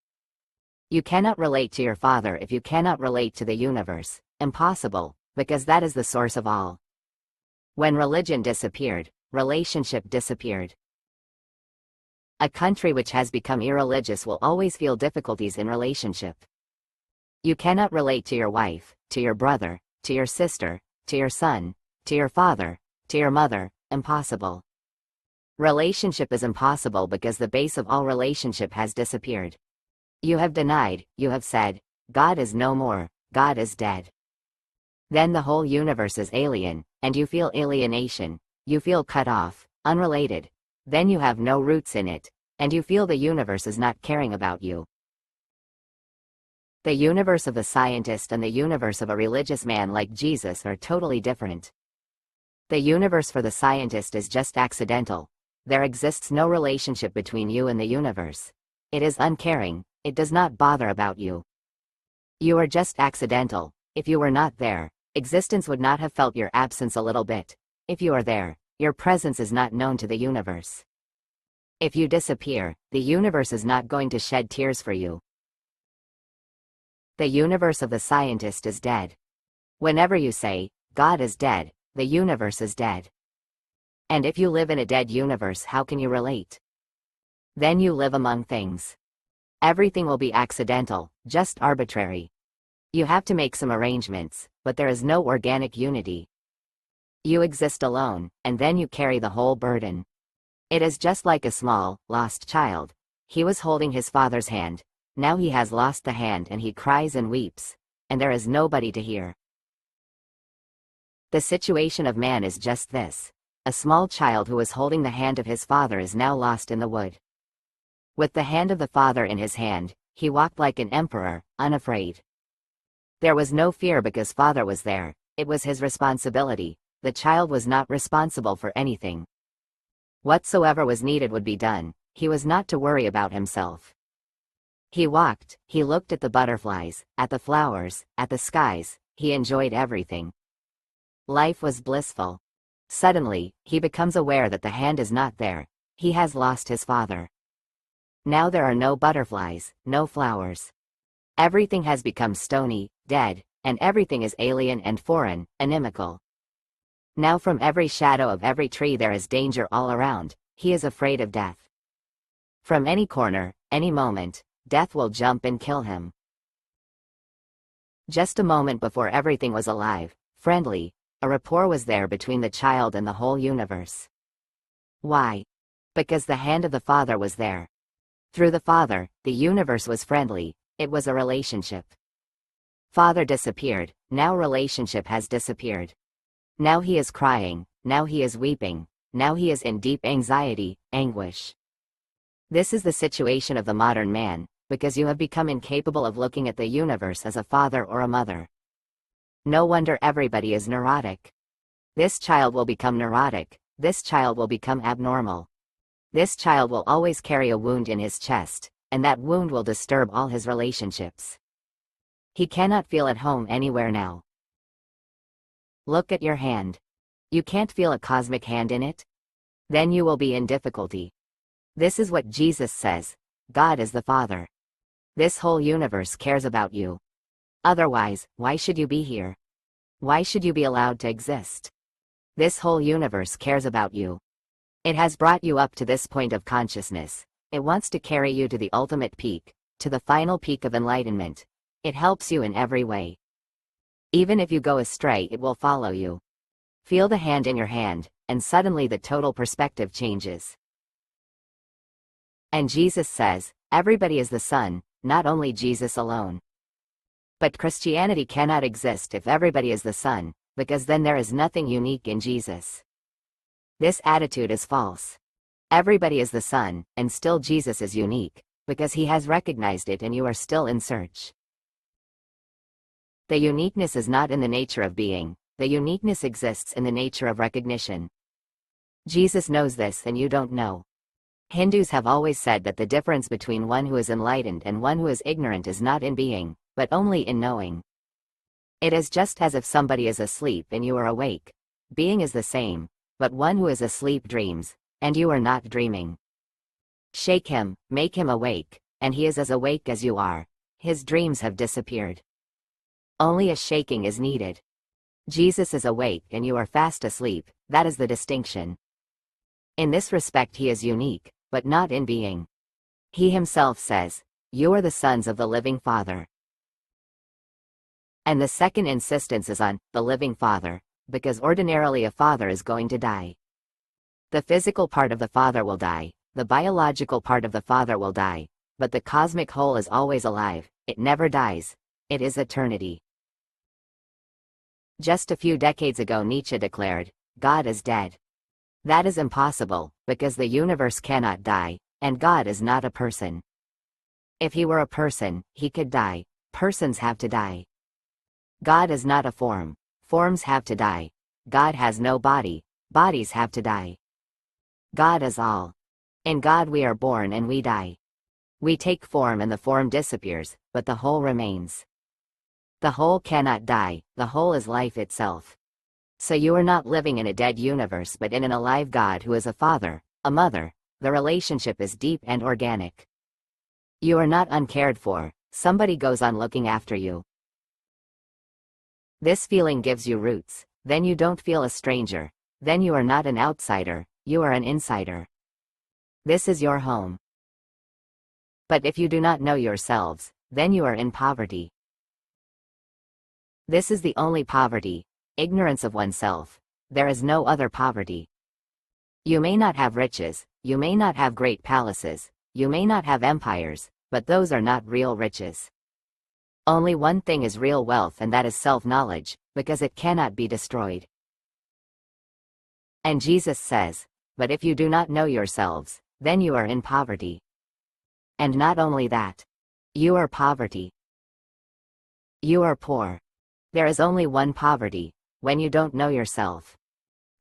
You cannot relate to your father if you cannot relate to the universe. Impossible, because that is the source of all. When religion disappeared, relationship disappeared. A country which has become irreligious will always feel difficulties in relationship. You cannot relate to your wife, to your brother, to your sister, to your son, to your father, to your mother. Impossible. Relationship is impossible because the base of all relationship has disappeared. You have denied, you have said, God is no more, God is dead. Then the whole universe is alien, and you feel alienation, you feel cut off, unrelated. Then you have no roots in it, and you feel the universe is not caring about you. The universe of the scientist and the universe of a religious man like Jesus are totally different. The universe for the scientist is just accidental. There exists no relationship between you and the universe. It is uncaring, it does not bother about you. You are just accidental. If you were not there, existence would not have felt your absence a little bit. If you are there, your presence is not known to the universe. If you disappear, the universe is not going to shed tears for you. The universe of the scientist is dead. Whenever you say, God is dead, the universe is dead. And if you live in a dead universe, how can you relate? Then you live among things. Everything will be accidental, just arbitrary. You have to make some arrangements, but there is no organic unity. You exist alone, and then you carry the whole burden. It is just like a small, lost child. He was holding his father's hand. Now he has lost the hand and he cries and weeps, and there is nobody to hear. The situation of man is just this. A small child who was holding the hand of his father is now lost in the wood. With the hand of the father in his hand, he walked like an emperor, unafraid. There was no fear because father was there. It was his responsibility. The child was not responsible for anything. Whatsoever was needed would be done. He was not to worry about himself. He walked, he looked at the butterflies, at the flowers, at the skies, he enjoyed everything. Life was blissful. Suddenly, he becomes aware that the hand is not there. He has lost his father. Now there are no butterflies, no flowers. Everything has become stony, dead, and everything is alien and foreign, inimical. Now from every shadow of every tree there is danger all around. He is afraid of death. From any corner, any moment, death will jump and kill him. Just a moment before everything was alive, friendly, a rapport was there between the child and the whole universe. Why? Because the hand of the father was there. Through the father, the universe was friendly, it was a relationship. Father disappeared, now relationship has disappeared. Now he is crying, now he is weeping, now he is in deep anxiety, anguish. This is the situation of the modern man, because you have become incapable of looking at the universe as a father or a mother. No wonder everybody is neurotic. This child will become neurotic, this child will become abnormal. This child will always carry a wound in his chest, and that wound will disturb all his relationships. He cannot feel at home anywhere now. Look at your hand. You can't feel a cosmic hand in it? Then you will be in difficulty. This is what Jesus says. God is the Father. This whole universe cares about you. Otherwise, why should you be here? Why should you be allowed to exist? This whole universe cares about you. It has brought you up to this point of consciousness. It wants to carry you to the ultimate peak, to the final peak of enlightenment. It helps you in every way. Even if you go astray, it will follow you. Feel the hand in your hand, and suddenly the total perspective changes. And Jesus says, everybody is the Son, not only Jesus alone. But Christianity cannot exist if everybody is the Son, because then there is nothing unique in Jesus. This attitude is false. Everybody is the Son, and still Jesus is unique, because he has recognized it and you are still in search. The uniqueness is not in the nature of being, the uniqueness exists in the nature of recognition. Jesus knows this and you don't know. Hindus have always said that the difference between one who is enlightened and one who is ignorant is not in being, but only in knowing. It is just as if somebody is asleep and you are awake. Being is the same, but one who is asleep dreams, and you are not dreaming. Shake him, make him awake, and he is as awake as you are. His dreams have disappeared. Only a shaking is needed. Jesus is awake and you are fast asleep, that is the distinction. In this respect he is unique, but not in being. He himself says, "You are the sons of the living Father." And the second insistence is on the living Father, because ordinarily a father is going to die. The physical part of the father will die, the biological part of the father will die, but the cosmic whole is always alive, it never dies, it is eternity. Just a few decades ago Nietzsche declared, God is dead. That is impossible, because the universe cannot die, and God is not a person. If he were a person, he could die. Persons have to die. God is not a form. Forms have to die. God has no body. Bodies have to die. God is all. In God we are born and we die. We take form and the form disappears, but the whole remains. The whole cannot die, the whole is life itself. So you are not living in a dead universe but in an alive God who is a father, a mother. The relationship is deep and organic. You are not uncared for, somebody goes on looking after you. This feeling gives you roots, then you don't feel a stranger, then you are not an outsider, you are an insider. This is your home. But if you do not know yourselves, then you are in poverty. This is the only poverty, ignorance of oneself. There is no other poverty. You may not have riches, you may not have great palaces, you may not have empires, but those are not real riches. Only one thing is real wealth, and that is self-knowledge, because it cannot be destroyed. And Jesus says, but if you do not know yourselves, then you are in poverty. And not only that. You are poverty. You are poor. There is only one poverty, when you don't know yourself.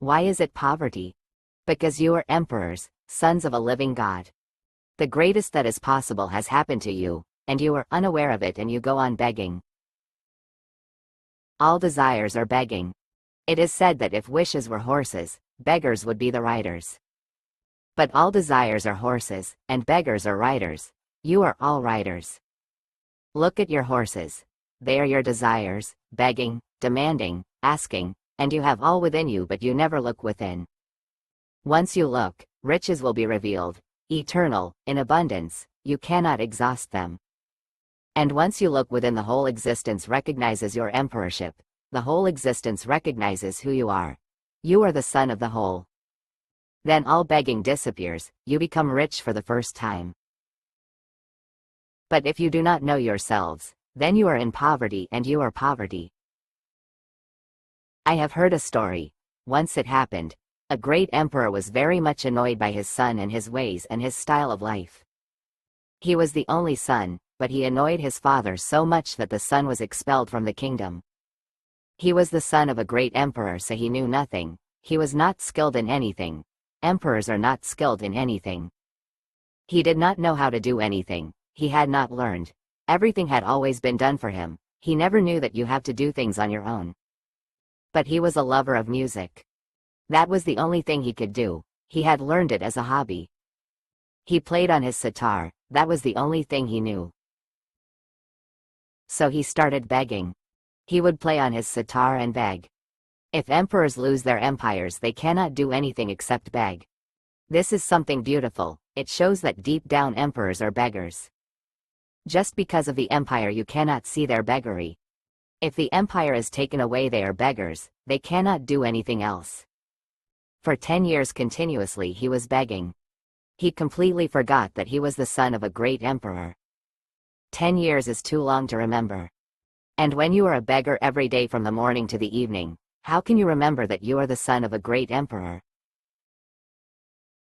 Why is it poverty? Because you are emperors, sons of a living God. The greatest that is possible has happened to you, and you are unaware of it and you go on begging. All desires are begging. It is said that if wishes were horses, beggars would be the riders. But all desires are horses, and beggars are riders. You are all riders. Look at your horses. They are your desires, begging, demanding, asking, and you have all within you but you never look within. Once you look, riches will be revealed, eternal, in abundance, you cannot exhaust them. And once you look within, the whole existence recognizes your emperorship, the whole existence recognizes who you are. You are the son of the whole. Then all begging disappears, you become rich for the first time. But if you do not know yourselves, then you are in poverty and you are poverty. I have heard a story. Once it happened. A great emperor was very much annoyed by his son and his ways and his style of life. He was the only son, but he annoyed his father so much that the son was expelled from the kingdom. He was the son of a great emperor, so he knew nothing. He was not skilled in anything. Emperors are not skilled in anything. He did not know how to do anything. He had not learned. Everything had always been done for him. He never knew that you have to do things on your own. But he was a lover of music. That was the only thing he could do. He had learned it as a hobby. He played on his sitar, that was the only thing he knew. So he started begging. He would play on his sitar and beg. If emperors lose their empires, they cannot do anything except beg. This is something beautiful, it shows that deep down emperors are beggars. Just because of the empire you cannot see their beggary. If the empire is taken away, they are beggars, they cannot do anything else. For 10 years continuously he was begging. He completely forgot that he was the son of a great emperor. 10 years is too long to remember. And when you are a beggar every day from the morning to the evening, how can you remember that you are the son of a great emperor?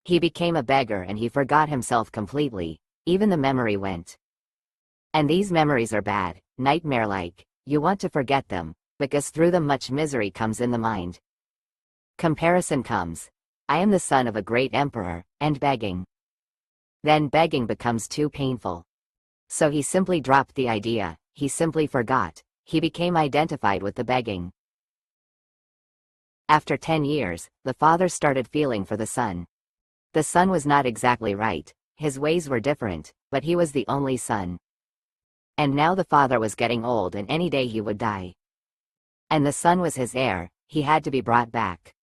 He became a beggar and he forgot himself completely, even the memory went. And these memories are bad, nightmare-like, you want to forget them, because through them much misery comes in the mind. Comparison comes. I am the son of a great emperor, and begging. Then begging becomes too painful. So he simply dropped the idea, he simply forgot, he became identified with the begging. After 10 years, the father started feeling for the son. The son was not exactly right, his ways were different, but he was the only son. And now the father was getting old and any day he would die. And the son was his heir, he had to be brought back.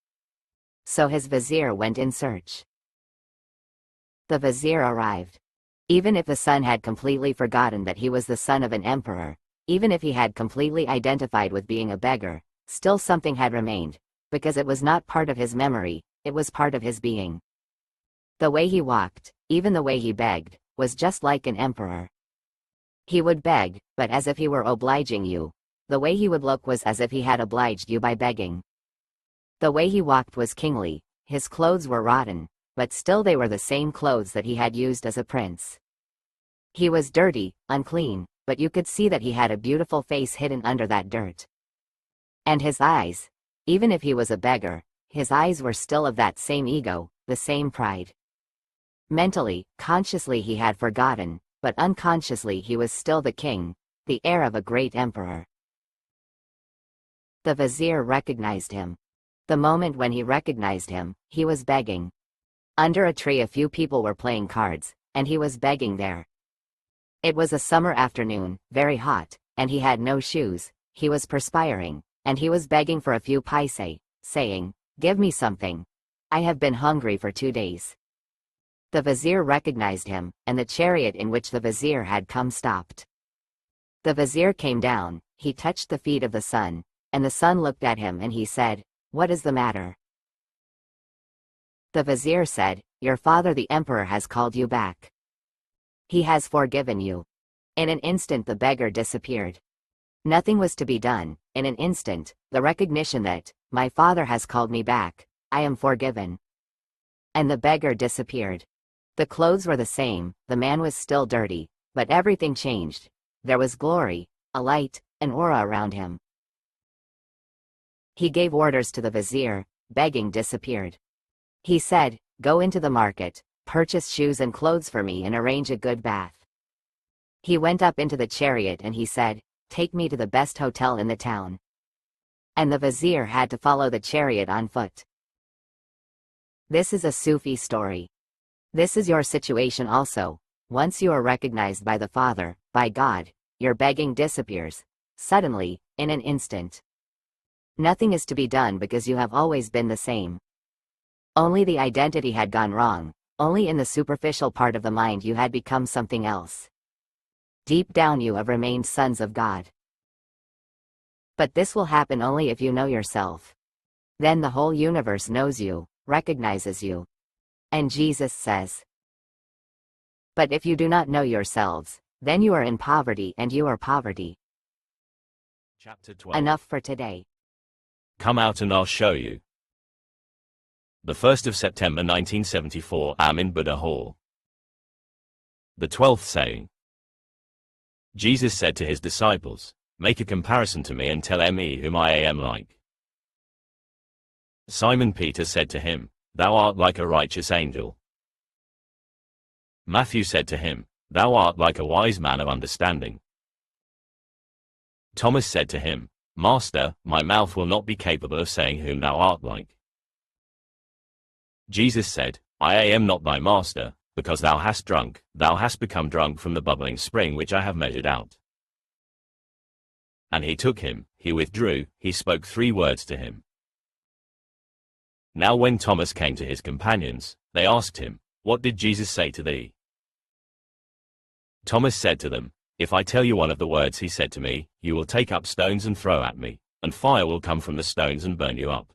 So his vizier went in search. The vizier arrived. Even if the son had completely forgotten that he was the son of an emperor, even if he had completely identified with being a beggar, still something had remained, because it was not part of his memory, it was part of his being. The way he walked, even the way he begged, was just like an emperor. He would beg, but as if he were obliging you. The way he would look was as if he had obliged you by begging. The way he walked was kingly, his clothes were rotten, but still they were the same clothes that he had used as a prince. He was dirty, unclean, but you could see that he had a beautiful face hidden under that dirt. And his eyes, even if he was a beggar, his eyes were still of that same ego, the same pride. Mentally, consciously he had forgotten, but unconsciously he was still the king, the heir of a great emperor. The vizier recognized him. The moment when he recognized him, he was begging. Under a tree a few people were playing cards, and he was begging there. It was a summer afternoon, very hot, and he had no shoes, he was perspiring, and he was begging for a few paise, saying, "Give me something. I have been hungry for 2 days." The vizier recognized him, and the chariot in which the vizier had come stopped. The vizier came down, he touched the feet of the son, and the son looked at him and he said, "What is the matter?" The vizier said, "Your father the emperor has called you back. He has forgiven you." In an instant the beggar disappeared. Nothing was to be done, in an instant, the recognition that, "My father has called me back, I am forgiven." And the beggar disappeared. The clothes were the same, the man was still dirty, but everything changed. There was glory, a light, an aura around him. He gave orders to the vizier, begging disappeared. He said, "Go into the market, purchase shoes and clothes for me and arrange a good bath." He went up into the chariot and he said, "Take me to the best hotel in the town." And the vizier had to follow the chariot on foot. This is a Sufi story. This is your situation also. Once you are recognized by the Father, by God, your begging disappears. Suddenly, in an instant. Nothing is to be done because you have always been the same. Only the identity had gone wrong, only in the superficial part of the mind you had become something else. Deep down you have remained sons of God. But this will happen only if you know yourself. Then the whole universe knows you, recognizes you. And Jesus says, "But if you do not know yourselves, then you are in poverty and you are poverty." Chapter 12. Enough for today. Come out and I'll show you. The 1st of September 1974, I'm in Buddha Hall. The 12th saying. Jesus said to his disciples, "Make a comparison to me and tell me whom I am like." Simon Peter said to him, "Thou art like a righteous angel." Matthew said to him, "Thou art like a wise man of understanding." Thomas said to him, Master, my mouth will not be capable of saying whom thou art like. Jesus said, I am not thy master, because thou hast become drunk from the bubbling spring which I have measured out. And he took him, he withdrew, he spoke 3 words to him. Now when Thomas came to his companions, they asked him, What did Jesus say to thee? Thomas said to them, If I tell you one of the words he said to me, you will take up stones and throw at me, and fire will come from the stones and burn you up.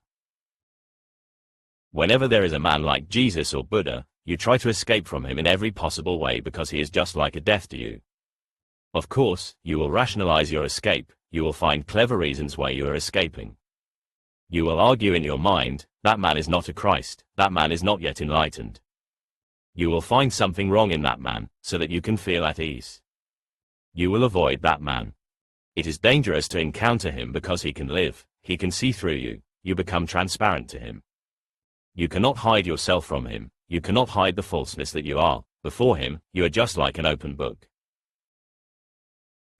Whenever there is a man like Jesus or Buddha, you try to escape from him in every possible way because he is just like a death to you. Of course, you will rationalize your escape, you will find clever reasons why you are escaping. You will argue in your mind, that man is not a Christ, that man is not yet enlightened. You will find something wrong in that man, so that you can feel at ease. You will avoid that man. It is dangerous to encounter him because he can live, he can see through you, you become transparent to him. You cannot hide yourself from him, you cannot hide the falseness that you are, before him, you are just like an open book.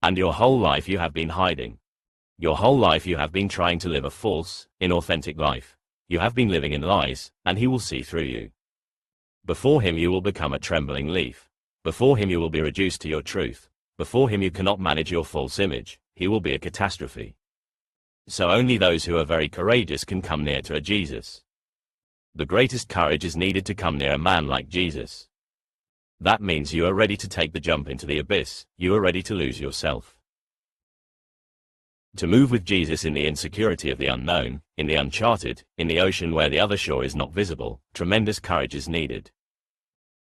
And your whole life you have been hiding. Your whole life you have been trying to live a false, inauthentic life. You have been living in lies, and he will see through you. Before him you will become a trembling leaf. Before him you will be reduced to your truth. Before him you cannot manage your false image, he will be a catastrophe. So only those who are very courageous can come near to a Jesus. The greatest courage is needed to come near a man like Jesus. That means you are ready to take the jump into the abyss, you are ready to lose yourself. To move with Jesus in the insecurity of the unknown, in the uncharted, in the ocean where the other shore is not visible, tremendous courage is needed.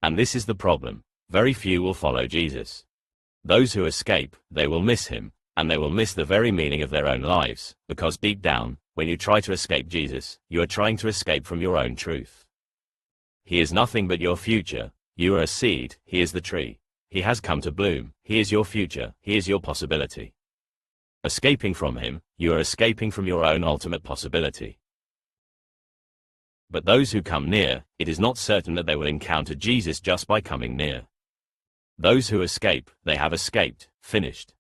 And this is the problem, very few will follow Jesus. Those who escape, they will miss him, and they will miss the very meaning of their own lives, because deep down, when you try to escape Jesus, you are trying to escape from your own truth. He is nothing but your future, you are a seed, he is the tree. He has come to bloom, he is your future, he is your possibility. Escaping from him, you are escaping from your own ultimate possibility. But those who come near, it is not certain that they will encounter Jesus just by coming near. Those who escape, they have escaped, finished.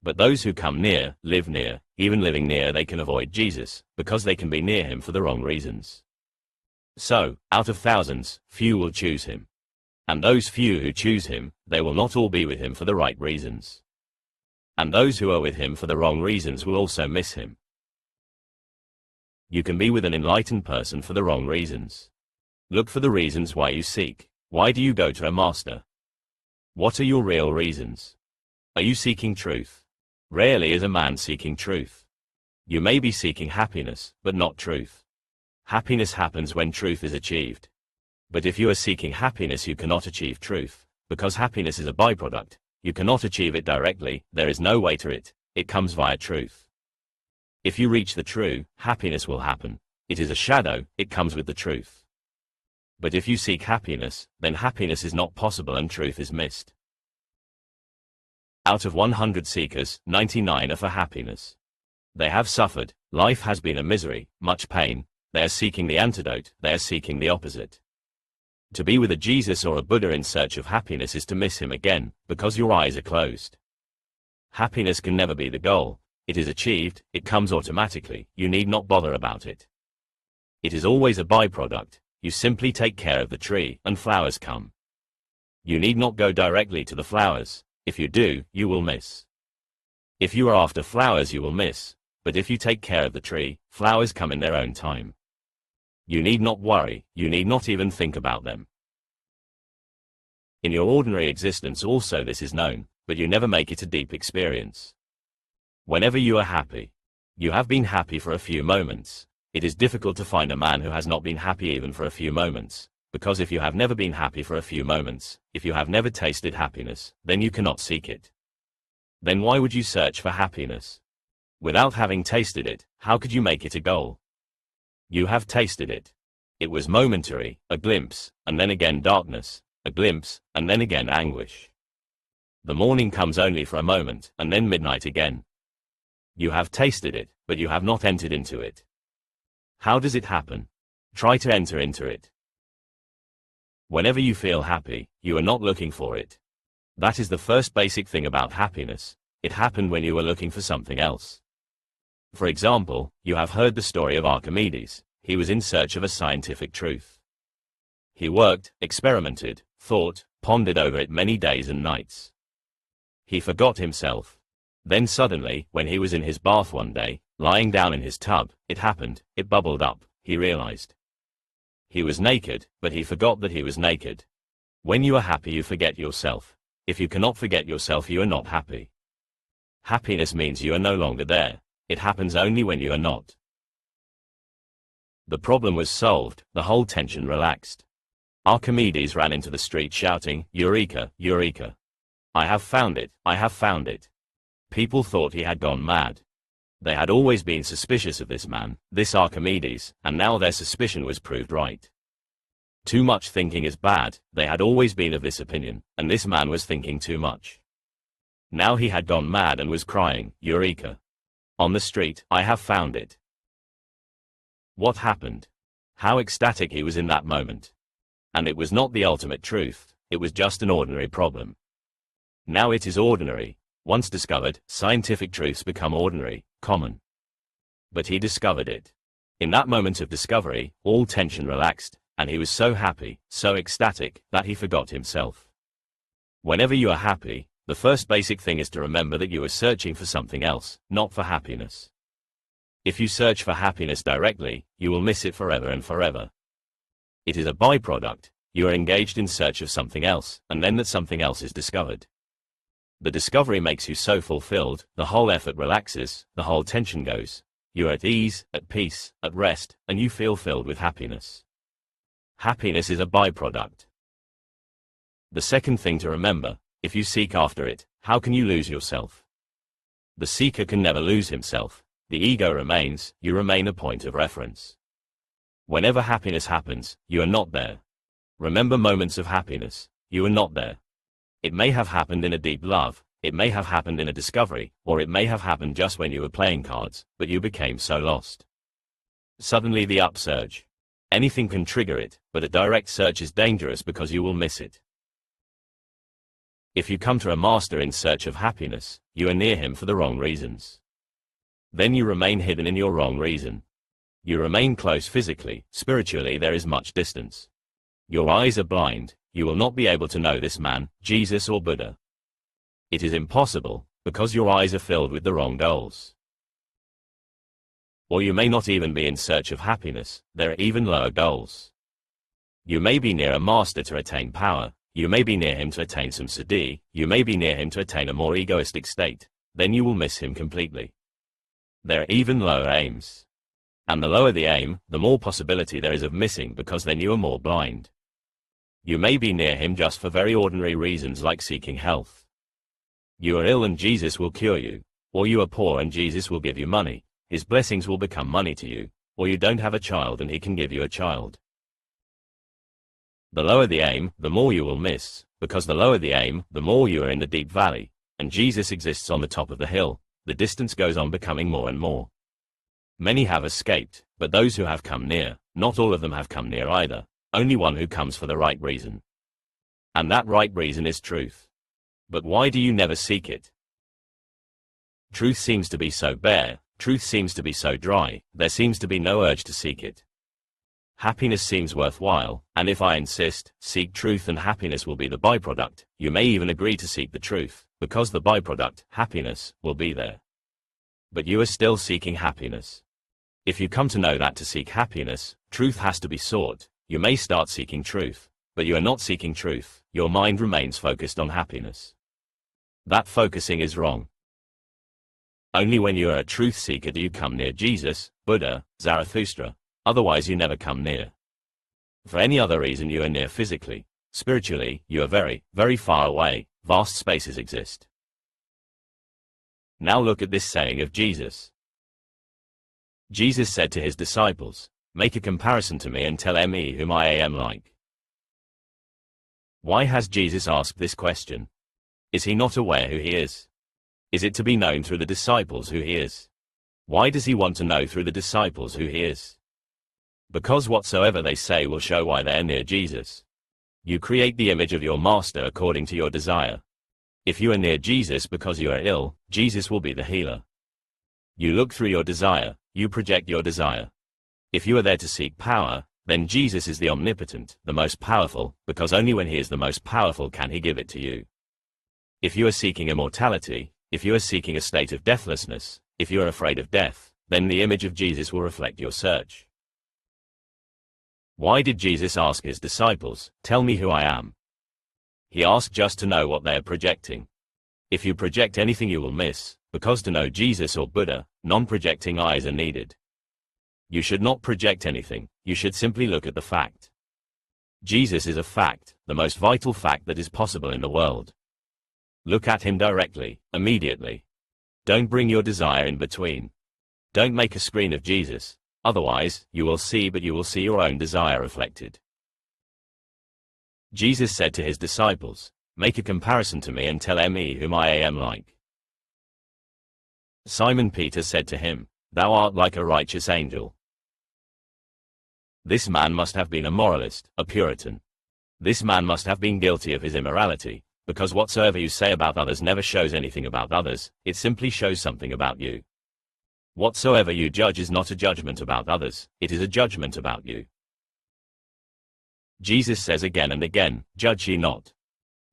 But those who come near, live near, even living near they can avoid Jesus, because they can be near him for the wrong reasons. So, out of thousands, few will choose him. And those few who choose him, they will not all be with him for the right reasons. And those who are with him for the wrong reasons will also miss him. You can be with an enlightened person for the wrong reasons. Look for the reasons why you seek. Why do you go to a master? What are your real reasons? Are you seeking truth? Rarely is a man seeking truth. You may be seeking happiness, but not truth. Happiness happens when truth is achieved. But if you are seeking happiness you cannot achieve truth, because happiness is a byproduct. You cannot achieve it directly, there is no way to it, it comes via truth. If you reach the true, happiness will happen. It is a shadow, it comes with the truth. But if you seek happiness, then happiness is not possible and truth is missed. Out of 100 seekers, 99 are for happiness. They have suffered, life has been a misery, much pain, they are seeking the antidote, they are seeking the opposite. To be with a Jesus or a Buddha in search of happiness is to miss him again, because your eyes are closed. Happiness can never be the goal. It is achieved, it comes automatically, you need not bother about it. It is always a byproduct, you simply take care of the tree, and flowers come. You need not go directly to the flowers, if you do, you will miss. If you are after flowers you will miss, but if you take care of the tree, flowers come in their own time. You need not worry, you need not even think about them. In your ordinary existence also this is known, but you never make it a deep experience. Whenever you are happy, you have been happy for a few moments. It is difficult to find a man who has not been happy even for a few moments, because if you have never been happy for a few moments, if you have never tasted happiness, then you cannot seek it. Then why would you search for happiness? Without having tasted it, how could you make it a goal? You have tasted it. It was momentary, a glimpse, and then again darkness, a glimpse, and then again anguish. The morning comes only for a moment, and then midnight again. You have tasted it, but you have not entered into it. How does it happen? Try to enter into it. Whenever you feel happy, you are not looking for it. That is the first basic thing about happiness. It happened when you were looking for something else. For example, you have heard the story of Archimedes. He was in search of a scientific truth. He worked, experimented, thought, pondered over it many days and nights. He forgot himself. Then suddenly, when he was in his bath one day, lying down in his tub, it happened, it bubbled up, he realized. He was naked, but he forgot that he was naked. When you are happy, you forget yourself. If you cannot forget yourself, you are not happy. Happiness means you are no longer there. It happens only when you are not. The problem was solved, the whole tension relaxed. Archimedes ran into the street shouting, "Eureka, Eureka! I have found it, I have found it." People thought he had gone mad. They had always been suspicious of this man, this Archimedes, and now their suspicion was proved right. Too much thinking is bad, they had always been of this opinion, and this man was thinking too much. Now he had gone mad and was crying, "Eureka! On the street, I have found it." What happened? How ecstatic he was in that moment. And it was not the ultimate truth, it was just an ordinary problem. Now it is ordinary. Once discovered, scientific truths become ordinary, common. But he discovered it. In that moment of discovery, all tension relaxed, and he was so happy, so ecstatic, that he forgot himself. Whenever you are happy, the first basic thing is to remember that you are searching for something else, not for happiness. If you search for happiness directly, you will miss it forever and forever. It is a byproduct. You are engaged in search of something else, and then that something else is discovered. The discovery makes you so fulfilled, the whole effort relaxes, the whole tension goes. You are at ease, at peace, at rest, and you feel filled with happiness. Happiness is a byproduct. The second thing to remember, if you seek after it, how can you lose yourself? The seeker can never lose himself. The ego remains, you remain a point of reference. Whenever happiness happens, you are not there. Remember moments of happiness, you are not there. It may have happened in a deep love, it may have happened in a discovery, or it may have happened just when you were playing cards, but you became so lost. Suddenly the upsurge. Anything can trigger it, but a direct search is dangerous because you will miss it. If you come to a master in search of happiness, you are near him for the wrong reasons. Then you remain hidden in your wrong reason. You remain close physically, spiritually there is much distance. Your eyes are blind, you will not be able to know this man, Jesus or Buddha. It is impossible, because your eyes are filled with the wrong goals. Or you may not even be in search of happiness, there are even lower goals. You may be near a master to attain power, you may be near him to attain some siddhi, you may be near him to attain a more egoistic state, then you will miss him completely. There are even lower aims. And the lower the aim, the more possibility there is of missing because then you are more blind. You may be near him just for very ordinary reasons like seeking health. You are ill and Jesus will cure you, or you are poor and Jesus will give you money, his blessings will become money to you, or you don't have a child and he can give you a child. The lower the aim, the more you will miss, because the lower the aim, the more you are in the deep valley, and Jesus exists on the top of the hill, the distance goes on becoming more and more. Many have escaped, but those who have come near, not all of them have come near either, only one who comes for the right reason. And that right reason is truth. But why do you never seek it? Truth seems to be so bare, truth seems to be so dry, there seems to be no urge to seek it. Happiness seems worthwhile, and if I insist, seek truth and happiness will be the byproduct, you may even agree to seek the truth, because the byproduct, happiness, will be there. But you are still seeking happiness. If you come to know that to seek happiness, truth has to be sought, you may start seeking truth, but you are not seeking truth, your mind remains focused on happiness. That focusing is wrong. Only when you are a truth seeker do you come near Jesus, Buddha, Zarathustra, otherwise you never come near. For any other reason you are near physically, spiritually, you are very, very far away, vast spaces exist. Now look at this saying of Jesus. Jesus said to his disciples, "Make a comparison to me and tell me whom I am like." Why has Jesus asked this question? Is he not aware who he is? Is it to be known through the disciples who he is? Why does he want to know through the disciples who he is? Because whatsoever they say will show why they are near Jesus. You create the image of your master according to your desire. If you are near Jesus because you are ill, Jesus will be the healer. You look through your desire, you project your desire. If you are there to seek power, then Jesus is the omnipotent, the most powerful, because only when he is the most powerful can he give it to you. If you are seeking immortality, if you are seeking a state of deathlessness, if you are afraid of death, then the image of Jesus will reflect your search. Why did Jesus ask his disciples, "Tell me who I am"? He asked just to know what they are projecting. If you project anything you will miss, because to know Jesus or Buddha, non-projecting eyes are needed. You should not project anything, you should simply look at the fact. Jesus is a fact, the most vital fact that is possible in the world. Look at him directly, immediately. Don't bring your desire in between. Don't make a screen of Jesus, otherwise, you will see but you will see your own desire reflected. Jesus said to his disciples, "Make a comparison to me and tell me whom I am like." Simon Peter said to him, "Thou art like a righteous angel." This man must have been a moralist, a Puritan. This man must have been guilty of his immorality, because whatsoever you say about others never shows anything about others, it simply shows something about you. Whatsoever you judge is not a judgment about others, it is a judgment about you. Jesus says again and again, "Judge ye not."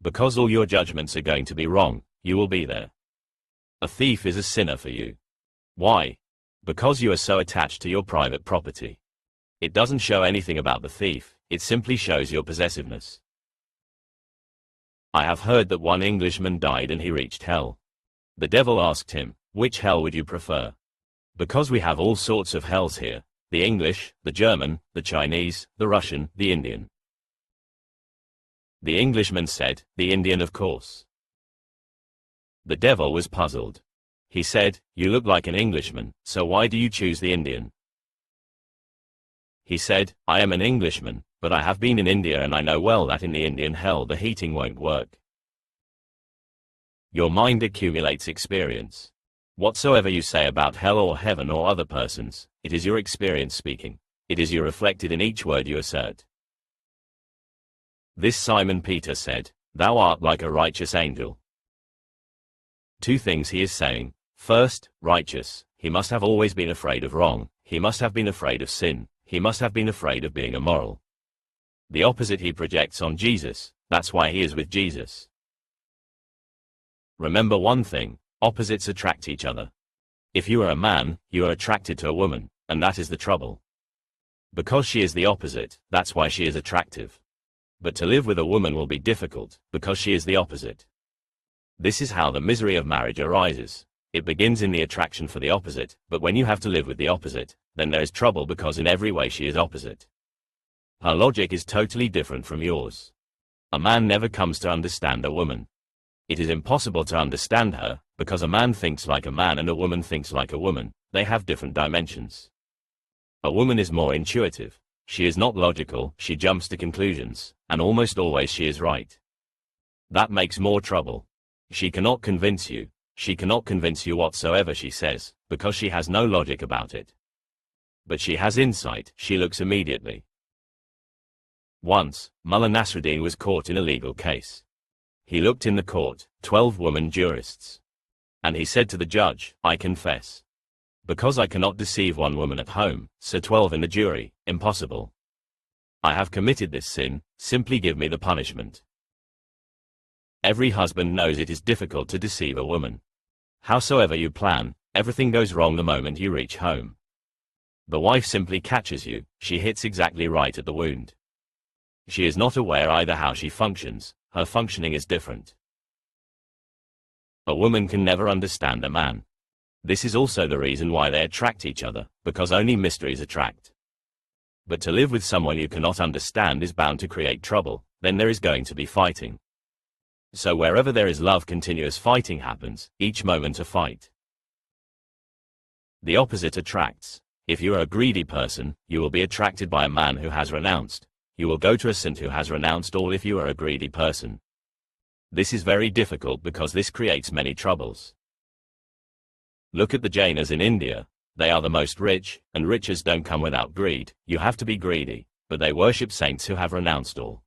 Because all your judgments are going to be wrong, you will be there. A thief is a sinner for you. Why? Because you are so attached to your private property. It doesn't show anything about the thief, it simply shows your possessiveness. I have heard that one Englishman died and he reached hell. The devil asked him, "Which hell would you prefer?" Because we have all sorts of hells here, the English, the German, the Chinese, the Russian, the Indian. The Englishman said, "The Indian, of course." The devil was puzzled. He said, "You look like an Englishman, so why do you choose the Indian?" He said, "I am an Englishman, but I have been in India and I know well that in the Indian hell the heating won't work." Your mind accumulates experience. Whatsoever you say about hell or heaven or other persons, it is your experience speaking. It is you reflected in each word you assert. This Simon Peter said, "Thou art like a righteous angel." Two things he is saying. First, righteous, he must have always been afraid of wrong, he must have been afraid of sin, he must have been afraid of being immoral. The opposite he projects on Jesus, that's why he is with Jesus. Remember one thing, opposites attract each other. If you are a man, you are attracted to a woman, and that is the trouble. Because she is the opposite, that's why she is attractive. But to live with a woman will be difficult, because she is the opposite. This is how the misery of marriage arises. It begins in the attraction for the opposite, but when you have to live with the opposite, then there is trouble because in every way she is opposite. Her logic is totally different from yours. A man never comes to understand a woman. It is impossible to understand her, because a man thinks like a man and a woman thinks like a woman. They have different dimensions. A woman is more intuitive. She is not logical, she jumps to conclusions, and almost always she is right. That makes more trouble. She cannot convince you. She cannot convince you whatsoever she says, because she has no logic about it. But she has insight, she looks immediately. Once, Mullah Nasruddin was caught in a legal case. He looked in the court, 12 women jurists. And he said to the judge, "I confess. Because I cannot deceive one woman at home, so 12 in the jury, impossible. I have committed this sin, simply give me the punishment." Every husband knows it is difficult to deceive a woman. Howsoever you plan, everything goes wrong the moment you reach home. The wife simply catches you, she hits exactly right at the wound. She is not aware either how she functions, her functioning is different. A woman can never understand a man. This is also the reason why they attract each other, because only mysteries attract. But to live with someone you cannot understand is bound to create trouble, then there is going to be fighting. So wherever there is love, continuous fighting happens, each moment a fight. The opposite attracts. If you are a greedy person, you will be attracted by a man who has renounced. You will go to a saint who has renounced all if you are a greedy person. This is very difficult because this creates many troubles. Look at the Jainas in India. They are the most rich, and riches don't come without greed. You have to be greedy, but they worship saints who have renounced all.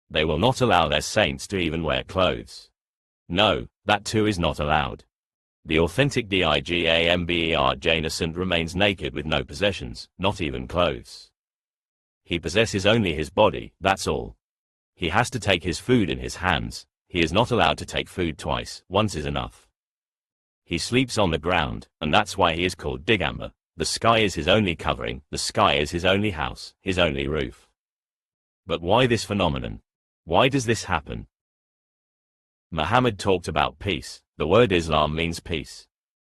They will not allow their saints to even wear clothes. No, that too is not allowed. The authentic Digambr Jaina remains naked with no possessions, not even clothes. He possesses only his body, that's all. He has to take his food in his hands. He is not allowed to take food twice, once is enough. He sleeps on the ground, and that's why he is called Digambr. The sky is his only covering, the sky is his only house, his only roof. But why this phenomenon? Why does this happen? Muhammad talked about peace. The word Islam means peace.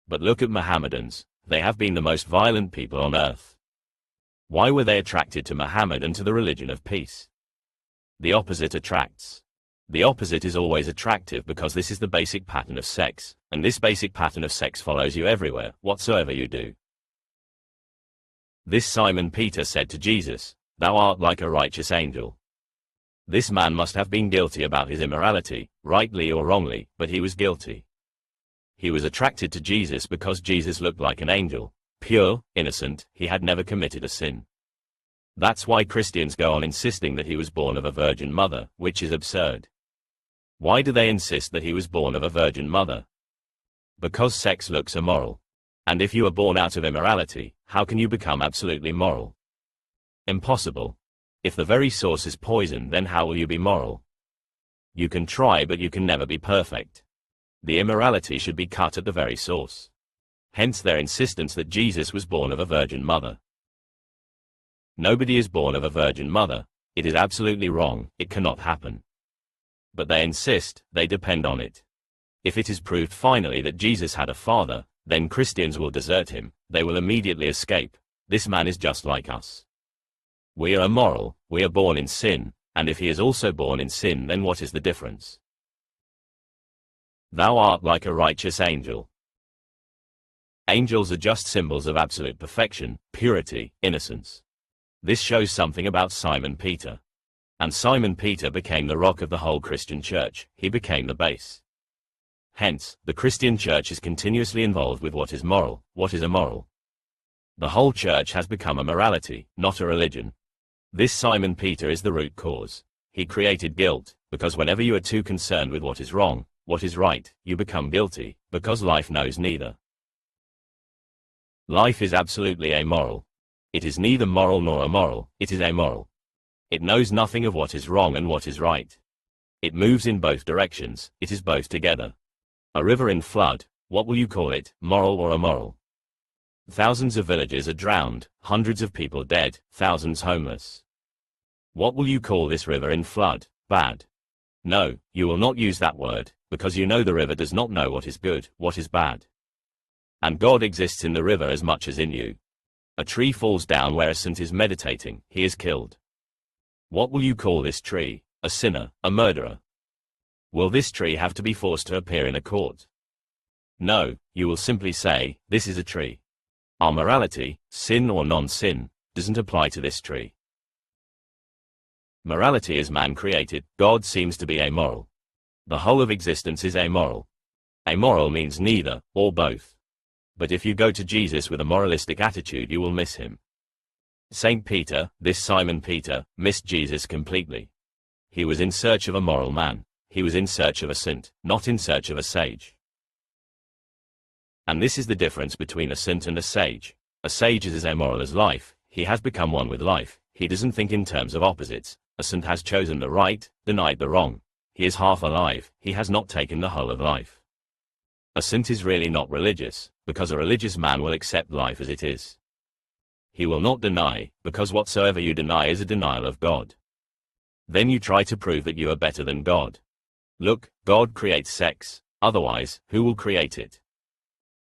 But look at Mohammedans, they have been the most violent people on earth. Why were they attracted to Muhammad and to the religion of peace? The opposite attracts. The opposite is always attractive because this is the basic pattern of sex, and this basic pattern of sex follows you everywhere, whatsoever you do. This Simon Peter said to Jesus, "Thou art like a righteous angel." This man must have been guilty about his immorality, rightly or wrongly, but he was guilty. He was attracted to Jesus because Jesus looked like an angel, pure, innocent, he had never committed a sin. That's why Christians go on insisting that he was born of a virgin mother, which is absurd. Why do they insist that he was born of a virgin mother? Because sex looks immoral. And if you are born out of immorality, how can you become absolutely moral? Impossible. If the very source is poison, then how will you be moral? You can try, but you can never be perfect. The immorality should be cut at the very source. Hence their insistence that Jesus was born of a virgin mother. Nobody is born of a virgin mother. It is absolutely wrong, it cannot happen. But they insist, they depend on it. If it is proved finally that Jesus had a father, then Christians will desert him, they will immediately escape. This man is just like us. We are immoral, we are born in sin, and if he is also born in sin, then what is the difference? Thou art like a righteous angel. Angels are just symbols of absolute perfection, purity, innocence. This shows something about Simon Peter. And Simon Peter became the rock of the whole Christian church, he became the base. Hence, the Christian church is continuously involved with what is moral, what is immoral. The whole church has become a morality, not a religion. This Simon Peter is the root cause. He created guilt, because whenever you are too concerned with what is wrong, what is right, you become guilty, because life knows neither. Life is absolutely amoral. It is neither moral nor immoral, it is amoral. It knows nothing of what is wrong and what is right. It moves in both directions, it is both together. A river in flood, what will you call it, moral or immoral? Thousands of villages are drowned, hundreds of people dead, thousands homeless. What will you call this river in flood, bad? No, you will not use that word, because you know the river does not know what is good, what is bad. And God exists in the river as much as in you. A tree falls down where a saint is meditating, he is killed. What will you call this tree? A sinner, a murderer? Will this tree have to be forced to appear in a court? No, you will simply say, this is a tree. Our morality, sin or non-sin, doesn't apply to this tree. Morality is man-created, God seems to be amoral. The whole of existence is amoral. Amoral means neither, or both. But if you go to Jesus with a moralistic attitude, you will miss him. Saint Peter, this Simon Peter, missed Jesus completely. He was in search of a moral man. He was in search of a saint, not in search of a sage. And this is the difference between a saint and a sage. A sage is as amoral as life, he has become one with life, he doesn't think in terms of opposites. A saint has chosen the right, denied the wrong. He is half alive, he has not taken the whole of life. A saint is really not religious, because a religious man will accept life as it is. He will not deny, because whatsoever you deny is a denial of God. Then you try to prove that you are better than God. Look, God creates sex, otherwise, who will create it?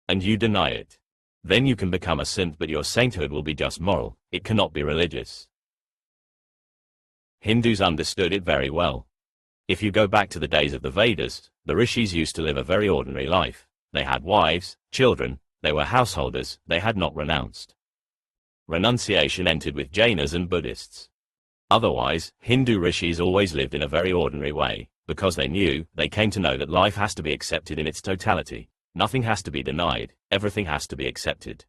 And you deny it. Then you can become a saint, but your sainthood will be just moral, it cannot be religious. Hindus understood it very well. If you go back to the days of the Vedas, the rishis used to live a very ordinary life. They had wives, children, they were householders, they had not renounced. Renunciation entered with Jainas and Buddhists. Otherwise, Hindu rishis always lived in a very ordinary way, because they came to know that life has to be accepted in its totality. Nothing has to be denied, everything has to be accepted.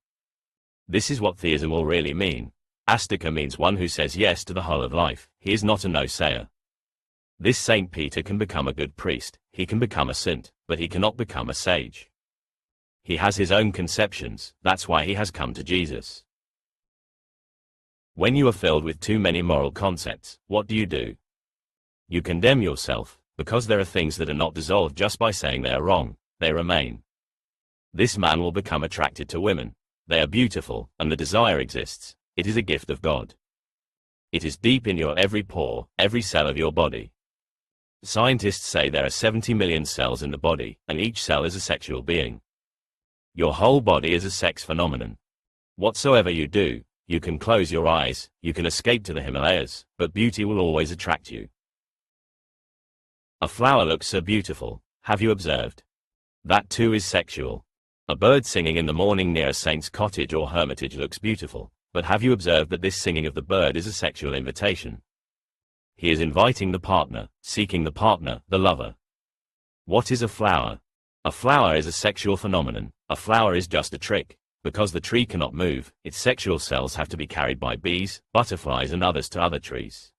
This is what theism will really mean. Astika means one who says yes to the whole of life, he is not a no-sayer. This Saint Peter can become a good priest, he can become a saint, but he cannot become a sage. He has his own conceptions, that's why he has come to Jesus. When you are filled with too many moral concepts, what do? You condemn yourself, because there are things that are not dissolved just by saying they are wrong, they remain. This man will become attracted to women. They are beautiful, and the desire exists. It is a gift of God. It is deep in your every pore, every cell of your body. Scientists say there are 70 million cells in the body, and each cell is a sexual being. Your whole body is a sex phenomenon. Whatsoever you do, you can close your eyes, you can escape to the Himalayas, but beauty will always attract you. A flower looks so beautiful, have you observed? That too is sexual. A bird singing in the morning near a saint's cottage or hermitage looks beautiful, but have you observed that this singing of the bird is a sexual invitation? He is inviting the partner, seeking the partner, the lover. What is a flower? A flower is a sexual phenomenon. A flower is just a trick. Because the tree cannot move, its sexual cells have to be carried by bees, butterflies and others to other trees.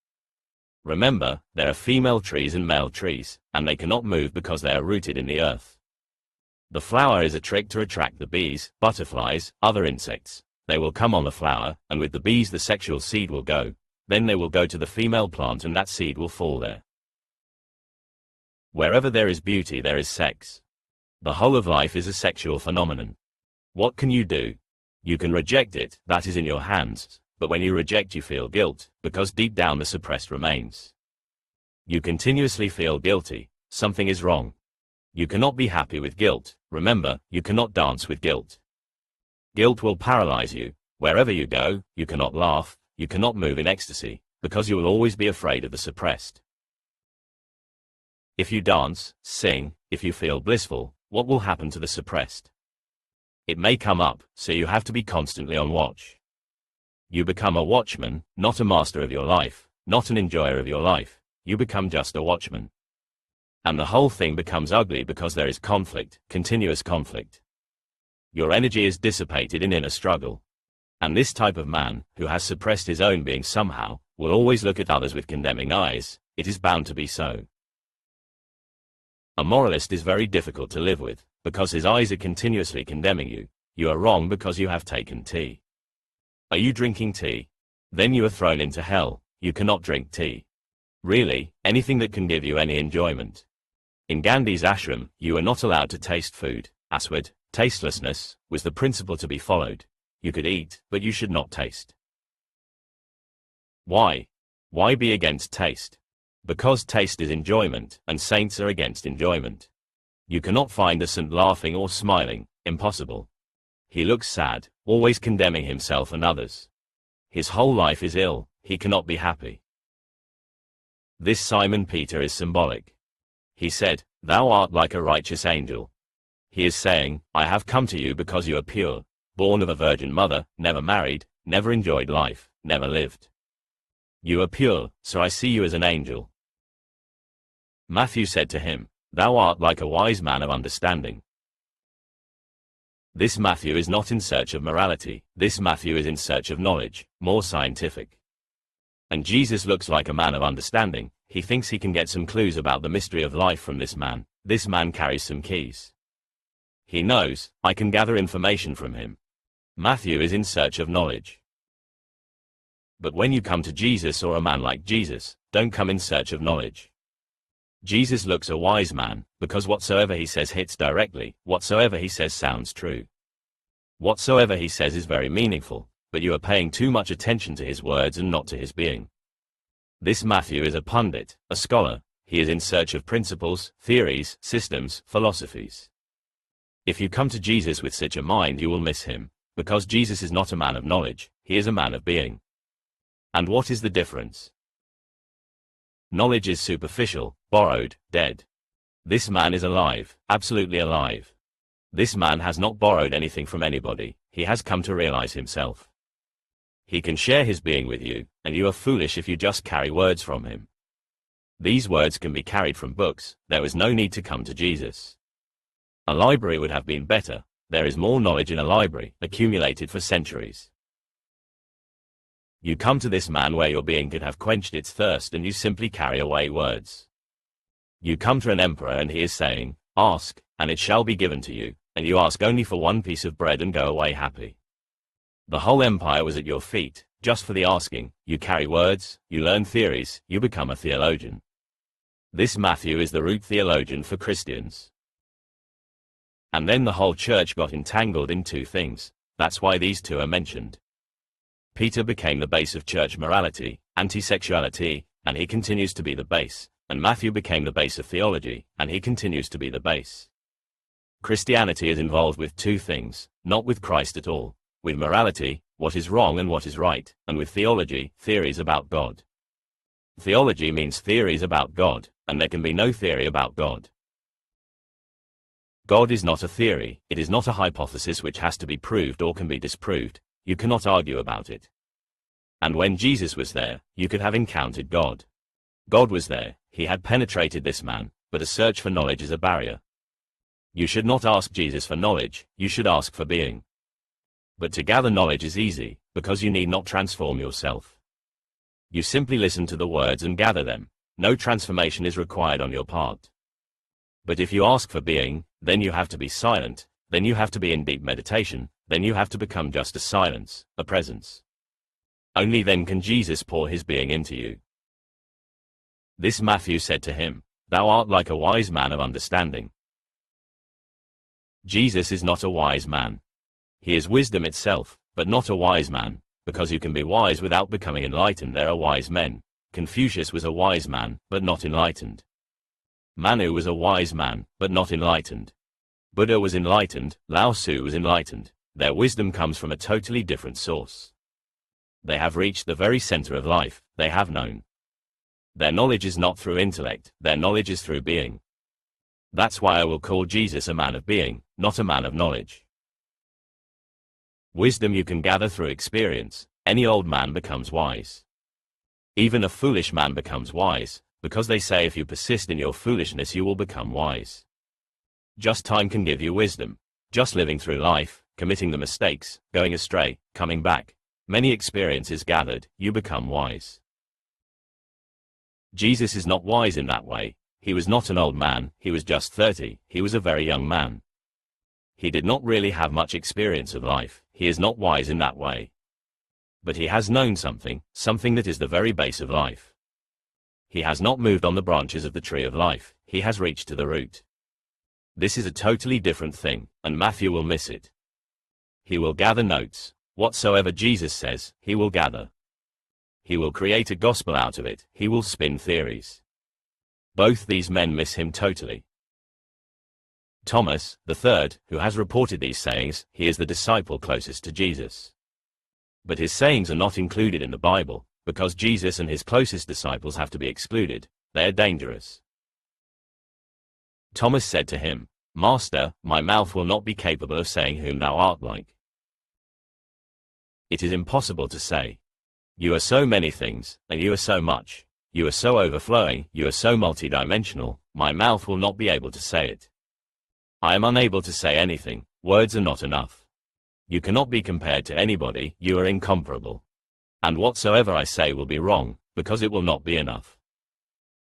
Remember, there are female trees and male trees, and they cannot move because they are rooted in the earth. The flower is a trick to attract the bees, butterflies, other insects. They will come on the flower, and with the bees the sexual seed will go. Then they will go to the female plant and that seed will fall there. Wherever there is beauty there is sex. The whole of life is a sexual phenomenon. What can you do? You can reject it, that is in your hands, but when you reject you feel guilt, because deep down the suppressed remains. You continuously feel guilty, something is wrong. You cannot be happy with guilt, remember, you cannot dance with guilt. Guilt will paralyze you. Wherever you go, you cannot laugh, you cannot move in ecstasy, because you will always be afraid of the suppressed. If you dance, sing, if you feel blissful, what will happen to the suppressed? It may come up, so you have to be constantly on watch. You become a watchman, not a master of your life, not an enjoyer of your life, you become just a watchman. And the whole thing becomes ugly because there is conflict, continuous conflict. Your energy is dissipated in inner struggle. And this type of man, who has suppressed his own being somehow, will always look at others with condemning eyes. It is bound to be so. A moralist is very difficult to live with, because his eyes are continuously condemning you. You are wrong because you have taken tea. Are you drinking tea? Then you are thrown into hell. You cannot drink tea. Really, anything that can give you any enjoyment. In Gandhi's ashram, you are not allowed to taste food. Aswad, tastelessness, was the principle to be followed. You could eat, but you should not taste. Why? Why be against taste? Because taste is enjoyment, and saints are against enjoyment. You cannot find a saint laughing or smiling, impossible. He looks sad, always condemning himself and others. His whole life is ill, he cannot be happy. This Simon Peter is symbolic. He said, "Thou art like a righteous angel." He is saying, I have come to you because you are pure, born of a virgin mother, never married, never enjoyed life, never lived. You are pure, so I see you as an angel. Matthew said to him, Thou art like a wise man of understanding. This Matthew is not in search of morality, this Matthew is in search of knowledge, more scientific. And Jesus looks like a man of understanding. He thinks he can get some clues about the mystery of life from this man. This man carries some keys. He knows, I can gather information from him. Matthew is in search of knowledge. But when you come to Jesus or a man like Jesus, don't come in search of knowledge. Jesus looks a wise man, because whatsoever he says hits directly, whatsoever he says sounds true. Whatsoever he says is very meaningful, but you are paying too much attention to his words and not to his being. This Matthew is a pundit, a scholar. He is in search of principles, theories, systems, philosophies. If you come to Jesus with such a mind you will miss him, because Jesus is not a man of knowledge, he is a man of being. And what is the difference? Knowledge is superficial, borrowed, dead. This man is alive, absolutely alive. This man has not borrowed anything from anybody, he has come to realize himself. He can share his being with you, and you are foolish if you just carry words from him. These words can be carried from books, there was no need to come to Jesus. A library would have been better, there is more knowledge in a library, accumulated for centuries. You come to this man where your being could have quenched its thirst and you simply carry away words. You come to an emperor and he is saying, ask, and it shall be given to you, and you ask only for one piece of bread and go away happy. The whole empire was at your feet, just for the asking. You carry words, you learn theories, you become a theologian. This Matthew is the root theologian for Christians. And then the whole church got entangled in two things. That's why these two are mentioned. Peter became the base of church morality, anti-sexuality, and he continues to be the base. And Matthew became the base of theology, and he continues to be the base. Christianity is involved with two things, not with Christ at all. With morality, what is wrong and what is right, and with theology, theories about God. Theology means theories about God, and there can be no theory about God. God is not a theory, it is not a hypothesis which has to be proved or can be disproved. You cannot argue about it. And when Jesus was there, you could have encountered God. God was there, he had penetrated this man, but a search for knowledge is a barrier. You should not ask Jesus for knowledge, you should ask for being. But to gather knowledge is easy, because you need not transform yourself. You simply listen to the words and gather them. No transformation is required on your part. But if you ask for being, then you have to be silent, then you have to be in deep meditation, then you have to become just a silence, a presence. Only then can Jesus pour his being into you. This Matthew said to him, "Thou art like a wise man of understanding." Jesus is not a wise man. He is wisdom itself, but not a wise man, because you can be wise without becoming enlightened. There are wise men. Confucius was a wise man, but not enlightened. Manu was a wise man, but not enlightened. Buddha was enlightened, Lao Tzu was enlightened. Their wisdom comes from a totally different source. They have reached the very center of life, they have known. Their knowledge is not through intellect, their knowledge is through being. That's why I will call Jesus a man of being, not a man of knowledge. Wisdom you can gather through experience. Any old man becomes wise. Even a foolish man becomes wise, because they say if you persist in your foolishness you will become wise. Just time can give you wisdom. Just living through life, committing the mistakes, going astray, coming back. Many experiences gathered, you become wise. Jesus is not wise in that way. He was not an old man, he was just 30, he was a very young man. He did not really have much experience of life, he is not wise in that way. But he has known something, something that is the very base of life. He has not moved on the branches of the tree of life, he has reached to the root. This is a totally different thing, and Matthew will miss it. He will gather notes. Whatsoever Jesus says, he will gather. He will create a gospel out of it, he will spin theories. Both these men miss him totally. Thomas, the third, who has reported these sayings, he is the disciple closest to Jesus. But his sayings are not included in the Bible, because Jesus and his closest disciples have to be excluded. They are dangerous. Thomas said to him, "Master, my mouth will not be capable of saying whom thou art like." It is impossible to say. You are so many things, and you are so much. You are so overflowing, you are so multidimensional, my mouth will not be able to say it. I am unable to say anything, words are not enough. You cannot be compared to anybody, you are incomparable. And whatsoever I say will be wrong, because it will not be enough.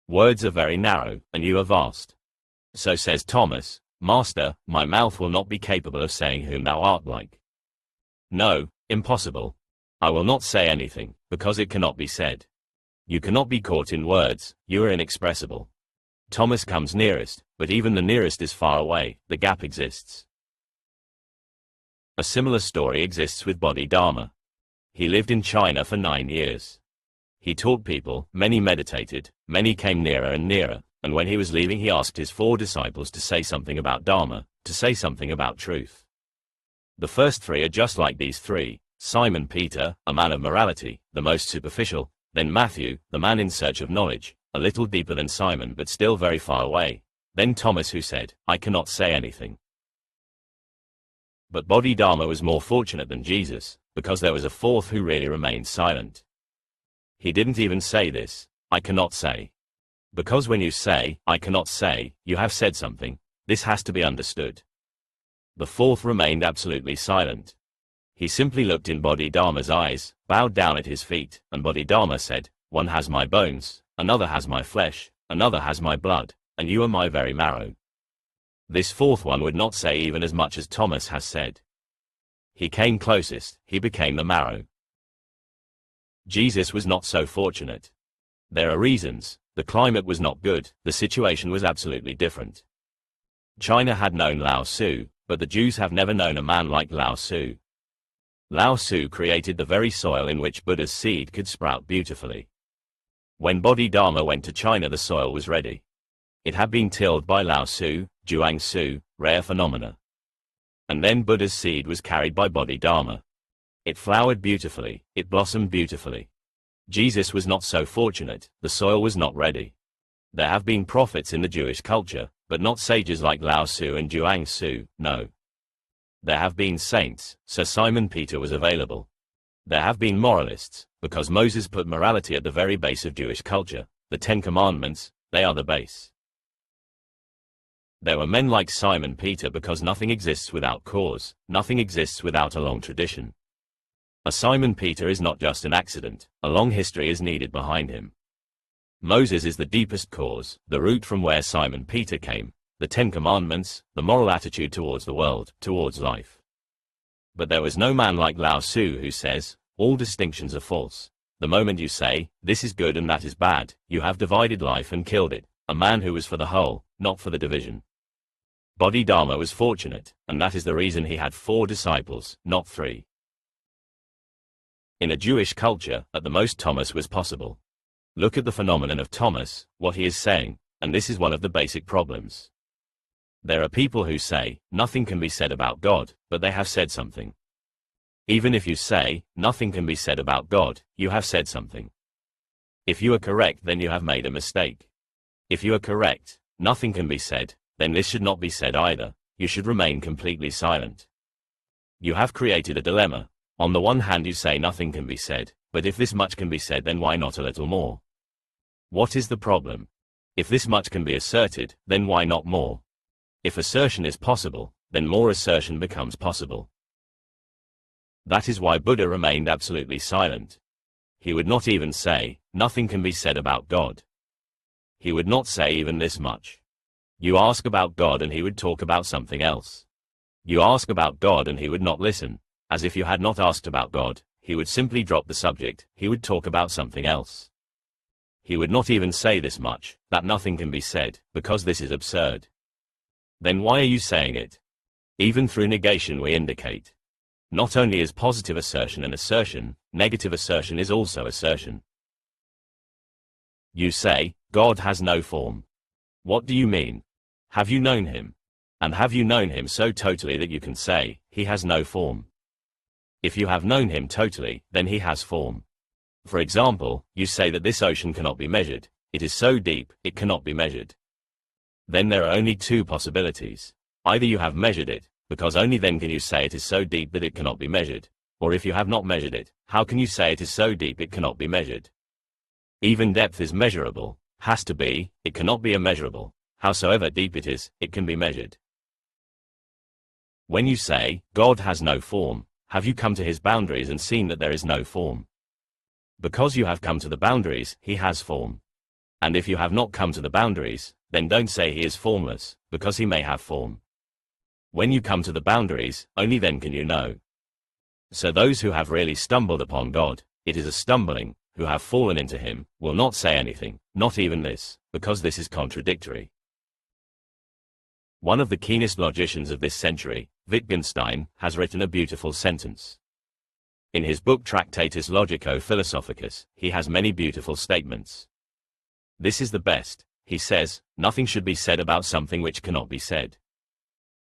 Words are very narrow, and you are vast. So says Thomas, "Master, my mouth will not be capable of saying whom thou art like." No, impossible. I will not say anything, because it cannot be said. You cannot be caught in words, you are inexpressible. Thomas comes nearest, but even the nearest is far away, the gap exists. A similar story exists with Bodhidharma. He lived in China for 9 years. He taught people, many meditated, many came nearer and nearer, and when he was leaving he asked his 4 disciples to say something about Dharma, to say something about truth. The first 3 are just like these 3, Simon Peter, a man of morality, the most superficial, then Matthew, the man in search of knowledge, a little deeper than Simon but still very far away, then Thomas who said, "I cannot say anything." But Bodhidharma was more fortunate than Jesus, because there was a 4th who really remained silent. He didn't even say this, "I cannot say." Because when you say, "I cannot say," you have said something. This has to be understood. The 4th remained absolutely silent. He simply looked in Bodhidharma's eyes, bowed down at his feet, and Bodhidharma said, "One has my bones, another has my flesh, another has my blood, and you are my very marrow." This fourth one would not say even as much as Thomas has said. He came closest, he became the marrow. Jesus was not so fortunate. There are reasons. The climate was not good, the situation was absolutely different. China had known Lao Tzu, but the Jews have never known a man like Lao Tzu. Lao Tzu created the very soil in which Buddha's seed could sprout beautifully. When Bodhidharma went to China, the soil was ready. It had been tilled by Lao Tzu, Zhuang Tzu, rare phenomena. And then Buddha's seed was carried by Bodhidharma. It flowered beautifully, it blossomed beautifully. Jesus was not so fortunate, the soil was not ready. There have been prophets in the Jewish culture, but not sages like Lao Tzu and Zhuang Tzu, no. There have been saints, Sir Simon Peter was available. There have been moralists, because Moses put morality at the very base of Jewish culture, the Ten Commandments, they are the base. There were men like Simon Peter because nothing exists without cause, nothing exists without a long tradition. A Simon Peter is not just an accident, a long history is needed behind him. Moses is the deepest cause, the root from where Simon Peter came, the Ten Commandments, the moral attitude towards the world, towards life. But there was no man like Lao Tzu who says, all distinctions are false. The moment you say, this is good and that is bad, you have divided life and killed it, a man who was for the whole, not for the division. Bodhidharma was fortunate, and that is the reason he had 4 disciples, not 3. In a Jewish culture, at the most Thomas was possible. Look at the phenomenon of Thomas, what he is saying, and this is one of the basic problems. There are people who say, nothing can be said about God, but they have said something. Even if you say, nothing can be said about God, you have said something. If you are correct, then you have made a mistake. If you are correct, nothing can be said, then this should not be said either, you should remain completely silent. You have created a dilemma. On the one hand you say nothing can be said, but if this much can be said, then why not a little more? What is the problem? If this much can be asserted, then why not more? If assertion is possible, then more assertion becomes possible. That is why Buddha remained absolutely silent. He would not even say, nothing can be said about God. He would not say even this much. You ask about God and he would talk about something else. You ask about God and he would not listen. As if you had not asked about God, he would simply drop the subject, he would talk about something else. He would not even say this much, that nothing can be said, because this is absurd. Then why are you saying it? Even through negation we indicate. Not only is positive assertion an assertion, negative assertion is also assertion. You say, God has no form. What do you mean? Have you known him? And have you known him so totally that you can say, he has no form? If you have known him totally, then he has form. For example, you say that this ocean cannot be measured, it is so deep, it cannot be measured. Then there are only 2 possibilities. Either you have measured it, because only then can you say it is so deep that it cannot be measured, or if you have not measured it, how can you say it is so deep it cannot be measured? Even depth is measurable, has to be, it cannot be immeasurable. Howsoever deep it is, it can be measured. When you say, God has no form, have you come to his boundaries and seen that there is no form? Because you have come to the boundaries, he has form. And if you have not come to the boundaries, then don't say he is formless, because he may have form. When you come to the boundaries, only then can you know. So those who have really stumbled upon God, it is a stumbling, who have fallen into him, will not say anything, not even this, because this is contradictory. One of the keenest logicians of this century, Wittgenstein, has written a beautiful sentence. In his book Tractatus Logico-Philosophicus, he has many beautiful statements. This is the best, he says, nothing should be said about something which cannot be said.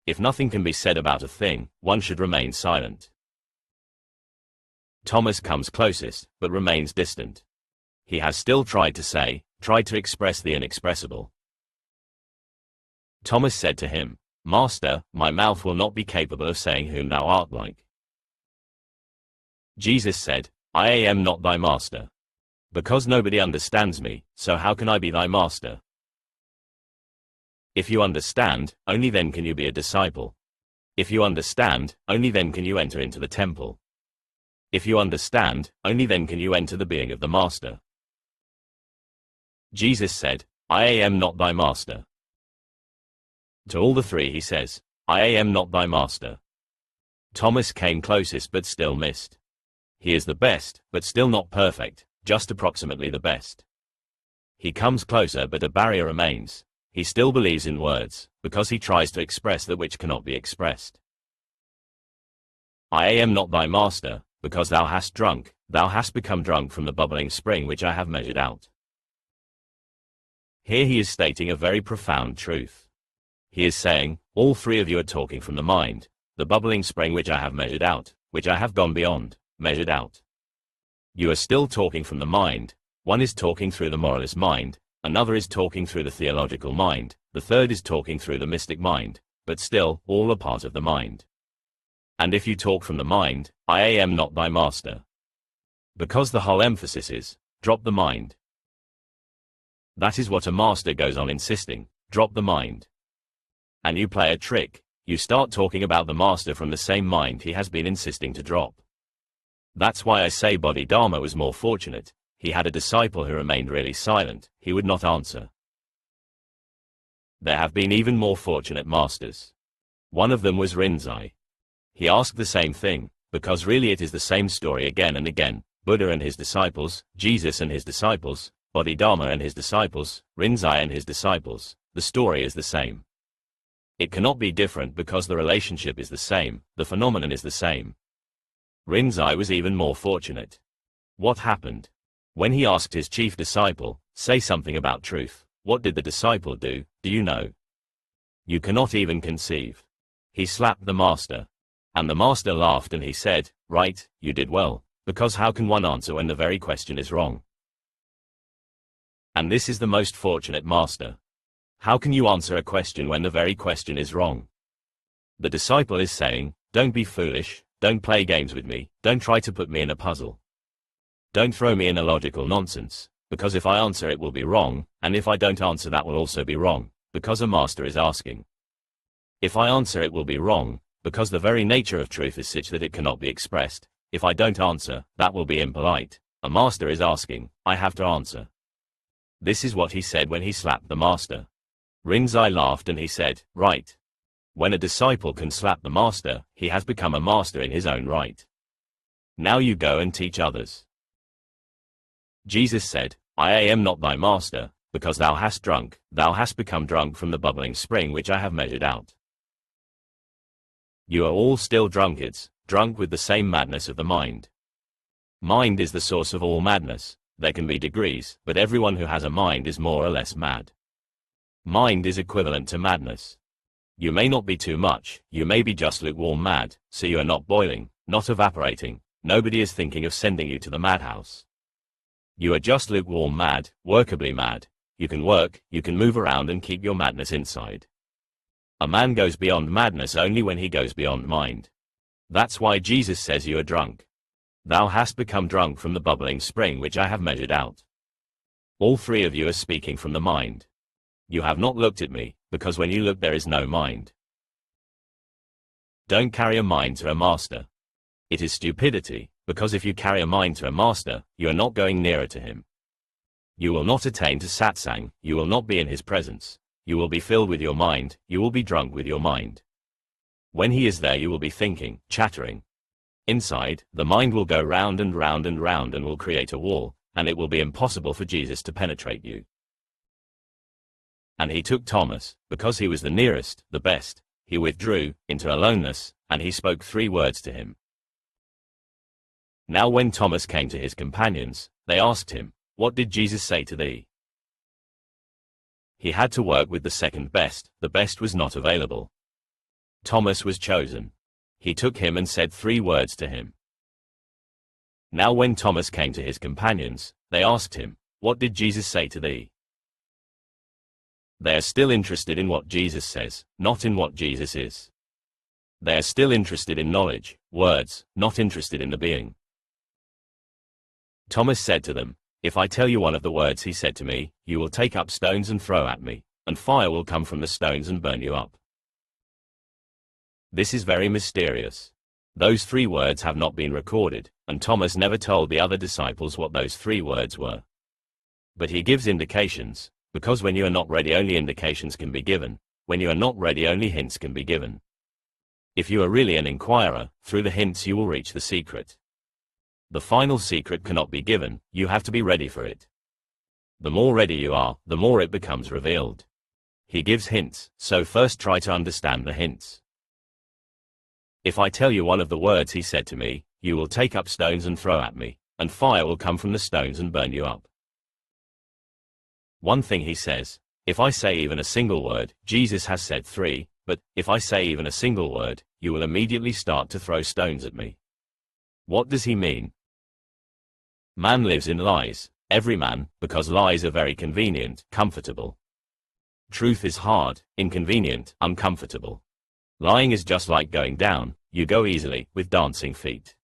If nothing can be said about a thing, one should remain silent. Thomas comes closest, but remains distant. He has still tried to say, tried to express the inexpressible. Thomas said to him, Master, my mouth will not be capable of saying whom thou art like. Jesus said, I am not thy master. Because nobody understands me, so how can I be thy master? If you understand, only then can you be a disciple. If you understand, only then can you enter into the temple. If you understand, only then can you enter the being of the master. Jesus said, I am not thy master. To all the three he says, I am not thy master. Thomas came closest but still missed. He is the best, but still not perfect, just approximately the best. He comes closer but a barrier remains. He still believes in words, because he tries to express that which cannot be expressed. I am not thy master, because thou hast become drunk from the bubbling spring which I have measured out. Here he is stating a very profound truth. He is saying, all three of you are talking from the mind, the bubbling spring which I have measured out, which I have gone beyond, measured out. You are still talking from the mind. One is talking through the moralist mind, another is talking through the theological mind, the third is talking through the mystic mind, but still, all are part of the mind. And if you talk from the mind, I am not thy master. Because the whole emphasis is, drop the mind. That is what a master goes on insisting, drop the mind. And you play a trick, you start talking about the master from the same mind he has been insisting to drop. That's why I say Bodhidharma was more fortunate. He had a disciple who remained really silent, he would not answer. There have been even more fortunate masters. One of them was Rinzai. He asked the same thing, because really it is the same story again and again, Buddha and his disciples, Jesus and his disciples, Bodhidharma and his disciples, Rinzai and his disciples, the story is the same. It cannot be different because the relationship is the same, the phenomenon is the same. Rinzai was even more fortunate. What happened? When he asked his chief disciple, say something about truth, what did the disciple do, do you know? You cannot even conceive. He slapped the master. And the master laughed and he said, right, you did well, because how can one answer when the very question is wrong? And this is the most fortunate master. How can you answer a question when the very question is wrong? The disciple is saying, don't be foolish, don't play games with me, don't try to put me in a puzzle. Don't throw me in a logical nonsense, because if I answer it will be wrong, and if I don't answer that will also be wrong, because a master is asking. If I answer it will be wrong, because the very nature of truth is such that it cannot be expressed. If I don't answer, that will be impolite. A master is asking, I have to answer. This is what he said when he slapped the master. Rinzai laughed and he said, right. When a disciple can slap the master, he has become a master in his own right. Now you go and teach others. Jesus said, I am not thy master, because thou hast become drunk from the bubbling spring which I have measured out. You are all still drunkards, drunk with the same madness of the mind. Mind is the source of all madness. There can be degrees, but everyone who has a mind is more or less mad. Mind is equivalent to madness. You may not be too much, you may be just lukewarm mad, so you are not boiling, not evaporating, nobody is thinking of sending you to the madhouse. You are just lukewarm mad, workably mad. You can work, you can move around and keep your madness inside. A man goes beyond madness only when he goes beyond mind. That's why Jesus says you are drunk. Thou hast become drunk from the bubbling spring which I have measured out. All three of you are speaking from the mind. You have not looked at me, because when you look there is no mind. Don't carry a mind to a master. It is stupidity, because if you carry a mind to a master, you are not going nearer to him. You will not attain to satsang, you will not be in his presence. You will be filled with your mind, you will be drunk with your mind. When he is there you will be thinking, chattering. Inside, the mind will go round and round and round and will create a wall, and it will be impossible for Jesus to penetrate you. And he took Thomas, because he was the nearest, the best, he withdrew, into aloneness, and he spoke 3 words to him. Now when Thomas came to his companions, they asked him, what did Jesus say to thee? He had to work with the second best, the best was not available. Thomas was chosen. He took him and said 3 words to him. Now when Thomas came to his companions, they asked him, what did Jesus say to thee? They are still interested in what Jesus says, not in what Jesus is. They are still interested in knowledge, words, not interested in the being. Thomas said to them, if I tell you one of the words he said to me, you will take up stones and throw at me, and fire will come from the stones and burn you up. This is very mysterious. Those 3 words have not been recorded, and Thomas never told the other disciples what those 3 words were. But he gives indications, because when you are not ready only indications can be given. When you are not ready, only hints can be given. If you are really an inquirer, through the hints you will reach the secret. The final secret cannot be given, you have to be ready for it. The more ready you are, the more it becomes revealed. He gives hints, so first try to understand the hints. If I tell you one of the words he said to me, you will take up stones and throw at me, and fire will come from the stones and burn you up. One thing he says, if I say even a single word, Jesus has said 3, but if I say even a single word, you will immediately start to throw stones at me. What does he mean? Man lives in lies, every man, because lies are very convenient, comfortable. Truth is hard, inconvenient, uncomfortable. Lying is just like going down, you go easily, with dancing feet.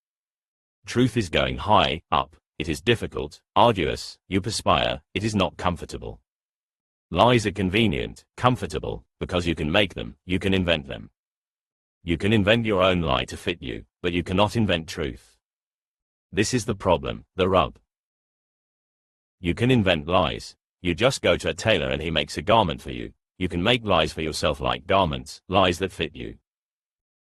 Truth is going high, up, it is difficult, arduous, you perspire, it is not comfortable. Lies are convenient, comfortable, because you can make them, you can invent them. You can invent your own lie to fit you, but you cannot invent truth. This is the problem, the rub. You can invent lies. You just go to a tailor and he makes a garment for you. You can make lies for yourself like garments, lies that fit you.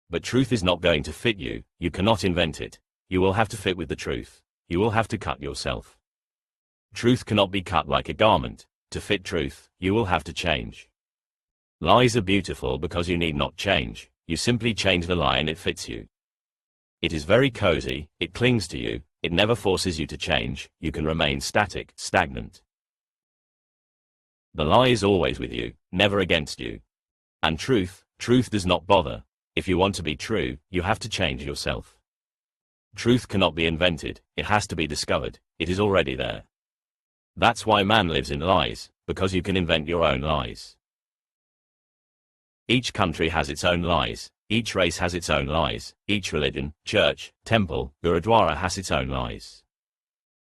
But truth is not going to fit you, you cannot invent it. You will have to fit with the truth. You will have to cut yourself. Truth cannot be cut like a garment. To fit truth, you will have to change. Lies are beautiful because you need not change. You simply change the lie and it fits you. It is very cozy, it clings to you, it never forces you to change, you can remain static, stagnant. The lie is always with you, never against you. And truth does not bother. If you want to be true, you have to change yourself. Truth cannot be invented, it has to be discovered, it is already there. That's why man lives in lies, because you can invent your own lies. Each country has its own lies, each race has its own lies, each religion, church, temple, Gurudwara has its own lies.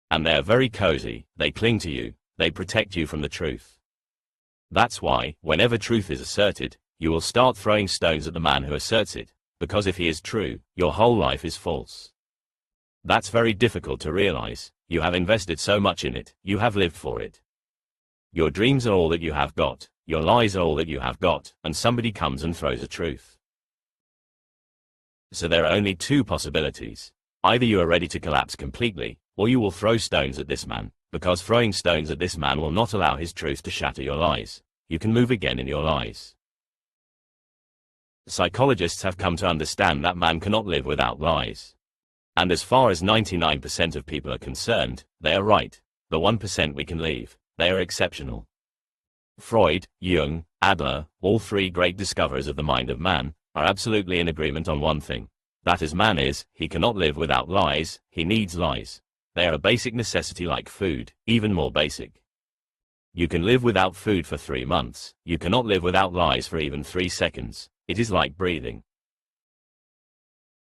And they are very cozy, they cling to you, they protect you from the truth. That's why, whenever truth is asserted, you will start throwing stones at the man who asserts it, because if he is true, your whole life is false. That's very difficult to realize. You have invested so much in it, you have lived for it. Your dreams are all that you have got, your lies are all that you have got, and somebody comes and throws a truth. So there are only two possibilities. Either you are ready to collapse completely, or you will throw stones at this man, because throwing stones at this man will not allow his truth to shatter your lies. You can move again in your lies. Psychologists have come to understand that man cannot live without lies. And as far as 99% of people are concerned, they are right. The 1% we can leave, they are exceptional. Freud, Jung, Adler, all three great discoverers of the mind of man, are absolutely in agreement on one thing. That is, man is, he cannot live without lies, he needs lies. They are a basic necessity like food, even more basic. You can live without food for 3 months, you cannot live without lies for even 3 seconds. It is like breathing.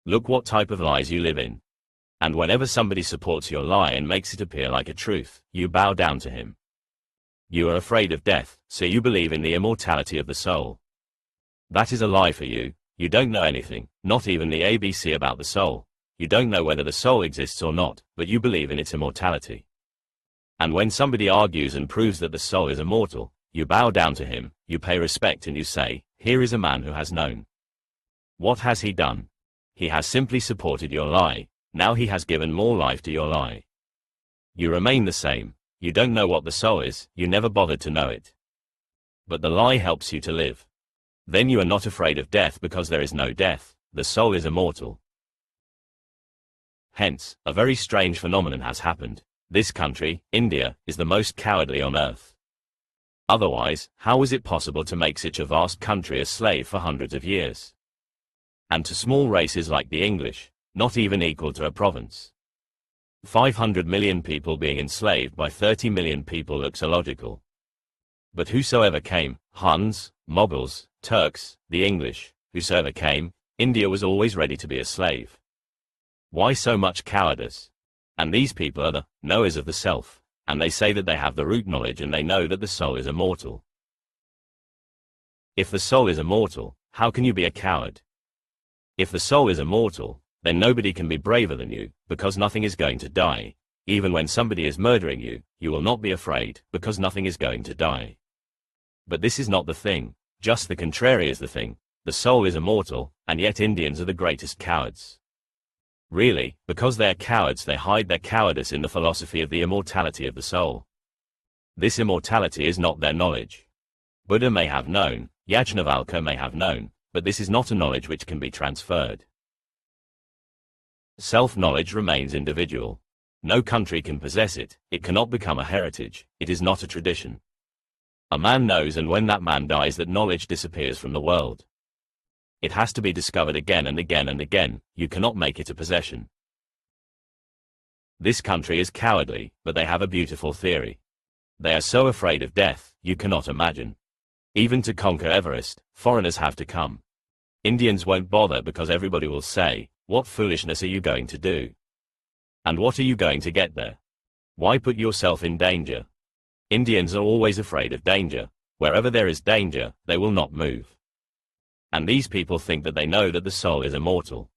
Look what type of lies you live in. And whenever somebody supports your lie and makes it appear like a truth, you bow down to him. You are afraid of death, so you believe in the immortality of the soul. That is a lie for you. You don't know anything, not even the ABC about the soul. You don't know whether the soul exists or not, but you believe in its immortality. And when somebody argues and proves that the soul is immortal, you bow down to him, you pay respect and you say, here is a man who has known. What has he done? He has simply supported your lie. Now he has given more life to your lie. You remain the same. You don't know what the soul is, you never bothered to know it. But the lie helps you to live. Then you are not afraid of death because there is no death. The soul is immortal. Hence, a very strange phenomenon has happened. This country, India, is the most cowardly on earth. Otherwise, how was it possible to make such a vast country a slave for hundreds of years? And to small races like the English, not even equal to a province. 500 million people being enslaved by 30 million people looks illogical. But whosoever came, Huns, Moguls, Turks, the English, whosoever came, India was always ready to be a slave. Why so much cowardice? And these people are the knowers of the self, and they say that they have the root knowledge and they know that the soul is immortal. If the soul is immortal, how can you be a coward? If the soul is immortal, then nobody can be braver than you, because nothing is going to die. Even when somebody is murdering you, you will not be afraid, because nothing is going to die. But this is not the thing. Just the contrary is the thing. The soul is immortal, and yet Indians are the greatest cowards. Really, because they are cowards, they hide their cowardice in the philosophy of the immortality of the soul. This immortality is not their knowledge. Buddha may have known, Yajnavalkya may have known, but this is not a knowledge which can be transferred. Self-knowledge remains individual. No country can possess it, it cannot become a heritage, it is not a tradition. A man knows, and when that man dies, that knowledge disappears from the world. It has to be discovered again and again and again, you cannot make it a possession. This country is cowardly, but they have a beautiful theory. They are so afraid of death, you cannot imagine. Even to conquer Everest, foreigners have to come. Indians won't bother because everybody will say, "What foolishness are you going to do? And what are you going to get there? Why put yourself in danger?" Indians are always afraid of danger. Wherever there is danger, they will not move. And these people think that they know that the soul is immortal.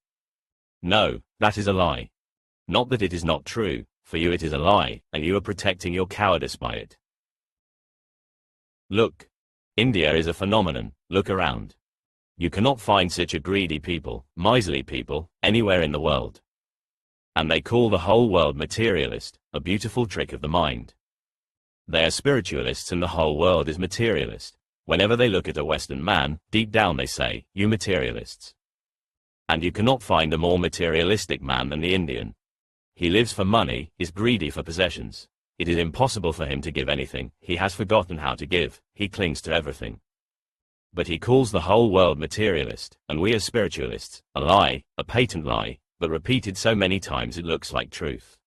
No, that is a lie. Not that it is not true, for you it is a lie, and you are protecting your cowardice by it. Look. India is a phenomenon, look around. You cannot find such a greedy people, miserly people, anywhere in the world. And they call the whole world materialist, a beautiful trick of the mind. They are spiritualists and the whole world is materialist. Whenever they look at a Western man, deep down they say, "You materialists." And you cannot find a more materialistic man than the Indian. He lives for money, is greedy for possessions. It is impossible for him to give anything, he has forgotten how to give, he clings to everything. But he calls the whole world materialist, and we are spiritualists, a lie, a patent lie, but repeated so many times it looks like truth.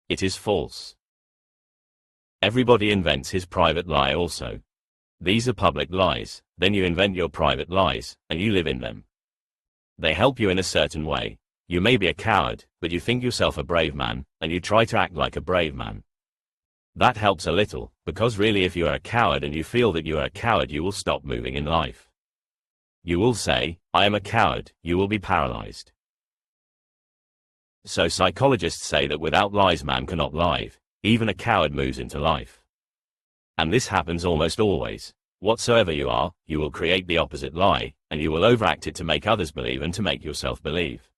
It is false. Everybody invents his private lie also. These are public lies, then you invent your private lies, and you live in them. They help you in a certain way. You may be a coward, but you think yourself a brave man, and you try to act like a brave man. That helps a little, because really if you are a coward and you feel that you are a coward, you will stop moving in life. You will say, "I am a coward," you will be paralyzed. So psychologists say that without lies man cannot live, even a coward moves into life. And this happens almost always. Whatsoever you are, you will create the opposite lie, and you will overact it to make others believe and to make yourself believe.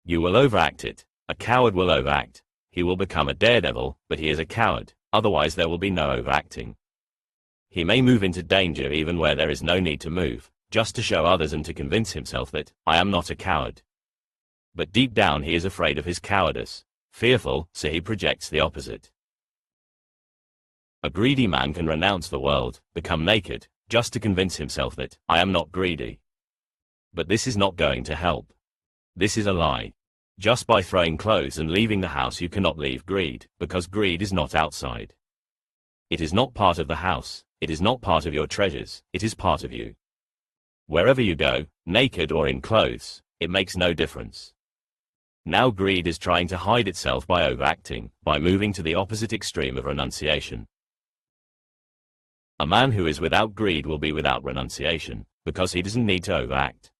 You will overact it. A coward will overact. He will become a daredevil, but he is a coward, otherwise there will be no overacting. He may move into danger even where there is no need to move, just to show others and to convince himself that, "I am not a coward." But deep down he is afraid of his cowardice, fearful, so he projects the opposite. A greedy man can renounce the world, become naked, just to convince himself that, "I am not greedy." But this is not going to help. This is a lie. Just by throwing clothes and leaving the house you cannot leave greed, because greed is not outside. It is not part of the house, it is not part of your treasures, it is part of you. Wherever you go, naked or in clothes, it makes no difference. Now greed is trying to hide itself by overacting, by moving to the opposite extreme of renunciation. A man who is without greed will be without renunciation, because he doesn't need to overact.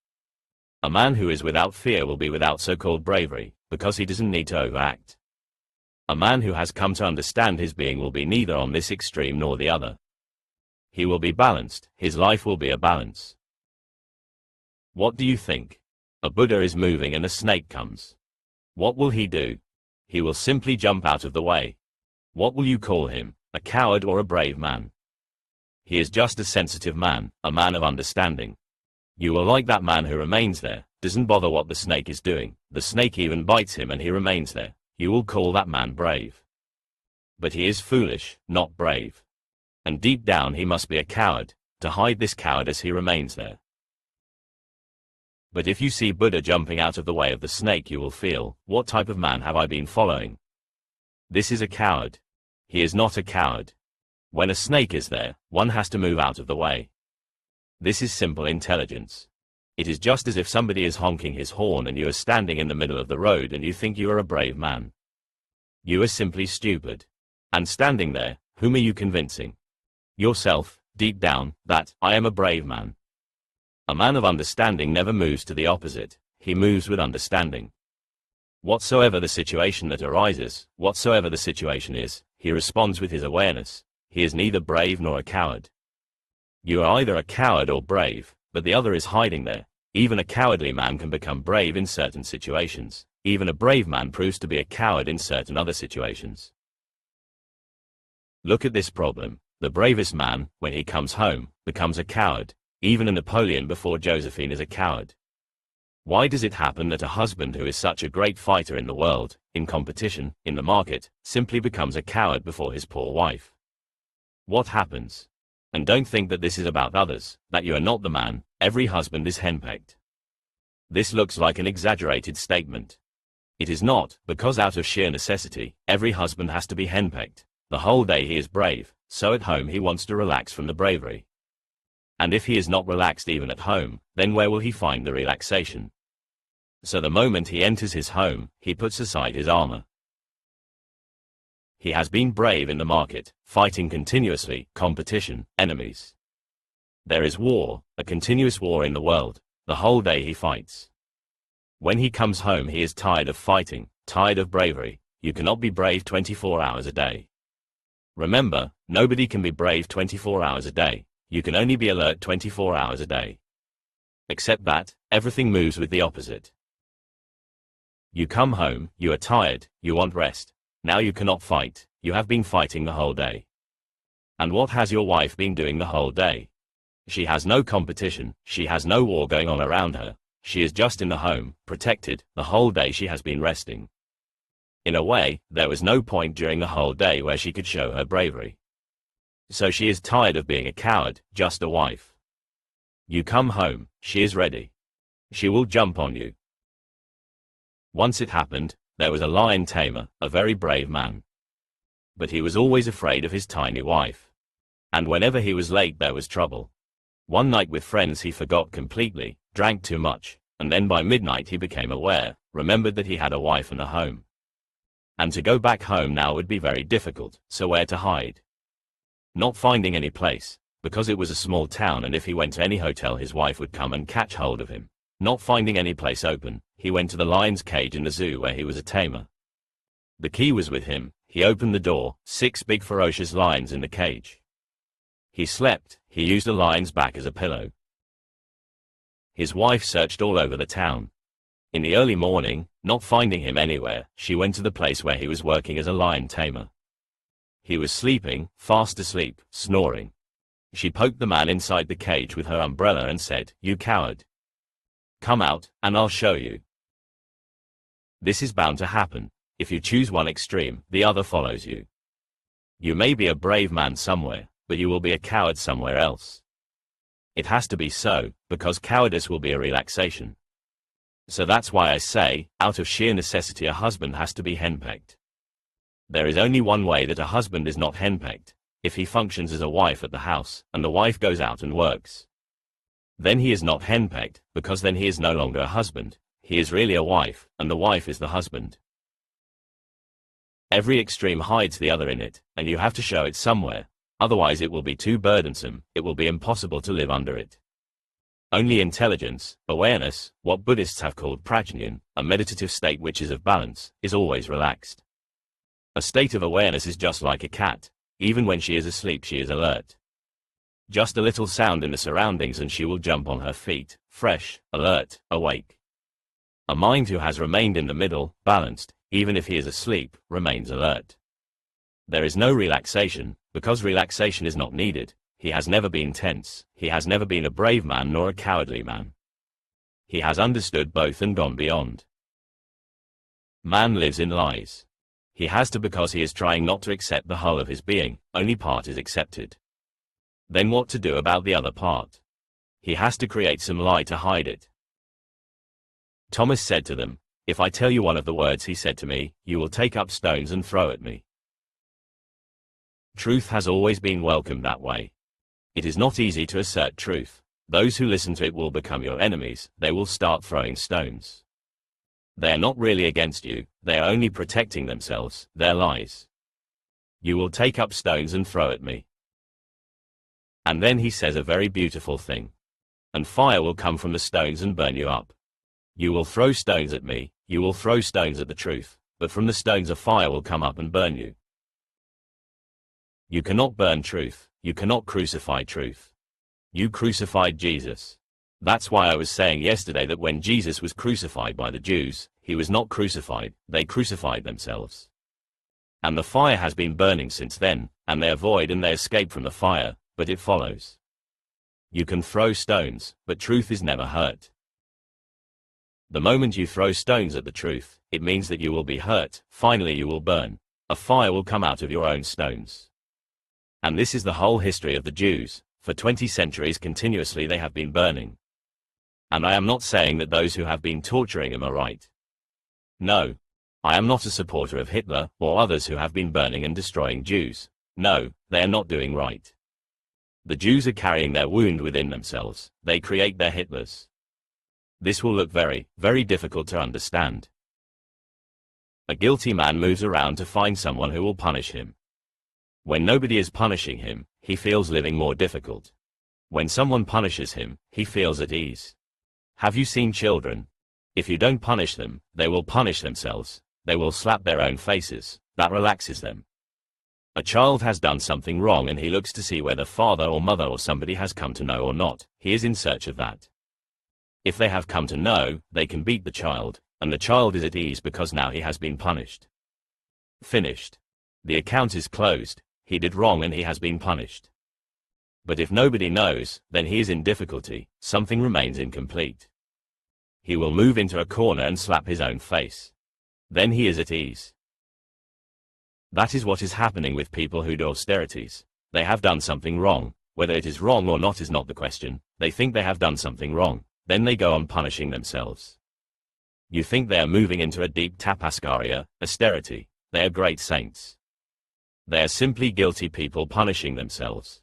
A man who is without fear will be without so-called bravery, because he doesn't need to overact. A man who has come to understand his being will be neither on this extreme nor the other. He will be balanced, his life will be a balance. What do you think? A Buddha is moving and a snake comes. What will he do? He will simply jump out of the way. What will you call him, a coward or a brave man? He is just a sensitive man, a man of understanding. You will like that man who remains there, doesn't bother what the snake is doing, the snake even bites him and he remains there. You will call that man brave. But he is foolish, not brave. And deep down he must be a coward. To hide this cowardice he remains there. But if you see Buddha jumping out of the way of the snake, you will feel, "What type of man have I been following? This is a coward." He is not a coward. When a snake is there, one has to move out of the way. This is simple intelligence. It is just as if somebody is honking his horn and you are standing in the middle of the road and you think you are a brave man. You are simply stupid. And standing there, whom are you convincing? Yourself, deep down, that, "I am a brave man." A man of understanding never moves to the opposite, he moves with understanding. Whatsoever the situation that arises, whatsoever the situation is, he responds with his awareness. He is neither brave nor a coward. You are either a coward or brave, but the other is hiding there. Even a cowardly man can become brave in certain situations. Even a brave man proves to be a coward in certain other situations. Look at this problem. The bravest man, when he comes home, becomes a coward. Even a Napoleon before Josephine is a coward. Why does it happen that a husband who is such a great fighter in the world, in competition, in the market, simply becomes a coward before his poor wife? What happens? And don't think that this is about others, that you are not the man. Every husband is henpecked. This looks like an exaggerated statement. It is not, because out of sheer necessity, every husband has to be henpecked. The whole day he is brave, so at home he wants to relax from the bravery. And if he is not relaxed even at home, then where will he find the relaxation? So the moment he enters his home, he puts aside his armor. He has been brave in the market, fighting continuously, competition, enemies. There is war, a continuous war in the world. The whole day he fights. When he comes home he is tired of fighting, tired of bravery. You cannot be brave 24 hours a day. Remember, nobody can be brave 24 hours a day. You can only be alert 24 hours a day. Except that, everything moves with the opposite. You come home, you are tired, you want rest. Now you cannot fight, you have been fighting the whole day. And what has your wife been doing the whole day? She has no competition, she has no war going on around her. She is just in the home, protected. The whole day she has been resting. In a way, there was no point during the whole day where she could show her bravery. So she is tired of being a coward, just a wife. You come home, she is ready. She will jump on you. Once it happened, there was a lion tamer, a very brave man. But he was always afraid of his tiny wife. And whenever he was late there was trouble. One night with friends he forgot completely, drank too much, and then by midnight he became aware, remembered that he had a wife and a home. And to go back home now would be very difficult, so where to hide? Not finding any place, because it was a small town and if he went to any hotel his wife would come and catch hold of him. Not finding any place open, he went to the lion's cage in the zoo where he was a tamer. The key was with him, he opened the door, 6 big ferocious lions in the cage. He slept, he used a lion's back as a pillow. His wife searched all over the town. In the early morning, not finding him anywhere, she went to the place where he was working as a lion tamer. He was sleeping, fast asleep, snoring. She poked the man inside the cage with her umbrella and said, "You coward. Come out, and I'll show you." This is bound to happen. If you choose one extreme, the other follows you. You may be a brave man somewhere, but you will be a coward somewhere else. It has to be so, because cowardice will be a relaxation. So that's why I say, out of sheer necessity a husband has to be henpecked. There is only one way that a husband is not henpecked, if he functions as a wife at the house, and the wife goes out and works. Then he is not henpecked, because then he is no longer a husband, he is really a wife, and the wife is the husband. Every extreme hides the other in it, and you have to show it somewhere, otherwise it will be too burdensome, it will be impossible to live under it. Only intelligence, awareness, what Buddhists have called prajna, a meditative state which is of balance, is always relaxed. A state of awareness is just like a cat. Even when she is asleep she is alert. Just a little sound in the surroundings and she will jump on her feet, fresh, alert, awake. A mind who has remained in the middle, balanced, even if he is asleep, remains alert. There is no relaxation, because relaxation is not needed. He has never been tense, he has never been a brave man nor a cowardly man. He has understood both and gone beyond. Man lives in lies. He has to because he is trying not to accept the whole of his being, only part is accepted. Then what to do about the other part? He has to create some lie to hide it. Thomas said to them, "If I tell you one of the words he said to me, you will take up stones and throw at me." Truth has always been welcomed that way. It is not easy to assert truth. Those who listen to it will become your enemies, they will start throwing stones. They are not really against you, they are only protecting themselves, their lies. You will take up stones and throw at me. And then he says a very beautiful thing. And fire will come from the stones and burn you up. You will throw stones at me, you will throw stones at the truth, but from the stones a fire will come up and burn you. You cannot burn truth, you cannot crucify truth. You crucified Jesus. That's why I was saying yesterday that when Jesus was crucified by the Jews, he was not crucified, they crucified themselves. And the fire has been burning since then, and they avoid and they escape from the fire, but it follows. You can throw stones, but truth is never hurt. The moment you throw stones at the truth, it means that you will be hurt, finally you will burn. A fire will come out of your own stones. And this is the whole history of the Jews. For 20 centuries continuously they have been burning. And I am not saying that those who have been torturing them are right. No. I am not a supporter of Hitler, or others who have been burning and destroying Jews. No, they are not doing right. The Jews are carrying their wound within themselves, they create their Hitlers. This will look very, very difficult to understand. A guilty man moves around to find someone who will punish him. When nobody is punishing him, he feels living more difficult. When someone punishes him, he feels at ease. Have you seen children? If you don't punish them, they will punish themselves. They will slap their own faces. That relaxes them. A child has done something wrong and he looks to see whether father or mother or somebody has come to know or not. He is in search of that. If they have come to know, they can beat the child, and the child is at ease because now he has been punished. Finished. The account is closed. He did wrong and he has been punished. But if nobody knows, then he is in difficulty, something remains incomplete. He will move into a corner and slap his own face. Then he is at ease. That is what is happening with people who do austerities. They have done something wrong. Whether it is wrong or not is not the question. They think they have done something wrong. Then they go on punishing themselves. You think they are moving into a deep tapascarya, austerity. They are great saints. They are simply guilty people punishing themselves.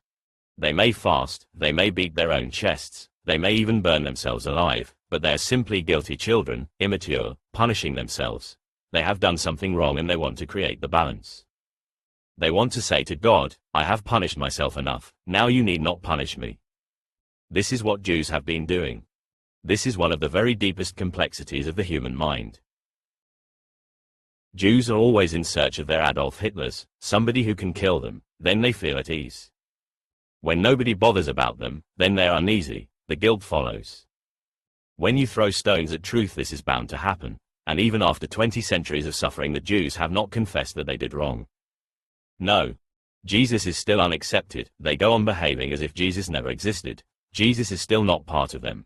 They may fast, they may beat their own chests, they may even burn themselves alive, but they are simply guilty children, immature, punishing themselves. They have done something wrong and they want to create the balance. They want to say to God, I have punished myself enough, now you need not punish me. This is what Jews have been doing. This is one of the very deepest complexities of the human mind. Jews are always in search of their Adolf Hitlers, somebody who can kill them, then they feel at ease. When nobody bothers about them, then they are uneasy, the guilt follows. When you throw stones at truth, this is bound to happen, and even after 20 centuries of suffering the Jews have not confessed that they did wrong. No. Jesus is still unaccepted, they go on behaving as if Jesus never existed. Jesus is still not part of them.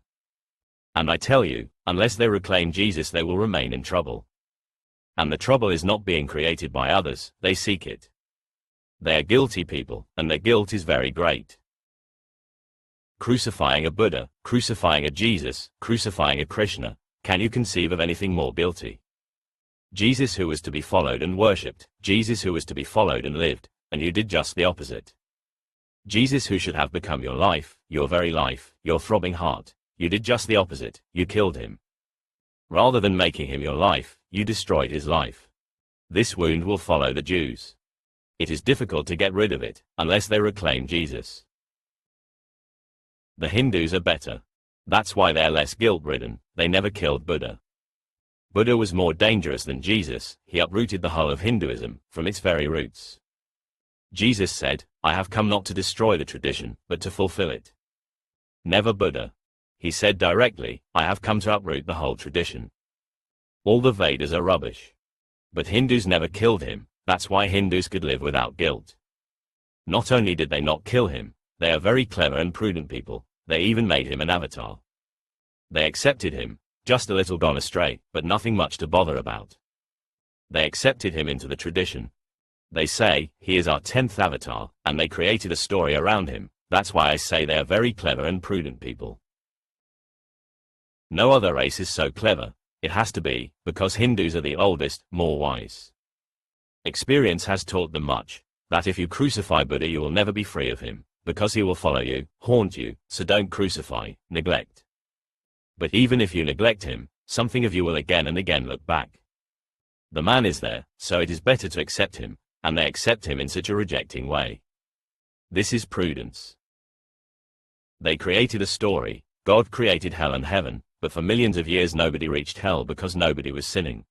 And I tell you, unless they reclaim Jesus they will remain in trouble. And the trouble is not being created by others, they seek it. They are guilty people, and their guilt is very great. Crucifying a Buddha, crucifying a Jesus, crucifying a Krishna, can you conceive of anything more guilty? Jesus who was to be followed and worshipped, Jesus who was to be followed and lived, and you did just the opposite. Jesus who should have become your life, your very life, your throbbing heart, you did just the opposite, you killed him. Rather than making him your life, you destroyed his life. This wound will follow the Jews. It is difficult to get rid of it, unless they reclaim Jesus. The Hindus are better. That's why they're less guilt-ridden, they never killed Buddha. Buddha was more dangerous than Jesus, he uprooted the whole of Hinduism, from its very roots. Jesus said, I have come not to destroy the tradition, but to fulfill it. Never Buddha. He said directly, I have come to uproot the whole tradition. All the Vedas are rubbish. But Hindus never killed him, that's why Hindus could live without guilt. Not only did they not kill him, they are very clever and prudent people, they even made him an avatar. They accepted him, just a little gone astray, but nothing much to bother about. They accepted him into the tradition. They say, he is our 10th avatar, and they created a story around him, that's why I say they are very clever and prudent people. No other race is so clever, it has to be, because Hindus are the oldest, more wise. Experience has taught them much, that if you crucify Buddha you will never be free of him, because he will follow you, haunt you, so don't crucify, neglect. But even if you neglect him, something of you will again and again look back. The man is there, so it is better to accept him, and they accept him in such a rejecting way. This is prudence. They created a story, God created hell and heaven, but for millions of years nobody reached hell because nobody was sinning.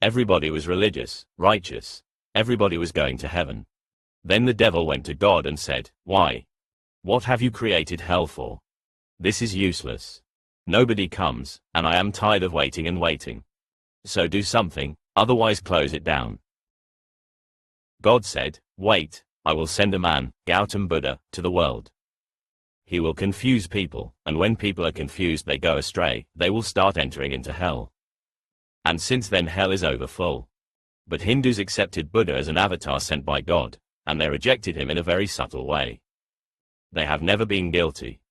Everybody was religious, righteous. Everybody was going to heaven. Then the devil went to God and said, why? What have you created hell for? This is useless. Nobody comes, and I am tired of waiting and waiting. So do something, otherwise close it down. God said, wait, I will send a man, Gautam Buddha, to the world. He will confuse people, and when people are confused they go astray, they will start entering into hell. And since then hell is overfull. But Hindus accepted Buddha as an avatar sent by God, and they rejected him in a very subtle way. They have never been guilty.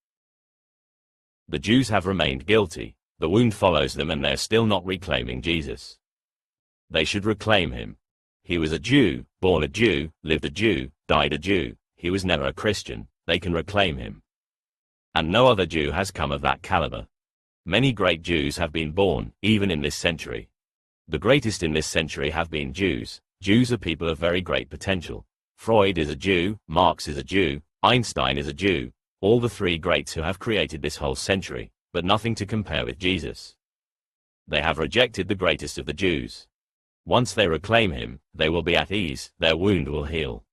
The Jews have remained guilty, the wound follows them and they are still not reclaiming Jesus. They should reclaim him. He was a Jew, born a Jew, lived a Jew, died a Jew, he was never a Christian, they can reclaim him. And no other Jew has come of that caliber. Many great Jews have been born, even in this century. The greatest in this century have been Jews. Jews are people of very great potential. Freud is a Jew, Marx is a Jew, Einstein is a Jew, all the three greats who have created this whole century, but nothing to compare with Jesus. They have rejected the greatest of the Jews. Once they reclaim him, they will be at ease, their wound will heal.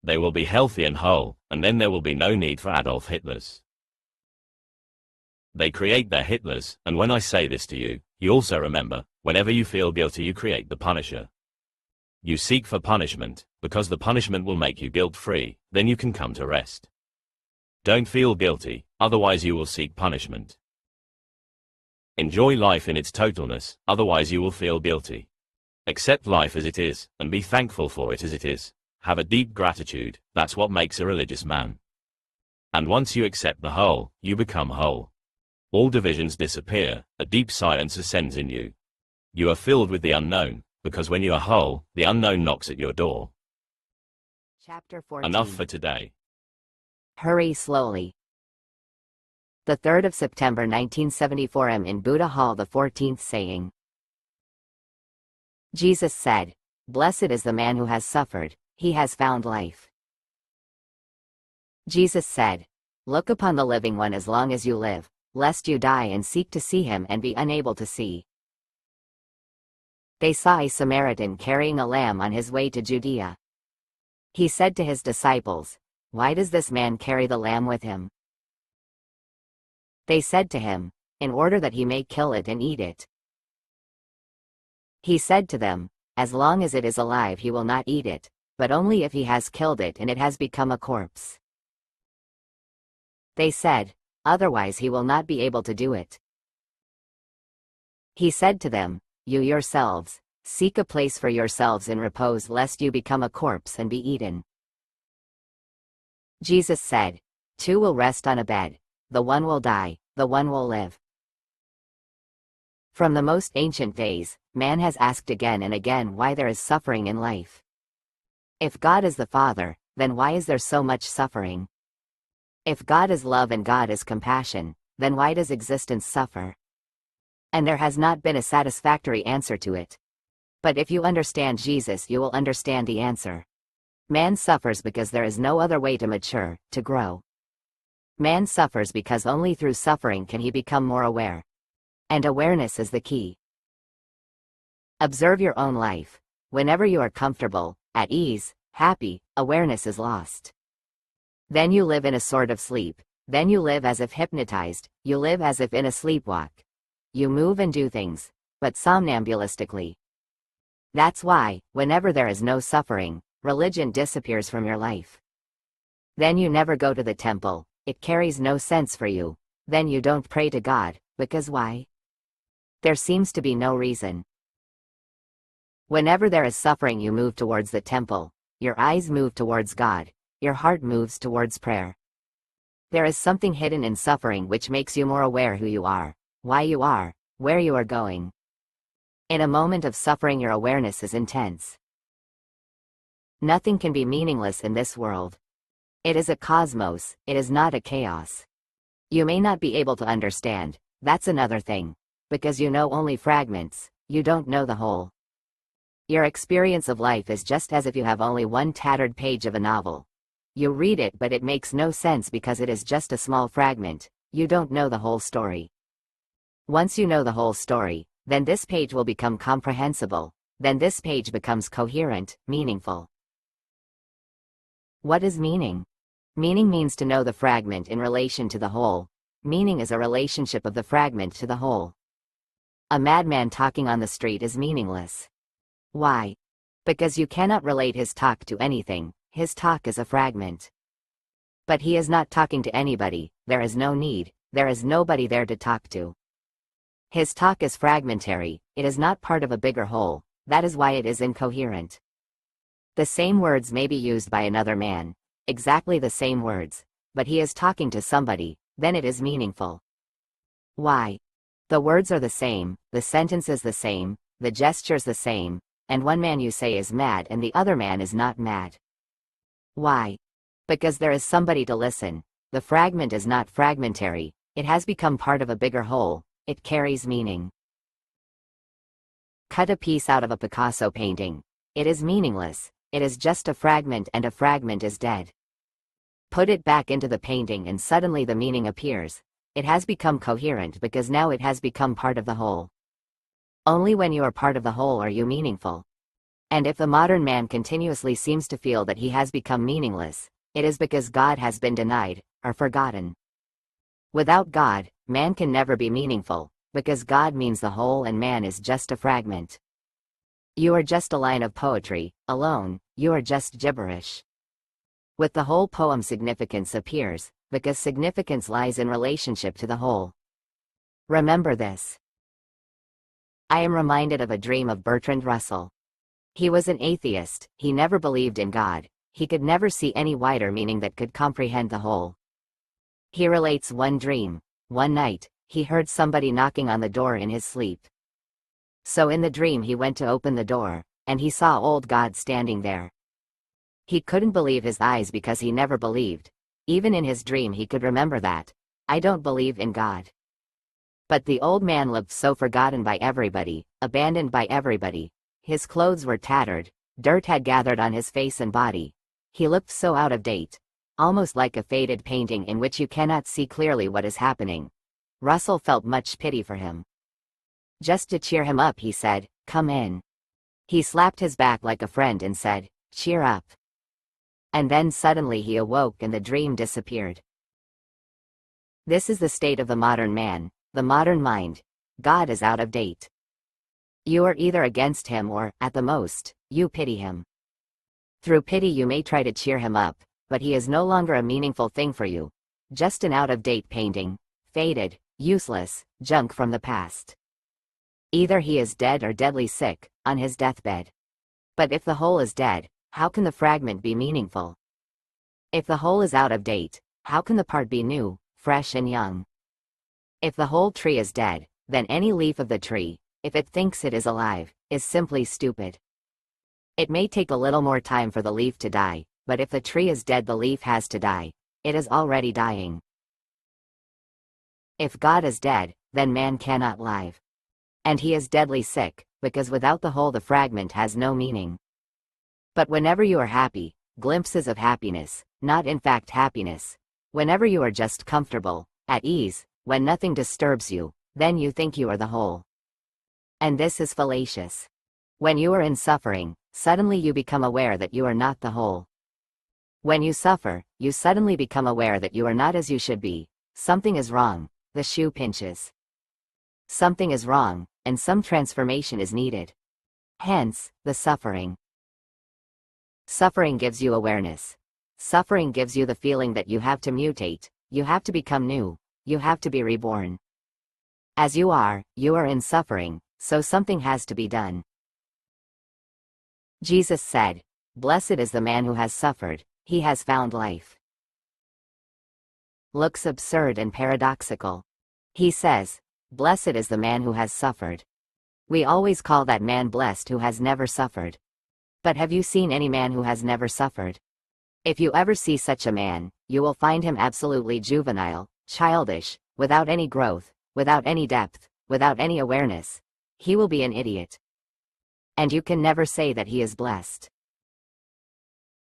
They will be healthy and whole, and then there will be no need for Adolf Hitlers. They create their Hitlers, and when I say this to you, you also remember, whenever you feel guilty you create the Punisher. You seek for punishment, because the punishment will make you guilt-free, then you can come to rest. Don't feel guilty, otherwise you will seek punishment. Enjoy life in its totalness, otherwise you will feel guilty. Accept life as it is, and be thankful for it as it is. Have a deep gratitude, that's what makes a religious man. And once you accept the whole, you become whole. All divisions disappear, a deep silence ascends in you. You are filled with the unknown, because when you are whole, the unknown knocks at your door. Chapter 14. Enough for today. Hurry slowly. The 3rd of September 1974 in Buddha Hall, the 14th saying. Jesus said, "Blessed is the man who has suffered, he has found life." Jesus said, "Look upon the living one as long as you live, lest you die and seek to see him and be unable to see." They saw a Samaritan carrying a lamb on his way to Judea. He said to his disciples, "Why does this man carry the lamb with him?" They said to him, "In order that he may kill it and eat it." He said to them, "As long as it is alive he will not eat it, but only if he has killed it and it has become a corpse." They said, "Otherwise he will not be able to do it." He said to them, "You yourselves, seek a place for yourselves in repose lest you become a corpse and be eaten." Jesus said, "Two will rest on a bed, the one will die, the one will live." From the most ancient days, man has asked again and again why there is suffering in life. If God is the Father, then why is there so much suffering? If God is love and God is compassion, then why does existence suffer? And there has not been a satisfactory answer to it. But if you understand Jesus, you will understand the answer. Man suffers because there is no other way to mature, to grow. Man suffers because only through suffering can he become more aware. And awareness is the key. Observe your own life. Whenever you are comfortable, at ease, happy, awareness is lost. Then you live in a sort of sleep. Then you live as if hypnotized, you live as if in a sleepwalk. You move and do things, but somnambulistically. That's why, whenever there is no suffering, religion disappears from your life. Then you never go to the temple, it carries no sense for you. Then you don't pray to God, because why? There seems to be no reason. Whenever there is suffering, you move towards the temple, your eyes move towards God, your heart moves towards prayer. There is something hidden in suffering which makes you more aware who you are, why you are, where you are going. In a moment of suffering, your awareness is intense. Nothing can be meaningless in this world. It is a cosmos, it is not a chaos. You may not be able to understand, that's another thing. Because you know only fragments, you don't know the whole. Your experience of life is just as if you have only one tattered page of a novel. You read it but it makes no sense because it is just a small fragment, you don't know the whole story. Once you know the whole story, then this page will become comprehensible, then this page becomes coherent, meaningful. What is meaning? Meaning means to know the fragment in relation to the whole. Meaning is a relationship of the fragment to the whole. A madman talking on the street is meaningless. Why? Because you cannot relate his talk to anything, his talk is a fragment. But he is not talking to anybody, there is no need, there is nobody there to talk to. His talk is fragmentary, it is not part of a bigger whole, that is why it is incoherent. The same words may be used by another man, exactly the same words, but he is talking to somebody, then it is meaningful. Why? The words are the same, the sentence is the same, the gestures the same, and one man you say is mad and the other man is not mad. Why? Because there is somebody to listen. The fragment is not fragmentary, it has become part of a bigger whole, it carries meaning. Cut a piece out of a Picasso painting. It is meaningless, it is just a fragment and a fragment is dead. Put it back into the painting and suddenly the meaning appears. It has become coherent because now it has become part of the whole. Only when you are part of the whole are you meaningful. And if the modern man continuously seems to feel that he has become meaningless, it is because God has been denied, or forgotten. Without God, man can never be meaningful, because God means the whole and man is just a fragment. You are just a line of poetry, alone, you are just gibberish. With the whole poem significance appears, because significance lies in relationship to the whole. Remember this. I am reminded of a dream of Bertrand Russell. He was an atheist, he never believed in God, he could never see any wider meaning that could comprehend the whole. He relates one dream. One night, he heard somebody knocking on the door in his sleep. So in the dream he went to open the door, and he saw old God standing there. He couldn't believe his eyes because he never believed. Even in his dream he could remember that. I don't believe in God. But the old man looked so forgotten by everybody, abandoned by everybody. His clothes were tattered, dirt had gathered on his face and body. He looked so out of date, almost like a faded painting in which you cannot see clearly what is happening. Russell felt much pity for him. Just to cheer him up he said, "Come in." He slapped his back like a friend and said, "Cheer up." And then suddenly he awoke and the dream disappeared. This is the state of the modern man, the modern mind. God is out of date. You are either against him or, at the most, you pity him. Through pity you may try to cheer him up, but he is no longer a meaningful thing for you. Just an out-of-date painting, faded, useless, junk from the past. Either he is dead or deadly sick, on his deathbed. But if the whole is dead, how can the fragment be meaningful? If the whole is out of date, how can the part be new, fresh and young? If the whole tree is dead, then any leaf of the tree, if it thinks it is alive, is simply stupid. It may take a little more time for the leaf to die, but if the tree is dead the leaf has to die. It is already dying. If God is dead, then man cannot live. And he is deadly sick, because without the whole the fragment has no meaning. But whenever you are happy, glimpses of happiness, not in fact happiness, whenever you are just comfortable, at ease, when nothing disturbs you, then you think you are the whole. And this is fallacious. When you are in suffering, suddenly you become aware that you are not the whole. When you suffer, you suddenly become aware that you are not as you should be. Something is wrong, the shoe pinches. Something is wrong, and some transformation is needed. Hence, the suffering. Suffering gives you awareness. Suffering gives you the feeling that you have to mutate, you have to become new, you have to be reborn. As you are in suffering, so something has to be done. Jesus said, "Blessed is the man who has suffered, he has found life." Looks absurd and paradoxical. He says, "Blessed is the man who has suffered." We always call that man blessed who has never suffered. But have you seen any man who has never suffered? If you ever see such a man, you will find him absolutely juvenile, childish, without any growth, without any depth, without any awareness. He will be an idiot. And you can never say that he is blessed.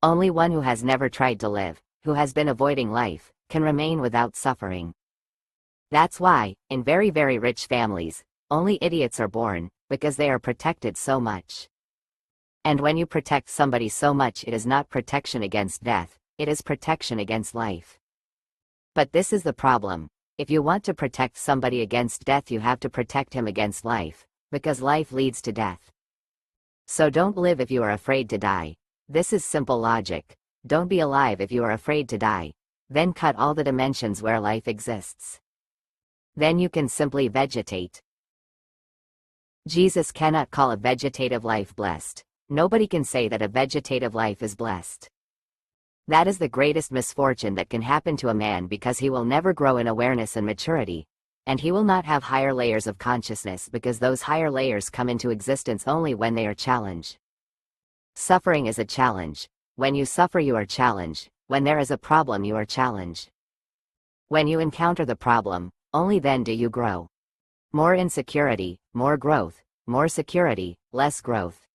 Only one who has never tried to live, who has been avoiding life, can remain without suffering. That's why, in very very rich families, only idiots are born, because they are protected so much. And when you protect somebody so much, it is not protection against death, it is protection against life. But this is the problem. If you want to protect somebody against death, you have to protect him against life, because life leads to death. So don't live if you are afraid to die. This is simple logic. Don't be alive if you are afraid to die. Then cut all the dimensions where life exists. Then you can simply vegetate. Jesus cannot call a vegetative life blessed. Nobody can say that a vegetative life is blessed. That is the greatest misfortune that can happen to a man, because he will never grow in awareness and maturity, and he will not have higher layers of consciousness, because those higher layers come into existence only when they are challenged. Suffering is a challenge. When you suffer, you are challenged. When there is a problem, you are challenged. When you encounter the problem, only then do you grow. More insecurity, more growth. More security, less growth.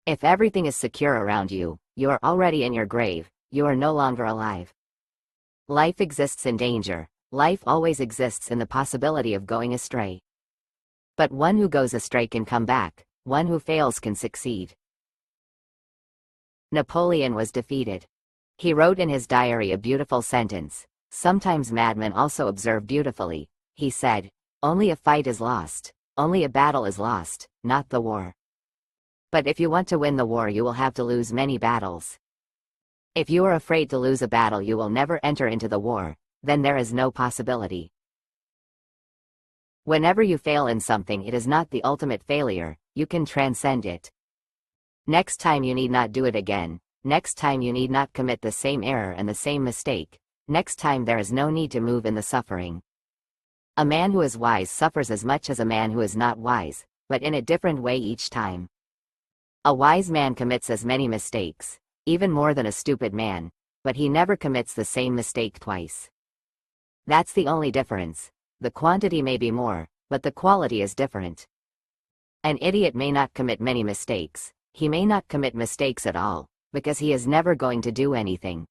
If everything is secure around you, you are already in your grave. You are no longer alive. Life exists in danger. Life always exists in the possibility of going astray. But one who goes astray can come back. One who fails can succeed. Napoleon was defeated. He wrote in his diary a beautiful sentence. Sometimes madmen also observe beautifully. He said, "Only a fight is lost. Only a battle is lost, not the war." But if you want to win the war, you will have to lose many battles. If you are afraid to lose a battle, you will never enter into the war. Then there is no possibility. Whenever you fail in something, it is not the ultimate failure. You can transcend it. Next time you need not do it again. Next time you need not commit the same error and the same mistake. Next time there is no need to move in the suffering. A man who is wise suffers as much as a man who is not wise, but in a different way each time. A wise man commits as many mistakes, even more than a stupid man, but he never commits the same mistake twice. That's the only difference. The quantity may be more, but the quality is different. An idiot may not commit many mistakes. He may not commit mistakes at all, because he is never going to do anything.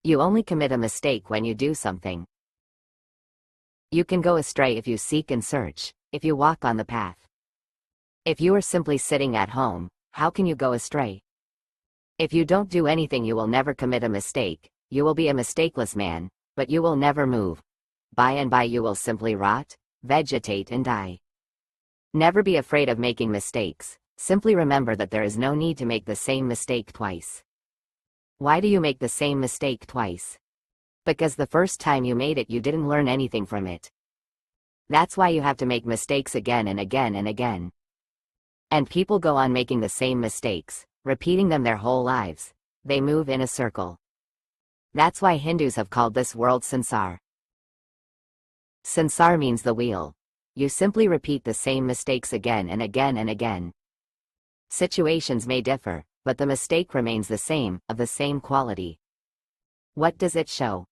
You only commit a mistake when you do something. You can go astray if you seek and search, if you walk on the path. If you are simply sitting at home, how can you go astray? If you don't do anything, you will never commit a mistake. You will be a mistakeless man, but you will never move. By and by you will simply rot, vegetate and die. Never be afraid of making mistakes. Simply remember that there is no need to make the same mistake twice. Why do you make the same mistake twice? Because the first time you made it, you didn't learn anything from it. That's why you have to make mistakes again and again and again. And people go on making the same mistakes, repeating them their whole lives. They move in a circle. That's why Hindus have called this world sansar. Sansar means the wheel. You simply repeat the same mistakes again and again and again. Situations may differ, but the mistake remains the same, of the same quality. What does it show?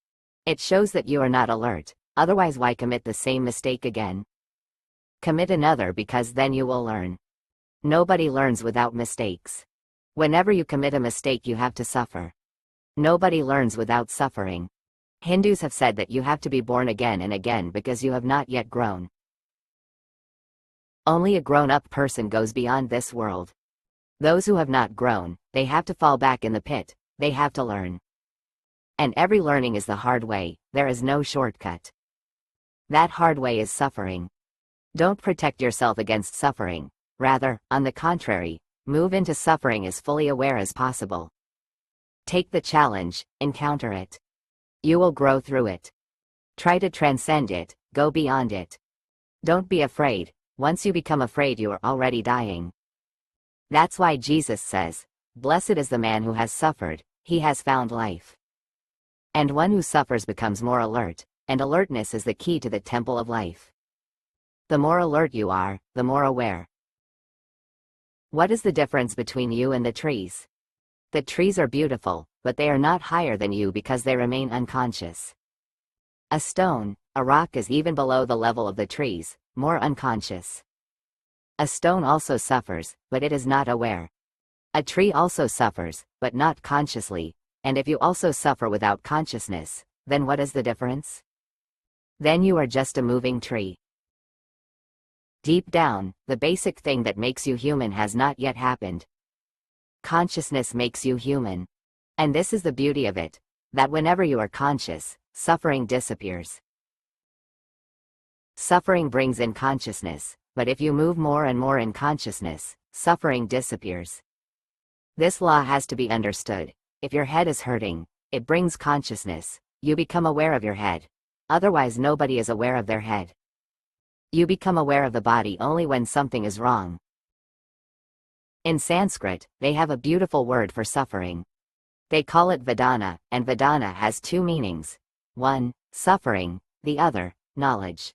It shows that you are not alert. Otherwise, why commit the same mistake again? Commit another, because then you will learn. Nobody learns without mistakes. Whenever you commit a mistake, you have to suffer. Nobody learns without suffering. Hindus have said that you have to be born again and again because you have not yet grown. Only a grown-up person goes beyond this world. Those who have not grown, they have to fall back in the pit. They have to learn. And every learning is the hard way. There is no shortcut. That hard way is suffering. Don't protect yourself against suffering. Rather, on the contrary, move into suffering as fully aware as possible. Take the challenge, encounter it. You will grow through it. Try to transcend it, go beyond it. Don't be afraid. Once you become afraid, you are already dying. That's why Jesus says, "Blessed is the man who has suffered, he has found life." And one who suffers becomes more alert, and alertness is the key to the temple of life. The more alert you are, the more aware. What is the difference between you and the trees? The trees are beautiful, but they are not higher than you because they remain unconscious. A stone, a rock is even below the level of the trees, more unconscious. A stone also suffers, but it is not aware. A tree also suffers, but not consciously, and if you also suffer without consciousness, then what is the difference? Then you are just a moving tree. Deep down, the basic thing that makes you human has not yet happened. Consciousness makes you human. And this is the beauty of it. that whenever you are conscious, suffering disappears. Suffering brings in consciousness, but if you move more and more in consciousness, suffering disappears. This law has to be understood. If your head is hurting, it brings consciousness. You become aware of your head. Otherwise, nobody is aware of their head. You become aware of the body only when something is wrong. In Sanskrit, they have a beautiful word for suffering. They call it Vedana, and Vedana has two meanings. One, suffering, the other, knowledge.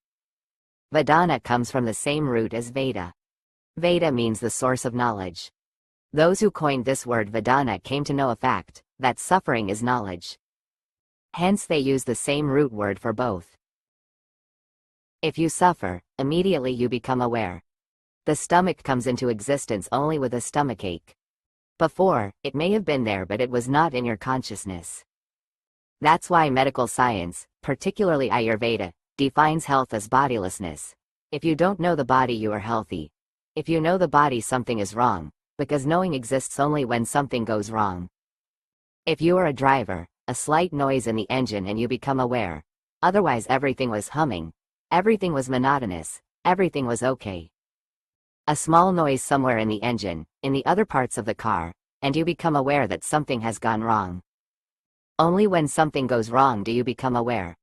Vedana comes from the same root as Veda. Veda means the source of knowledge. Those who coined this word Vedana came to know a fact, that suffering is knowledge. Hence they use the same root word for both. If you suffer, immediately you become aware. The stomach comes into existence only with a stomachache. Before, it may have been there but it was not in your consciousness. That's why medical science, particularly Ayurveda, defines health as bodilessness. If you don't know the body, you are healthy. If you know the body, something is wrong, because knowing exists only when something goes wrong. If you are a driver, a slight noise in the engine and you become aware. Otherwise everything was humming. Everything was monotonous. Everything was okay. A small noise somewhere in the engine, in the other parts of the car, and you become aware that something has gone wrong. Only when something goes wrong do you become aware.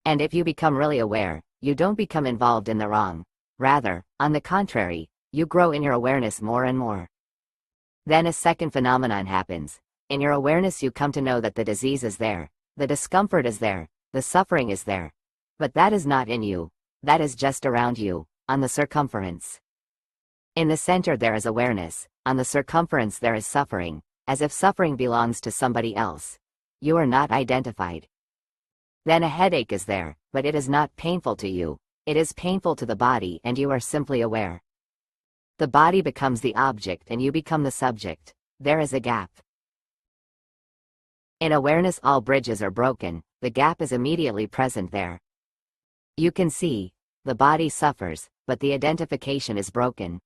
And if you become really aware, you don't become involved in the wrong. Rather, on the contrary, you grow in your awareness more and more. Then a second phenomenon happens. In your awareness you come to know that the disease is there, the discomfort is there, the suffering is there. But that is not in you. That is just around you, on the circumference. In the center there is awareness, on the circumference there is suffering, as if suffering belongs to somebody else. You are not identified. Then a headache is there, but it is not painful to you. It is painful to the body and you are simply aware. The body becomes the object and you become the subject. There is a gap. In awareness all bridges are broken, the gap is immediately present there. You can see, the body suffers, but the identification is broken.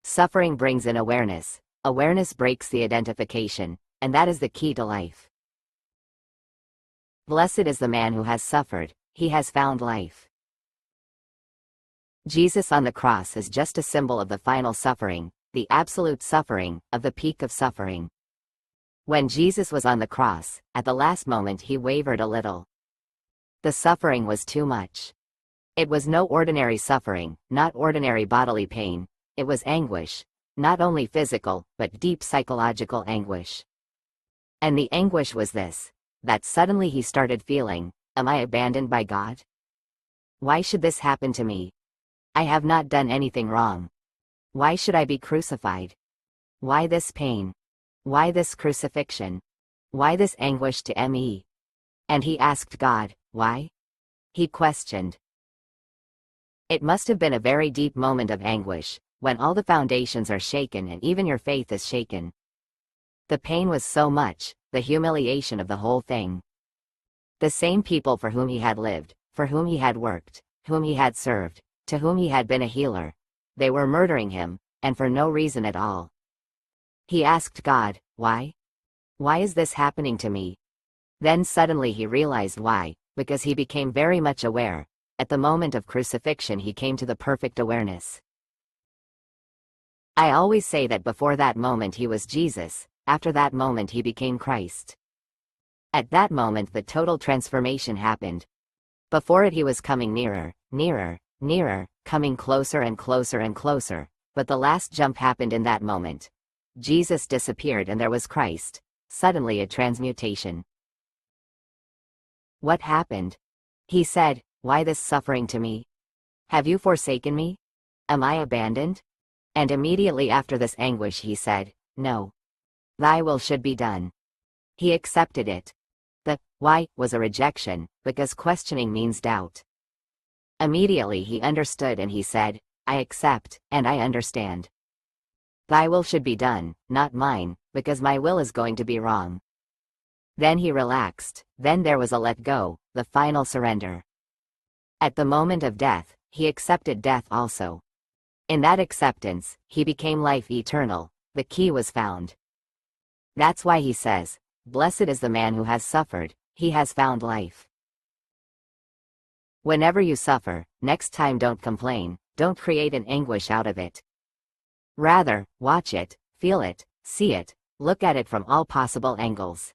Suffering brings in awareness. Awareness breaks the identification, and that is the key to life. Blessed is the man who has suffered, he has found life. Jesus on the cross is just a symbol of the final suffering, the absolute suffering, of the peak of suffering. When Jesus was on the cross, at the last moment he wavered a little. The suffering was too much. It was no ordinary suffering, not ordinary bodily pain. It was anguish, not only physical, but deep psychological anguish. And the anguish was this, that suddenly he started feeling, am I abandoned by God? Why should this happen to me? I have not done anything wrong. Why should I be crucified? Why this pain? Why this crucifixion? Why this anguish to me? And he asked God, why? He questioned. It must have been a very deep moment of anguish, when all the foundations are shaken and even your faith is shaken. The pain was so much, the humiliation of the whole thing. The same people for whom he had lived, for whom he had worked, whom he had served, to whom he had been a healer, they were murdering him, and for no reason at all. He asked God, why? Why is this happening to me? Then suddenly he realized why, because he became very much aware. At the moment of crucifixion he came to the perfect awareness. I always say that before that moment he was Jesus, after that moment he became Christ. At that moment the total transformation happened. Before it he was coming nearer, nearer, nearer, coming closer and closer and closer, but the last jump happened in that moment. Jesus disappeared and there was Christ. Suddenly a transmutation. What happened? He said, why this suffering to me? Have you forsaken me? Am I abandoned? And immediately after this anguish he said, no. Thy will should be done. He accepted it. The why was a rejection, because questioning means doubt. Immediately he understood and he said, I accept, and I understand. Thy will should be done, not mine, because my will is going to be wrong. Then he relaxed, then there was a let go, the final surrender. At the moment of death, he accepted death also. In that acceptance, he became life eternal, the key was found. That's why he says, Blessed is the man who has suffered, he has found life. Whenever you suffer, next time don't complain, don't create an anguish out of it. Rather, watch it, feel it, see it, look at it from all possible angles.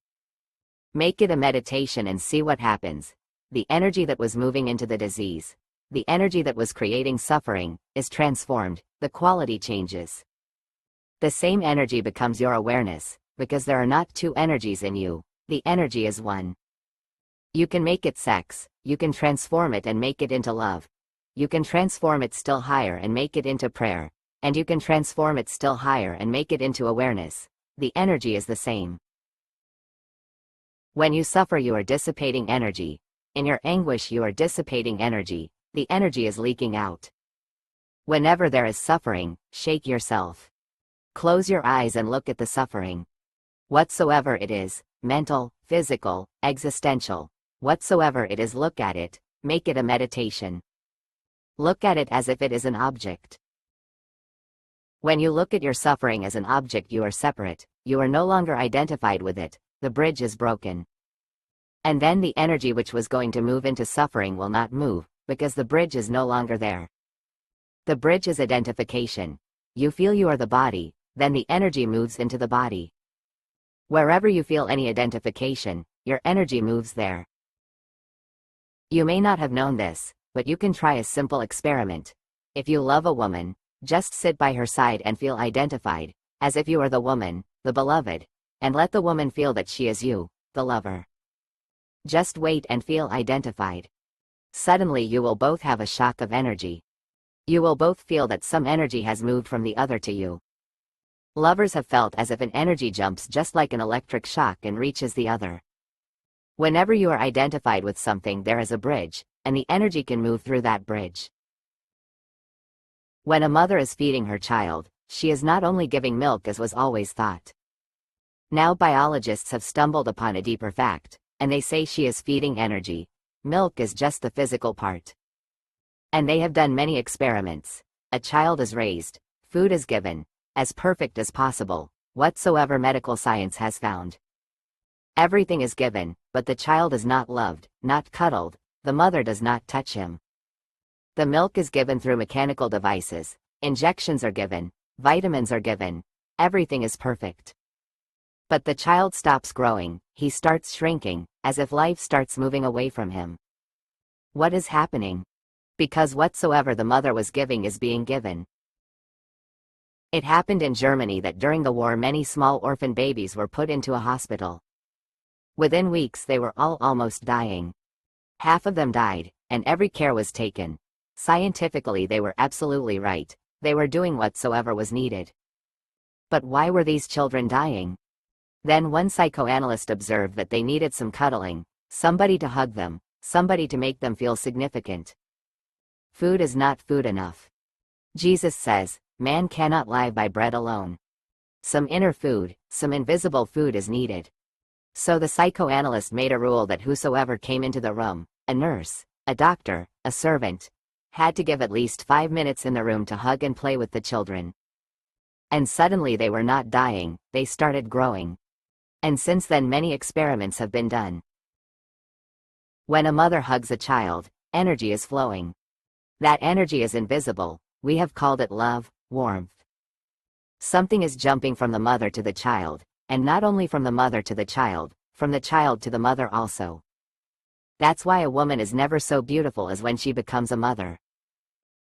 Make it a meditation and see what happens. The energy that was moving into the disease, the energy that was creating suffering, is transformed, the quality changes. The same energy becomes your awareness, because there are not two energies in you, the energy is one. You can make it sex, you can transform it and make it into love. You can transform it still higher and make it into prayer, and you can transform it still higher and make it into awareness. The energy is the same. When you suffer, you are dissipating energy. In your anguish, you are dissipating energy. The energy is leaking out. Whenever there is suffering, shake yourself. Close your eyes and look at the suffering. Whatsoever it is, mental, physical, existential, whatsoever it is, look at it, make it a meditation. Look at it as if it is an object. When you look at your suffering as an object, you are separate, you are no longer identified with it, the bridge is broken. And then the energy which was going to move into suffering will not move, because the bridge is no longer there. The bridge is identification. You feel you are the body, then the energy moves into the body. Wherever you feel any identification, your energy moves there. You may not have known this, but you can try a simple experiment. If you love a woman, just sit by her side and feel identified, as if you are the woman, the beloved, and let the woman feel that she is you, the lover. Just wait and feel identified. Suddenly you will both have a shock of energy. You will both feel that some energy has moved from the other to you. Lovers have felt as if an energy jumps just like an electric shock and reaches the other. Whenever you are identified with something, there is a bridge, and the energy can move through that bridge. When a mother is feeding her child, she is not only giving milk as was always thought. Now biologists have stumbled upon a deeper fact, and they say she is feeding energy. Milk is just the physical part. And they have done many experiments. A child is raised, food is given, as perfect as possible, whatsoever medical science has found. Everything is given, but the child is not loved, not cuddled, the mother does not touch him. The milk is given through mechanical devices, injections are given, vitamins are given, everything is perfect. But the child stops growing, he starts shrinking, as if life starts moving away from him. What is happening? Because whatsoever the mother was giving is being given. It happened in Germany that during the war many small orphan babies were put into a hospital. Within weeks they were all almost dying. Half of them died, and every care was taken. Scientifically they were absolutely right, they were doing whatsoever was needed. But why were these children dying? Then one psychoanalyst observed that they needed some cuddling, somebody to hug them, somebody to make them feel significant. Food is not food enough. Jesus says, man cannot live by bread alone. Some inner food, some invisible food is needed. So the psychoanalyst made a rule that whosoever came into the room, a nurse, a doctor, a servant, had to give at least 5 minutes in the room to hug and play with the children. And suddenly they were not dying, they started growing. And since then many experiments have been done. When a mother hugs a child, energy is flowing. That energy is invisible, we have called it love, warmth. Something is jumping from the mother to the child, and not only from the mother to the child to the mother also. That's why a woman is never so beautiful as when she becomes a mother.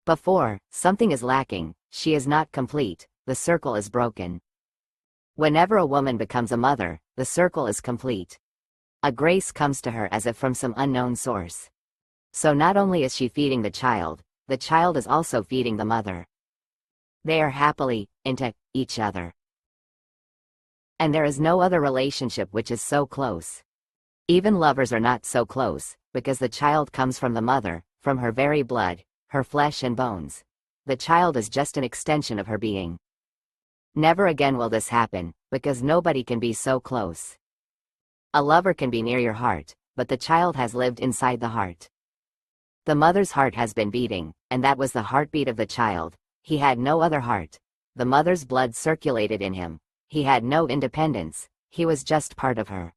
Before, something is lacking, she is not complete, the circle is broken. Whenever a woman becomes a mother, the circle is complete. A grace comes to her as if from some unknown source. So not only is she feeding the child is also feeding the mother. They are happily into each other. And there is no other relationship which is so close. Even lovers are not so close, because the child comes from the mother, from her very blood, her flesh and bones. The child is just an extension of her being. Never again will this happen, because nobody can be so close. A lover can be near your heart, but the child has lived inside the heart. The mother's heart has been beating, and that was the heartbeat of the child. He had no other heart. The mother's blood circulated in him. He had no independence. he was just part of her.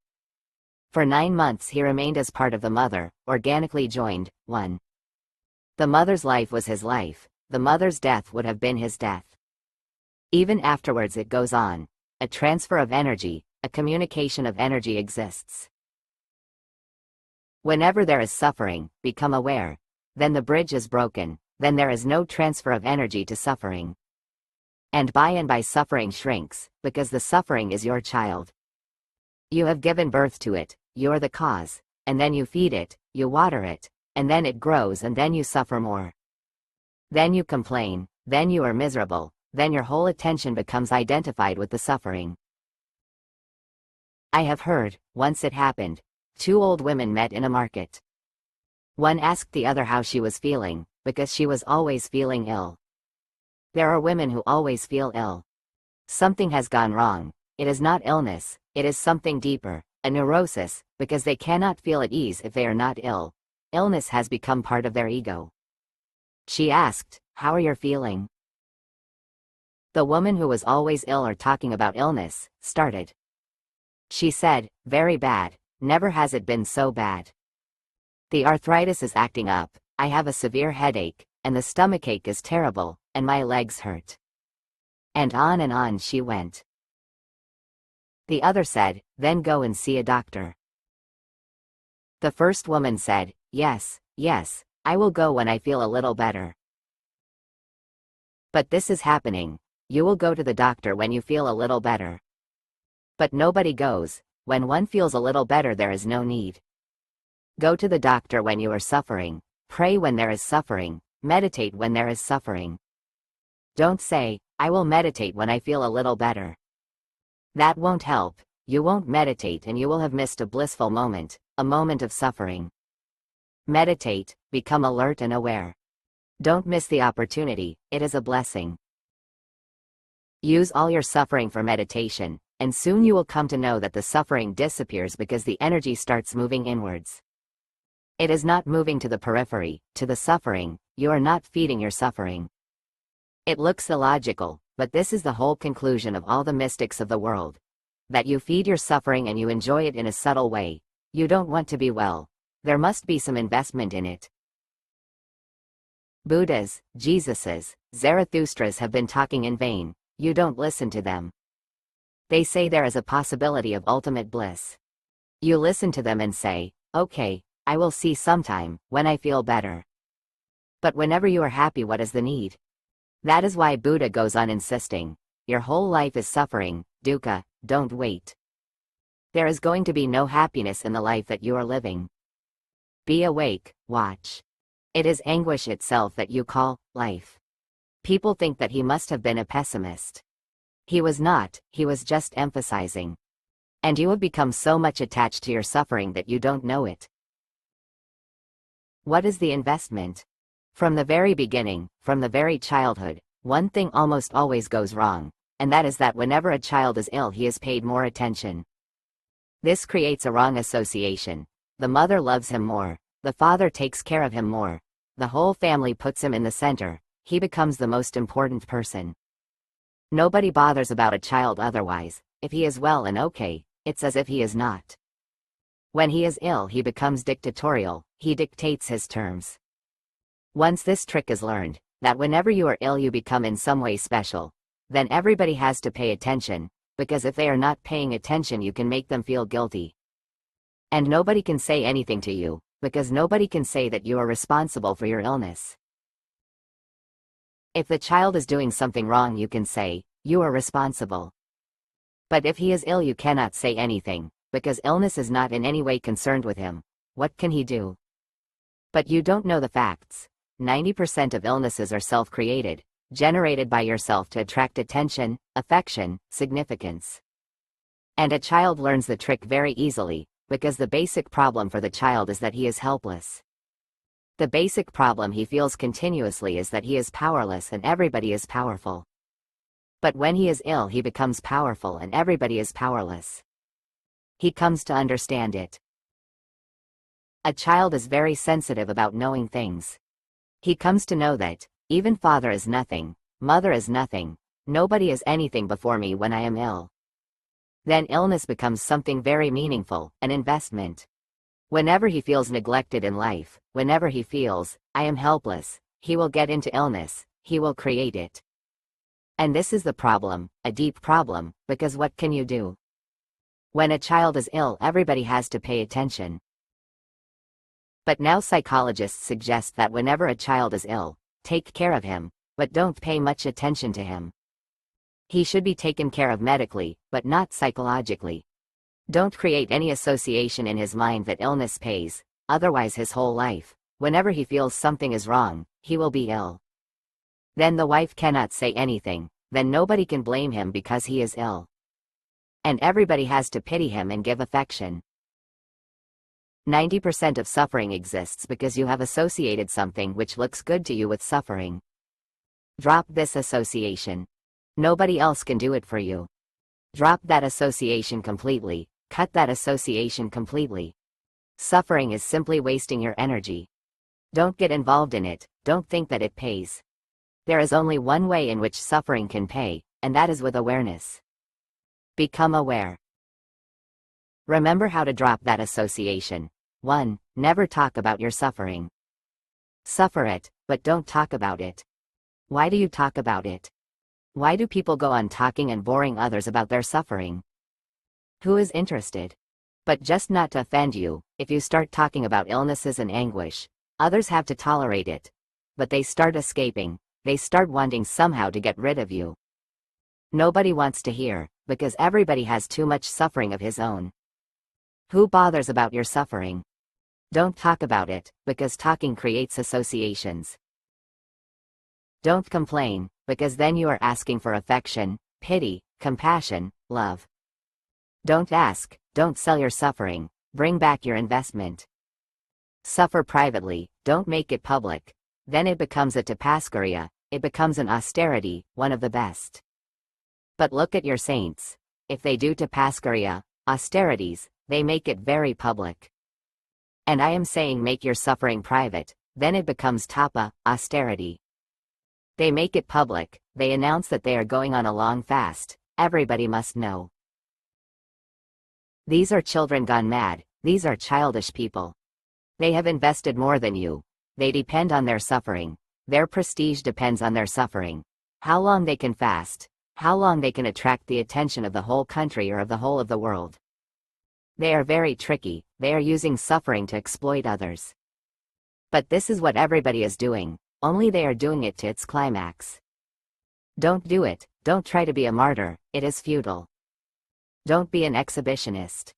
For 9 months he remained as part of the mother, organically joined, one. The mother's life was his life, the mother's death would have been his death. Even afterwards it goes on. A transfer of energy, a communication of energy exists. Whenever there is suffering, become aware. Then the bridge is broken, then there is no transfer of energy to suffering. And by suffering shrinks, because the suffering is your child. You have given birth to it, you're the cause, and then you feed it, you water it, and then it grows and then you suffer more. Then you complain, then you are miserable, then your whole attention becomes identified with the suffering. I have heard, once it happened, 2 old women met in a market. One asked the other how she was feeling, because she was always feeling ill. There are women who always feel ill. Something has gone wrong. It is not illness, it is something deeper, a neurosis, because they cannot feel at ease if they are not ill. Illness has become part of their ego. She asked, "How are you feeling?" The woman who was always ill or talking about illness, started. She said, "Very bad, never has it been so bad. The arthritis is acting up, I have a severe headache, and the stomachache is terrible, and my legs hurt." And on she went. The other said, "Then go and see a doctor." The first woman said, Yes, I will go when I feel a little better." But this is happening. You will go to the doctor when you feel a little better. But nobody goes. When one feels a little better, there is no need. Go to the doctor when you are suffering. Pray when there is suffering. Meditate when there is suffering. Don't say, "I will meditate when I feel a little better." That won't help. You won't meditate and you will have missed a blissful moment, a moment of suffering. Meditate, become alert and aware. Don't miss the opportunity, it is a blessing. Use all your suffering for meditation, and soon you will come to know that the suffering disappears because the energy starts moving inwards. It is not moving to the periphery, to the suffering, you are not feeding your suffering. It looks illogical, but this is the whole conclusion of all the mystics of the world. That you feed your suffering and you enjoy it in a subtle way. You don't want to be well. There must be some investment in it. Buddhas, Jesuses, Zarathustra's have been talking in vain. You don't listen to them. They say there is a possibility of ultimate bliss. You listen to them and say, "Okay, I will see sometime, when I feel better." But whenever you are happy, what is the need? That is why Buddha goes on insisting, your whole life is suffering, dukkha, don't wait. There is going to be no happiness in the life that you are living. Be awake, watch. It is anguish itself that you call life. People think that he must have been a pessimist. He was not, he was just emphasizing. And you have become so much attached to your suffering that you don't know it. What is the investment? From the very beginning, from the very childhood, one thing almost always goes wrong, and that is that whenever a child is ill, he is paid more attention. This creates a wrong association. The mother loves him more, the father takes care of him more, the whole family puts him in the center, he becomes the most important person. Nobody bothers about a child otherwise. If he is well and okay, it's as if he is not. When he is ill, he becomes dictatorial, he dictates his terms. Once this trick is learned, that whenever you are ill you become in some way special, then everybody has to pay attention, because if they are not paying attention you can make them feel guilty. And nobody can say anything to you, because nobody can say that you are responsible for your illness. If the child is doing something wrong you can say, you are responsible. But if he is ill you cannot say anything, because illness is not in any way concerned with him. What can he do? But you don't know the facts. 90% of illnesses are self-created, generated by yourself to attract attention, affection, significance. And a child learns the trick very easily, because the basic problem for the child is that he is helpless. The basic problem he feels continuously is that he is powerless and everybody is powerful. But when he is ill he becomes powerful and everybody is powerless. He comes to understand it. A child is very sensitive about knowing things. He comes to know that, even father is nothing, mother is nothing, nobody is anything before me when I am ill. Then illness becomes something very meaningful, an investment. Whenever he feels neglected in life, whenever he feels, I am helpless, he will get into illness, he will create it. And this is the problem, a deep problem, because what can you do? When a child is ill, everybody has to pay attention. But now psychologists suggest that whenever a child is ill, take care of him, but don't pay much attention to him. He should be taken care of medically, but not psychologically. Don't create any association in his mind that illness pays, otherwise his whole life, whenever he feels something is wrong, he will be ill. Then the wife cannot say anything, then nobody can blame him because he is ill. And everybody has to pity him and give affection. 90% of suffering exists because you have associated something which looks good to you with suffering. Drop this association. Nobody else can do it for you. Drop that association completely, cut that association completely. Suffering is simply wasting your energy. Don't get involved in it, don't think that it pays. There is only one way in which suffering can pay, and that is with awareness. Become aware. Remember how to drop that association. 1. Never talk about your suffering. Suffer it, but don't talk about it. Why do you talk about it? Why do people go on talking and boring others about their suffering? Who is interested? But just not to offend you, if you start talking about illnesses and anguish, others have to tolerate it. But they start escaping, they start wanting somehow to get rid of you. Nobody wants to hear, because everybody has too much suffering of his own. Who bothers about your suffering? Don't talk about it, because talking creates associations. Don't complain, because then you are asking for affection, pity, compassion, love. Don't ask, don't sell your suffering, bring back your investment. Suffer privately, don't make it public. Then it becomes a tapaskarya, it becomes an austerity, one of the best. But look at your saints. If they do tapaskarya, austerities, they make it very public. And I am saying make your suffering private, then it becomes tapa, austerity. They make it public, they announce that they are going on a long fast, everybody must know. These are children gone mad, these are childish people. They have invested more than you. They depend on their suffering. Their prestige depends on their suffering. How long they can fast, how long they can attract the attention of the whole country or of the whole of the world. They are very tricky, they are using suffering to exploit others. But this is what everybody is doing, only they are doing it to its climax. Don't do it, don't try to be a martyr, it is futile. Don't be an exhibitionist.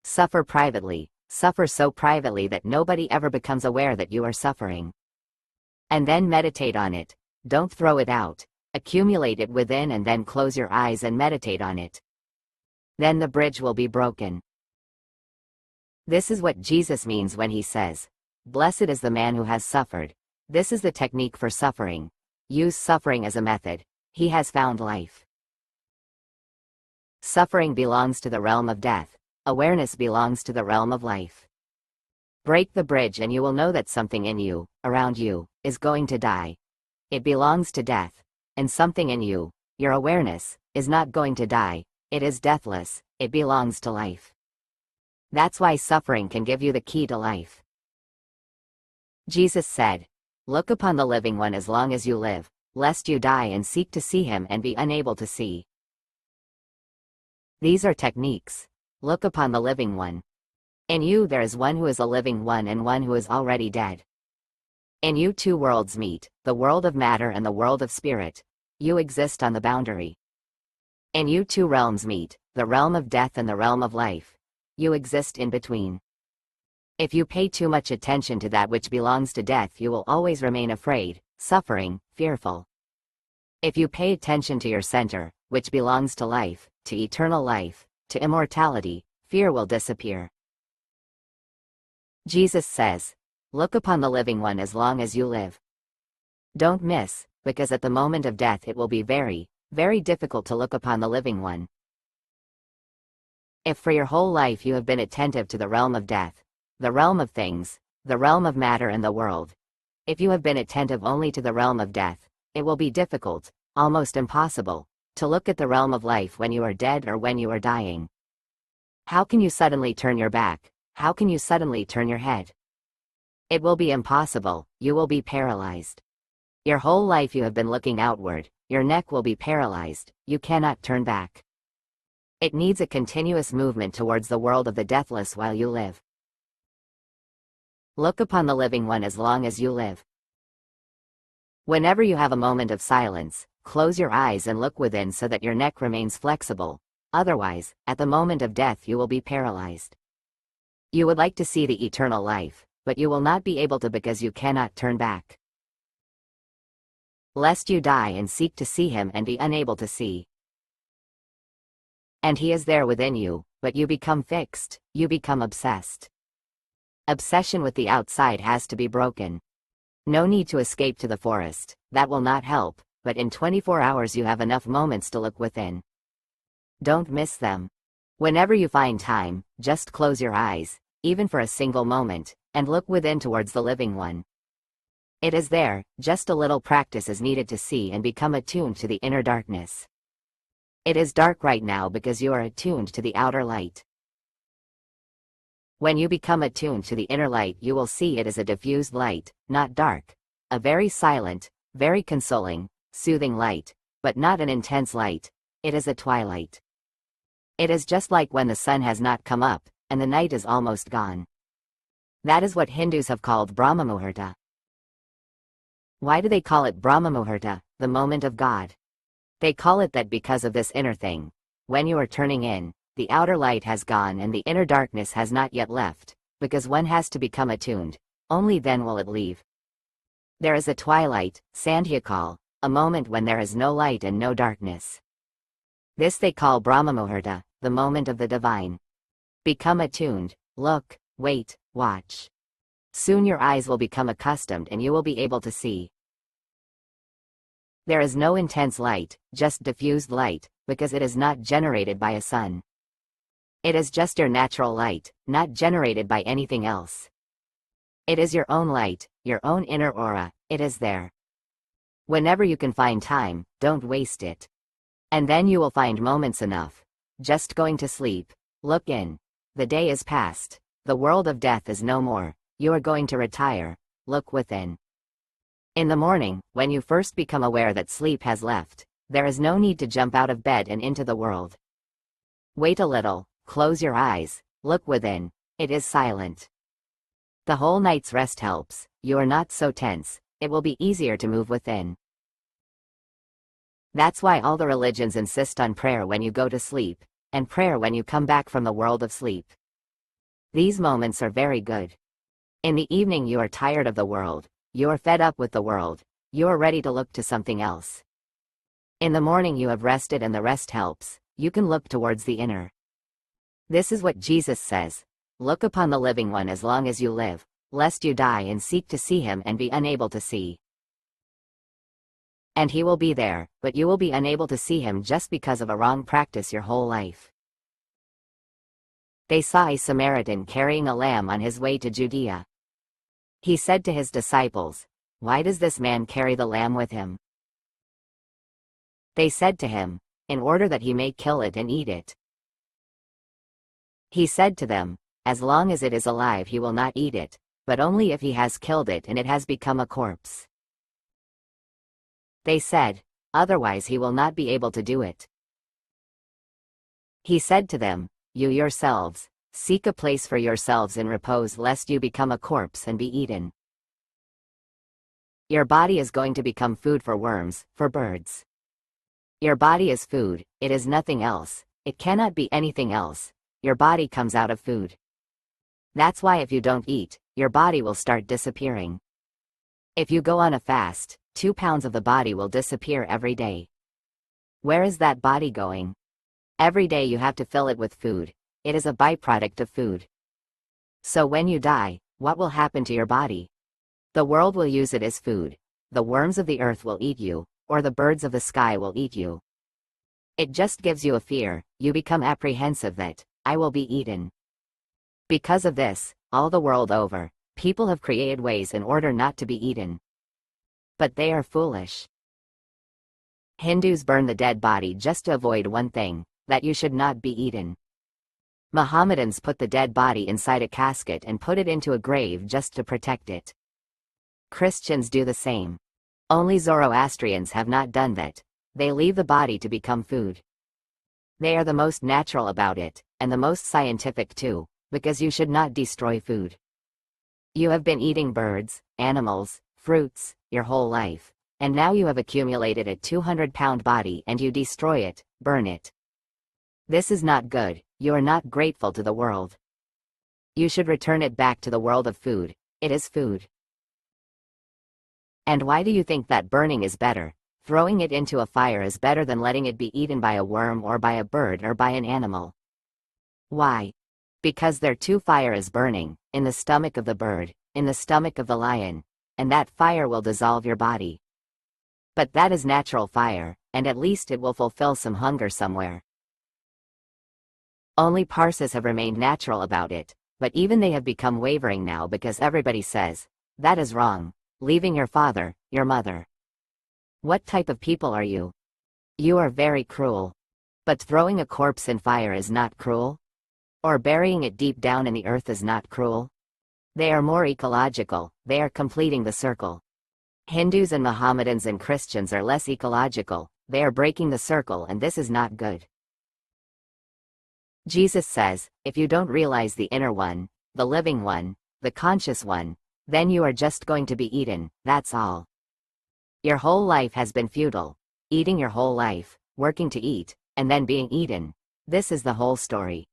Suffer privately, suffer so privately that nobody ever becomes aware that you are suffering. And then meditate on it, don't throw it out, accumulate it within and then close your eyes and meditate on it. Then the bridge will be broken. This is what Jesus means when he says, "Blessed is the man who has suffered." This is the technique for suffering. Use suffering as a method. He has found life. Suffering belongs to the realm of death. Awareness belongs to the realm of life. Break the bridge and you will know that something in you, around you, is going to die. It belongs to death. And something in you, your awareness, is not going to die. It is deathless, it belongs to life. That's why suffering can give you the key to life. Jesus said, "Look upon the living one as long as you live, lest you die and seek to see him and be unable to see." These are techniques. Look upon the living one. In you there is one who is a living one and one who is already dead. In you two worlds meet, the world of matter and the world of spirit. You exist on the boundary. In you two realms meet, the realm of death and the realm of life. You exist in between. If you pay too much attention to that which belongs to death, you will always remain afraid, suffering, fearful. If you pay attention to your center, which belongs to life, to eternal life, to immortality, fear will disappear. Jesus says, "Look upon the living one as long as you live." Don't miss, because at the moment of death it will be very, very difficult to look upon the living one. If for your whole life you have been attentive to the realm of death, the realm of things, the realm of matter and the world, if you have been attentive only to the realm of death, it will be difficult, almost impossible, to look at the realm of life when you are dead or when you are dying. How can you suddenly turn your back? How can you suddenly turn your head? It will be impossible, you will be paralyzed. Your whole life you have been looking outward, your neck will be paralyzed, you cannot turn back. It needs a continuous movement towards the world of the deathless while you live. Look upon the living one as long as you live. Whenever you have a moment of silence, close your eyes and look within so that your neck remains flexible. Otherwise, at the moment of death you will be paralyzed. You would like to see the eternal life, but you will not be able to because you cannot turn back. Lest you die and seek to see him and be unable to see. And he is there within you, but you become fixed, you become obsessed. Obsession with the outside has to be broken. No need to escape to the forest, that will not help, but in 24 hours you have enough moments to look within. Don't miss them. Whenever you find time, just close your eyes, even for a single moment, and look within towards the living one. It is there, just a little practice is needed to see and become attuned to the inner darkness. It is dark right now because you are attuned to the outer light. When you become attuned to the inner light you will see it is a diffused light, not dark. A very silent, very consoling, soothing light, but not an intense light. It is a twilight. It is just like when the sun has not come up, and the night is almost gone. That is what Hindus have called Brahma Muhurta. Why do they call it Brahma Muhurta, the moment of God? They call it that because of this inner thing. When you are turning in, the outer light has gone and the inner darkness has not yet left, because one has to become attuned, only then will it leave. There is a twilight, Sandhyakal, a moment when there is no light and no darkness. This they call Brahma Muhurta, the moment of the divine. Become attuned, look, wait, watch. Soon your eyes will become accustomed and you will be able to see. There is no intense light, just diffused light, because it is not generated by a sun. It is just your natural light, not generated by anything else. It is your own light, your own inner aura, it is there. Whenever you can find time, don't waste it. And then you will find moments enough. Just going to sleep, look in. The day is past, the world of death is no more, you are going to retire, look within. In the morning, when you first become aware that sleep has left, there is no need to jump out of bed and into the world. Wait a little, close your eyes, look within, it is silent. The whole night's rest helps, you are not so tense, it will be easier to move within. That's why all the religions insist on prayer when you go to sleep, and prayer when you come back from the world of sleep. These moments are very good. In the evening you are tired of the world, you are fed up with the world, you are ready to look to something else. In the morning you have rested and the rest helps, you can look towards the inner. This is what Jesus says, look upon the living one as long as you live, lest you die and seek to see him and be unable to see. And he will be there, but you will be unable to see him just because of a wrong practice your whole life. They saw a Samaritan carrying a lamb on his way to Judea. He said to his disciples, "Why does this man carry the lamb with him?" They said to him, "In order that he may kill it and eat it." He said to them, "As long as it is alive he will not eat it, but only if he has killed it and it has become a corpse." They said, "Otherwise he will not be able to do it." He said to them, "You yourselves, seek a place for yourselves in repose lest you become a corpse and be eaten. Your body is going to become food for worms, for birds. Your body is food, it is nothing else, it cannot be anything else, your body comes out of food. That's why if you don't eat, your body will start disappearing. If you go on a fast, 2 pounds of the body will disappear every day. Where is that body going? Every day you have to fill it with food. It is a byproduct of food. So when you die, what will happen to your body? The world will use it as food. The worms of the earth will eat you, or the birds of the sky will eat you. It just gives you a fear, you become apprehensive that, I will be eaten. Because of this, all the world over, people have created ways in order not to be eaten. But they are foolish. Hindus burn the dead body just to avoid one thing, that you should not be eaten. Mohammedans put the dead body inside a casket and put it into a grave just to protect it. Christians do the same. Only Zoroastrians have not done that. They leave the body to become food. They are the most natural about it, and the most scientific too, because you should not destroy food. You have been eating birds, animals, fruits, your whole life, and now you have accumulated a 200-pound body and you destroy it, burn it. This is not good. You are not grateful to the world. You should return it back to the world of food. It is food. And why do you think that burning is better? Throwing it into a fire is better than letting it be eaten by a worm or by a bird or by an animal. Why? Because their fire is burning, in the stomach of the bird, in the stomach of the lion, and that fire will dissolve your body. But that is natural fire, and at least it will fulfill some hunger somewhere. Only Parsis have remained natural about it, but even they have become wavering now because everybody says, that is wrong, leaving your father, your mother. What type of people are you? You are very cruel. But throwing a corpse in fire is not cruel? Or burying it deep down in the earth is not cruel? They are more ecological, they are completing the circle. Hindus and Mohammedans and Christians are less ecological, they are breaking the circle, and this is not good. Jesus says, if you don't realize the inner one, the living one, the conscious one, then you are just going to be eaten, that's all. Your whole life has been futile. Eating your whole life, working to eat, and then being eaten. This is the whole story.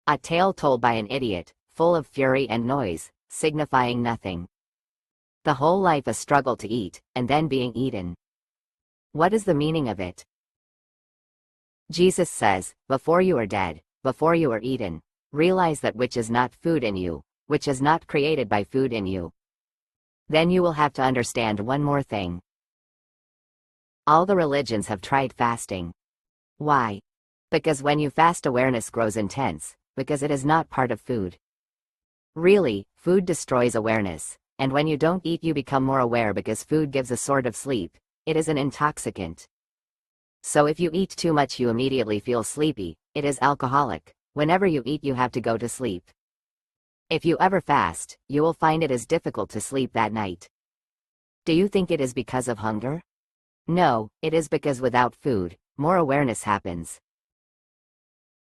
A tale told by an idiot, full of fury and noise, signifying nothing. The whole life a struggle to eat, and then being eaten. What is the meaning of it? Jesus says, before you are dead, before you are eaten, realize that which is not food in you, which is not created by food in you. Then you will have to understand one more thing. All the religions have tried fasting. Why? Because when you fast, awareness grows intense, because it is not part of food. Really, food destroys awareness, and when you don't eat you become more aware because food gives a sort of sleep. It is an intoxicant. So if you eat too much you immediately feel sleepy, it is alcoholic. Whenever you eat you have to go to sleep. If you ever fast, you will find it is difficult to sleep that night. Do you think it is because of hunger? No, it is because without food, more awareness happens.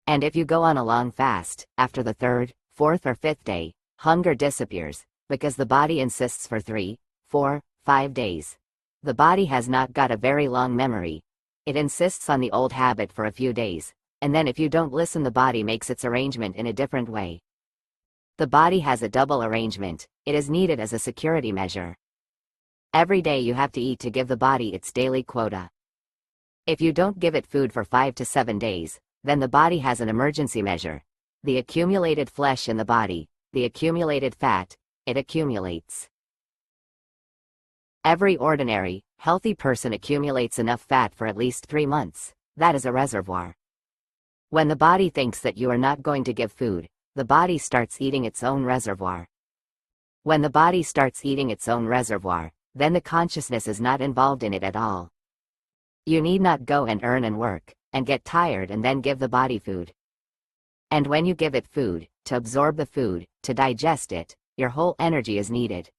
And if you go on a long fast, after the 3rd, 4th or 5th day, hunger disappears, because the body insists for 3, 4, 5 days. The body has not got a very long memory. It insists on the old habit for a few days, and then if you don't listen the body makes its arrangement in a different way. The body has a double arrangement, it is needed as a security measure. Every day you have to eat to give the body its daily quota. If you don't give it food for 5 to 7 days, then the body has an emergency measure. The accumulated flesh in the body, the accumulated fat, it accumulates. Every ordinary, healthy person accumulates enough fat for at least 3 months. That is a reservoir. When the body thinks that you are not going to give food, the body starts eating its own reservoir. When the body starts eating its own reservoir, then the consciousness is not involved in it at all. You need not go and earn and work, and get tired and then give the body food. And when you give it food, to absorb the food, to digest it, your whole energy is needed.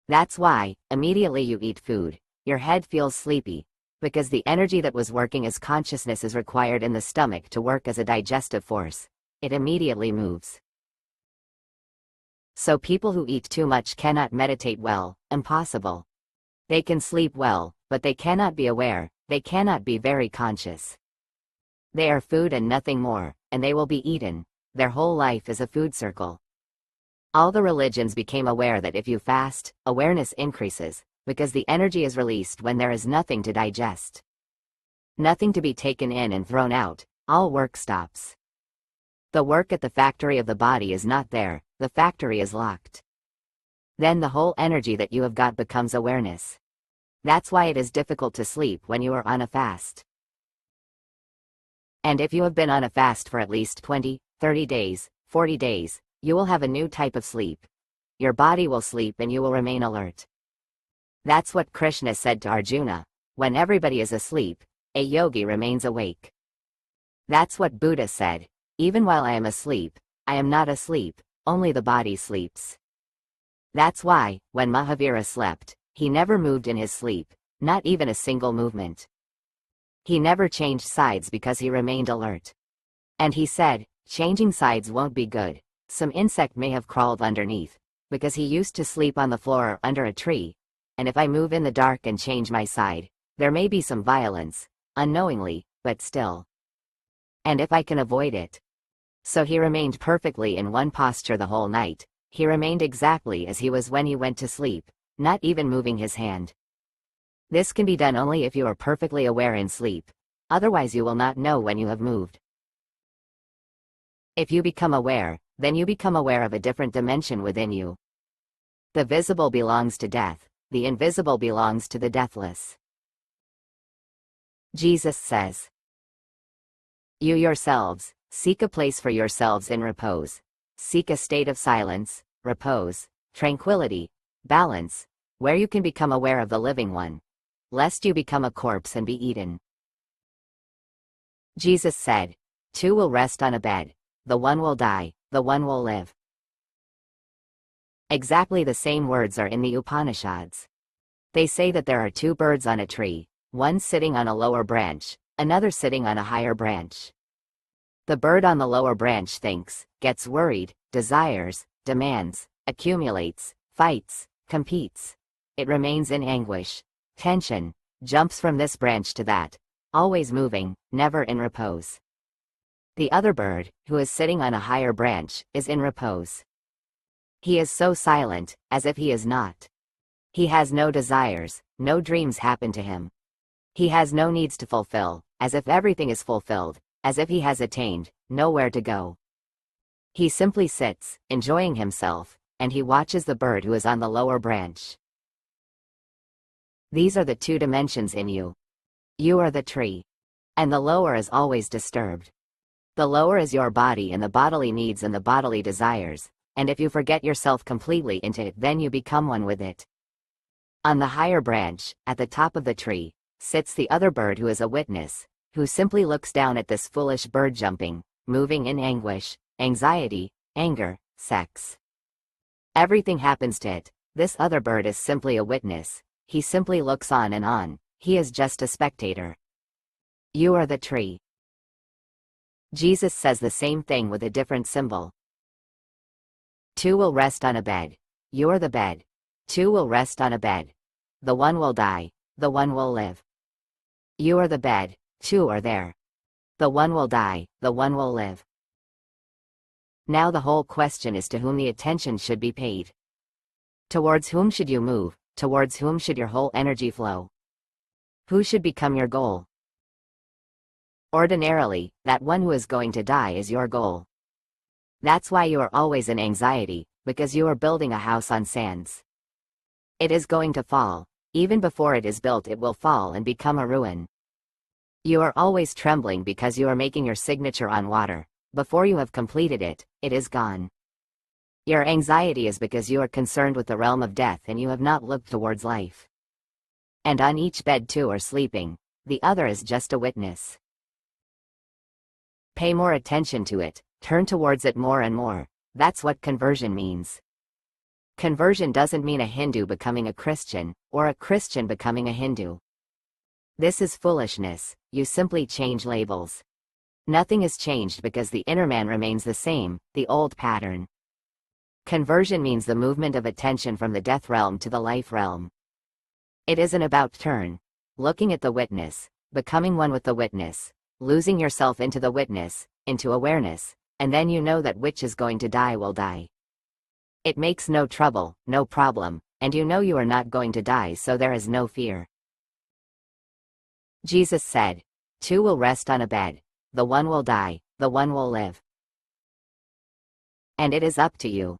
That's why, immediately you eat food, your head feels sleepy, because the energy that was working as consciousness is required in the stomach to work as a digestive force. It immediately moves. So people who eat too much cannot meditate well, impossible. They can sleep well, but they cannot be aware, they cannot be very conscious. They are food and nothing more, and they will be eaten. Their whole life is a food circle. All the religions became aware that if you fast, awareness increases, because the energy is released when there is nothing to digest. Nothing to be taken in and thrown out, all work stops. The work at the factory of the body is not there, the factory is locked. Then the whole energy that you have got becomes awareness. That's why it is difficult to sleep when you are on a fast. And if you have been on a fast for at least 20, 30 days, 40 days, you will have a new type of sleep. Your body will sleep and you will remain alert. That's what Krishna said to Arjuna. when everybody is asleep, a yogi remains awake. That's what Buddha said. Even while I am asleep, I am not asleep, only the body sleeps. That's why, when Mahavira slept, he never moved in his sleep, not even a single movement. He never changed sides because he remained alert. And he said, changing sides won't be good. Some insect may have crawled underneath, because he used to sleep on the floor or under a tree, and if I move in the dark and change my side, there may be some violence, unknowingly, but still. And if I can avoid it. So he remained perfectly in one posture the whole night. He remained exactly as he was when he went to sleep, not even moving his hand. This can be done only if you are perfectly aware in sleep, otherwise you will not know when you have moved. If you become aware, then you become aware of a different dimension within you. The visible belongs to death, the invisible belongs to the deathless. Jesus says, you yourselves, seek a place for yourselves in repose. Seek a state of silence, repose, tranquility, balance, where you can become aware of the living one, lest you become a corpse and be eaten. Jesus said, two will rest on a bed, the one will die, the one will live. Exactly the same words are in the Upanishads. They say that there are two birds on a tree, one sitting on a lower branch, another sitting on a higher branch. The bird on the lower branch thinks, gets worried, desires, demands, accumulates, fights, competes. It remains in anguish, tension, jumps from this branch to that, always moving, never in repose. The other bird, who is sitting on a higher branch, is in repose. He is so silent, as if he is not. He has no desires, no dreams happen to him. He has no needs to fulfill, as if everything is fulfilled, as if he has attained, nowhere to go. He simply sits, enjoying himself, and he watches the bird who is on the lower branch. These are the two dimensions in you. You are the tree. And the lower is always disturbed. The lower is your body and the bodily needs and the bodily desires, and if you forget yourself completely into it, then you become one with it. On the higher branch, at the top of the tree, sits the other bird who is a witness, who simply looks down at this foolish bird jumping, moving in anguish, anxiety, anger, sex. Everything happens to it. This other bird is simply a witness. He simply looks on and on. He is just a spectator. You are the tree. Jesus says the same thing with a different symbol. Two will rest on a bed. You're the bed. Two will rest on a bed. The one will die, the one will live. You are the bed, two are there. The one will die, the one will live. Now the whole question is to whom the attention should be paid. Towards whom should you move, towards whom should your whole energy flow? Who should become your goal? Ordinarily, that one who is going to die is your goal. That's why you are always in anxiety, because you are building a house on sands. It is going to fall. Even before it is built, it will fall and become a ruin. You are always trembling because you are making your signature on water. Before you have completed it, it is gone. Your anxiety is because you are concerned with the realm of death and you have not looked towards life. And on each bed two are sleeping. The other is just a witness. Pay more attention to it, turn towards it more and more. That's what conversion means. Conversion doesn't mean a Hindu becoming a Christian, or a Christian becoming a Hindu. This is foolishness. You simply change labels. Nothing is changed because the inner man remains the same, the old pattern. Conversion means the movement of attention from the death realm to the life realm. It is an about turn. Looking at the witness, becoming one with the witness, losing yourself into the witness, into awareness, and then you know that which is going to die will die. It makes no trouble, no problem, and you know you are not going to die, so there is no fear. Jesus said, two will rest on a bed. The one will die, the one will live. And it is up to you.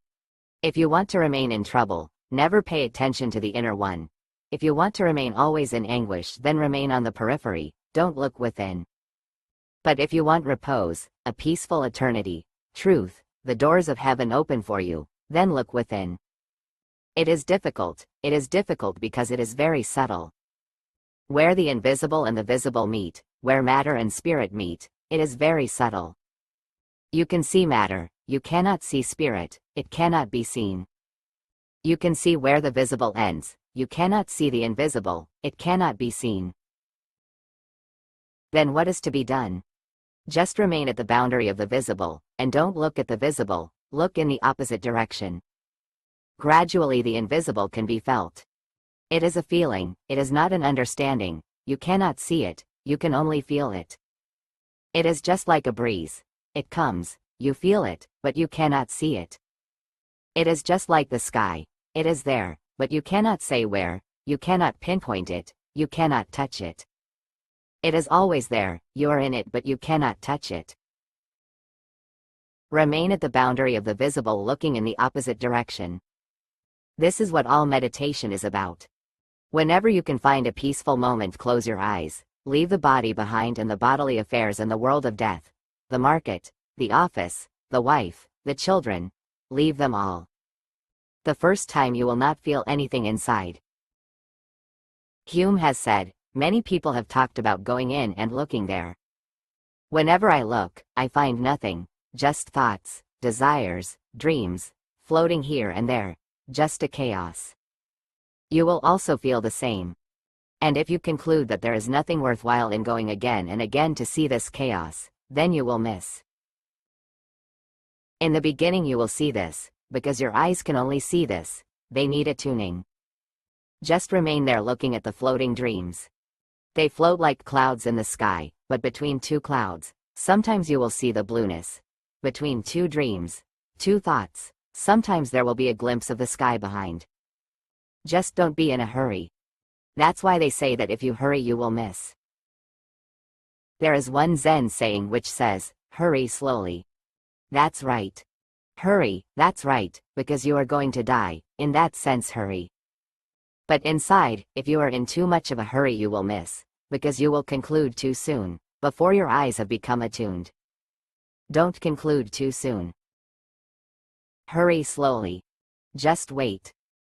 If you want to remain in trouble, never pay attention to the inner one. If you want to remain always in anguish, then remain on the periphery, don't look within. But if you want repose, a peaceful eternity, truth, the doors of heaven open for you, then look within. It is difficult because it is very subtle. Where the invisible and the visible meet, where matter and spirit meet, it is very subtle. You can see matter, you cannot see spirit, it cannot be seen. You can see where the visible ends, you cannot see the invisible, it cannot be seen. Then what is to be done? Just remain at the boundary of the visible, and don't look at the visible, look in the opposite direction. Gradually the invisible can be felt. It is a feeling, it is not an understanding, you cannot see it, you can only feel it. It is just like a breeze. It comes, you feel it, but you cannot see it. It is just like the sky. It is there, but you cannot say where, you cannot pinpoint it, you cannot touch it. It is always there, you are in it but you cannot touch it. Remain at the boundary of the visible looking in the opposite direction. This is what all meditation is about. Whenever you can find a peaceful moment, close your eyes, leave the body behind and the bodily affairs and the world of death, the market, the office, the wife, the children, leave them all. The first time you will not feel anything inside. Hume has said, many people have talked about going in and looking there. Whenever I look, I find nothing, just thoughts, desires, dreams, floating here and there, just a chaos. You will also feel the same. And if you conclude that there is nothing worthwhile in going again and again to see this chaos, then you will miss. In the beginning you will see this, because your eyes can only see this, they need attuning. Just remain there looking at the floating dreams. They float like clouds in the sky, but between two clouds, sometimes you will see the blueness. Between two dreams, two thoughts, sometimes there will be a glimpse of the sky behind. Just don't be in a hurry. That's why they say that if you hurry you will miss. There is one Zen saying which says, hurry slowly. That's right. Hurry, that's right, because you are going to die, in that sense hurry. But inside, if you are in too much of a hurry you will miss, because you will conclude too soon, before your eyes have become attuned. Don't conclude too soon. Hurry slowly. Just wait.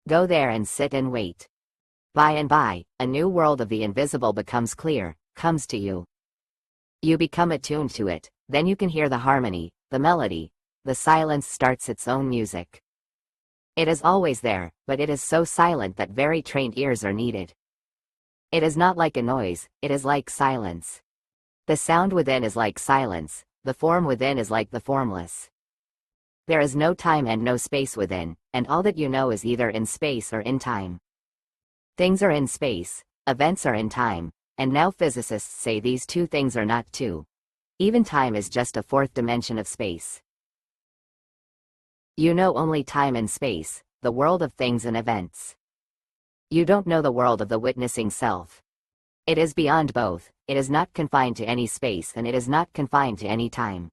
Go there and sit and wait. By and by, a new world of the invisible becomes clear, comes to you. You become attuned to it, then you can hear the harmony, the melody, the silence starts its own music. It is always there, but it is so silent that very trained ears are needed. It is not like a noise, it is like silence. The sound within is like silence, the form within is like the formless. There is no time and no space within, and all that you know is either in space or in time. Things are in space, events are in time, and now physicists say these two things are not two. Even time is just a fourth dimension of space. You know only time and space, the world of things and events. You don't know the world of the witnessing self. It is beyond both, it is not confined to any space and it is not confined to any time.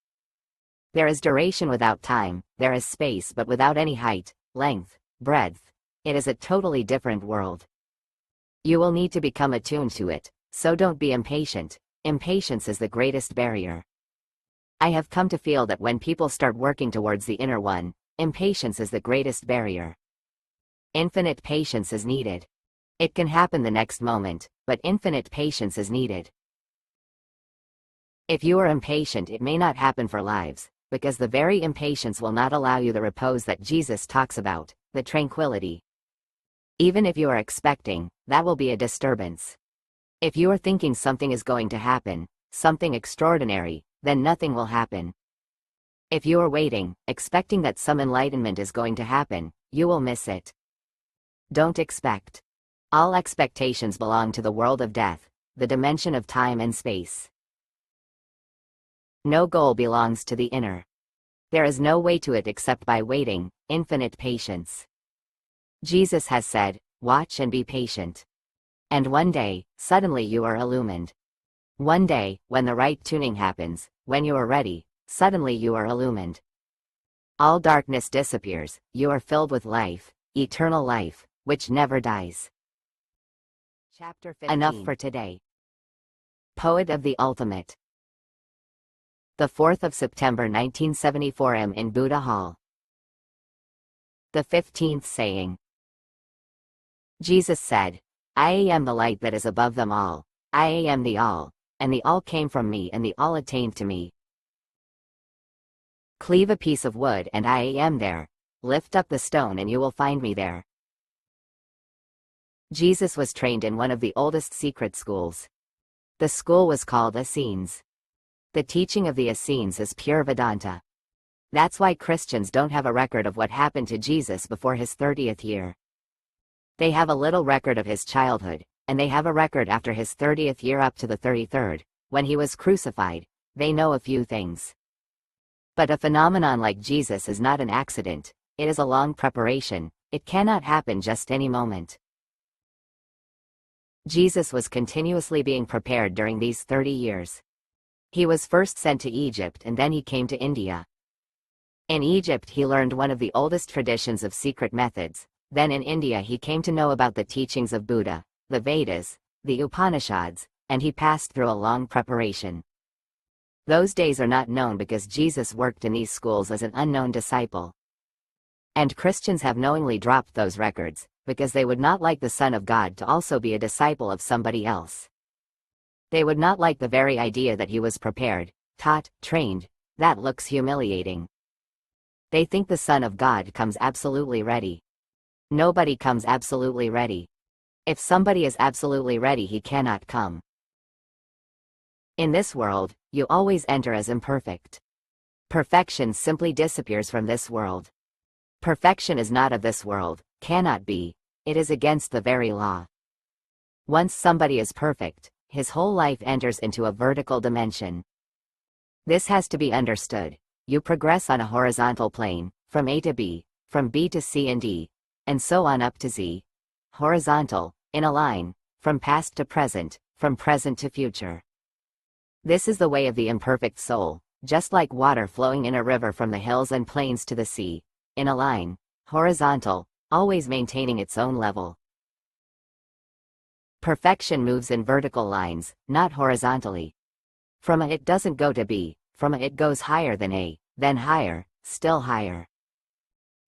There is duration without time, there is space but without any height, length, breadth. It is a totally different world. You will need to become attuned to it, so don't be impatient. Impatience is the greatest barrier. I have come to feel that when people start working towards the inner one, impatience is the greatest barrier. Infinite patience is needed. It can happen the next moment, but infinite patience is needed. If you are impatient, it may not happen for lives, because the very impatience will not allow you the repose that Jesus talks about, the tranquility. Even if you are expecting, that will be a disturbance. If you are thinking something is going to happen, something extraordinary, then nothing will happen. If you are waiting, expecting that some enlightenment is going to happen, you will miss it. Don't expect. All expectations belong to the world of death, the dimension of time and space. No goal belongs to the inner. There is no way to it except by waiting, infinite patience. Jesus has said, watch and be patient. And one day, suddenly you are illumined. One day, when the right tuning happens, when you are ready, suddenly you are illumined. All darkness disappears, you are filled with life, eternal life, which never dies. Chapter 15. Enough for today. Poet of the Ultimate. The 4th of September 1974 M. in Buddha Hall. The 15th saying. Jesus said, I am the light that is above them all. I am the all, and the all came from me and the all attained to me. Cleave a piece of wood and I am there. Lift up the stone and you will find me there. Jesus was trained in one of the oldest secret schools. The school was called Essenes. The teaching of the Essenes is pure Vedanta. That's why Christians don't have a record of what happened to Jesus before his 30th year. They have a little record of his childhood, and they have a record after his 30th year up to the 33rd, when he was crucified. They know a few things. But a phenomenon like Jesus is not an accident, it is a long preparation, it cannot happen just any moment. Jesus was continuously being prepared during these 30 years. He was first sent to Egypt and then he came to India. In Egypt he learned one of the oldest traditions of secret methods, then in India he came to know about the teachings of Buddha, the Vedas, the Upanishads, and he passed through a long preparation. Those days are not known because Jesus worked in these schools as an unknown disciple. And Christians have knowingly dropped those records, because they would not like the Son of God to also be a disciple of somebody else. They would not like the very idea that he was prepared, taught, trained. That looks humiliating. They think the Son of God comes absolutely ready. Nobody comes absolutely ready. If somebody is absolutely ready, he cannot come. In this world, you always enter as imperfect. Perfection simply disappears from this world. Perfection is not of this world, cannot be, it is against the very law. Once somebody is perfect, his whole life enters into a vertical dimension. This has to be understood. You progress on a horizontal plane, from A to B, from B to C and D, and so on up to Z. Horizontal, in a line, from past to present, from present to future. This is the way of the imperfect soul, just like water flowing in a river from the hills and plains to the sea, in a line, horizontal, always maintaining its own level. Perfection moves in vertical lines, not horizontally. From A it doesn't go to B, from A it goes higher than A, then higher, still higher.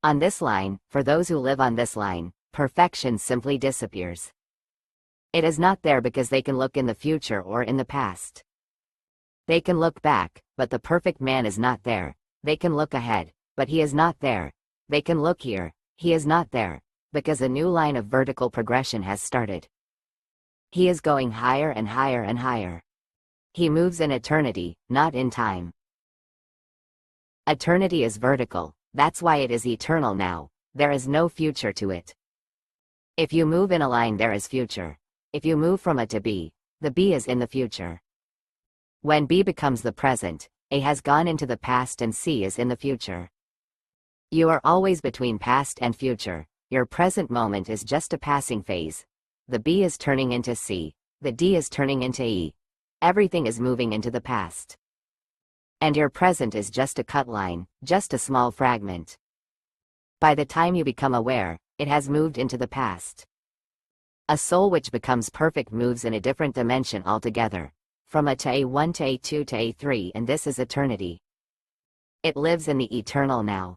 On this line, for those who live on this line, perfection simply disappears. It is not there because they can look in the future or in the past. They can look back, but the perfect man is not there. They can look ahead, but he is not there. They can look here, he is not there, because a new line of vertical progression has started. He is going higher and higher and higher. He moves in eternity, not in time. Eternity is vertical, that's why it is eternal now, there is no future to it. If you move in a line there is future. If you move from A to B, the B is in the future. When B becomes the present, A has gone into the past and C is in the future. You are always between past and future, your present moment is just a passing phase. The B is turning into C, the D is turning into E. Everything is moving into the past. And your present is just a cut line, just a small fragment. By the time you become aware, it has moved into the past. A soul which becomes perfect moves in a different dimension altogether, from A to A1 to A2 to A3, and this is eternity. It lives in the eternal now.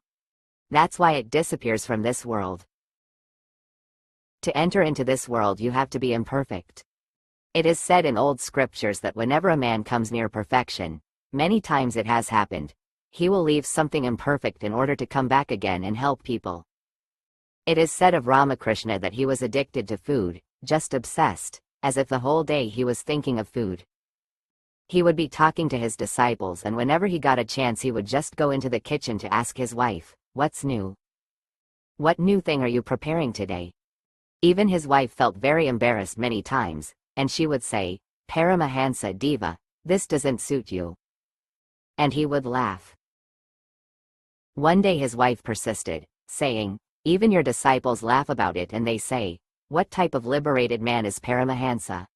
That's why it disappears from this world. To enter into this world you have to be imperfect. It is said in old scriptures that whenever a man comes near perfection, many times it has happened, he will leave something imperfect in order to come back again and help people. It is said of Ramakrishna that he was addicted to food, just obsessed, as if the whole day he was thinking of food. He would be talking to his disciples and whenever he got a chance he would just go into the kitchen to ask his wife, "What's new? What new thing are you preparing today?" Even his wife felt very embarrassed many times, and she would say, "Paramahansa Deva, this doesn't suit you." And he would laugh. One day his wife persisted, saying, "Even your disciples laugh about it and they say, what type of liberated man is Paramahansa?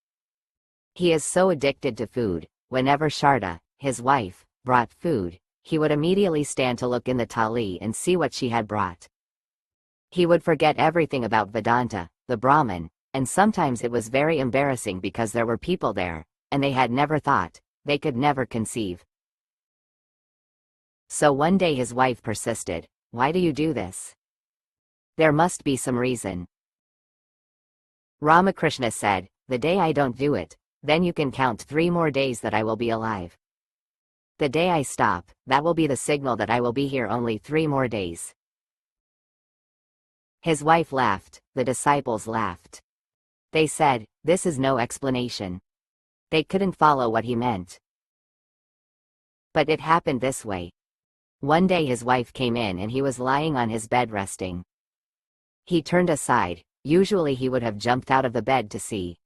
He is so addicted to food." Whenever Sharda, his wife, brought food, he would immediately stand to look in the thali and see what she had brought. He would forget everything about Vedanta, the Brahman, and sometimes it was very embarrassing because there were people there, and they had never thought, they could never conceive. So one day his wife persisted, "Why do you do this? There must be some reason." Ramakrishna said, "The day I don't do it, then you can count 3 more days that I will be alive. The day I stop, that will be the signal that I will be here only 3 more days." His wife laughed, the disciples laughed. They said, "This is no explanation." They couldn't follow what he meant. But it happened this way. One day his wife came in and he was lying on his bed resting. He turned aside, usually he would have jumped out of the bed to see.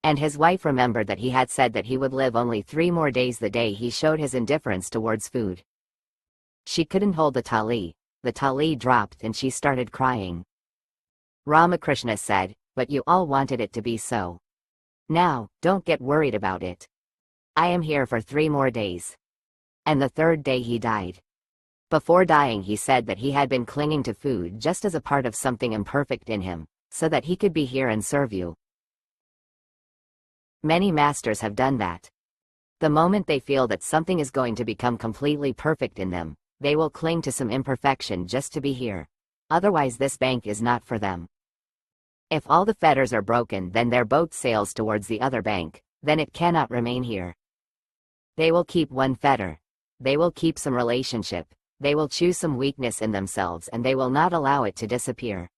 And his wife remembered that he had said that he would live only 3 more days the day he showed his indifference towards food. She couldn't hold the tali dropped and she started crying. Ramakrishna said, "But you all wanted it to be so. Now, don't get worried about it. I am here for 3 more days." And the 3rd day he died. Before dying he said that he had been clinging to food just as a part of something imperfect in him, so that he could be here and serve you. Many masters have done that. The moment they feel that something is going to become completely perfect in them, they will cling to some imperfection just to be here. Otherwise this bank is not for them. If all the fetters are broken, then their boat sails towards the other bank, then it cannot remain here. They will keep one fetter. They will keep some relationship. They will choose some weakness in themselves and they will not allow it to disappear.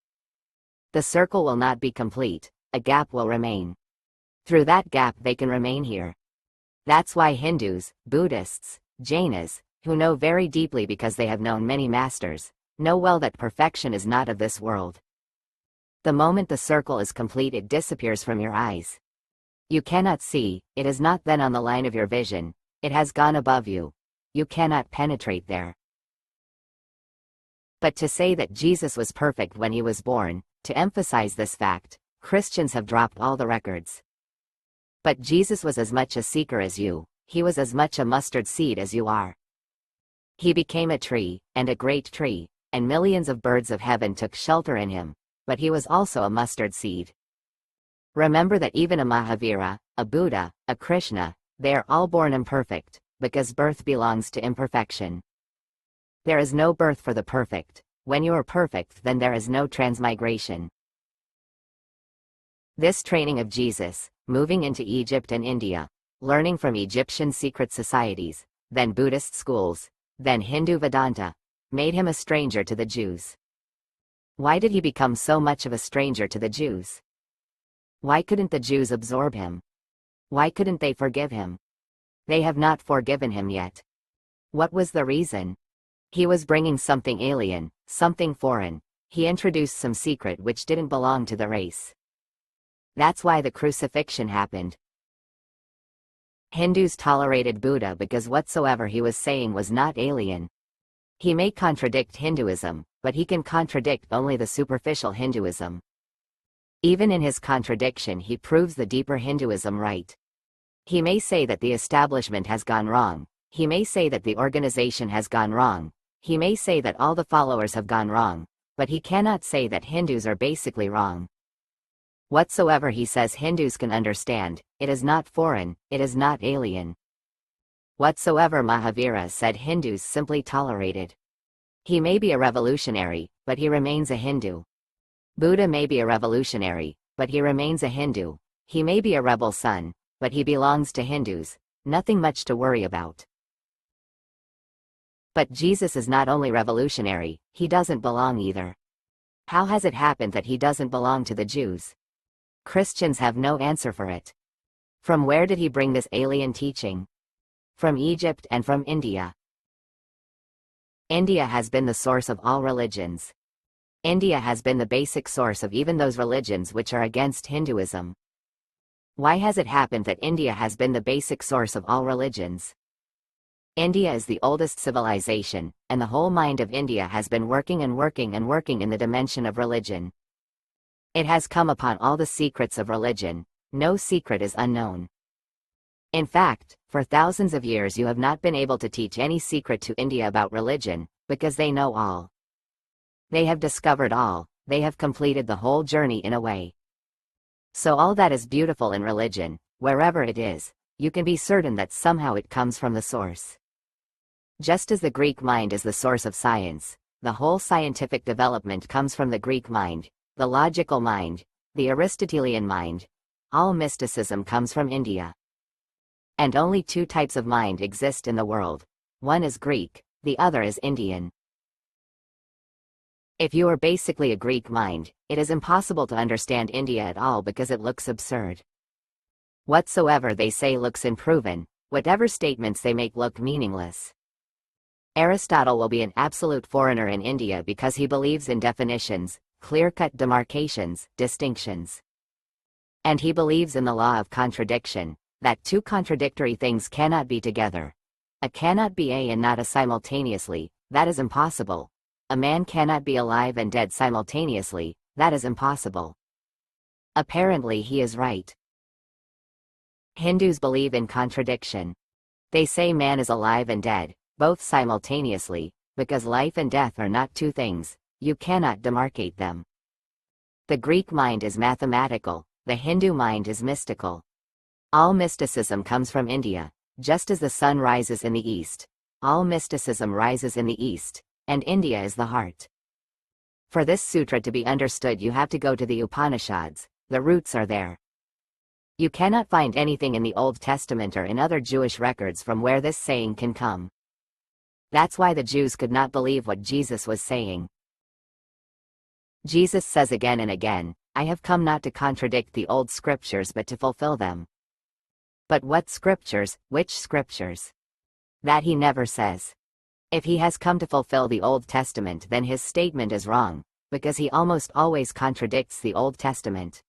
The circle will not be complete, a gap will remain. Through that gap they can remain here. That's why Hindus, Buddhists, Jainas, who know very deeply because they have known many masters, know well that perfection is not of this world. The moment the circle is complete it disappears from your eyes. You cannot see, it is not then on the line of your vision, it has gone above you. You cannot penetrate there. But to say that Jesus was perfect when he was born, to emphasize this fact, Christians have dropped all the records. But Jesus was as much a seeker as you, he was as much a mustard seed as you are. He became a tree, and a great tree, and millions of birds of heaven took shelter in him, but he was also a mustard seed. Remember that even a Mahavira, a Buddha, a Krishna, they are all born imperfect, because birth belongs to imperfection. There is no birth for the perfect. When you are perfect, then there is no transmigration. This training of Jesus, moving into Egypt and India, learning from Egyptian secret societies, then Buddhist schools, then Hindu Vedanta, made him a stranger to the Jews. Why did he become so much of a stranger to the Jews? Why couldn't the Jews absorb him? Why couldn't they forgive him? They have not forgiven him yet. What was the reason? He was bringing something alien, something foreign. He introduced some secret which didn't belong to the race. That's why the crucifixion happened. Hindus tolerated Buddha because whatsoever he was saying was not alien. He may contradict Hinduism, but he can contradict only the superficial Hinduism. Even in his contradiction he proves the deeper Hinduism right. He may say that the establishment has gone wrong. He may say that the organization has gone wrong. He may say that all the followers have gone wrong, but he cannot say that Hindus are basically wrong. Whatsoever he says Hindus can understand, it is not foreign, it is not alien. Whatsoever Mahavira said Hindus simply tolerated. He may be a revolutionary, but he remains a Hindu. Buddha may be a revolutionary, but he remains a Hindu. He may be a rebel son, but he belongs to Hindus, nothing much to worry about. But Jesus is not only revolutionary, he doesn't belong either. How has it happened that he doesn't belong to the Jews? Christians have no answer for it. From where did he bring this alien teaching? From Egypt and from India. India has been the source of all religions. India has been the basic source of even those religions which are against Hinduism. Why has it happened that India has been the basic source of all religions? India is the oldest civilization, and the whole mind of India has been working and working and working in the dimension of religion. It has come upon all the secrets of religion. No secret is unknown. In fact, for thousands of years you have not been able to teach any secret to India about religion, because they know all. They have discovered all, they have completed the whole journey in a way. So all that is beautiful in religion, wherever it is, you can be certain that somehow it comes from the source. Just as the Greek mind is the source of science, the whole scientific development comes from the Greek mind, the logical mind, the Aristotelian mind. All mysticism comes from India. And only two types of mind exist in the world. One is Greek, the other is Indian. If you are basically a Greek mind, it is impossible to understand India at all because it looks absurd. Whatsoever they say looks unproven, whatever statements they make look meaningless. Aristotle will be an absolute foreigner in India because he believes in definitions, clear-cut demarcations, distinctions. And he believes in the law of contradiction, that two contradictory things cannot be together. A cannot be a and not a simultaneously, that is impossible. A man cannot be alive and dead simultaneously, that is impossible. Apparently he is right. Hindus believe in contradiction. They say man is alive and dead, both simultaneously, because life and death are not two things, you cannot demarcate them. The Greek mind is mathematical, the Hindu mind is mystical. All mysticism comes from India, just as the sun rises in the east. All mysticism rises in the east, and India is the heart. For this sutra to be understood, you have to go to the Upanishads, the roots are there. You cannot find anything in the Old Testament or in other Jewish records from where this saying can come. That's why the Jews could not believe what Jesus was saying. Jesus says again and again, I have come not to contradict the old scriptures but to fulfill them. But what scriptures, which scriptures? That he never says. If he has come to fulfill the Old Testament, then his statement is wrong, because he almost always contradicts the Old Testament.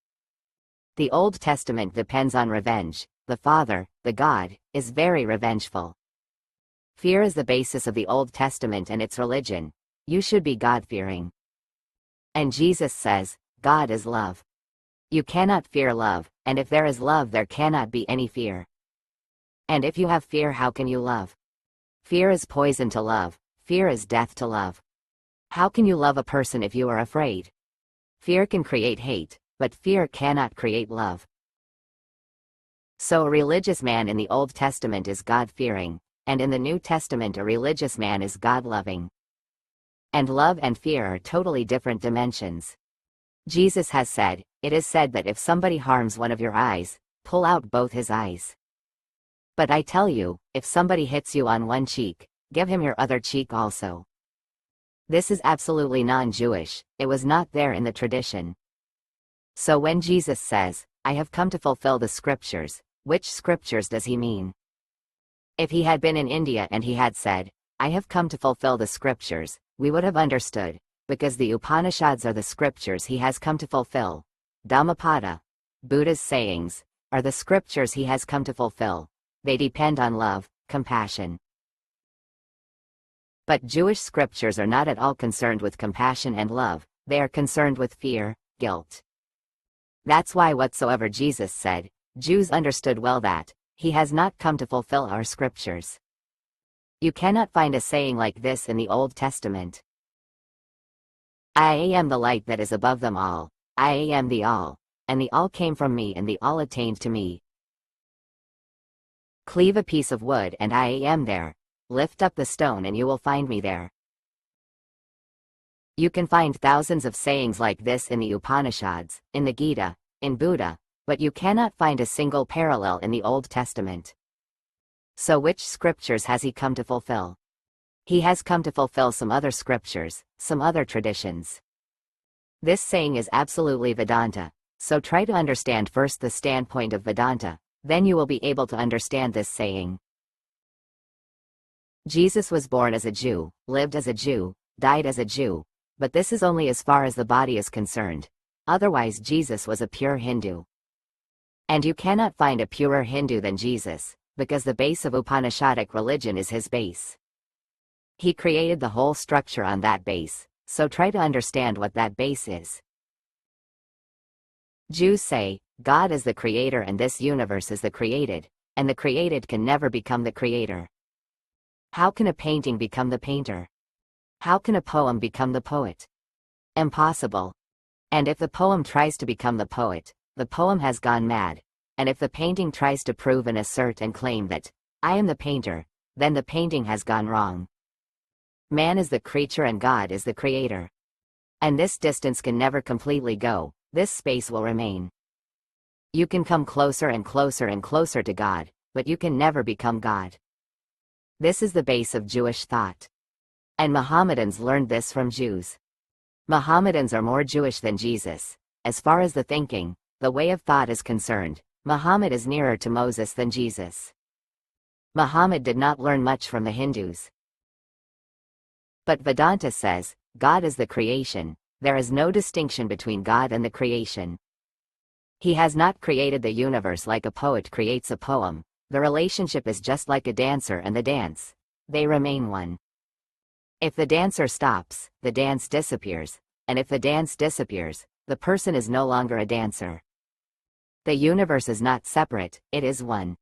The Old Testament depends on revenge. The Father, the God, is very revengeful. Fear is the basis of the Old Testament and its religion. You should be God-fearing. And Jesus says, God is love. You cannot fear love, and if there is love there cannot be any fear. And if you have fear, how can you love? Fear is poison to love, fear is death to love. How can you love a person if you are afraid? Fear can create hate, but fear cannot create love. So a religious man in the Old Testament is God-fearing, and in the New Testament a religious man is God-loving. And love and fear are totally different dimensions. Jesus has said, it is said that if somebody harms one of your eyes, pull out both his eyes. But I tell you, if somebody hits you on one cheek, give him your other cheek also. This is absolutely non-Jewish, it was not there in the tradition. So when Jesus says, I have come to fulfill the scriptures, which scriptures does he mean? If he had been in India and he had said, I have come to fulfill the scriptures, we would have understood, because the Upanishads are the scriptures he has come to fulfill. Dhammapada, Buddha's sayings, are the scriptures he has come to fulfill. They depend on love, compassion. But Jewish scriptures are not at all concerned with compassion and love, they are concerned with fear, guilt. That's why whatsoever Jesus said, Jews understood well that, he has not come to fulfill our scriptures. You cannot find a saying like this in the Old Testament. I am the light that is above them all, I am the all, and the all came from me and the all attained to me. Cleave a piece of wood and I am there, lift up the stone and you will find me there. You can find thousands of sayings like this in the Upanishads, in the Gita, in Buddha, but you cannot find a single parallel in the Old Testament. So which scriptures has he come to fulfill? He has come to fulfill some other scriptures, some other traditions. This saying is absolutely Vedanta, so try to understand first the standpoint of Vedanta, then you will be able to understand this saying. Jesus was born as a Jew, lived as a Jew, died as a Jew, but this is only as far as the body is concerned. Otherwise Jesus was a pure Hindu. And you cannot find a purer Hindu than Jesus, because the base of Upanishadic religion is his base. He created the whole structure on that base, so try to understand what that base is. Jews say, God is the creator and this universe is the created, and the created can never become the creator. How can a painting become the painter? How can a poem become the poet? Impossible. And if the poem tries to become the poet, the poem has gone mad. And if the painting tries to prove and assert and claim that, I am the painter, then the painting has gone wrong. Man is the creature and God is the creator. And this distance can never completely go, this space will remain. You can come closer and closer and closer to God, but you can never become God. This is the base of Jewish thought. And Mohammedans learned this from Jews. Mohammedans are more Jewish than Jesus. As far as the thinking, the way of thought is concerned, Muhammad is nearer to Moses than Jesus. Muhammad did not learn much from the Hindus. But Vedanta says, God is the creation, there is no distinction between God and the creation. He has not created the universe like a poet creates a poem, the relationship is just like a dancer and the dance. They remain one. If the dancer stops, the dance disappears, and if the dance disappears, the person is no longer a dancer. The universe is not separate, it is one.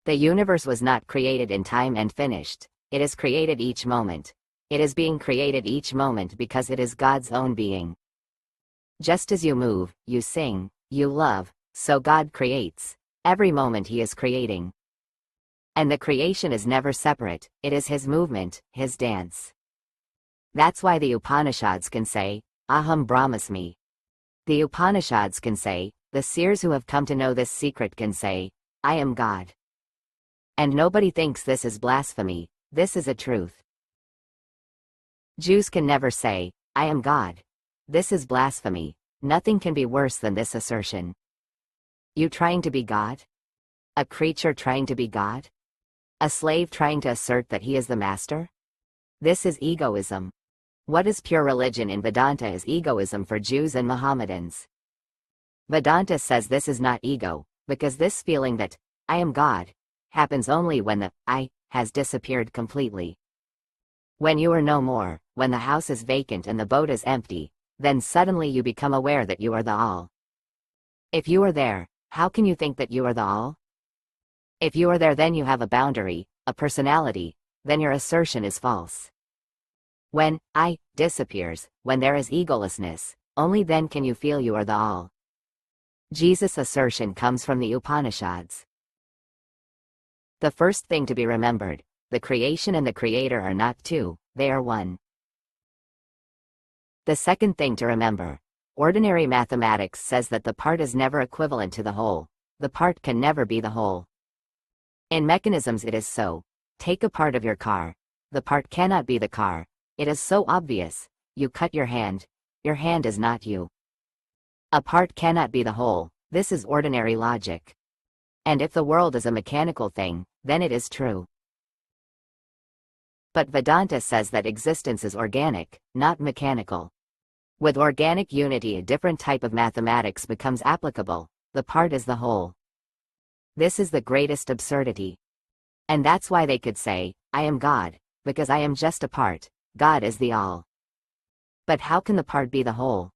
The universe was not created in time and finished, it is created each moment. It is being created each moment because it is God's own being. Just as you move, you sing, you love, so God creates. Every moment He is creating. And the creation is never separate, it is His movement, His dance. That's why the Upanishads can say, Aham Brahmasmi. The Upanishads can say, the seers who have come to know this secret can say, I am God. And nobody thinks this is blasphemy, this is a truth. Jews can never say, I am God. This is blasphemy. Nothing can be worse than this assertion. You trying to be God? A creature trying to be God? A slave trying to assert that he is the master? This is egoism. What is pure religion in Vedanta is egoism for Jews and Mohammedans. Vedanta says this is not ego, because this feeling that, I am God, happens only when the I has disappeared completely. When you are no more, when the house is vacant and the boat is empty, then suddenly you become aware that you are the all. If you are there, how can you think that you are the all? If you are there, then you have a boundary, a personality, then your assertion is false. When I disappears, when there is egolessness, only then can you feel you are the all. Jesus' assertion comes from the Upanishads. The first thing to be remembered, the creation and the creator are not two, they are one. The second thing to remember, ordinary mathematics says that the part is never equivalent to the whole, the part can never be the whole. In mechanisms it is so. Take a part of your car, the part cannot be the car, it is so obvious, you cut your hand is not you. A part cannot be the whole, this is ordinary logic. And if the world is a mechanical thing, then it is true. But Vedanta says that existence is organic, not mechanical. With organic unity, a different type of mathematics becomes applicable, the part is the whole. This is the greatest absurdity. And that's why they could say, I am God, because I am just a part, God is the all. But how can the part be the whole?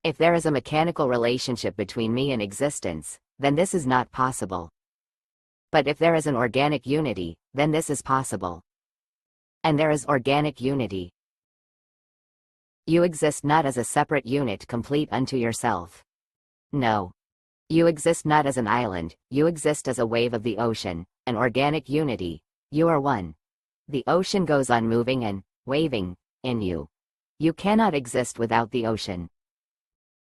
If there is a mechanical relationship between me and existence, then this is not possible. But if there is an organic unity, then this is possible. And there is organic unity. You exist not as a separate unit complete unto yourself. No. You exist not as an island, you exist as a wave of the ocean, an organic unity. You are one. The ocean goes on moving and waving in you. You cannot exist without the ocean.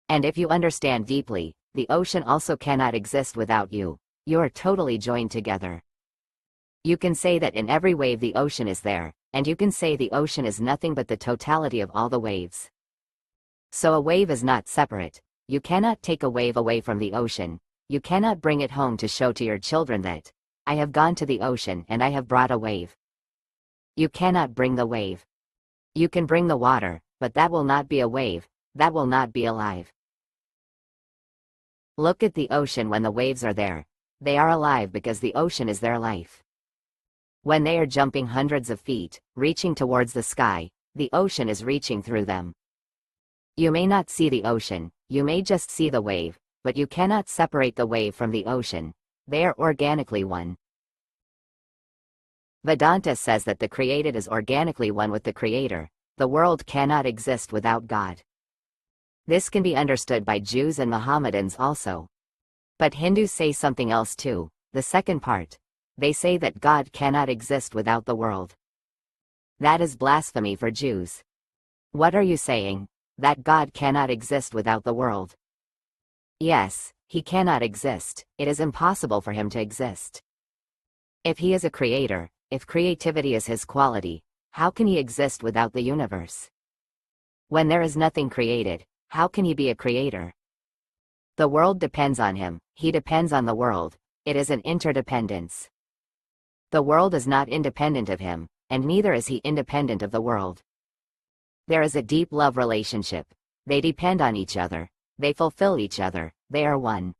And if you understand deeply, the ocean also cannot exist without you. You are totally joined together. You can say that in every wave the ocean is there, and you can say the ocean is nothing but the totality of all the waves. So a wave is not separate. You cannot take a wave away from the ocean. You cannot bring it home to show to your children that, I have gone to the ocean and I have brought a wave. You cannot bring the wave. You can bring the water, but that will not be a wave, that will not be alive. Look at the ocean when the waves are there. They are alive because the ocean is their life. When they are jumping hundreds of feet, reaching towards the sky, the ocean is reaching through them. You may not see the ocean, you may just see the wave, but you cannot separate the wave from the ocean. They are organically one. Vedanta says that the created is organically one with the Creator. The world cannot exist without God. This can be understood by Jews and Mohammedans also. But Hindus say something else too, the second part. They say that God cannot exist without the world. That is blasphemy for Jews. What are you saying? That God cannot exist without the world? Yes, he cannot exist, it is impossible for him to exist. If he is a creator, if creativity is his quality, how can he exist without the universe? When there is nothing created, how can he be a creator? The world depends on him, he depends on the world, it is an interdependence. The world is not independent of him, and neither is he independent of the world. There is a deep love relationship. They depend on each other, they fulfill each other, they are one.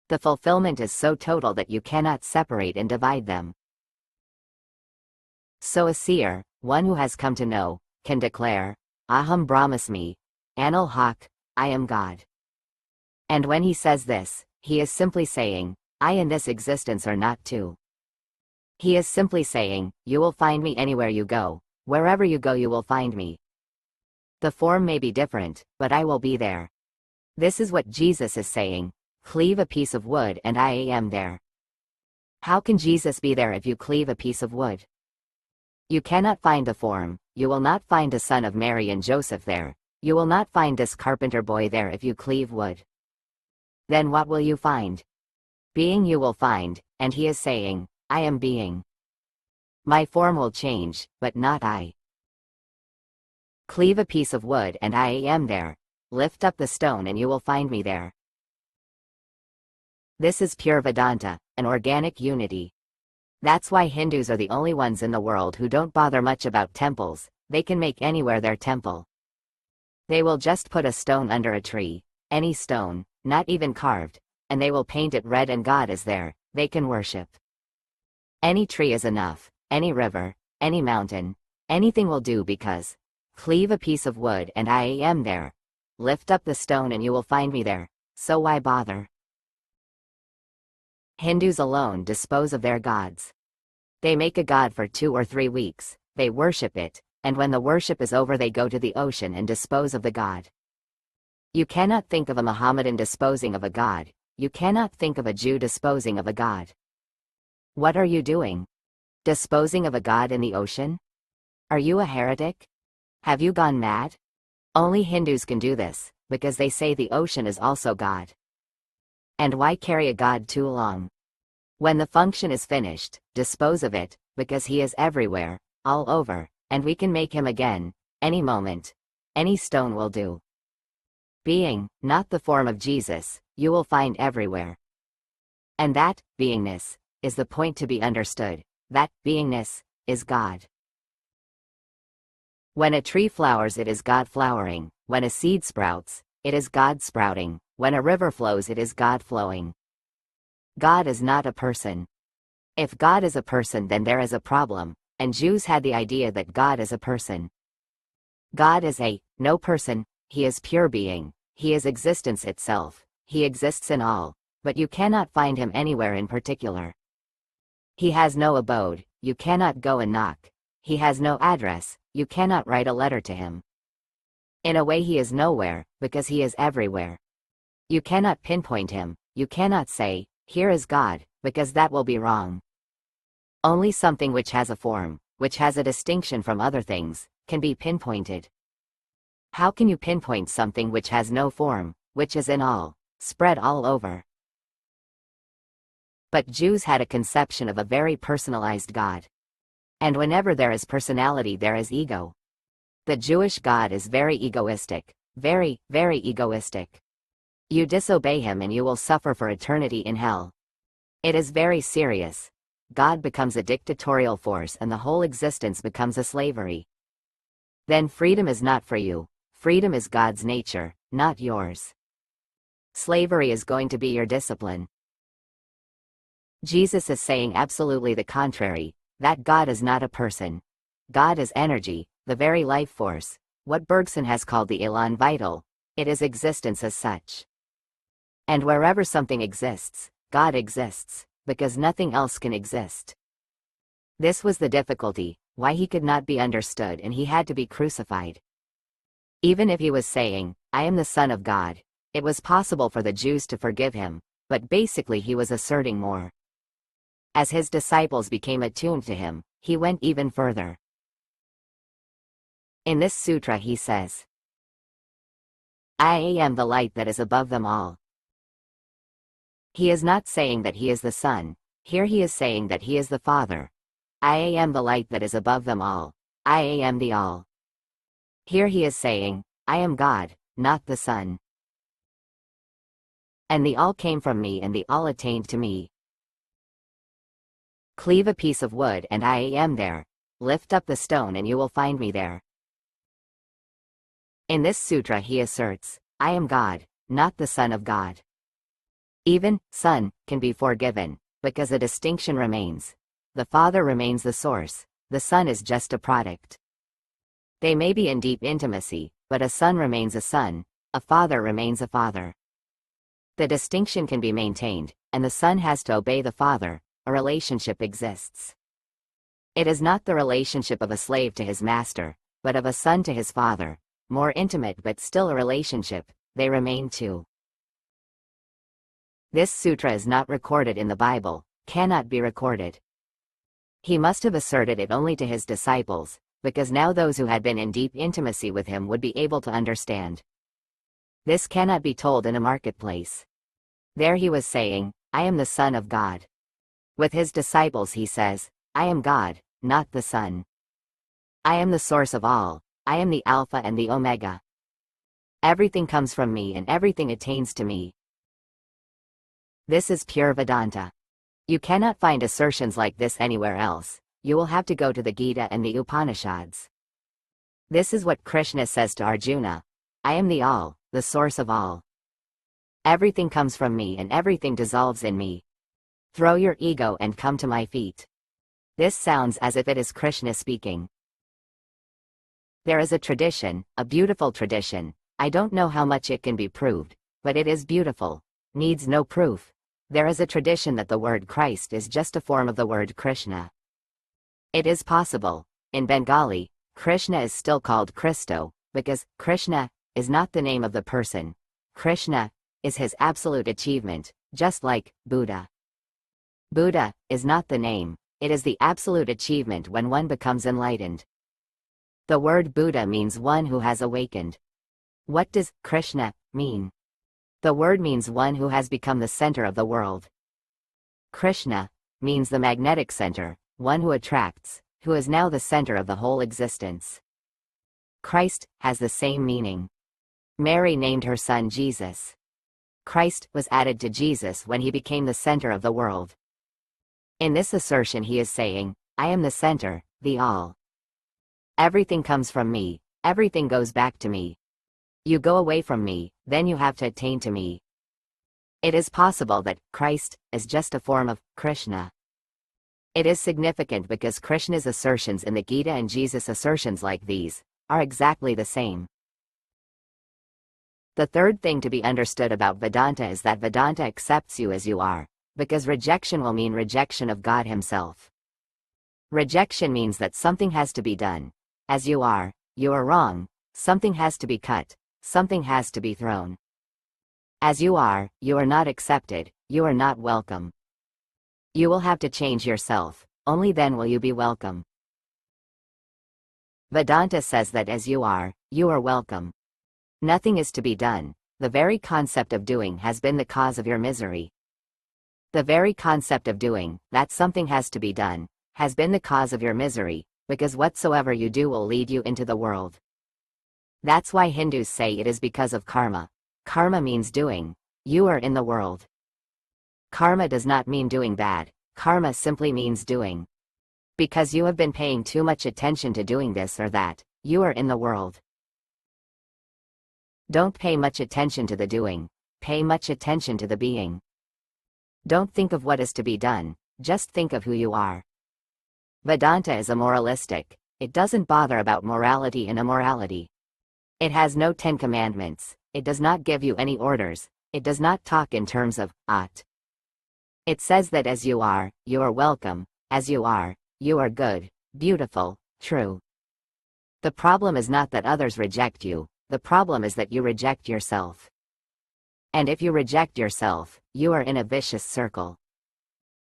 The fulfillment is so total that you cannot separate and divide them. So a seer, one who has come to know, can declare, Aham Brahmasmi, Anil Haq, I am God. And when he says this, he is simply saying, I and this existence are not two. He is simply saying, you will find me anywhere you go, wherever you go you will find me. The form may be different, but I will be there. This is what Jesus is saying, cleave a piece of wood and I am there. How can Jesus be there if you cleave a piece of wood? You cannot find the form, you will not find the son of Mary and Joseph there, you will not find this carpenter boy there if you cleave wood. Then what will you find? Being you will find, and he is saying, I am being. My form will change, but not I. Cleave a piece of wood and I am there. Lift up the stone and you will find me there. This is pure Vedanta, an organic unity. That's why Hindus are the only ones in the world who don't bother much about temples, they can make anywhere their temple. They will just put a stone under a tree, any stone, not even carved, and they will paint it red and God is there, they can worship. Any tree is enough, any river, any mountain, anything will do because, cleave a piece of wood and I am there. Lift up the stone and you will find me there, so why bother? Hindus alone dispose of their gods. They make a god for 2 or 3 weeks, they worship it, and when the worship is over they go to the ocean and dispose of the god. You cannot think of a Mohammedan disposing of a god, you cannot think of a Jew disposing of a god. What are you doing? Disposing of a god in the ocean? Are you a heretic? Have you gone mad? Only Hindus can do this, because they say the ocean is also God. And why carry a god too long? When the function is finished, dispose of it, because he is everywhere, all over, and we can make him again, any moment. Any stone will do. Being, not the form of Jesus, you will find everywhere. And that, beingness, is the point to be understood, that, beingness, is God. When a tree flowers it is God flowering, when a seed sprouts, it is God sprouting, when a river flows it is God flowing. God is not a person. If God is a person then there is a problem, and Jews had the idea that God is a person. God is no person, he is pure being, he is existence itself, he exists in all, but you cannot find him anywhere in particular. He has no abode, you cannot go and knock. He has no address, you cannot write a letter to him. In a way he is nowhere, because he is everywhere. You cannot pinpoint him, you cannot say, here is God, because that will be wrong. Only something which has a form, which has a distinction from other things, can be pinpointed. How can you pinpoint something which has no form, which is in all, spread all over? But Jews had a conception of a very personalized God. And whenever there is personality there is ego. The Jewish God is very egoistic, very, very egoistic. You disobey him and you will suffer for eternity in hell. It is very serious. God becomes a dictatorial force and the whole existence becomes a slavery. Then freedom is not for you, freedom is God's nature, not yours. Slavery is going to be your discipline. Jesus is saying absolutely the contrary, that God is not a person. God is energy, the very life force, what Bergson has called the élan vital, it is existence as such. And wherever something exists, God exists, because nothing else can exist. This was the difficulty, why he could not be understood and he had to be crucified. Even if he was saying, I am the Son of God, it was possible for the Jews to forgive him, but basically he was asserting more. As his disciples became attuned to him, he went even further. In this sutra he says, I am the light that is above them all. He is not saying that he is the Son. Here he is saying that he is the Father. I am the light that is above them all. I am the all. Here he is saying, I am God, not the Son. And the all came from me and the all attained to me. Cleave a piece of wood and I am there. Lift up the stone and you will find me there. In this sutra he asserts, I am God, not the Son of God. Even Son can be forgiven, because a distinction remains. The Father remains the source, the Son is just a product. They may be in deep intimacy, but a son remains a son, a father remains a father. The distinction can be maintained, and the son has to obey the father. A relationship exists. It is not the relationship of a slave to his master, but of a son to his father, more intimate but still a relationship. They remain two. This sutra is not recorded in the Bible, cannot be recorded. He must have asserted it only to his disciples, because now those who had been in deep intimacy with him would be able to understand. This cannot be told in a marketplace. There he was saying, I am the Son of God. With his disciples he says, I am God, not the Son. I am the source of all, I am the Alpha and the Omega. Everything comes from me and everything attains to me. This is pure Vedanta. You cannot find assertions like this anywhere else. You will have to go to the Gita and the Upanishads. This is what Krishna says to Arjuna. I am the all, the source of all. Everything comes from me and everything dissolves in me. Throw your ego and come to my feet. This sounds as if it is Krishna speaking. There is a tradition, a beautiful tradition. I don't know how much it can be proved, but it is beautiful. Needs no proof. There is a tradition that the word Christ is just a form of the word Krishna. It is possible. In Bengali, Krishna is still called Christo, because Krishna is not the name of the person. Krishna is his absolute achievement, just like Buddha. Buddha is not the name, it is the absolute achievement when one becomes enlightened. The word Buddha means one who has awakened. What does Krishna mean? The word means one who has become the center of the world. Krishna means the magnetic center, one who attracts, who is now the center of the whole existence. Christ has the same meaning. Mary named her son Jesus. Christ was added to Jesus when he became the center of the world. In this assertion he is saying, I am the center, the all. Everything comes from me, everything goes back to me. You go away from me, then you have to attain to me. It is possible that Christ is just a form of Krishna. It is significant because Krishna's assertions in the Gita and Jesus' assertions like these are exactly the same. The third thing to be understood about Vedanta is that Vedanta accepts you as you are, because rejection will mean rejection of God himself. Rejection means that something has to be done. As you are wrong, something has to be cut. Something has to be thrown. As you are not accepted, you are not welcome. You will have to change yourself, only then will you be welcome. Vedanta says that as you are welcome. Nothing is to be done. The very concept of doing has been the cause of your misery. The very concept of doing, that something has to be done, has been the cause of your misery, because whatsoever you do will lead you into the world. That's why Hindus say it is because of karma. Karma means doing. You are in the world. Karma does not mean doing bad. Karma simply means doing. Because you have been paying too much attention to doing this or that, you are in the world. Don't pay much attention to the doing. Pay much attention to the being. Don't think of what is to be done, just think of who you are. Vedanta is amoralistic. It doesn't bother about morality and immorality. It has no 10 commandments, it does not give you any orders, it does not talk in terms of ought. It says that as you are welcome, as you are good, beautiful, true. The problem is not that others reject you, the problem is that you reject yourself. And if you reject yourself, you are in a vicious circle.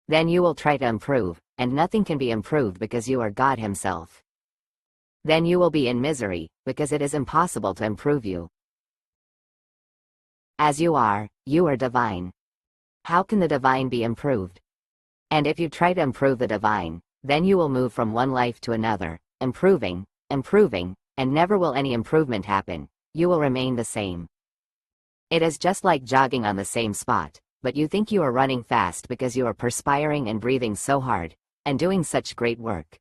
Then you will try to improve, and nothing can be improved because you are God himself. Then you will be in misery, because it is impossible to improve you. As you are divine. How can the divine be improved? And if you try to improve the divine, then you will move from one life to another, improving, and never will any improvement happen. You will remain the same. It is just like jogging on the same spot, but you think you are running fast because you are perspiring and breathing so hard, and doing such great work.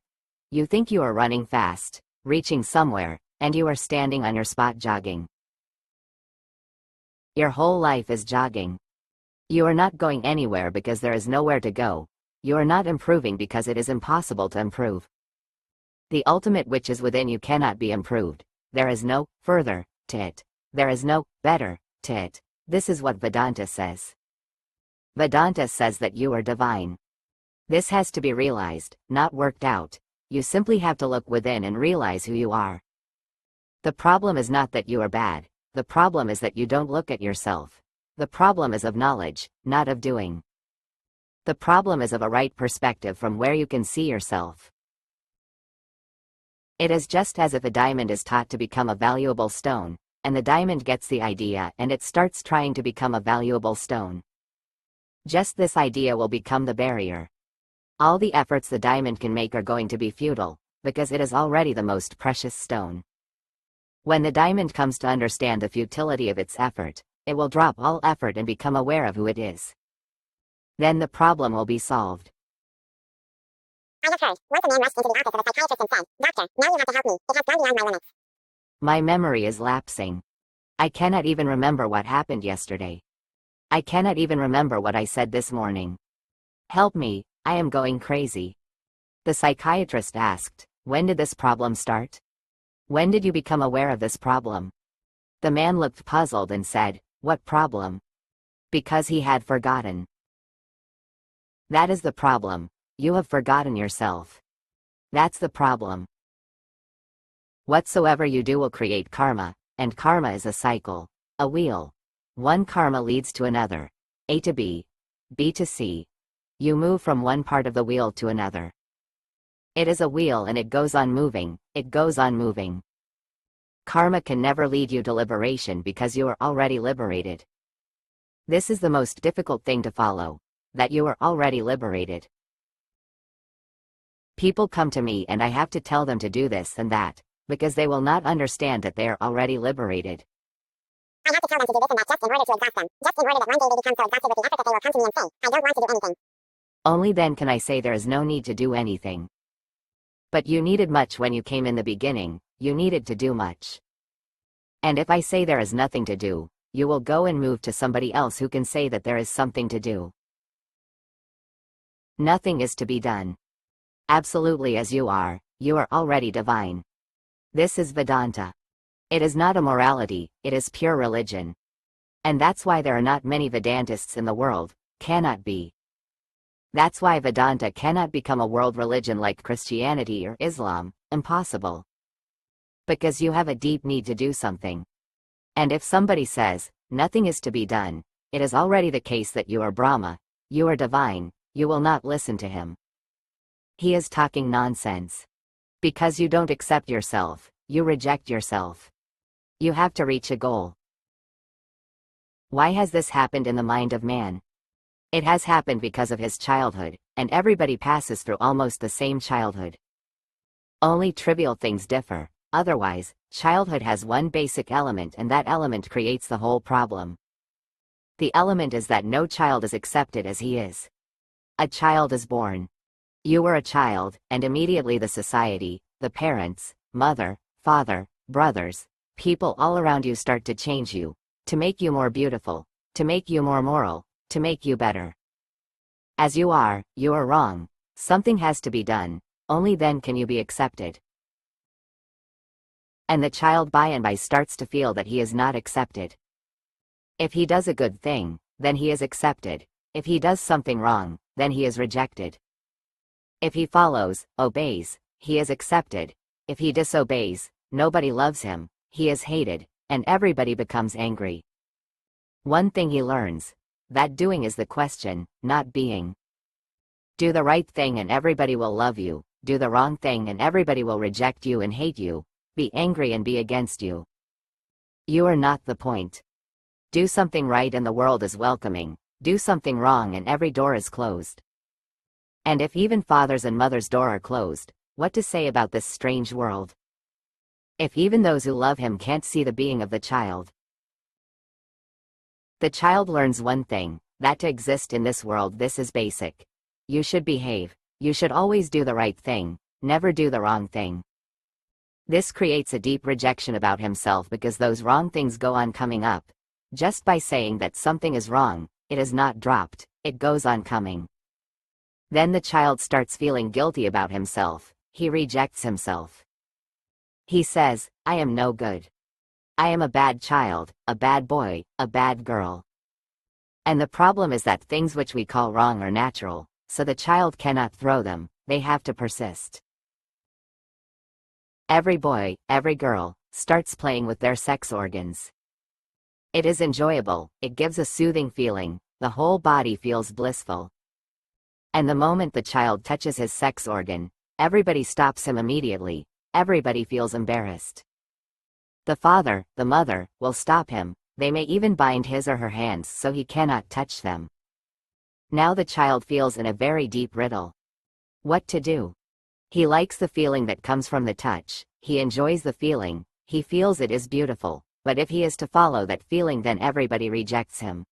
You think you are running fast, reaching somewhere, and you are standing on your spot jogging. Your whole life is jogging. You are not going anywhere because there is nowhere to go. You are not improving because it is impossible to improve. The ultimate which is within you cannot be improved. There is no further to it. There is no better to it. This is what Vedanta says. Vedanta says that you are divine. This has to be realized, not worked out. You simply have to look within and realize who you are. The problem is not that you are bad. The problem is that you don't look at yourself. The problem is of knowledge, not of doing. The problem is of a right perspective from where you can see yourself. It is just as if a diamond is taught to become a valuable stone, and the diamond gets the idea and it starts trying to become a valuable stone. Just this idea will become the barrier. All the efforts the diamond can make are going to be futile, because it is already the most precious stone. When the diamond comes to understand the futility of its effort, it will drop all effort and become aware of who it is. Then the problem will be solved. I have heard. Once a man rushed into the office of a psychiatrist and said, "Doctor, now you have to help me. It has gone beyond my limits." My memory is lapsing. I cannot even remember what happened yesterday. I cannot even remember what I said this morning. Help me, I am going crazy. The psychiatrist asked, when did this problem start? When did you become aware of this problem? The man looked puzzled and said, what problem? Because he had forgotten. That is the problem. You have forgotten yourself. That's the problem. Whatsoever you do will create karma, and karma is a cycle, a wheel. One karma leads to another, A to B, B to C. You move from one part of the wheel to another. It is a wheel and it goes on moving, it goes on moving. Karma can never lead you to liberation because you are already liberated. This is the most difficult thing to follow, that you are already liberated. People come to me and I have to tell them to do this and that, because they will not understand that they are already liberated. I have to tell them to do this and that just in order to exhaust them. Just in order that one day they become so exhausted with the effort that they will come to me and say, I don't want to do anything. Only then can I say there is no need to do anything. But you needed much when you came in the beginning, you needed to do much. And if I say there is nothing to do, you will go and move to somebody else who can say that there is something to do. Nothing is to be done. Absolutely as you are already divine. This is Vedanta. It is not a morality, it is pure religion. And that's why there are not many Vedantists in the world, cannot be. That's why Vedanta cannot become a world religion like Christianity or Islam, impossible. Because you have a deep need to do something. And if somebody says, nothing is to be done, it is already the case that you are Brahma, you are divine, you will not listen to him. He is talking nonsense. Because you don't accept yourself, you reject yourself. You have to reach a goal. Why has this happened in the mind of man? It has happened because of his childhood, and everybody passes through almost the same childhood. Only trivial things differ, otherwise, childhood has one basic element and that element creates the whole problem. The element is that no child is accepted as he is. A child is born. You were a child, and immediately the society, the parents, mother, father, brothers, people all around you start to change you, to make you more beautiful, to make you more moral, to make you better. As you are wrong. Something has to be done, only then can you be accepted. And the child by and by starts to feel that he is not accepted. If he does a good thing, then he is accepted. If he does something wrong, then he is rejected. If he follows, obeys, he is accepted. If he disobeys, nobody loves him, he is hated, and everybody becomes angry. One thing he learns, that doing is the question, not being. Do the right thing and everybody will love you, do the wrong thing and everybody will reject you and hate you, be angry and be against you. You are not the point. Do something right and the world is welcoming, Do something wrong and every door is closed. And if even father's and mother's door are closed, what to say about this strange world? If even those who love him can't see the being of the child. The child learns one thing, that to exist in this world this is basic. You should behave, you should always do the right thing, never do the wrong thing. This creates a deep rejection about himself because those wrong things go on coming up. Just by saying that something is wrong, it is not dropped, it goes on coming. Then the child starts feeling guilty about himself, he rejects himself. He says, I am no good. I am a bad child, a bad boy, a bad girl. And the problem is that things which we call wrong are natural, so the child cannot throw them, they have to persist. Every boy, every girl, starts playing with their sex organs. It is enjoyable, it gives a soothing feeling, the whole body feels blissful. And the moment the child touches his sex organ, everybody stops him immediately, everybody feels embarrassed. The father, the mother, will stop him, they may even bind his or her hands so he cannot touch them. Now the child feels in a very deep riddle. What to do? He likes the feeling that comes from the touch, he enjoys the feeling, he feels it is beautiful, but if he is to follow that feeling then everybody rejects him.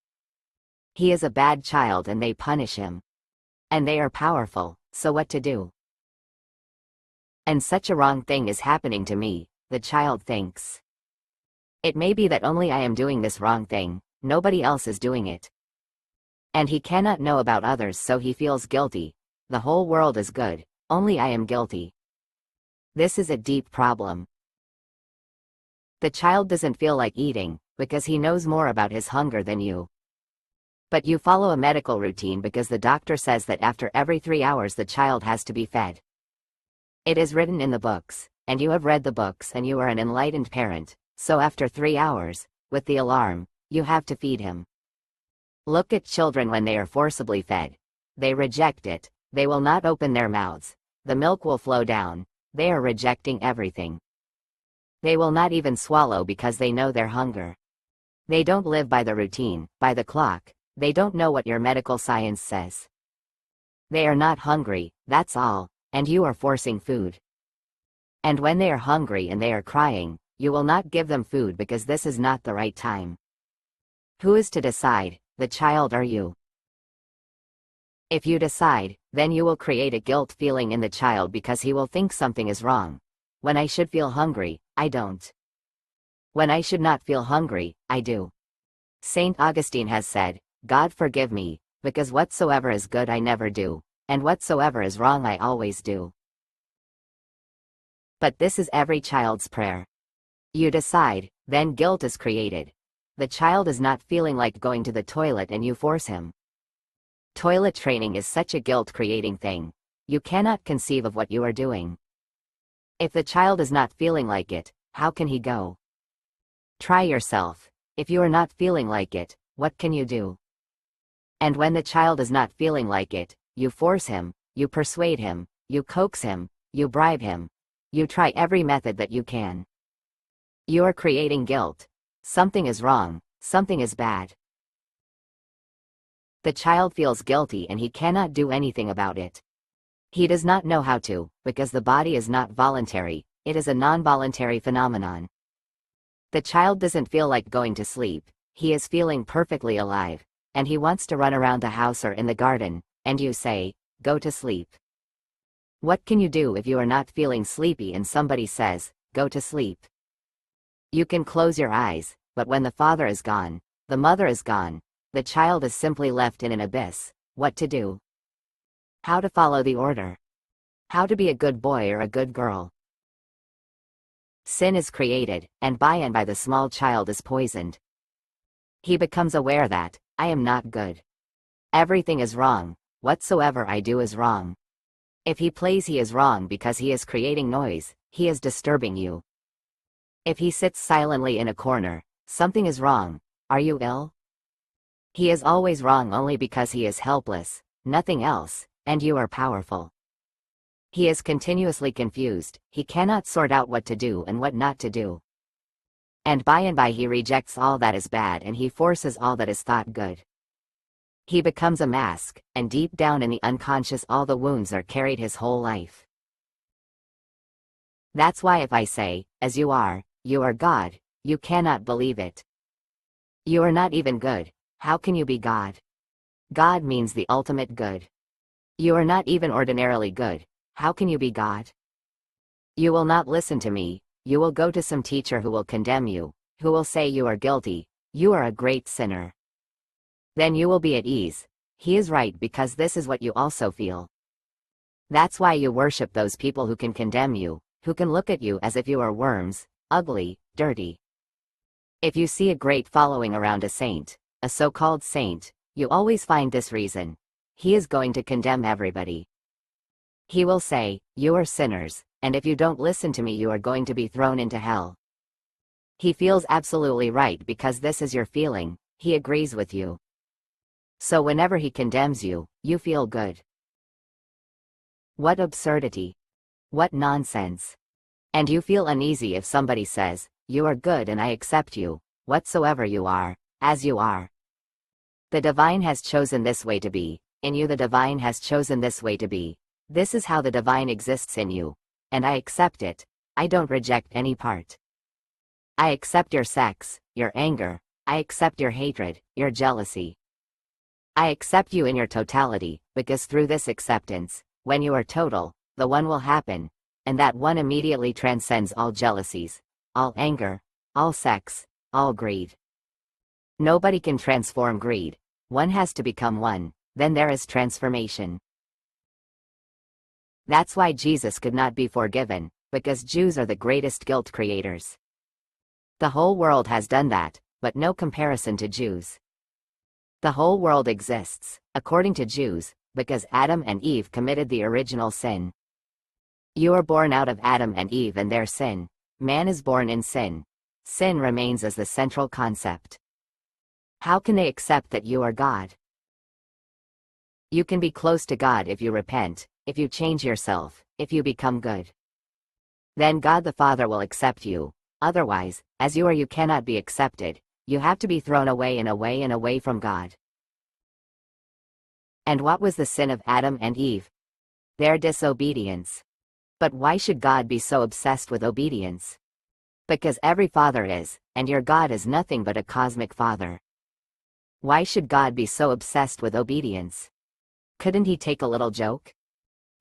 He is a bad child and they punish him. And they are powerful, so what to do? And such a wrong thing is happening to me, the child thinks. It may be that only I am doing this wrong thing, nobody else is doing it. And he cannot know about others so he feels guilty, the whole world is good, only I am guilty. This is a deep problem. The child doesn't feel like eating, because he knows more about his hunger than you. But you follow a medical routine because the doctor says that after every 3 hours the child has to be fed. It is written in the books, and you have read the books and you are an enlightened parent, so after 3 hours, with the alarm, you have to feed him. Look at children when they are forcibly fed. They reject it, they will not open their mouths, the milk will flow down, they are rejecting everything. They will not even swallow because they know their hunger. They don't live by the routine, by the clock. They don't know what your medical science says. They are not hungry, that's all, and you are forcing food. And when they are hungry and they are crying, you will not give them food because this is not the right time. Who is to decide, the child or you? If you decide, then you will create a guilt feeling in the child because he will think something is wrong. When I should feel hungry, I don't. When I should not feel hungry, I do. Saint Augustine has said, God forgive me, because whatsoever is good I never do, and whatsoever is wrong I always do. But this is every child's prayer. You decide, then guilt is created. The child is not feeling like going to the toilet and you force him. Toilet training is such a guilt-creating thing. You cannot conceive of what you are doing. If the child is not feeling like it, how can he go? Try yourself. If you are not feeling like it, what can you do? And when the child is not feeling like it, you force him, you persuade him, you coax him, you bribe him. You try every method that you can. You are creating guilt. Something is wrong, something is bad. The child feels guilty and he cannot do anything about it. He does not know how to, because the body is not voluntary, it is a non-voluntary phenomenon. The child doesn't feel like going to sleep, he is feeling perfectly alive, and he wants to run around the house or in the garden, and you say, go to sleep. What can you do if you are not feeling sleepy and somebody says, go to sleep? You can close your eyes, but when the father is gone, the mother is gone, the child is simply left in an abyss. What to do? How to follow the order? How to be a good boy or a good girl? Sin is created, and by the small child is poisoned. He becomes aware that, I am not good. Everything is wrong, whatsoever I do is wrong. If he plays he is wrong because he is creating noise, he is disturbing you. If he sits silently in a corner, something is wrong, are you ill? He is always wrong only because he is helpless, nothing else, and you are powerful. He is continuously confused, he cannot sort out what to do and what not to do. And by he rejects all that is bad and he forces all that is thought good. He becomes a mask, and deep down in the unconscious all the wounds are carried his whole life. That's why if I say, as you are God, you cannot believe it. You are not even good. How can you be God? God means the ultimate good. You are not even ordinarily good. How can you be God? You will not listen to me. You will go to some teacher who will condemn you, who will say you are guilty, you are a great sinner. Then you will be at ease. He is right because this is what you also feel. That's why you worship those people who can condemn you, who can look at you as if you are worms, ugly, dirty. If you see a great following around a saint, a so-called saint, you always find this reason. He is going to condemn everybody. He will say, you are sinners, and if you don't listen to me you are going to be thrown into hell. He feels absolutely right because this is your feeling, he agrees with you. So whenever he condemns you, you feel good. What absurdity! What nonsense! And you feel uneasy if somebody says, you are good and I accept you, whatsoever you are, as you are. The divine has chosen this way to be, in you the divine has chosen this way to be. This is how the divine exists in you. And I accept it. I don't reject any part. I accept your sex, your anger. I accept your hatred, your jealousy. I accept you in your totality, because through this acceptance, when you are total, the one will happen, and that one immediately transcends all jealousies, all anger, all sex, all greed. Nobody can transform greed. One has to become one, then there is transformation. That's why Jesus could not be forgiven, because Jews are the greatest guilt creators. The whole world has done that, but no comparison to Jews. The whole world exists, according to Jews, because Adam and Eve committed the original sin. You are born out of Adam and Eve and their sin. Man is born in sin. Sin remains as the central concept. How can they accept that you are God? You can be close to God if you repent, if you change yourself, if you become good. Then God the Father will accept you. Otherwise, as you are you cannot be accepted. You have to be thrown away and away from God. And what was the sin of Adam and Eve? Their disobedience. But why should God be so obsessed with obedience? Because every father is, and your God is nothing but a cosmic father. Why should God be so obsessed with obedience? Couldn't he take a little joke?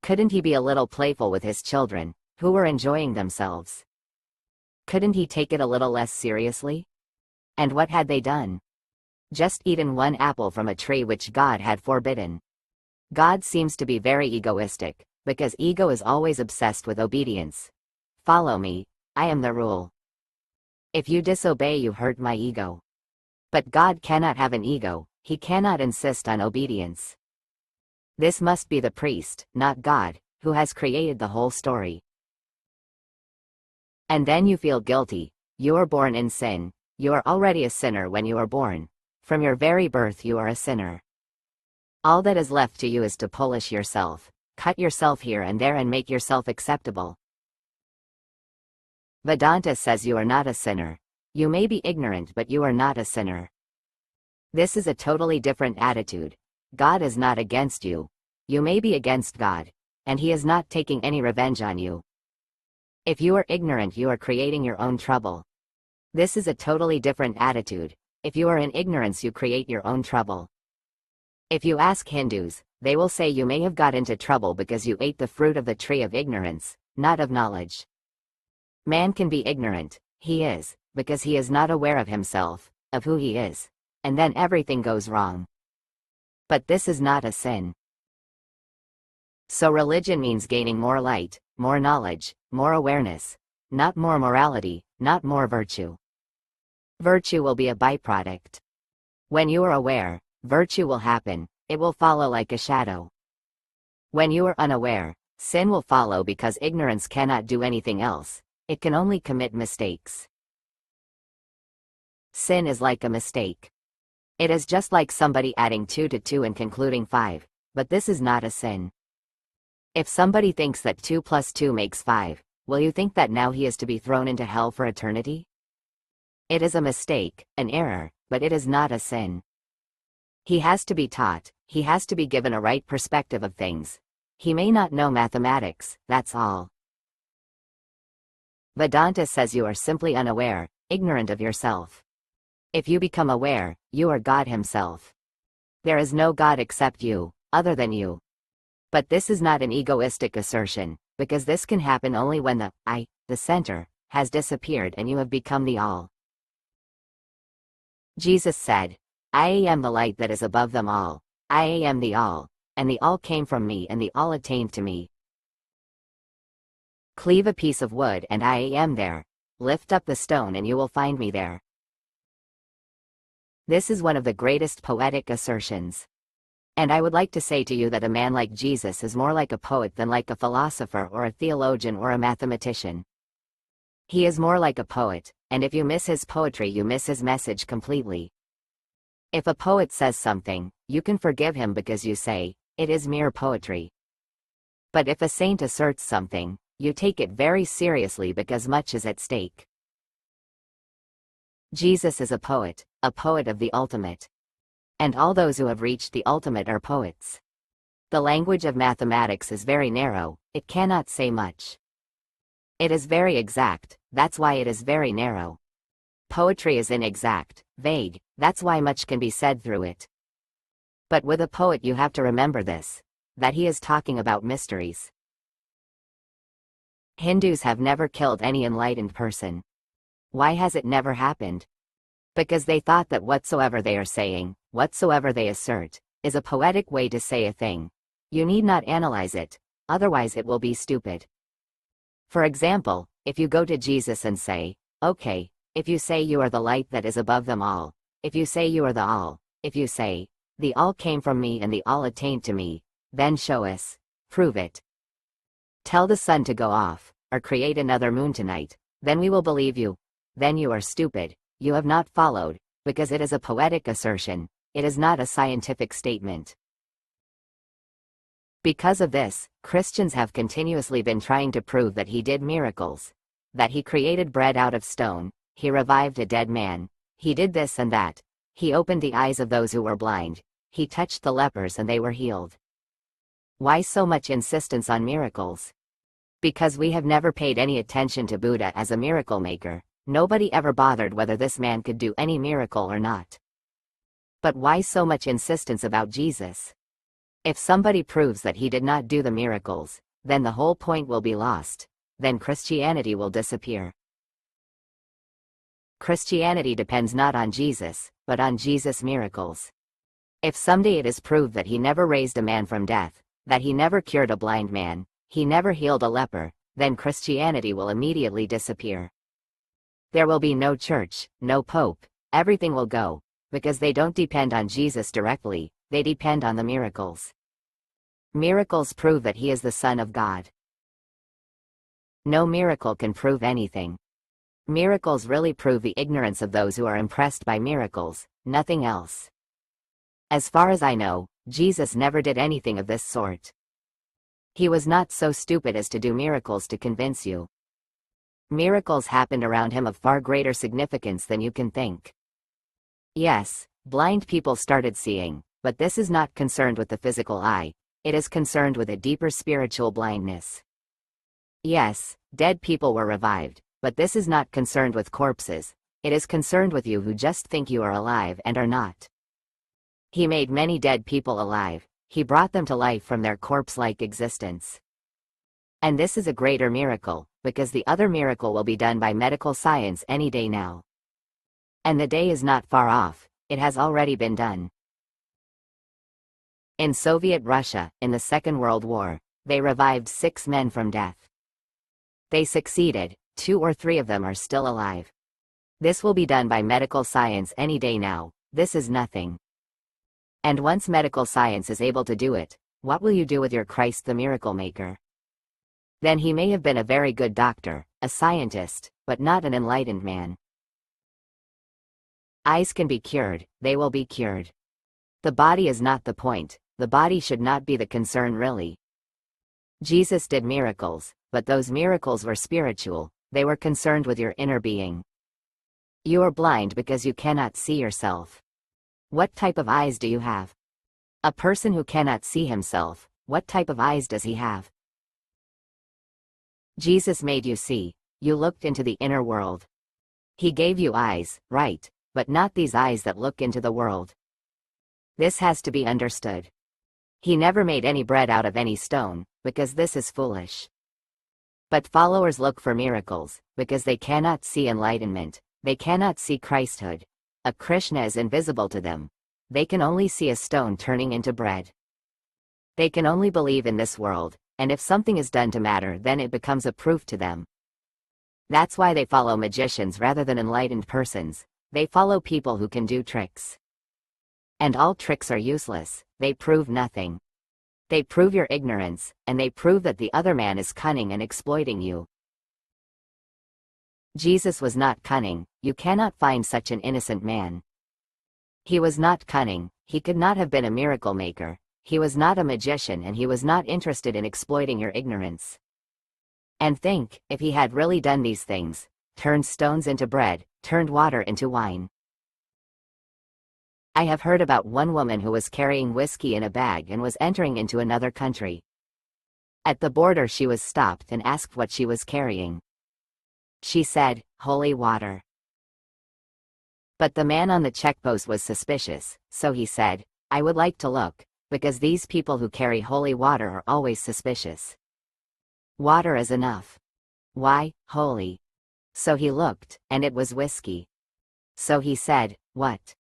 Couldn't he be a little playful with his children, who were enjoying themselves? Couldn't he take it a little less seriously? And what had they done? Just eaten one apple from a tree which God had forbidden. God seems to be very egoistic, because ego is always obsessed with obedience. Follow me, I am the rule. If you disobey you hurt my ego. But God cannot have an ego, he cannot insist on obedience. This must be the priest, not God, who has created the whole story. And then you feel guilty. You are born in sin. You are already a sinner when you are born. From your very birth you are a sinner. All that is left to you is to polish yourself, cut yourself here and there and make yourself acceptable. Vedanta says you are not a sinner. You may be ignorant but you are not a sinner. This is a totally different attitude. God is not against you. You may be against God, and he is not taking any revenge on you. If you are ignorant you are creating your own trouble. This is a totally different attitude. If you are in ignorance you create your own trouble. If you ask Hindus, they will say you may have got into trouble because you ate the fruit of the tree of ignorance, not of knowledge. Man can be ignorant, he is, because he is not aware of himself, of who he is, and then everything goes wrong. But this is not a sin. So religion means gaining more light, more knowledge, more awareness, not more morality, not more virtue. Virtue will be a byproduct. When you are aware, virtue will happen, it will follow like a shadow. When you are unaware, sin will follow because ignorance cannot do anything else, it can only commit mistakes. Sin is like a mistake. It is just like somebody adding 2 to 2 and concluding 5, but this is not a sin. If somebody thinks that 2 plus 2 makes 5, will you think that now he is to be thrown into hell for eternity? It is a mistake, an error, but it is not a sin. He has to be taught, he has to be given a right perspective of things. He may not know mathematics, that's all. Vedanta says you are simply unaware, ignorant of yourself. If you become aware, you are God himself. There is no God except you, other than you. But this is not an egoistic assertion, because this can happen only when the I, the center, has disappeared and you have become the all. Jesus said, I am the light that is above them all. I am the all, and the all came from me and the all attained to me. Cleave a piece of wood and I am there. Lift up the stone and you will find me there. This is one of the greatest poetic assertions. And I would like to say to you that a man like Jesus is more like a poet than like a philosopher or a theologian or a mathematician. He is more like a poet, and if you miss his poetry you miss his message completely. If a poet says something, you can forgive him because you say, it is mere poetry. But if a saint asserts something, you take it very seriously because much is at stake. Jesus is a poet of the ultimate. And all those who have reached the ultimate are poets. The language of mathematics is very narrow, it cannot say much. It is very exact, that's why it is very narrow. Poetry is inexact, vague, that's why much can be said through it. But with a poet you have to remember this, that he is talking about mysteries. Hindus have never killed any enlightened person. Why has it never happened? Because they thought that whatsoever they are saying, whatsoever they assert, is a poetic way to say a thing. You need not analyze it, otherwise it will be stupid. For example, if you go to Jesus and say, okay, if you say you are the light that is above them all, if you say you are the all, if you say, the all came from me and the all attained to me, then show us, prove it. Tell the sun to go off, or create another moon tonight, then we will believe you. Then you are stupid, you have not followed, because it is a poetic assertion, it is not a scientific statement. Because of this, Christians have continuously been trying to prove that he did miracles. That he created bread out of stone, he revived a dead man, he did this and that, he opened the eyes of those who were blind, he touched the lepers and they were healed. Why so much insistence on miracles? Because we have never paid any attention to Buddha as a miracle maker. Nobody ever bothered whether this man could do any miracle or not. But why so much insistence about Jesus? If somebody proves that he did not do the miracles, then the whole point will be lost. Then Christianity will disappear. Christianity depends not on Jesus, but on Jesus' miracles. If someday it is proved that he never raised a man from death, that he never cured a blind man, he never healed a leper, then Christianity will immediately disappear. There will be no church, no pope, everything will go, because they don't depend on Jesus directly, they depend on the miracles. Miracles prove that he is the Son of God. No miracle can prove anything. Miracles really prove the ignorance of those who are impressed by miracles, nothing else. As far as I know, Jesus never did anything of this sort. He was not so stupid as to do miracles to convince you. Miracles happened around him of far greater significance than you can think. Yes, blind people started seeing, but this is not concerned with the physical eye, it is concerned with a deeper spiritual blindness. Yes, dead people were revived, but this is not concerned with corpses, it is concerned with you who just think you are alive and are not. He made many dead people alive, he brought them to life from their corpse-like existence. And this is a greater miracle, because the other miracle will be done by medical science any day now. And the day is not far off, it has already been done. In Soviet Russia, in the Second World War, they revived 6 men from death. They succeeded, 2 or 3 of them are still alive. This will be done by medical science any day now, this is nothing. And once medical science is able to do it, what will you do with your Christ the miracle maker? Then he may have been a very good doctor, a scientist, but not an enlightened man. Eyes can be cured, they will be cured. The body is not the point, the body should not be the concern really. Jesus did miracles, but those miracles were spiritual, they were concerned with your inner being. You are blind because you cannot see yourself. What type of eyes do you have? A person who cannot see himself, what type of eyes does he have? Jesus made you see. You looked into the inner world. He gave you eyes, right, but not these eyes that look into the world. This has to be understood. He never made any bread out of any stone, because this is foolish. But followers look for miracles, because they cannot see enlightenment, they cannot see Christhood. A Krishna is invisible to them. They can only see a stone turning into bread. They can only believe in this world, and if something is done to matter, then it becomes a proof to them. That's why they follow magicians rather than enlightened persons. They follow people who can do tricks. And all tricks are useless, they prove nothing. They prove your ignorance, and they prove that the other man is cunning and exploiting you. Jesus was not cunning. You cannot find such an innocent man. He was not cunning. He could not have been a miracle maker. He was not a magician, and he was not interested in exploiting your ignorance. And think, if he had really done these things, turned stones into bread, turned water into wine. I have heard about one woman who was carrying whiskey in a bag and was entering into another country. At the border she was stopped and asked what she was carrying. She said, "Holy water." But the man on the checkpost was suspicious, so he said, "I would like to look, because these people who carry holy water are always suspicious. Water is enough. Why, holy?" So he looked, and it was whiskey. So he said, "What?"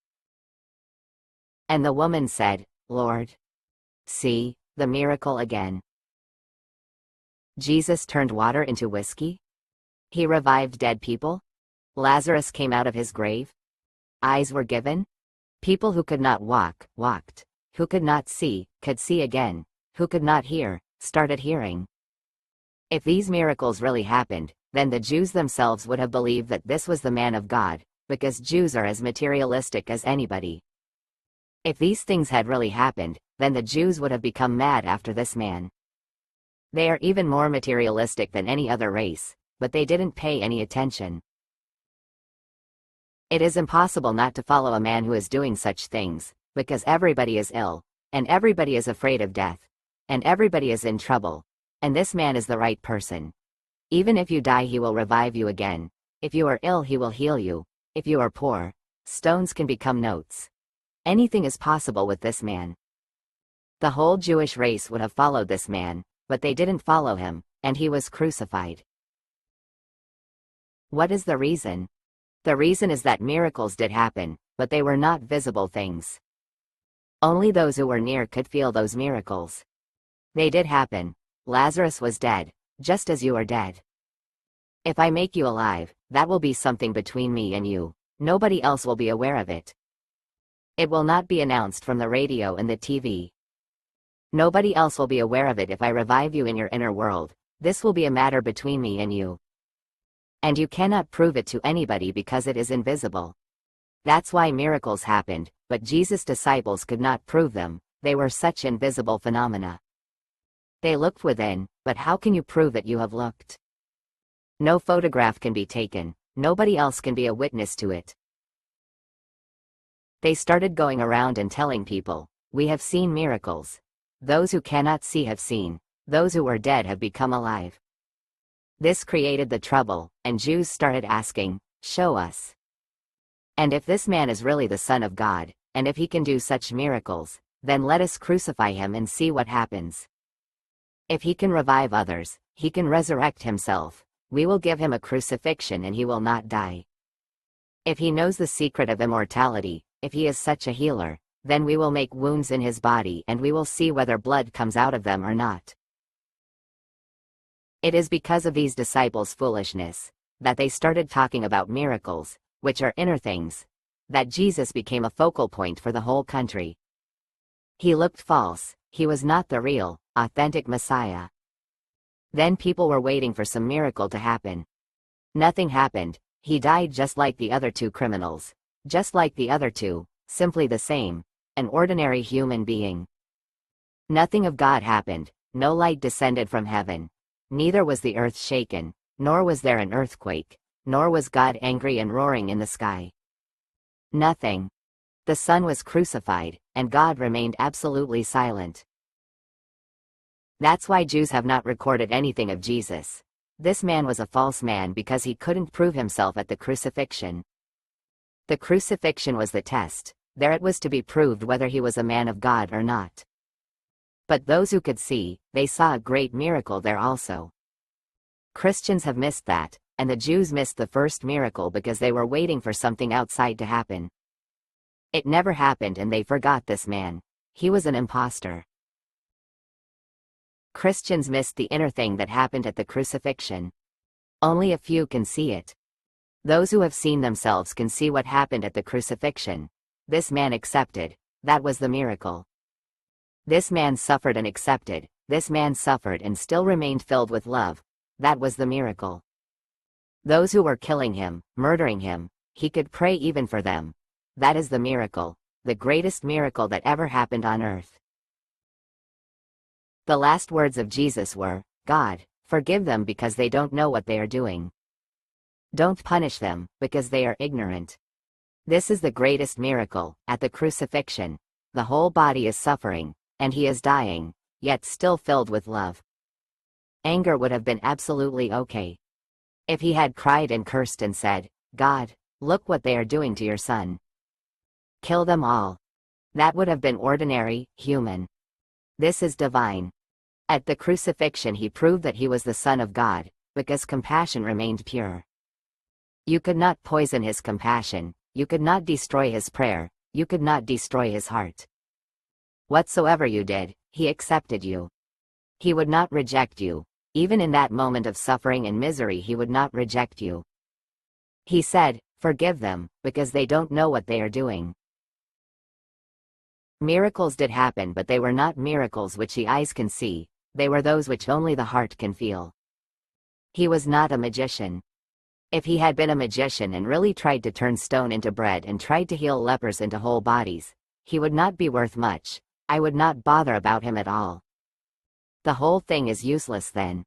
And the woman said, "Lord." See, the miracle again. Jesus turned water into whiskey? He revived dead people? Lazarus came out of his grave? Eyes were given? People who could not walk, walked. Who could not see, could see again. Who could not hear, started hearing. If these miracles really happened, then the Jews themselves would have believed that this was the man of God, because Jews are as materialistic as anybody. If these things had really happened, then the Jews would have become mad after this man. They are even more materialistic than any other race, but they didn't pay any attention. It is impossible not to follow a man who is doing such things, because everybody is ill, and everybody is afraid of death, and everybody is in trouble, and this man is the right person. Even if you die, he will revive you again. If you are ill, he will heal you. If you are poor, stones can become notes. Anything is possible with this man. The whole Jewish race would have followed this man, but they didn't follow him, and he was crucified. What is the reason? The reason is that miracles did happen, but they were not visible things. Only those who were near could feel those miracles. They did happen. Lazarus was dead, just as you are dead. If I make you alive, that will be something between me and you. Nobody else will be aware of it. It will not be announced from the radio and the TV. Nobody else will be aware of it if I revive you in your inner world. This will be a matter between me and you. And you cannot prove it to anybody because it is invisible. That's why miracles happened, but Jesus' disciples could not prove them. They were such invisible phenomena. They looked within, but how can you prove that you have looked? No photograph can be taken. Nobody else can be a witness to it. They started going around and telling people, "We have seen miracles. Those who cannot see have seen. Those who were dead have become alive." This created the trouble, and Jews started asking, "Show us. And if this man is really the Son of God, and if he can do such miracles, then let us crucify him and see what happens. If he can revive others, he can resurrect himself. We will give him a crucifixion and he will not die. If he knows the secret of immortality, if he is such a healer, then we will make wounds in his body and we will see whether blood comes out of them or not." It is because of these disciples' foolishness that they started talking about miracles, which are inner things, that Jesus became a focal point for the whole country. He looked false. He was not the real, authentic Messiah. Then people were waiting for some miracle to happen. Nothing happened. He died just like the other two criminals. Just like the other two, simply the same, an ordinary human being. Nothing of God happened. No light descended from heaven. Neither was the earth shaken, nor was there an earthquake, nor was God angry and roaring in the sky. Nothing. The Son was crucified, and God remained absolutely silent. That's why Jews have not recorded anything of Jesus. This man was a false man because he couldn't prove himself at the crucifixion. The crucifixion was the test. There it was to be proved whether he was a man of God or not. But those who could see, they saw a great miracle there also. Christians have missed that, and the Jews missed the first miracle because they were waiting for something outside to happen. It never happened and they forgot this man. He was an impostor. Christians missed the inner thing that happened at the crucifixion. Only a few can see it. Those who have seen themselves can see what happened at the crucifixion. This man accepted. That was the miracle. This man suffered and accepted. This man suffered and still remained filled with love. That was the miracle. Those who were killing him, murdering him, he could pray even for them. That is the miracle, the greatest miracle that ever happened on earth. The last words of Jesus were, "God, forgive them because they don't know what they are doing. Don't punish them, because they are ignorant." This is the greatest miracle. At the crucifixion, the whole body is suffering, and he is dying, yet still filled with love. Anger would have been absolutely okay. If he had cried and cursed and said, "God, look what they are doing to your son. Kill them all." That would have been ordinary, human. This is divine. At the crucifixion he proved that he was the Son of God, because compassion remained pure. You could not poison his compassion, you could not destroy his prayer, you could not destroy his heart. Whatsoever you did, he accepted you. He would not reject you. Even in that moment of suffering and misery he would not reject you. He said, "Forgive them, because they don't know what they are doing." Miracles did happen, but they were not miracles which the eyes can see, they were those which only the heart can feel. He was not a magician. If he had been a magician and really tried to turn stone into bread and tried to heal lepers into whole bodies, he would not be worth much. I would not bother about him at all. The whole thing is useless then.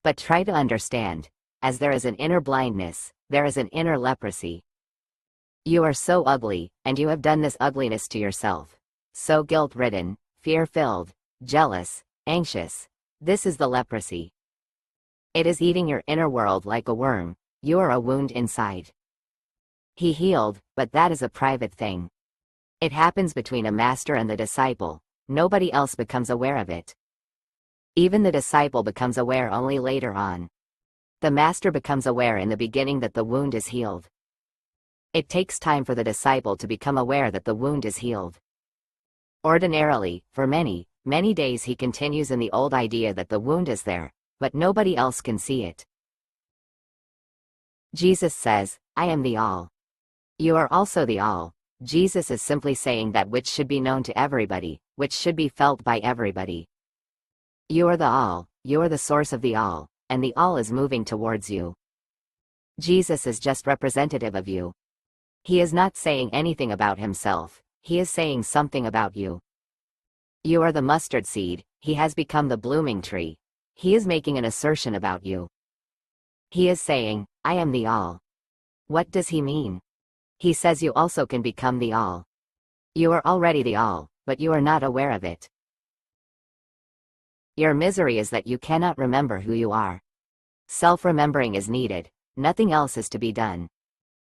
But try to understand, as there is an inner blindness, there is an inner leprosy. You are so ugly, and you have done this ugliness to yourself. So guilt-ridden, fear-filled, jealous, anxious. This is the leprosy. It is eating your inner world like a worm. You are a wound inside. He healed, but that is a private thing. It happens between a master and the disciple. Nobody else becomes aware of it. Even the disciple becomes aware only later on. The master becomes aware in the beginning that the wound is healed. It takes time for the disciple to become aware that the wound is healed. Ordinarily, for many, many days he continues in the old idea that the wound is there, but nobody else can see it. Jesus says, "I am the all." You are also the all. Jesus is simply saying that which should be known to everybody, which should be felt by everybody. You are the all, you are the source of the all, and the all is moving towards you. Jesus is just representative of you. He is not saying anything about himself, he is saying something about you. You are the mustard seed, he has become the blooming tree. He is making an assertion about you. He is saying, "I am the all." What does he mean? He says you also can become the all. You are already the all, but you are not aware of it. Your misery is that you cannot remember who you are. Self-remembering is needed, nothing else is to be done.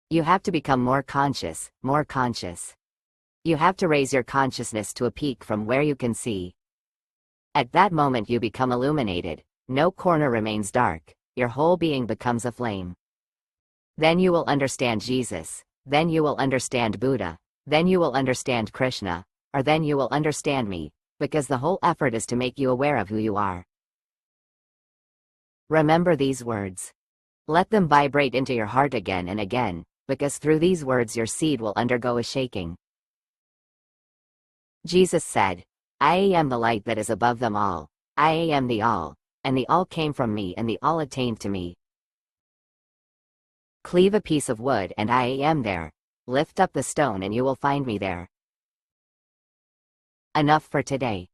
You have to become more conscious, more conscious. You have to raise your consciousness to a peak from where you can see. At that moment you become illuminated, no corner remains dark, your whole being becomes a flame. Then you will understand Jesus, then you will understand Buddha, then you will understand Krishna, or then you will understand me, because the whole effort is to make you aware of who you are. Remember these words. Let them vibrate into your heart again and again, because through these words your seed will undergo a shaking. Jesus said, "I am the light that is above them all. I am the all, and the all came from me and the all attained to me. Cleave a piece of wood and I am there. Lift up the stone and you will find me there." Enough for today.